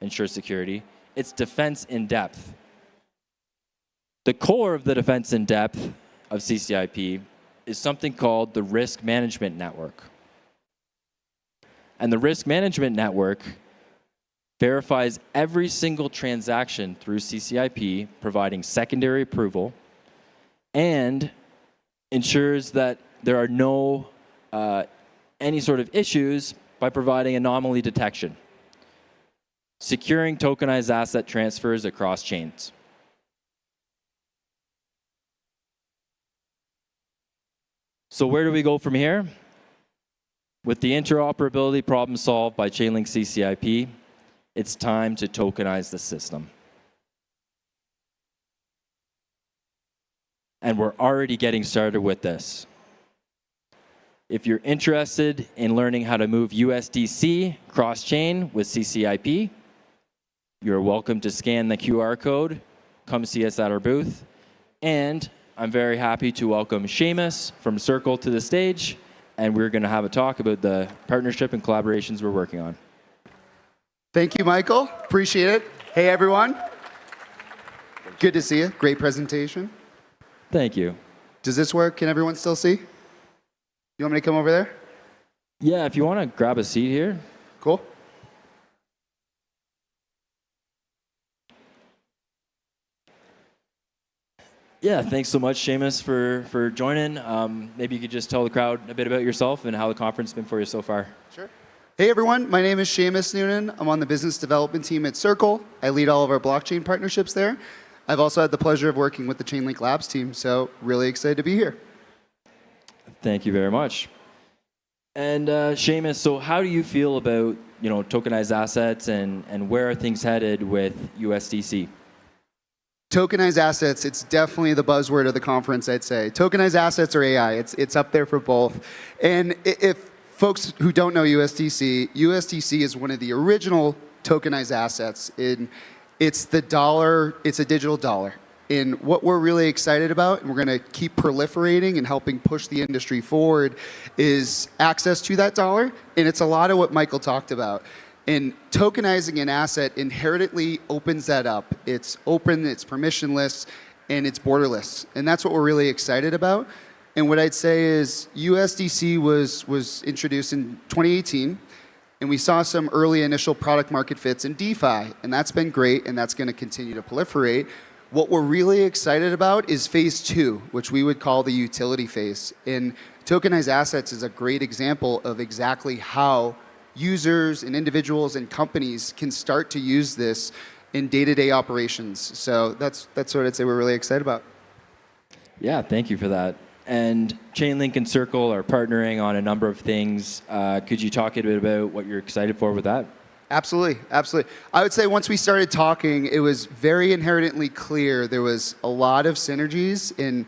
ensure security. It's defense in depth. The core of the defense in depth of CCIP is something called the risk management network. And the risk management network verifies every single transaction through CCIP, providing secondary approval, and ensures that there are no any sort of issues by providing anomaly detection, securing tokenized asset transfers across chains. So where do we go from here? With the interoperability problem solved by Chainlink CCIP, it's time to tokenize the system. And we're already getting started with this. If you're interested in learning how to move USDC cross-chain with CCIP, you're welcome to scan the QR code, come see us at our booth, and I'm very happy to welcome Seamus from Circle to the stage, and we're going to have a talk about the partnership and collaborations we're working on. Thank you, Michael. Appreciate it. Hey, everyone. Good to see you. Great presentation. Thank you. Does this work? Can everyone still see? You want me to come over there? Yeah, if you want to grab a seat here. Cool. Yeah, thanks so much, Seamus, for joining. Maybe you could just tell the crowd a bit about yourself and how the conference has been for you so far. Sure. Hey everyone, my name is Seamus Noonan. I'm on the business development team at Circle. I lead all of our blockchain partnerships there. I've also had the pleasure of working with the Chainlink Labs team, so really excited to be here. Thank you very much. And Seamus, so how do you feel about tokenized assets and where are things headed with USDC? Tokenized assets, it's definitely the buzzword of the conference, I'd say. Tokenized assets or AI, it's up there for both. And if folks who don't know USDC is one of the original tokenized assets. It's the dollar, it's a digital dollar. And what we're really excited about, and we're going to keep proliferating and helping push the industry forward, is access to that dollar. And it's a lot of what Michael talked about. And tokenizing an asset inherently opens that up. It's open, it's permissionless, and it's borderless. And that's what we're really excited about. And what I'd say is USDC was introduced in 2018, and we saw some early initial product market fits in DeFi, and that's been great, and that's going to continue to proliferate. What we're really excited about is phase 2, which we would call the utility phase. And tokenized assets is a great example of exactly how users and individuals and companies can start to use this in day-to-day operations. So that's what I'd say we're really excited about. Yeah, thank you for that. And Chainlink and Circle are partnering on a number of things. Could you talk a bit about what you're excited for with that? Absolutely, absolutely. I would say once we started talking, it was very inherently clear there was a lot of synergies and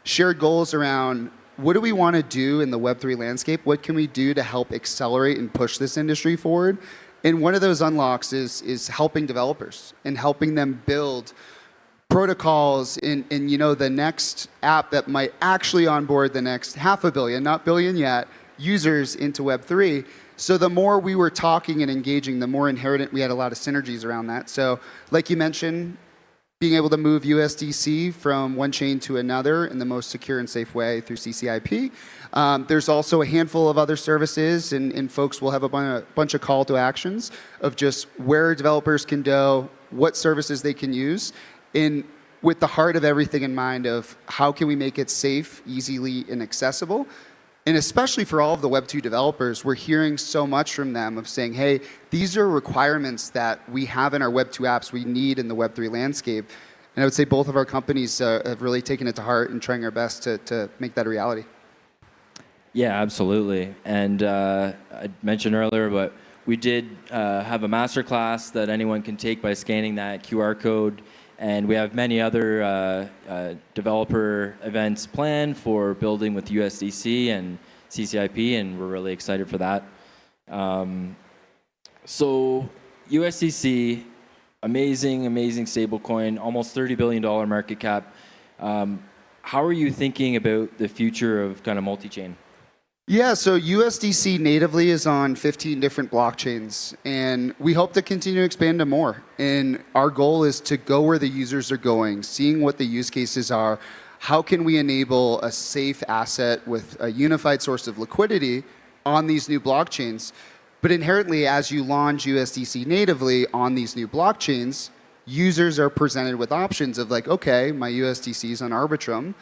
shared goals around what do we want to do in the Web3 landscape? What can we do to help accelerate and push this industry forward? And one of those unlocks is helping developers and helping them build protocols in the next app that might actually onboard the next 500 million, not billion yet, users into Web3. So the more we were talking and engaging, the more inherent we had a lot of synergies around that. So like you mentioned, being able to move USDC from one chain to another in the most secure and safe way through CCIP. There's also a handful of other services, and folks will have a bunch of call to actions of just where developers can go, what services they can use, with the heart of everything in mind of how can we make it safe, easily, and accessible. And especially for all of the Web2 developers, we're hearing so much from them of saying, hey, these are requirements that we have in our Web2 apps we need in the Web3 landscape. And I would say both of our companies have really taken it to heart and trying our best to make that a reality. Yeah, absolutely. And I mentioned earlier, but we did have a masterclass that anyone can take by scanning that QR code. And we have many other developer events planned for building with USDC and CCIP, and we're really excited for that. So USDC, amazing stablecoin, almost $30 billion market cap. How are you thinking about the future of kind of multi-chain? Yeah, so USDC natively is on 15 different blockchains, and we hope to continue to expand to more. And our goal is to go where the users are going, seeing what the use cases are. How can we enable a safe asset with a unified source of liquidity on these new blockchains? But inherently, as you launch USDC natively on these new blockchains, users are presented with options of like, okay, my USDC is on Arbitrum.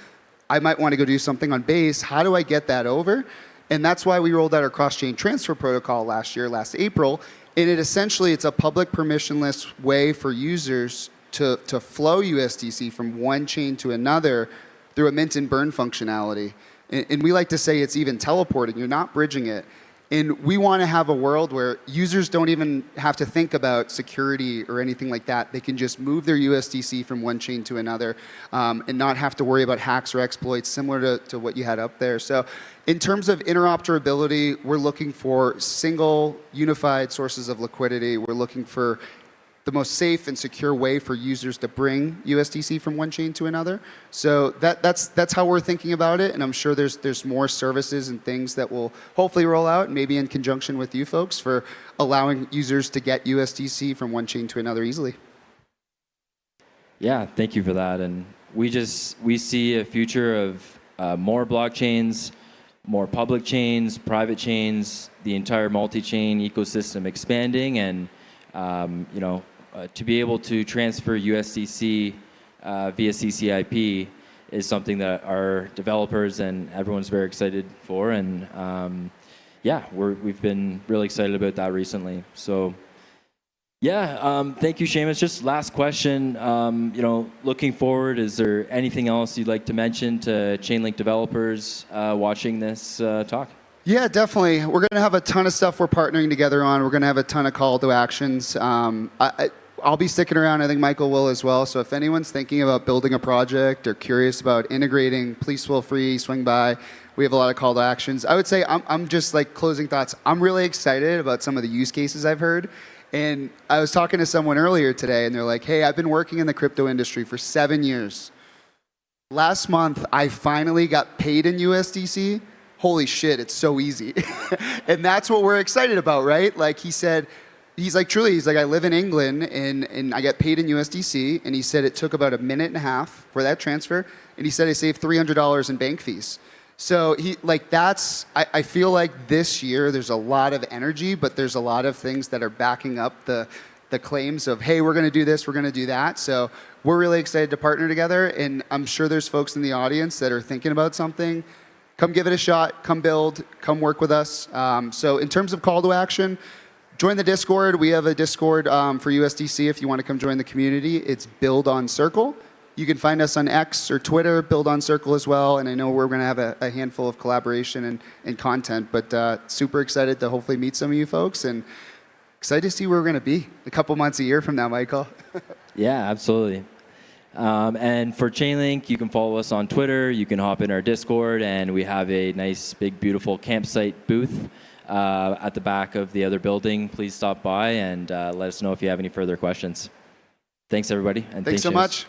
I might want to go do something on Base. How do I get that over? And that's why we rolled out our cross-chain transfer protocol last April. And it's a public permissionless way for users to flow USDC from one chain to another through a mint and burn functionality. And we like to say it's even teleporting. You're not bridging it. And we want to have a world where users don't even have to think about security or anything like that. They can just move their USDC from one chain to another and not have to worry about hacks or exploits similar to what you had up there. So in terms of interoperability, we're looking for single unified sources of liquidity. We're looking for the most safe and secure way for users to bring USDC from one chain to another. So that's how we're thinking about it, and I'm sure there's more services and things that will hopefully roll out, maybe in conjunction with you folks, for allowing users to get USDC from one chain to another easily. Yeah, thank you for that. And we see a future of more blockchains, more public chains, private chains, the entire multi-chain ecosystem expanding, and to be able to transfer USDC via CCIP is something that our developers and everyone's very excited for. And yeah, we've been really excited about that recently. So yeah, thank you, Seamus. Just last question. Looking forward, is there anything else you'd like to mention to Chainlink developers watching this talk? Yeah, definitely. We're going to have a ton of stuff we're partnering together on. We're going to have a ton of call to actions. I'll be sticking around. I think Michael will as well. So if anyone's thinking about building a project or curious about integrating, please feel free, swing by. We have a lot of call to actions. I would say I'm just like closing thoughts. I'm really excited about some of the use cases I've heard. And I was talking to someone earlier today, and they're like, hey, I've been working in the crypto industry for 7 years. Last month, I finally got paid in USDC. Holy shit, it's so easy. And that's what we're excited about, right? Like he said, he's like, I live in England and I get paid in USDC. And he said it took about a minute and a half for that transfer. And he said I saved $300 in bank fees. So I feel like this year there's a lot of energy, but there's a lot of things that are backing up the claims of, hey, we're going to do this, we're going to do that. So we're really excited to partner together. And I'm sure there's folks in the audience that are thinking about something. Come give it a shot, come build, come work with us. So in terms of call to action, join the Discord. We have a Discord for USDC if you want to come join the community. It's Build on Circle. You can find us on X or Twitter, Build on Circle as well. And I know we're going to have a handful of collaboration and content, but super excited to hopefully meet some of you folks and excited to see where we're going to be a couple months, a year from now, Michael. Yeah, absolutely. And for Chainlink, you can follow us on Twitter. You can hop in our Discord, and we have a nice, big, beautiful campsite booth at the back of the other building. Please stop by and let us know if you have any further questions. Thanks, everybody. And Thanks so Seamus. much.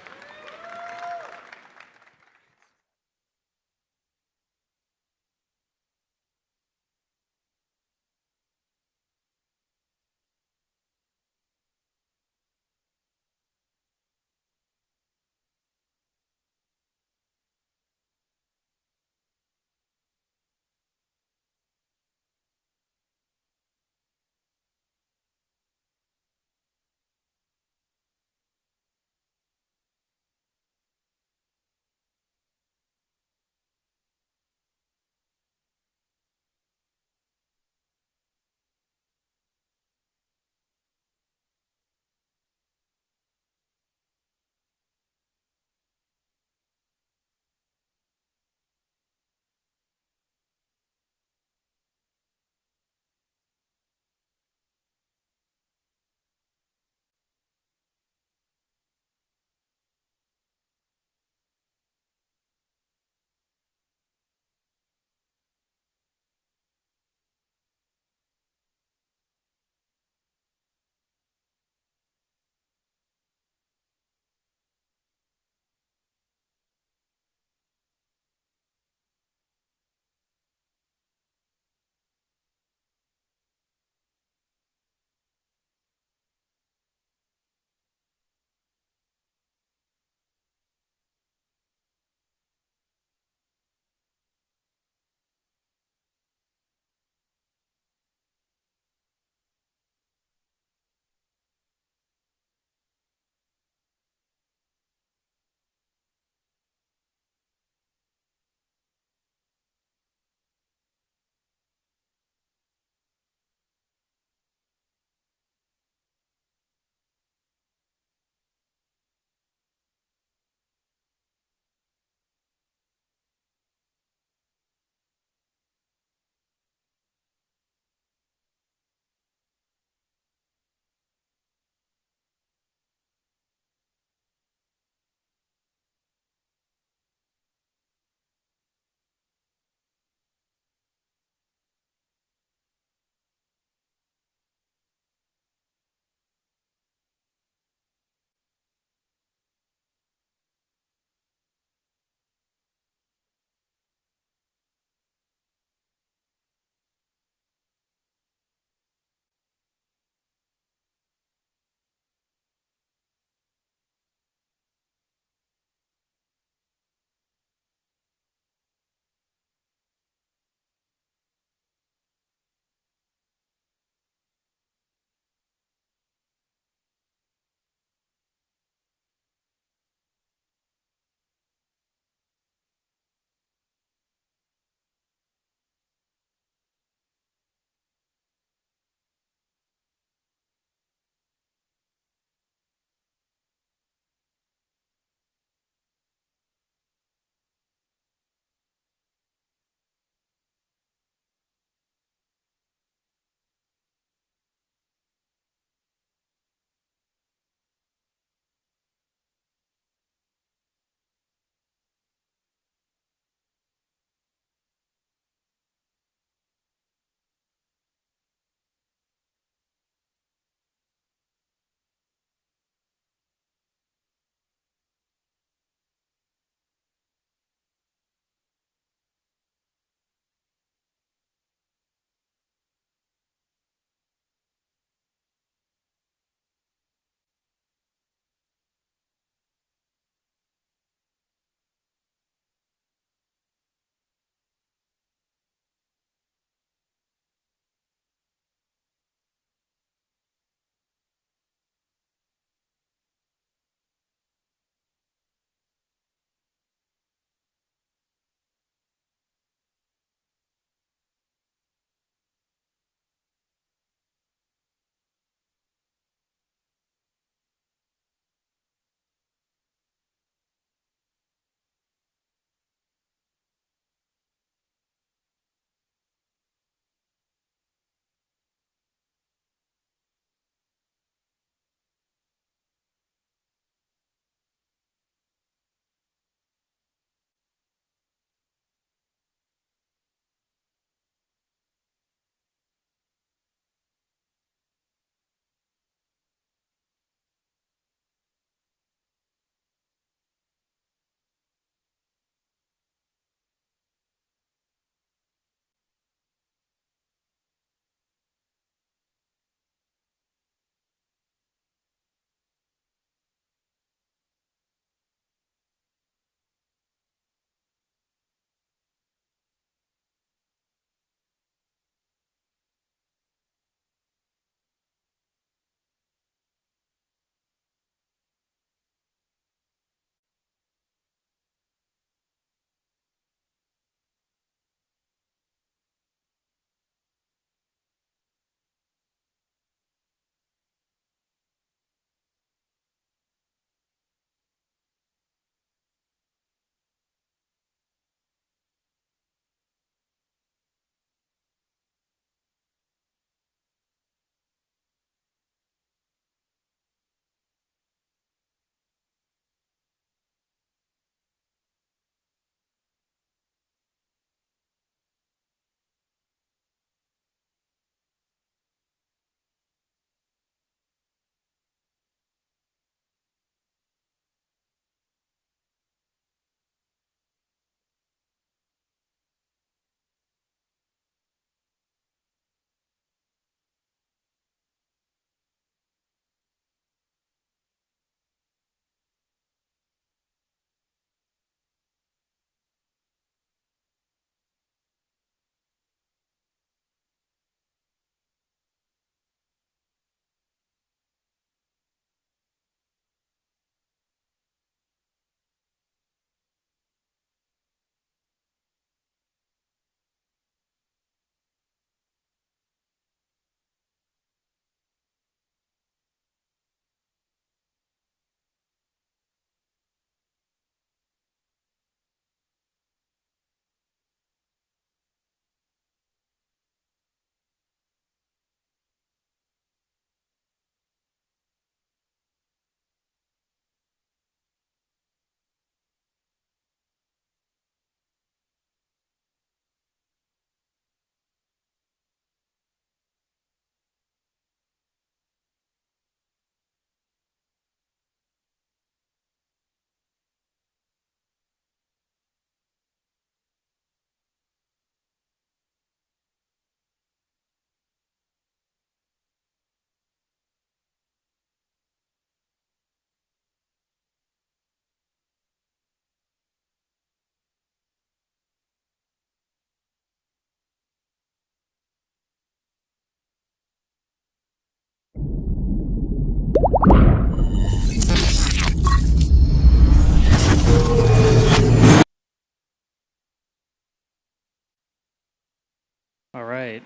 right.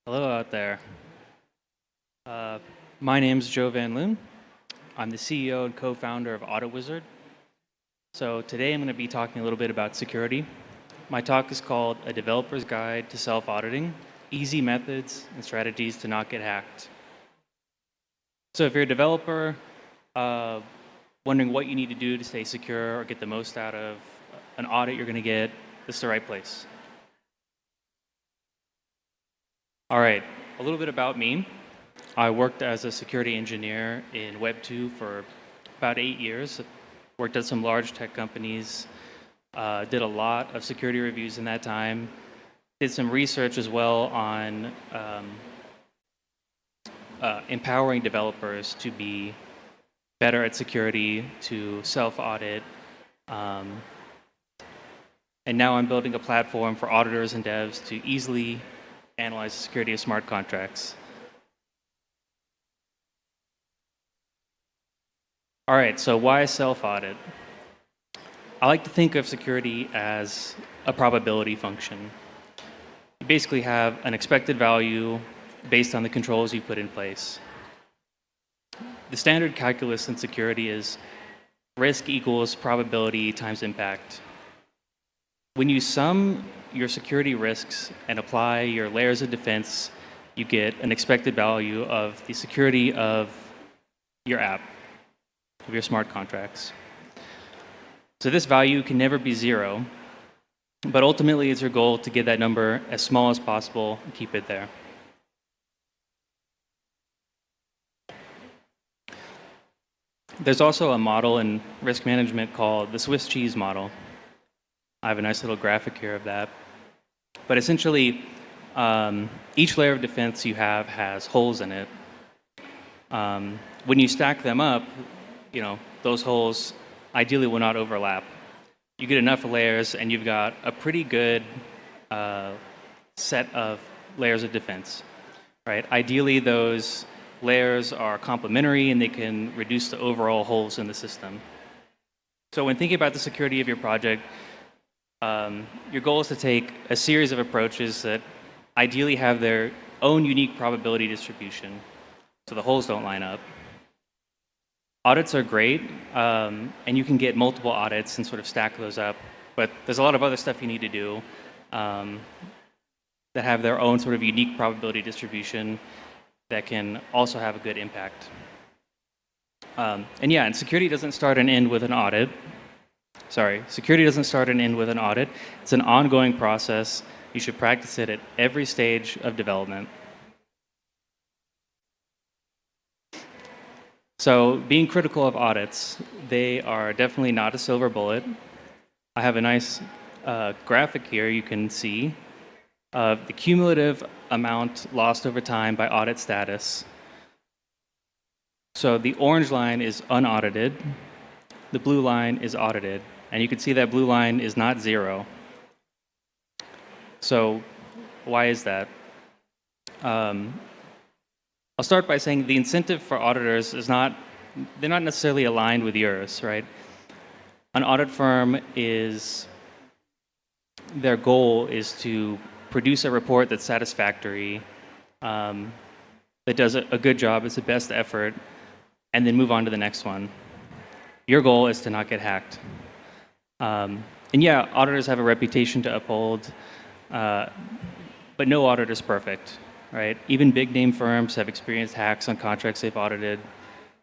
Hello out there. My name's Joe Van Loon. I'm the CEO and co-founder of Audit Wizard. So today I'm going to be talking a little bit about security. My talk is called A Developer's Guide to Self-Auditing, Easy Methods and Strategies to Not Get Hacked. So if you're a developer, wondering what you need to do to stay secure or get the most out of an audit you're going to get, this is the right place. All right, a little bit about me. I worked as a security engineer in Web 2 for about 8 years. Worked at some large tech companies, did a lot of security reviews in that time, did some research as well on empowering developers to be better at security, to self-audit. And now I'm building a platform for auditors and devs to easily analyze the security of smart contracts. All right, so why self-audit? I like to think of security as a probability function. You basically have an expected value based on the controls you put in place. The standard calculus in security is risk equals probability times impact. When you sum your security risks and apply your layers of defense, you get an expected value of the security of your app, of your smart contracts. So this value can never be zero, but ultimately it's your goal to get that number as small as possible and keep it there. There's also a model in risk management called the Swiss cheese model. I have a nice little graphic here of that. But essentially, each layer of defense you have has holes in it. When you stack them up, those holes ideally will not overlap. You get enough layers and you've got a pretty good set of layers of defense, right? Ideally, those layers are complementary and they can reduce the overall holes in the system. So when thinking about the security of your project, your goal is to take a series of approaches that ideally have their own unique probability distribution, so the holes don't line up. Audits are great, and you can get multiple audits and sort of stack those up, but there's a lot of other stuff you need to do that have their own sort of unique probability distribution that can also have a good impact. And security doesn't start and end with an audit. Security doesn't start and end with an audit. It's an ongoing process. You should practice it at every stage of development. So being critical of audits, they are definitely not a silver bullet. I have a nice graphic here you can see of the cumulative amount lost over time by audit status. So the orange line is unaudited, the blue line is audited, and you can see that blue line is not zero. So why is that? I'll start by saying the incentive for auditors is they're not necessarily aligned with yours, right? An audit firm their goal is to produce a report that's satisfactory, that does a good job, it's the best effort, and then move on to the next one. Your goal is to not get hacked. And yeah, auditors have a reputation to uphold, but no auditor is perfect, right? Even big name firms have experienced hacks on contracts they've audited.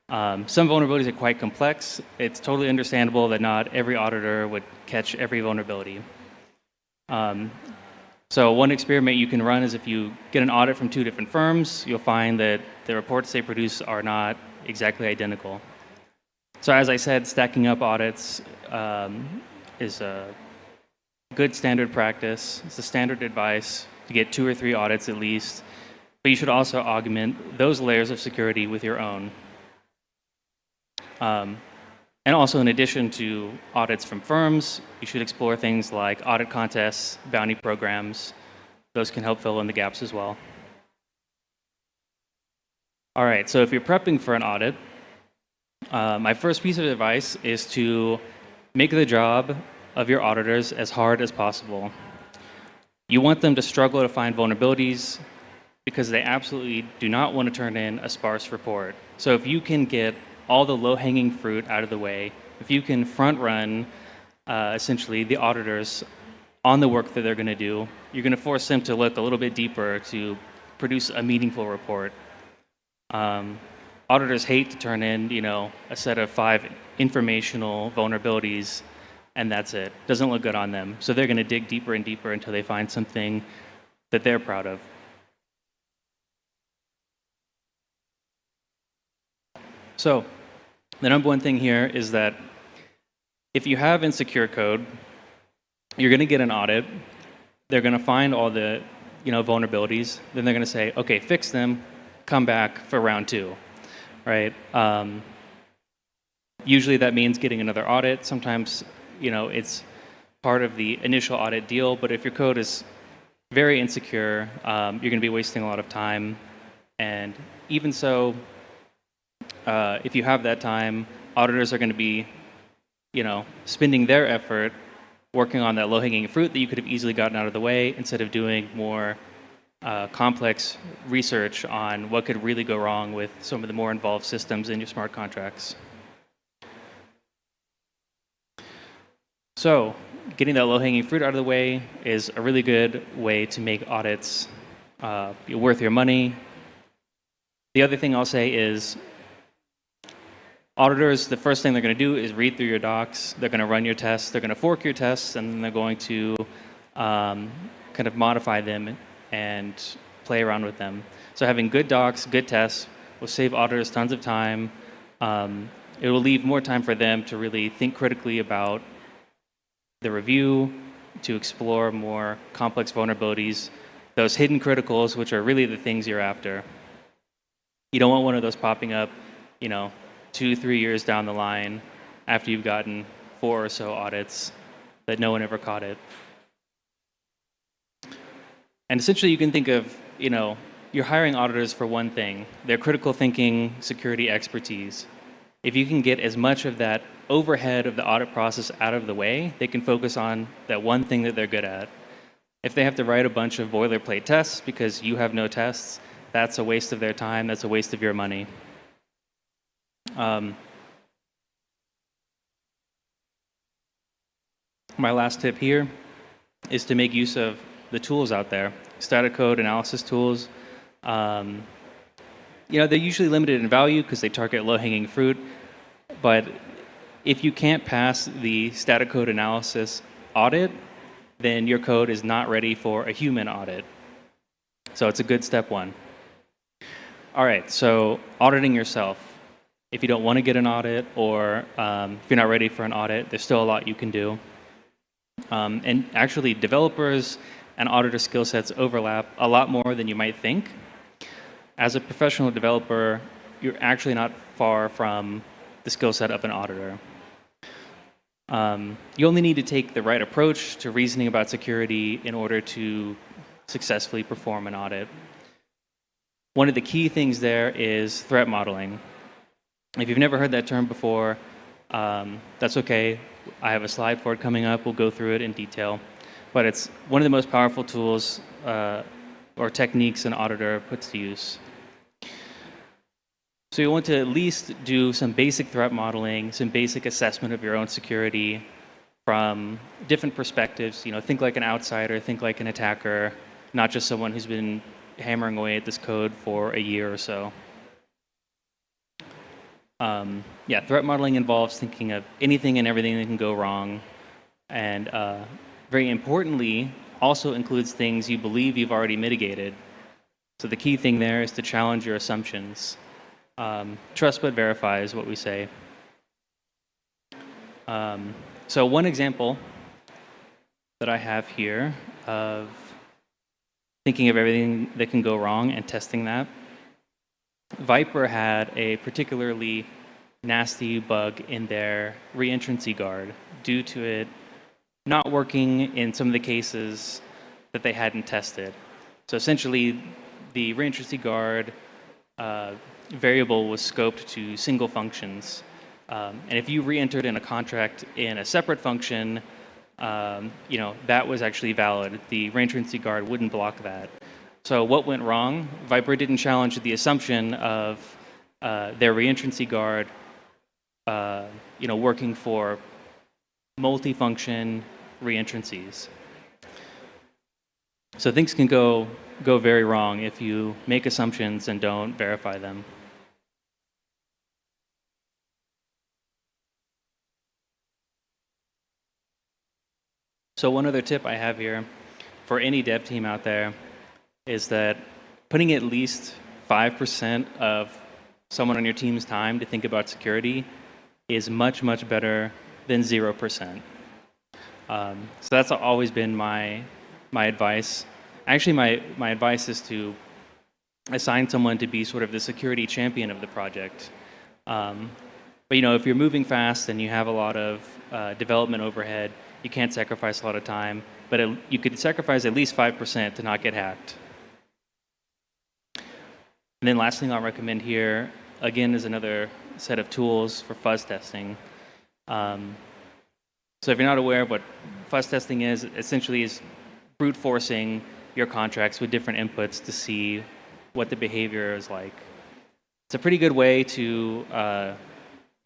Some vulnerabilities are quite complex. It's totally understandable that not every auditor would catch every vulnerability. So one experiment you can run is if you get an audit from 2 different firms, you'll find that the reports they produce are not exactly identical. So as I said, stacking up audits is a good standard practice. It's a standard advice to get 2 or 3 audits at least, but you should also augment those layers of security with your own. And also, in addition to audits from firms, you should explore things like audit contests, bounty programs. Those can help fill in the gaps as well. All right, so if you're prepping for an audit, my first piece of advice is to make the job of your auditors as hard as possible. You want them to struggle to find vulnerabilities because they absolutely do not want to turn in a sparse report. So if you can get all the low-hanging fruit out of the way, if you can front-run essentially the auditors on the work that they're going to do, you're going to force them to look a little bit deeper to produce a meaningful report. Auditors hate to turn in, a set of 5 informational vulnerabilities, and that's it. Doesn't look good on them. So they're going to dig deeper and deeper until they find something that they're proud of. So the number one thing here is that if you have insecure code, you're going to get an audit. They're going to find all the vulnerabilities. Then they're going to say, okay, fix them, come back for round 2, right? Usually that means getting another audit. Sometimes, it's part of the initial audit deal, but if your code is very insecure, you're going to be wasting a lot of time. And even so, if you have that time, auditors are going to be, spending their effort working on that low-hanging fruit that you could have easily gotten out of the way instead of doing more complex research on what could really go wrong with some of the more involved systems in your smart contracts. So getting that low-hanging fruit out of the way is a really good way to make audits worth your money. The other thing I'll say is auditors, the first thing they're going to do is read through your docs. They're going to run your tests. They're going to fork your tests, and then they're going to kind of modify them and play around with them. So having good docs, good tests will save auditors tons of time. It will leave more time for them to really think critically about the review, to explore more complex vulnerabilities, those hidden criticals, which are really the things you're after. You don't want one of those popping up, 2-3 years down the line after you've gotten 4 or so audits that no one ever caught it. And essentially you can think of, you're hiring auditors for one thing, their critical thinking, security expertise. If you can get as much of that overhead of the audit process out of the way, they can focus on that one thing that they're good at. If they have to write a bunch of boilerplate tests because you have no tests, that's a waste of their time, that's a waste of your money. My last tip here is to make use of the tools out there, static code analysis tools. They're usually limited in value because they target low-hanging fruit, but if you can't pass the static code analysis audit, then your code is not ready for a human audit. So it's a good step 1. All right, so auditing yourself. If you don't want to get an audit or if you're not ready for an audit, there's still a lot you can do. And actually, developers and auditor skill sets overlap a lot more than you might think. As a professional developer, you're actually not far from the skill set of an auditor. You only need to take the right approach to reasoning about security in order to successfully perform an audit. One of the key things there is threat modeling. If you've never heard that term before, that's okay. I have a slide for it coming up. We'll go through it in detail. But it's one of the most powerful tools or techniques an auditor puts to use. So you want to at least do some basic threat modeling, some basic assessment of your own security from different perspectives. Think like an outsider, think like an attacker, not just someone who's been hammering away at this code for a year or so. Threat modeling involves thinking of anything and everything that can go wrong, and very importantly, also includes things you believe you've already mitigated. So the key thing there is to challenge your assumptions. Trust but verify is what we say. So one example that I have here of thinking of everything that can go wrong and testing that. Viper had a particularly nasty bug in their reentrancy guard due to it not working in some of the cases that they hadn't tested. So essentially, the reentrancy guard variable was scoped to single functions. And if you re-entered in a contract in a separate function, that was actually valid. The reentrancy guard wouldn't block that. So what went wrong? Viper didn't challenge the assumption of their reentrancy guard, working for multifunction reentrancies. So things can go very wrong if you make assumptions and don't verify them. So one other tip I have here for any dev team out there is that putting at least 5% of someone on your team's time to think about security is much, much better than 0%. So that's always been my advice. Actually, my advice is to assign someone to be sort of the security champion of the project. But if you're moving fast and you have a lot of development overhead, you can't sacrifice a lot of time, but you could sacrifice at least 5% to not get hacked. And then last thing I'll recommend here, again, is another set of tools for fuzz testing. So if you're not aware of what fuzz testing is, essentially is brute forcing your contracts with different inputs to see what the behavior is like. It's a pretty good way to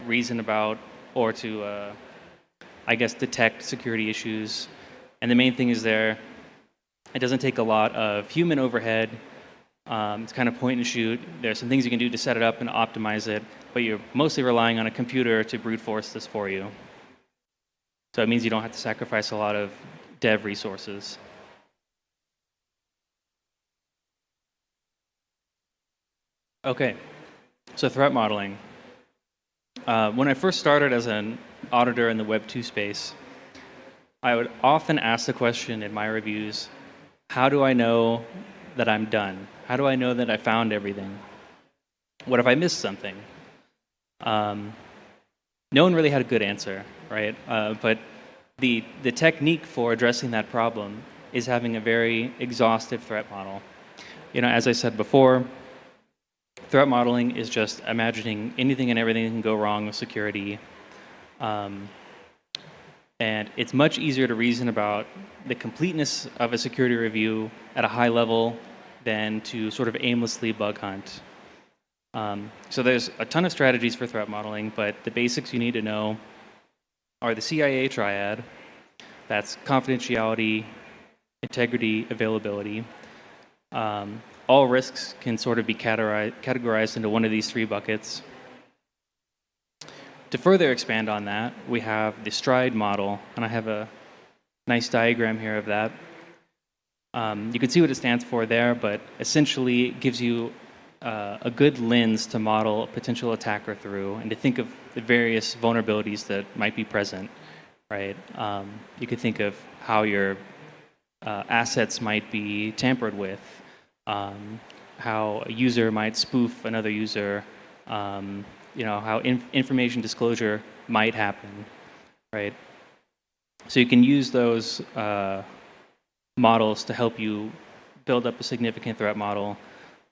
reason about or to, detect security issues. And the main thing is it doesn't take a lot of human overhead. It's kind of point and shoot. There's some things you can do to set it up and optimize it, but you're mostly relying on a computer to brute force this for you. So it means you don't have to sacrifice a lot of dev resources. Okay, so threat modeling. When I first started as an auditor in the Web 2 space, I would often ask the question in my reviews, how do I know that I'm done? How do I know that I found everything? What if I missed something? No one really had a good answer, right? But the technique for addressing that problem is having a very exhaustive threat model. As I said before, threat modeling is just imagining anything and everything that can go wrong with security. And it's much easier to reason about the completeness of a security review at a high level than to sort of aimlessly bug hunt. So there's a ton of strategies for threat modeling, but the basics you need to know are the CIA triad. That's confidentiality, integrity, availability. All risks can sort of be categorized into one of these three buckets. To further expand on that, we have the STRIDE model, and I have a nice diagram here of that. You can see what it stands for there, but essentially it gives you a good lens to model a potential attacker through and to think of the various vulnerabilities that might be present, right? You could think of how your assets might be tampered with, how a user might spoof another user, how information disclosure might happen, right? So you can use those models to help you build up a significant threat model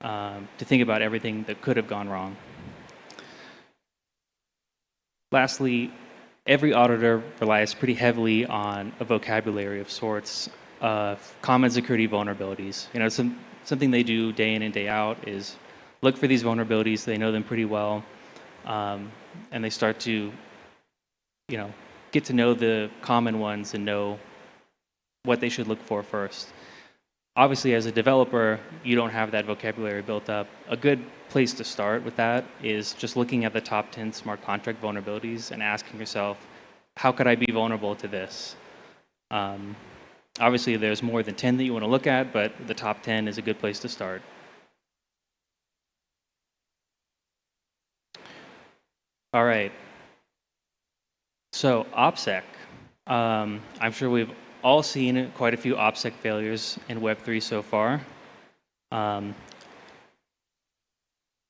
to think about everything that could have gone wrong. Lastly, every auditor relies pretty heavily on a vocabulary of sorts of common security vulnerabilities. Something they do day in and day out is look for these vulnerabilities. They know them pretty well, and they start to, get to know the common ones and know what they should look for first. Obviously, as a developer, you don't have that vocabulary built up. A good place to start with that is just looking at the top 10 smart contract vulnerabilities and asking yourself, how could I be vulnerable to this? Obviously, there's more than 10 that you want to look at, but the top 10 is a good place to start. All right. So, OPSEC. I'm sure we've all seen quite a few OPSEC failures in Web3 so far. The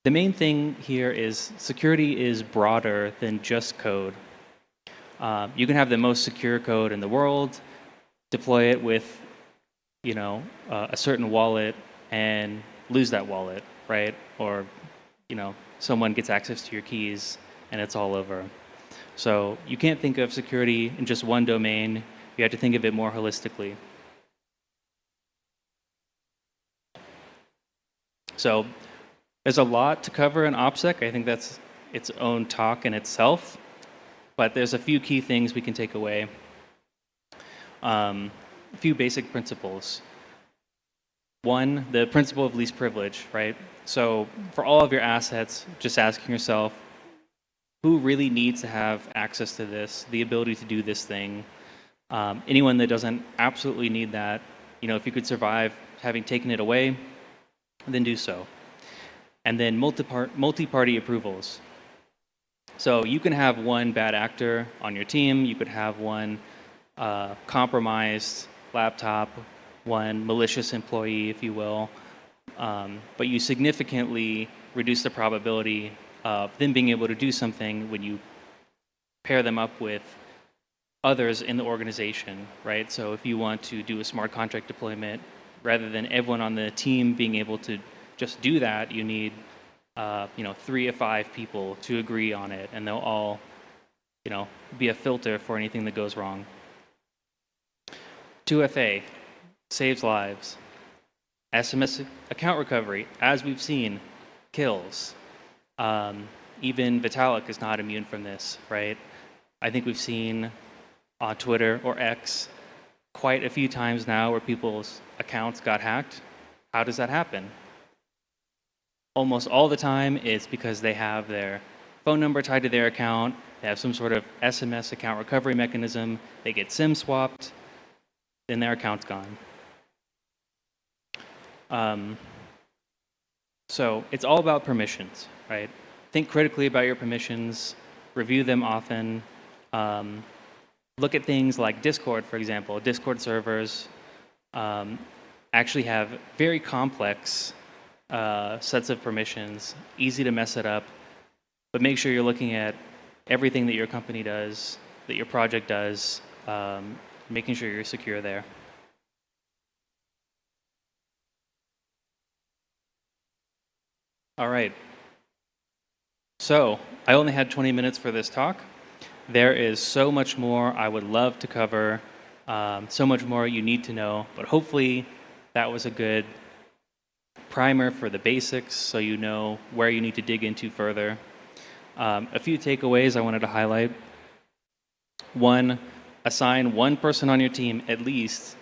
main thing here is security is broader than just code. You can have the most secure code in the world, deploy it with, a certain wallet and lose that wallet, right? Or, someone gets access to your keys and it's all over. So you can't think of security in just one domain. You have to think of it more holistically. So there's a lot to cover in OPSEC. I think that's its own talk in itself, but there's a few key things we can take away. A few basic principles. One, the principle of least privilege, right? So for all of your assets, just asking yourself, who really needs to have access to this, the ability to do this thing? Anyone that doesn't absolutely need that, if you could survive having taken it away, then do so. And then multi-party approvals. So you can have one bad actor on your team, you could have one compromised laptop, one malicious employee, if you will, but you significantly reduce the probability of them being able to do something when you pair them up with others in the organization, right? So if you want to do a smart contract deployment, rather than everyone on the team being able to just do that, you need 3 or 5 people to agree on it, and they'll all be a filter for anything that goes wrong. 2FA saves lives. SMS account recovery, as we've seen, kills. Even Vitalik is not immune from this, right? I think we've seen on Twitter or X quite a few times now where people's accounts got hacked. How does that happen? Almost all the time it's because they have their phone number tied to their account, they have some sort of SMS account recovery mechanism, they get SIM swapped, then their account's gone. So it's all about permissions, right? Think critically about your permissions, review them often. Look at things like Discord, for example. Discord servers actually have very complex sets of permissions, easy to mess it up, but make sure you're looking at everything that your company does, that your project does, making sure you're secure there. All right. So I only had 20 minutes for this talk. There is so much more I would love to cover, so much more you need to know, but hopefully that was a good primer for the basics so you know where you need to dig into further. A few takeaways I wanted to highlight. One, assign one person on your team at least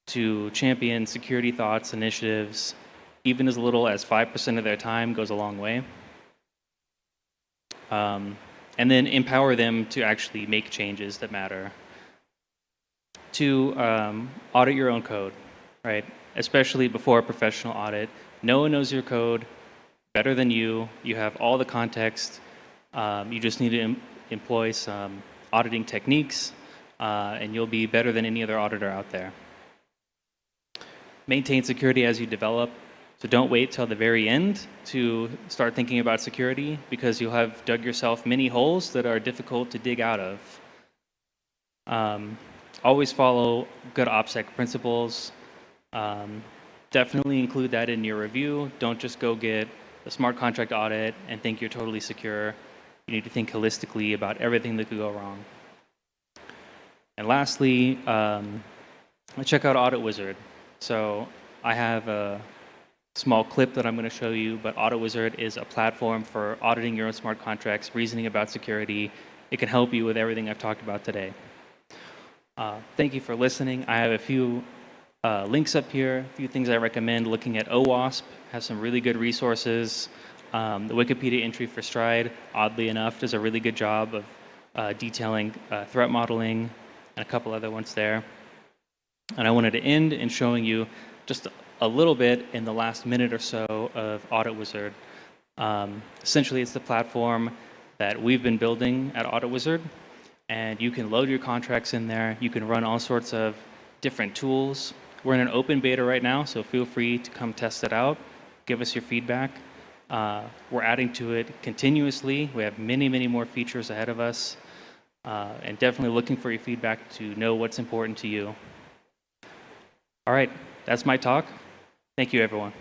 to champion security thoughts, initiatives. Even as little as 5% of their time goes a long way. And then empower them to actually make changes that matter. 2, audit your own code, right? Especially before a professional audit. No one knows your code better than you. You have all the context. You just need to employ some auditing techniques, and you'll be better than any other auditor out there. Maintain security as you develop. So don't wait till the very end to start thinking about security, because you'll have dug yourself many holes that are difficult to dig out of. Always follow good OPSEC principles. Definitely include that in your review. Don't just go get a smart contract audit and think you're totally secure. You need to think holistically about everything that could go wrong. And lastly, check out Audit Wizard. So I have a small clip that I'm going to show you, but Audit Wizard is a platform for auditing your own smart contracts, reasoning about security. It can help you with everything I've talked about today. Thank you for listening. I have a few links up here, a few things I recommend. Looking at OWASP has some really good resources. The Wikipedia entry for Stride, oddly enough, does a really good job of detailing threat modeling, and a couple other ones there. And I wanted to end in showing you just a little bit in the last minute or so of Audit Wizard. Essentially, it's the platform that we've been building at Audit Wizard, and you can load your contracts in there. You can run all sorts of different tools. We're in an open beta right now, so feel free to come test it out. Give us your feedback. We're adding to it continuously. We have many, many more features ahead of us, and definitely looking for your feedback to know what's important to you. All right, that's my talk. Thank you, everyone.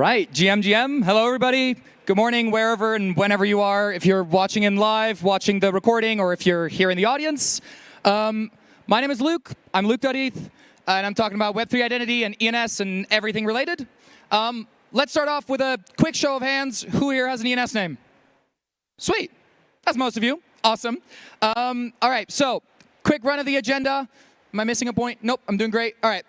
right, GM. Hello, everybody. Good morning, wherever and whenever you are. If you're watching in live, watching the recording, or if you're here in the audience. My name is Luke. I'm Luke.eth, and I'm talking about Web3 identity and ENS and everything related. Let's start off with a quick show of hands. Who here has an ENS name? Sweet. That's most of you. Awesome. All right, so quick run of the agenda. Am I missing a point? Nope, I'm doing great. All right.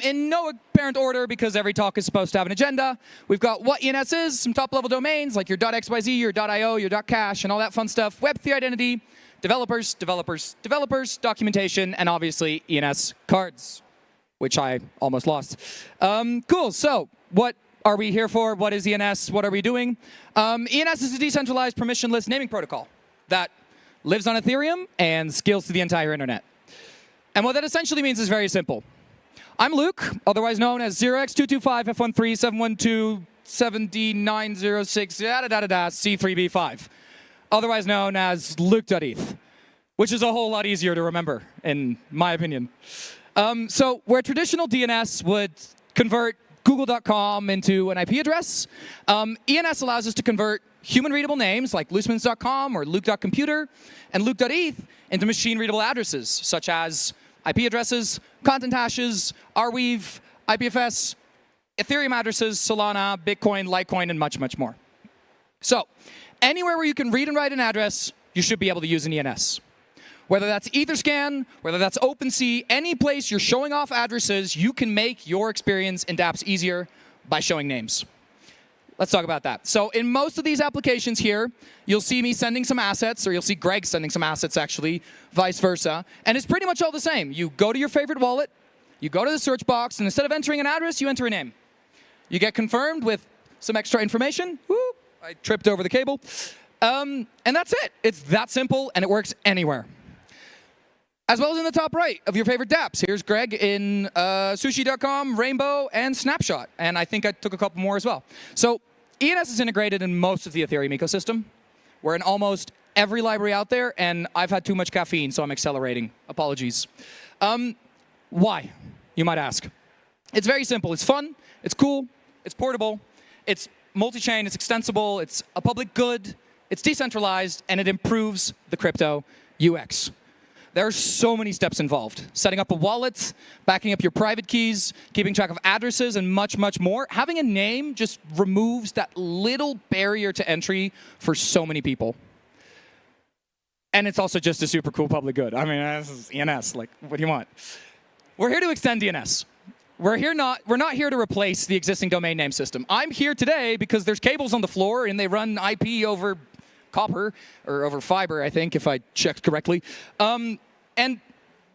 In no apparent order, because every talk is supposed to have an agenda, we've got what ENS is, some top-level domains like your .xyz, your .io, your .cache, and all that fun stuff, Web3 identity, developers, documentation, and obviously ENS cards, which I almost lost. Cool, so what are we here for? What is ENS? What are we doing? ENS is a decentralized permissionless naming protocol that lives on Ethereum and scales to the entire internet. And what that essentially means is very simple. I'm Luke, otherwise known as 0x225F137127060C3B5, otherwise known as Luke.eth, which is a whole lot easier to remember, in my opinion. So where traditional DNS would convert google.com into an IP address, ENS allows us to convert human-readable names like loosemans.com or luke.computer and luke.eth into machine-readable addresses, such as IP addresses, content hashes, Arweave, IPFS, Ethereum addresses, Solana, Bitcoin, Litecoin, and much, much more. So anywhere where you can read and write an address, you should be able to use an ENS. Whether that's Etherscan, whether that's OpenSea, any place you're showing off addresses, you can make your experience in dApps easier by showing names. Let's talk about that. So in most of these applications here, you'll see me sending some assets, or you'll see Greg sending some assets, actually, vice versa. And it's pretty much all the same. You go to your favorite wallet, you go to the search box, and instead of entering an address, you enter a name. You get confirmed with some extra information. Woo, I tripped over the cable. And that's it. It's that simple, and it works anywhere. As well as in the top right of your favorite dApps. Here's Greg in sushi.com, Rainbow, and Snapshot. And I think I took a couple more as well. So ENS is integrated in most of the Ethereum ecosystem. We're in almost every library out there, and I've had too much caffeine, so I'm accelerating. Apologies. Why, you might ask? It's very simple. It's fun, it's cool, it's portable, it's multi-chain, it's extensible, it's a public good, it's decentralized, and it improves the crypto UX. There are so many steps involved. Setting up a wallet, backing up your private keys, keeping track of addresses, and much, much more. Having a name just removes that little barrier to entry for so many people. And it's also just a super cool public good. I mean, this is ENS. Like, what do you want? We're here to extend DNS. We're not here to replace the existing domain name system. I'm here today because there's cables on the floor, and they run IP over copper, or over fiber, I think, if I checked correctly. And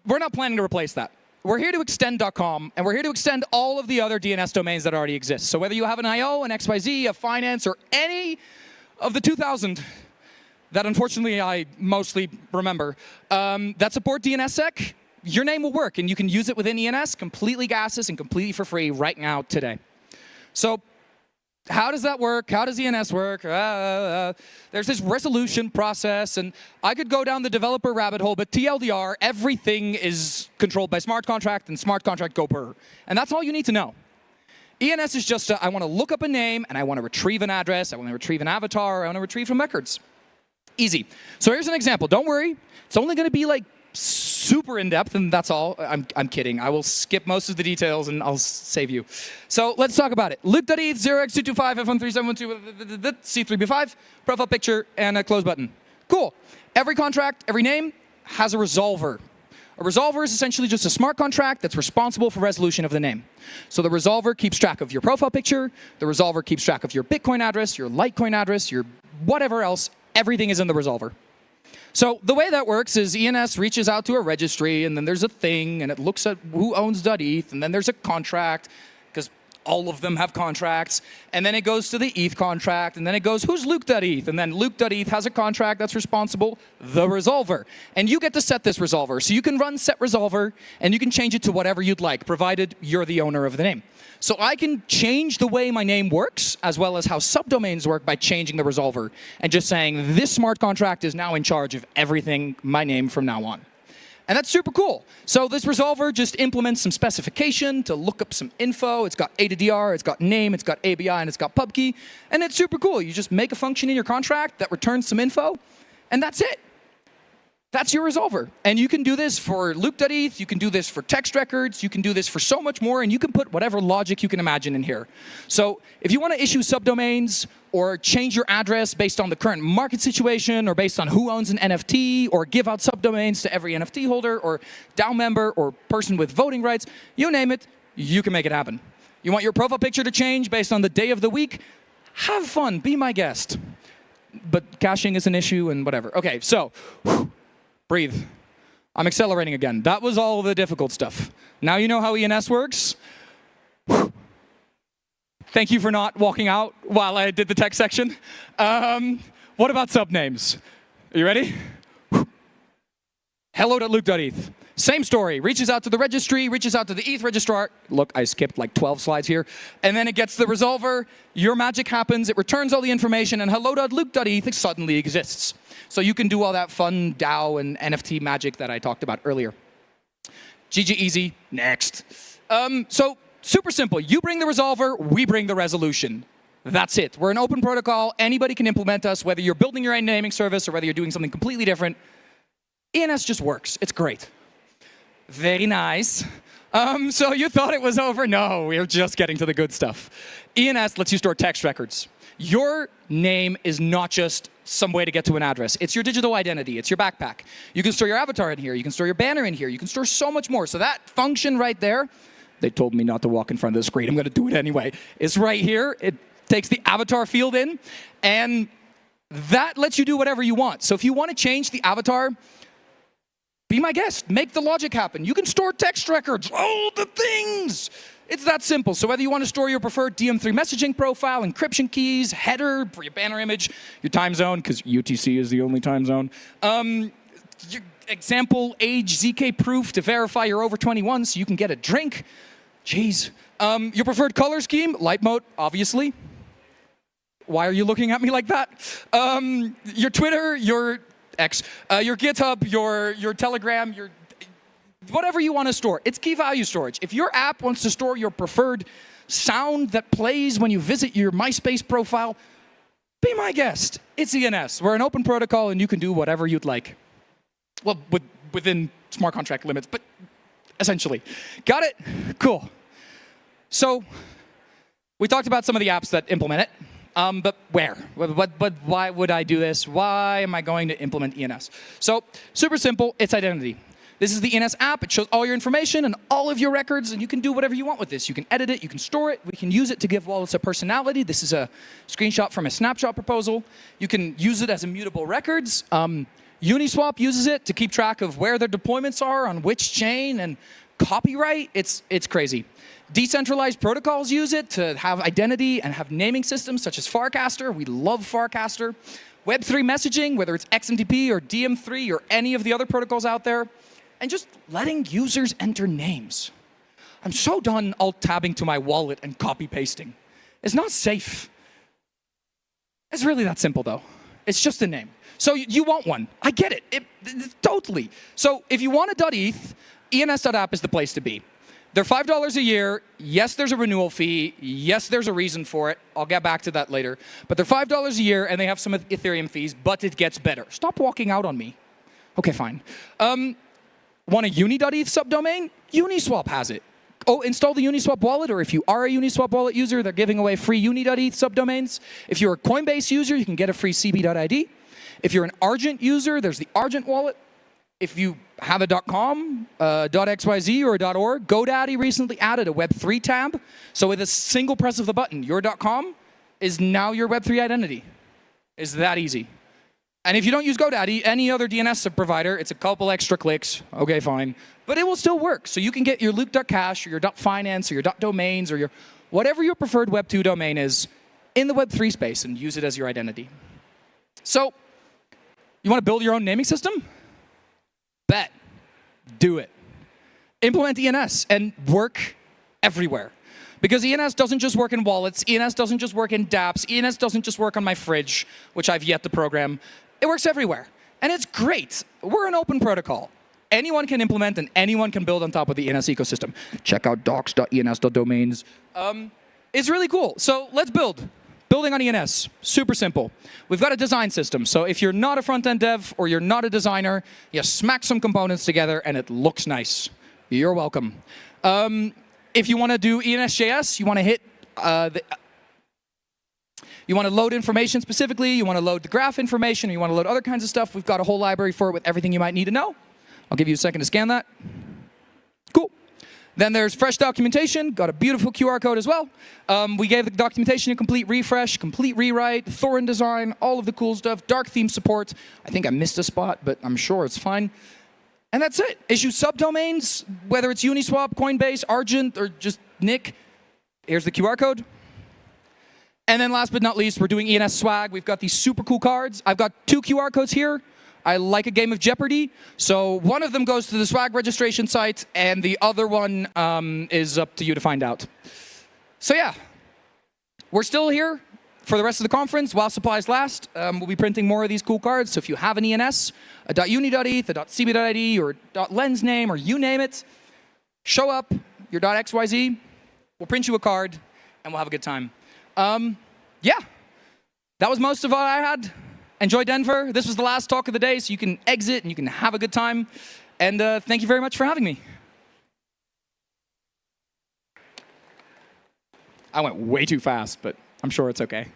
we're not planning to replace that. We're here to extend .com, and we're here to extend all of the other DNS domains that already exist. So whether you have an IO, an XYZ, a finance, or any of the 2,000 that unfortunately I mostly remember that support DNSSEC, your name will work, and you can use it within ENS completely gasless and completely for free right now today. So how does that work? How does ENS work? There's this resolution process, and I could go down the developer rabbit hole, but TLDR, everything is controlled by smart contract, and smart contract go per. And that's all you need to know. ENS is just, I want to look up a name, and I want to retrieve an address, I want to retrieve an avatar, I want to retrieve some records. Easy. So here's an example. Don't worry. It's only going to be like super in-depth, and that's all. I'm kidding. I will skip most of the details, and I'll save you. So let's talk about it. Luke.eth, 0x225F13712C3B5, profile picture, and a close button. Cool. Every contract, every name has a resolver. A resolver is essentially just a smart contract that's responsible for resolution of the name. So the resolver keeps track of your profile picture, the resolver keeps track of your Bitcoin address, your Litecoin address, your whatever else. Everything is in the resolver. So the way that works is ENS reaches out to a registry, and then there's a thing, and it looks at who owns .eth, and then there's a contract, because all of them have contracts, and then it goes to the ETH contract, and then it goes, who's Luke.eth? And then Luke.eth has a contract that's responsible, the resolver. And you get to set this resolver. So you can run set resolver, and you can change it to whatever you'd like, provided you're the owner of the name. So I can change the way my name works, as well as how subdomains work by changing the resolver, and just saying this smart contract is now in charge of everything my name from now on. And that's super cool. So this resolver just implements some specification to look up some info. It's got A to DR, it's got name, it's got ABI, and it's got pub key. And it's super cool. You just make a function in your contract that returns some info, and that's it. That's your resolver. And you can do this for loop.eth, you can do this for text records, you can do this for so much more, and you can put whatever logic you can imagine in here. So if you want to issue subdomains or change your address based on the current market situation or based on who owns an NFT or give out subdomains to every NFT holder or DAO member or person with voting rights, you name it, you can make it happen. You want your profile picture to change based on the day of the week? Have fun, be my guest. But caching is an issue and whatever. Okay, so breathe. I'm accelerating again. That was all the difficult stuff. Now you know how ENS works. Thank you for not walking out while I did the text section. What about subnames? Are you ready? Hello.luke.eth. Same story. Reaches out to the registry, reaches out to the ETH registrar. Look, I skipped like 12 slides here. And then it gets the resolver. Your magic happens. It returns all the information. And hello.luke.eth suddenly exists. So you can do all that fun DAO and NFT magic that I talked about earlier. GG easy. Next. So super simple. You bring the resolver. We bring the resolution. That's it. We're an open protocol. Anybody can implement us, whether you're building your own naming service or whether you're doing something completely different. ENS just works. It's great. Very nice. So you thought it was over? No, we're just getting to the good stuff. ENS lets you store text records. Your name is not just some way to get to an address. It's your digital identity. It's your backpack. You can store your avatar in here. You can store your banner in here. You can store so much more. So that function right there, they told me not to walk in front of the screen. I'm going to do it anyway. It's right here. It takes the avatar field in, and that lets you do whatever you want. So if you want to change the avatar, be my guest. Make the logic happen. You can store text records, all the things. It's that simple. So whether you want to store your preferred DM3 messaging profile, encryption keys, header for your banner image, your time zone, because UTC is the only time zone, your example age ZK proof to verify you're over 21 so you can get a drink. Jeez. Your preferred color scheme, light mode, obviously. Why are you looking at me like that? Your Twitter, your X, your GitHub, your Telegram, your whatever you want to store. It's key value storage. If your app wants to store your preferred sound that plays when you visit your MySpace profile, be my guest. It's ENS. We're an open protocol, and you can do whatever you'd like. Well, within smart contract limits, but essentially. Got it? Cool. So we talked about some of the apps that implement it. But where? But why would I do this? Why am I going to implement ENS? So super simple, it's identity. This is the ENS app. It shows all your information and all of your records, and you can do whatever you want with this. You can edit it, you can store it. We can use it to give wallets a personality. This is a screenshot from a snapshot proposal. You can use it as immutable records. Uniswap uses it to keep track of where their deployments are on which chain, and copyright. It's crazy. Decentralized protocols use it to have identity and have naming systems such as Farcaster. We love Farcaster. Web3 messaging, whether it's XMTP or DM3 or any of the other protocols out there. And just letting users enter names. I'm so done alt-tabbing to my wallet and copy-pasting. It's not safe. It's really that simple, though. It's just a name. So you want one. I get it. Totally. So if you want a .eth, ENS.app is the place to be. They're $5 a year. Yes, there's a renewal fee. Yes, there's a reason for it. I'll get back to that later. But they're $5 a year, and they have some Ethereum fees, but it gets better. Stop walking out on me. Okay, fine. Want a uni.eth subdomain? Uniswap has it. Oh, install the Uniswap wallet, or if you are a Uniswap wallet user, they're giving away free uni.eth subdomains. If you're a Coinbase user, you can get a free cb.id. If you're an Argent user, there's the Argent wallet. If you have a .com, .xyz, or .org, GoDaddy recently added a Web3 tab. So with a single press of the button, your .com is now your Web3 identity. It's that easy. And if you don't use GoDaddy, any other DNS provider, it's a couple extra clicks. Okay, fine. But it will still work. So you can get your Luke.cash or your .finance or your .domains or your whatever your preferred Web2 domain is in the Web3 space and use it as your identity. So you want to build your own naming system? Bet. Do it. Implement ENS and work everywhere. Because ENS doesn't just work in wallets. ENS doesn't just work in dApps. ENS doesn't just work on my fridge, which I've yet to program. It works everywhere. And it's great. We're an open protocol. anyone can implement and anyone can build on top of the ENS ecosystem. Check out docs.ens.domains. It's really cool. So let's build. Building on ENS, super simple. We've got a design system. So if you're not a front-end dev or you're not a designer, you smack some components together and it looks nice. You're welcome. If you want to do ENS.js, you want to hit you want to load information specifically, you want to load the graph information, or you want to load other kinds of stuff, we've got a whole library for it with everything you might need to know. I'll give you a second to scan that. Cool. Then there's fresh documentation, got a beautiful QR code as well. We gave the documentation a complete refresh, complete rewrite, Thorin design, all of the cool stuff, dark theme support. I think I missed a spot, but I'm sure it's fine. And that's it. Issue subdomains, whether it's Uniswap, Coinbase, Argent, or just Nick. Here's the QR code. And then last but not least, we're doing ENS swag. We've got these super cool cards. I've got 2 QR codes here. I like a game of Jeopardy. So one of them goes to the swag registration site, and the other one is up to you to find out. So yeah, we're still here for the rest of the conference while supplies last. We'll be printing more of these cool cards. So if you have an ENS, a .uni.eth, a .cb.id, or a .lens name, or you name it, show up, your .xyz, we'll print you a card, and we'll have a good time. Yeah, that was most of what I had. Enjoy Denver. This was the last talk of the day, so you can exit and you can have a good time. And thank you very much for having me. I went way too fast, but I'm sure it's okay.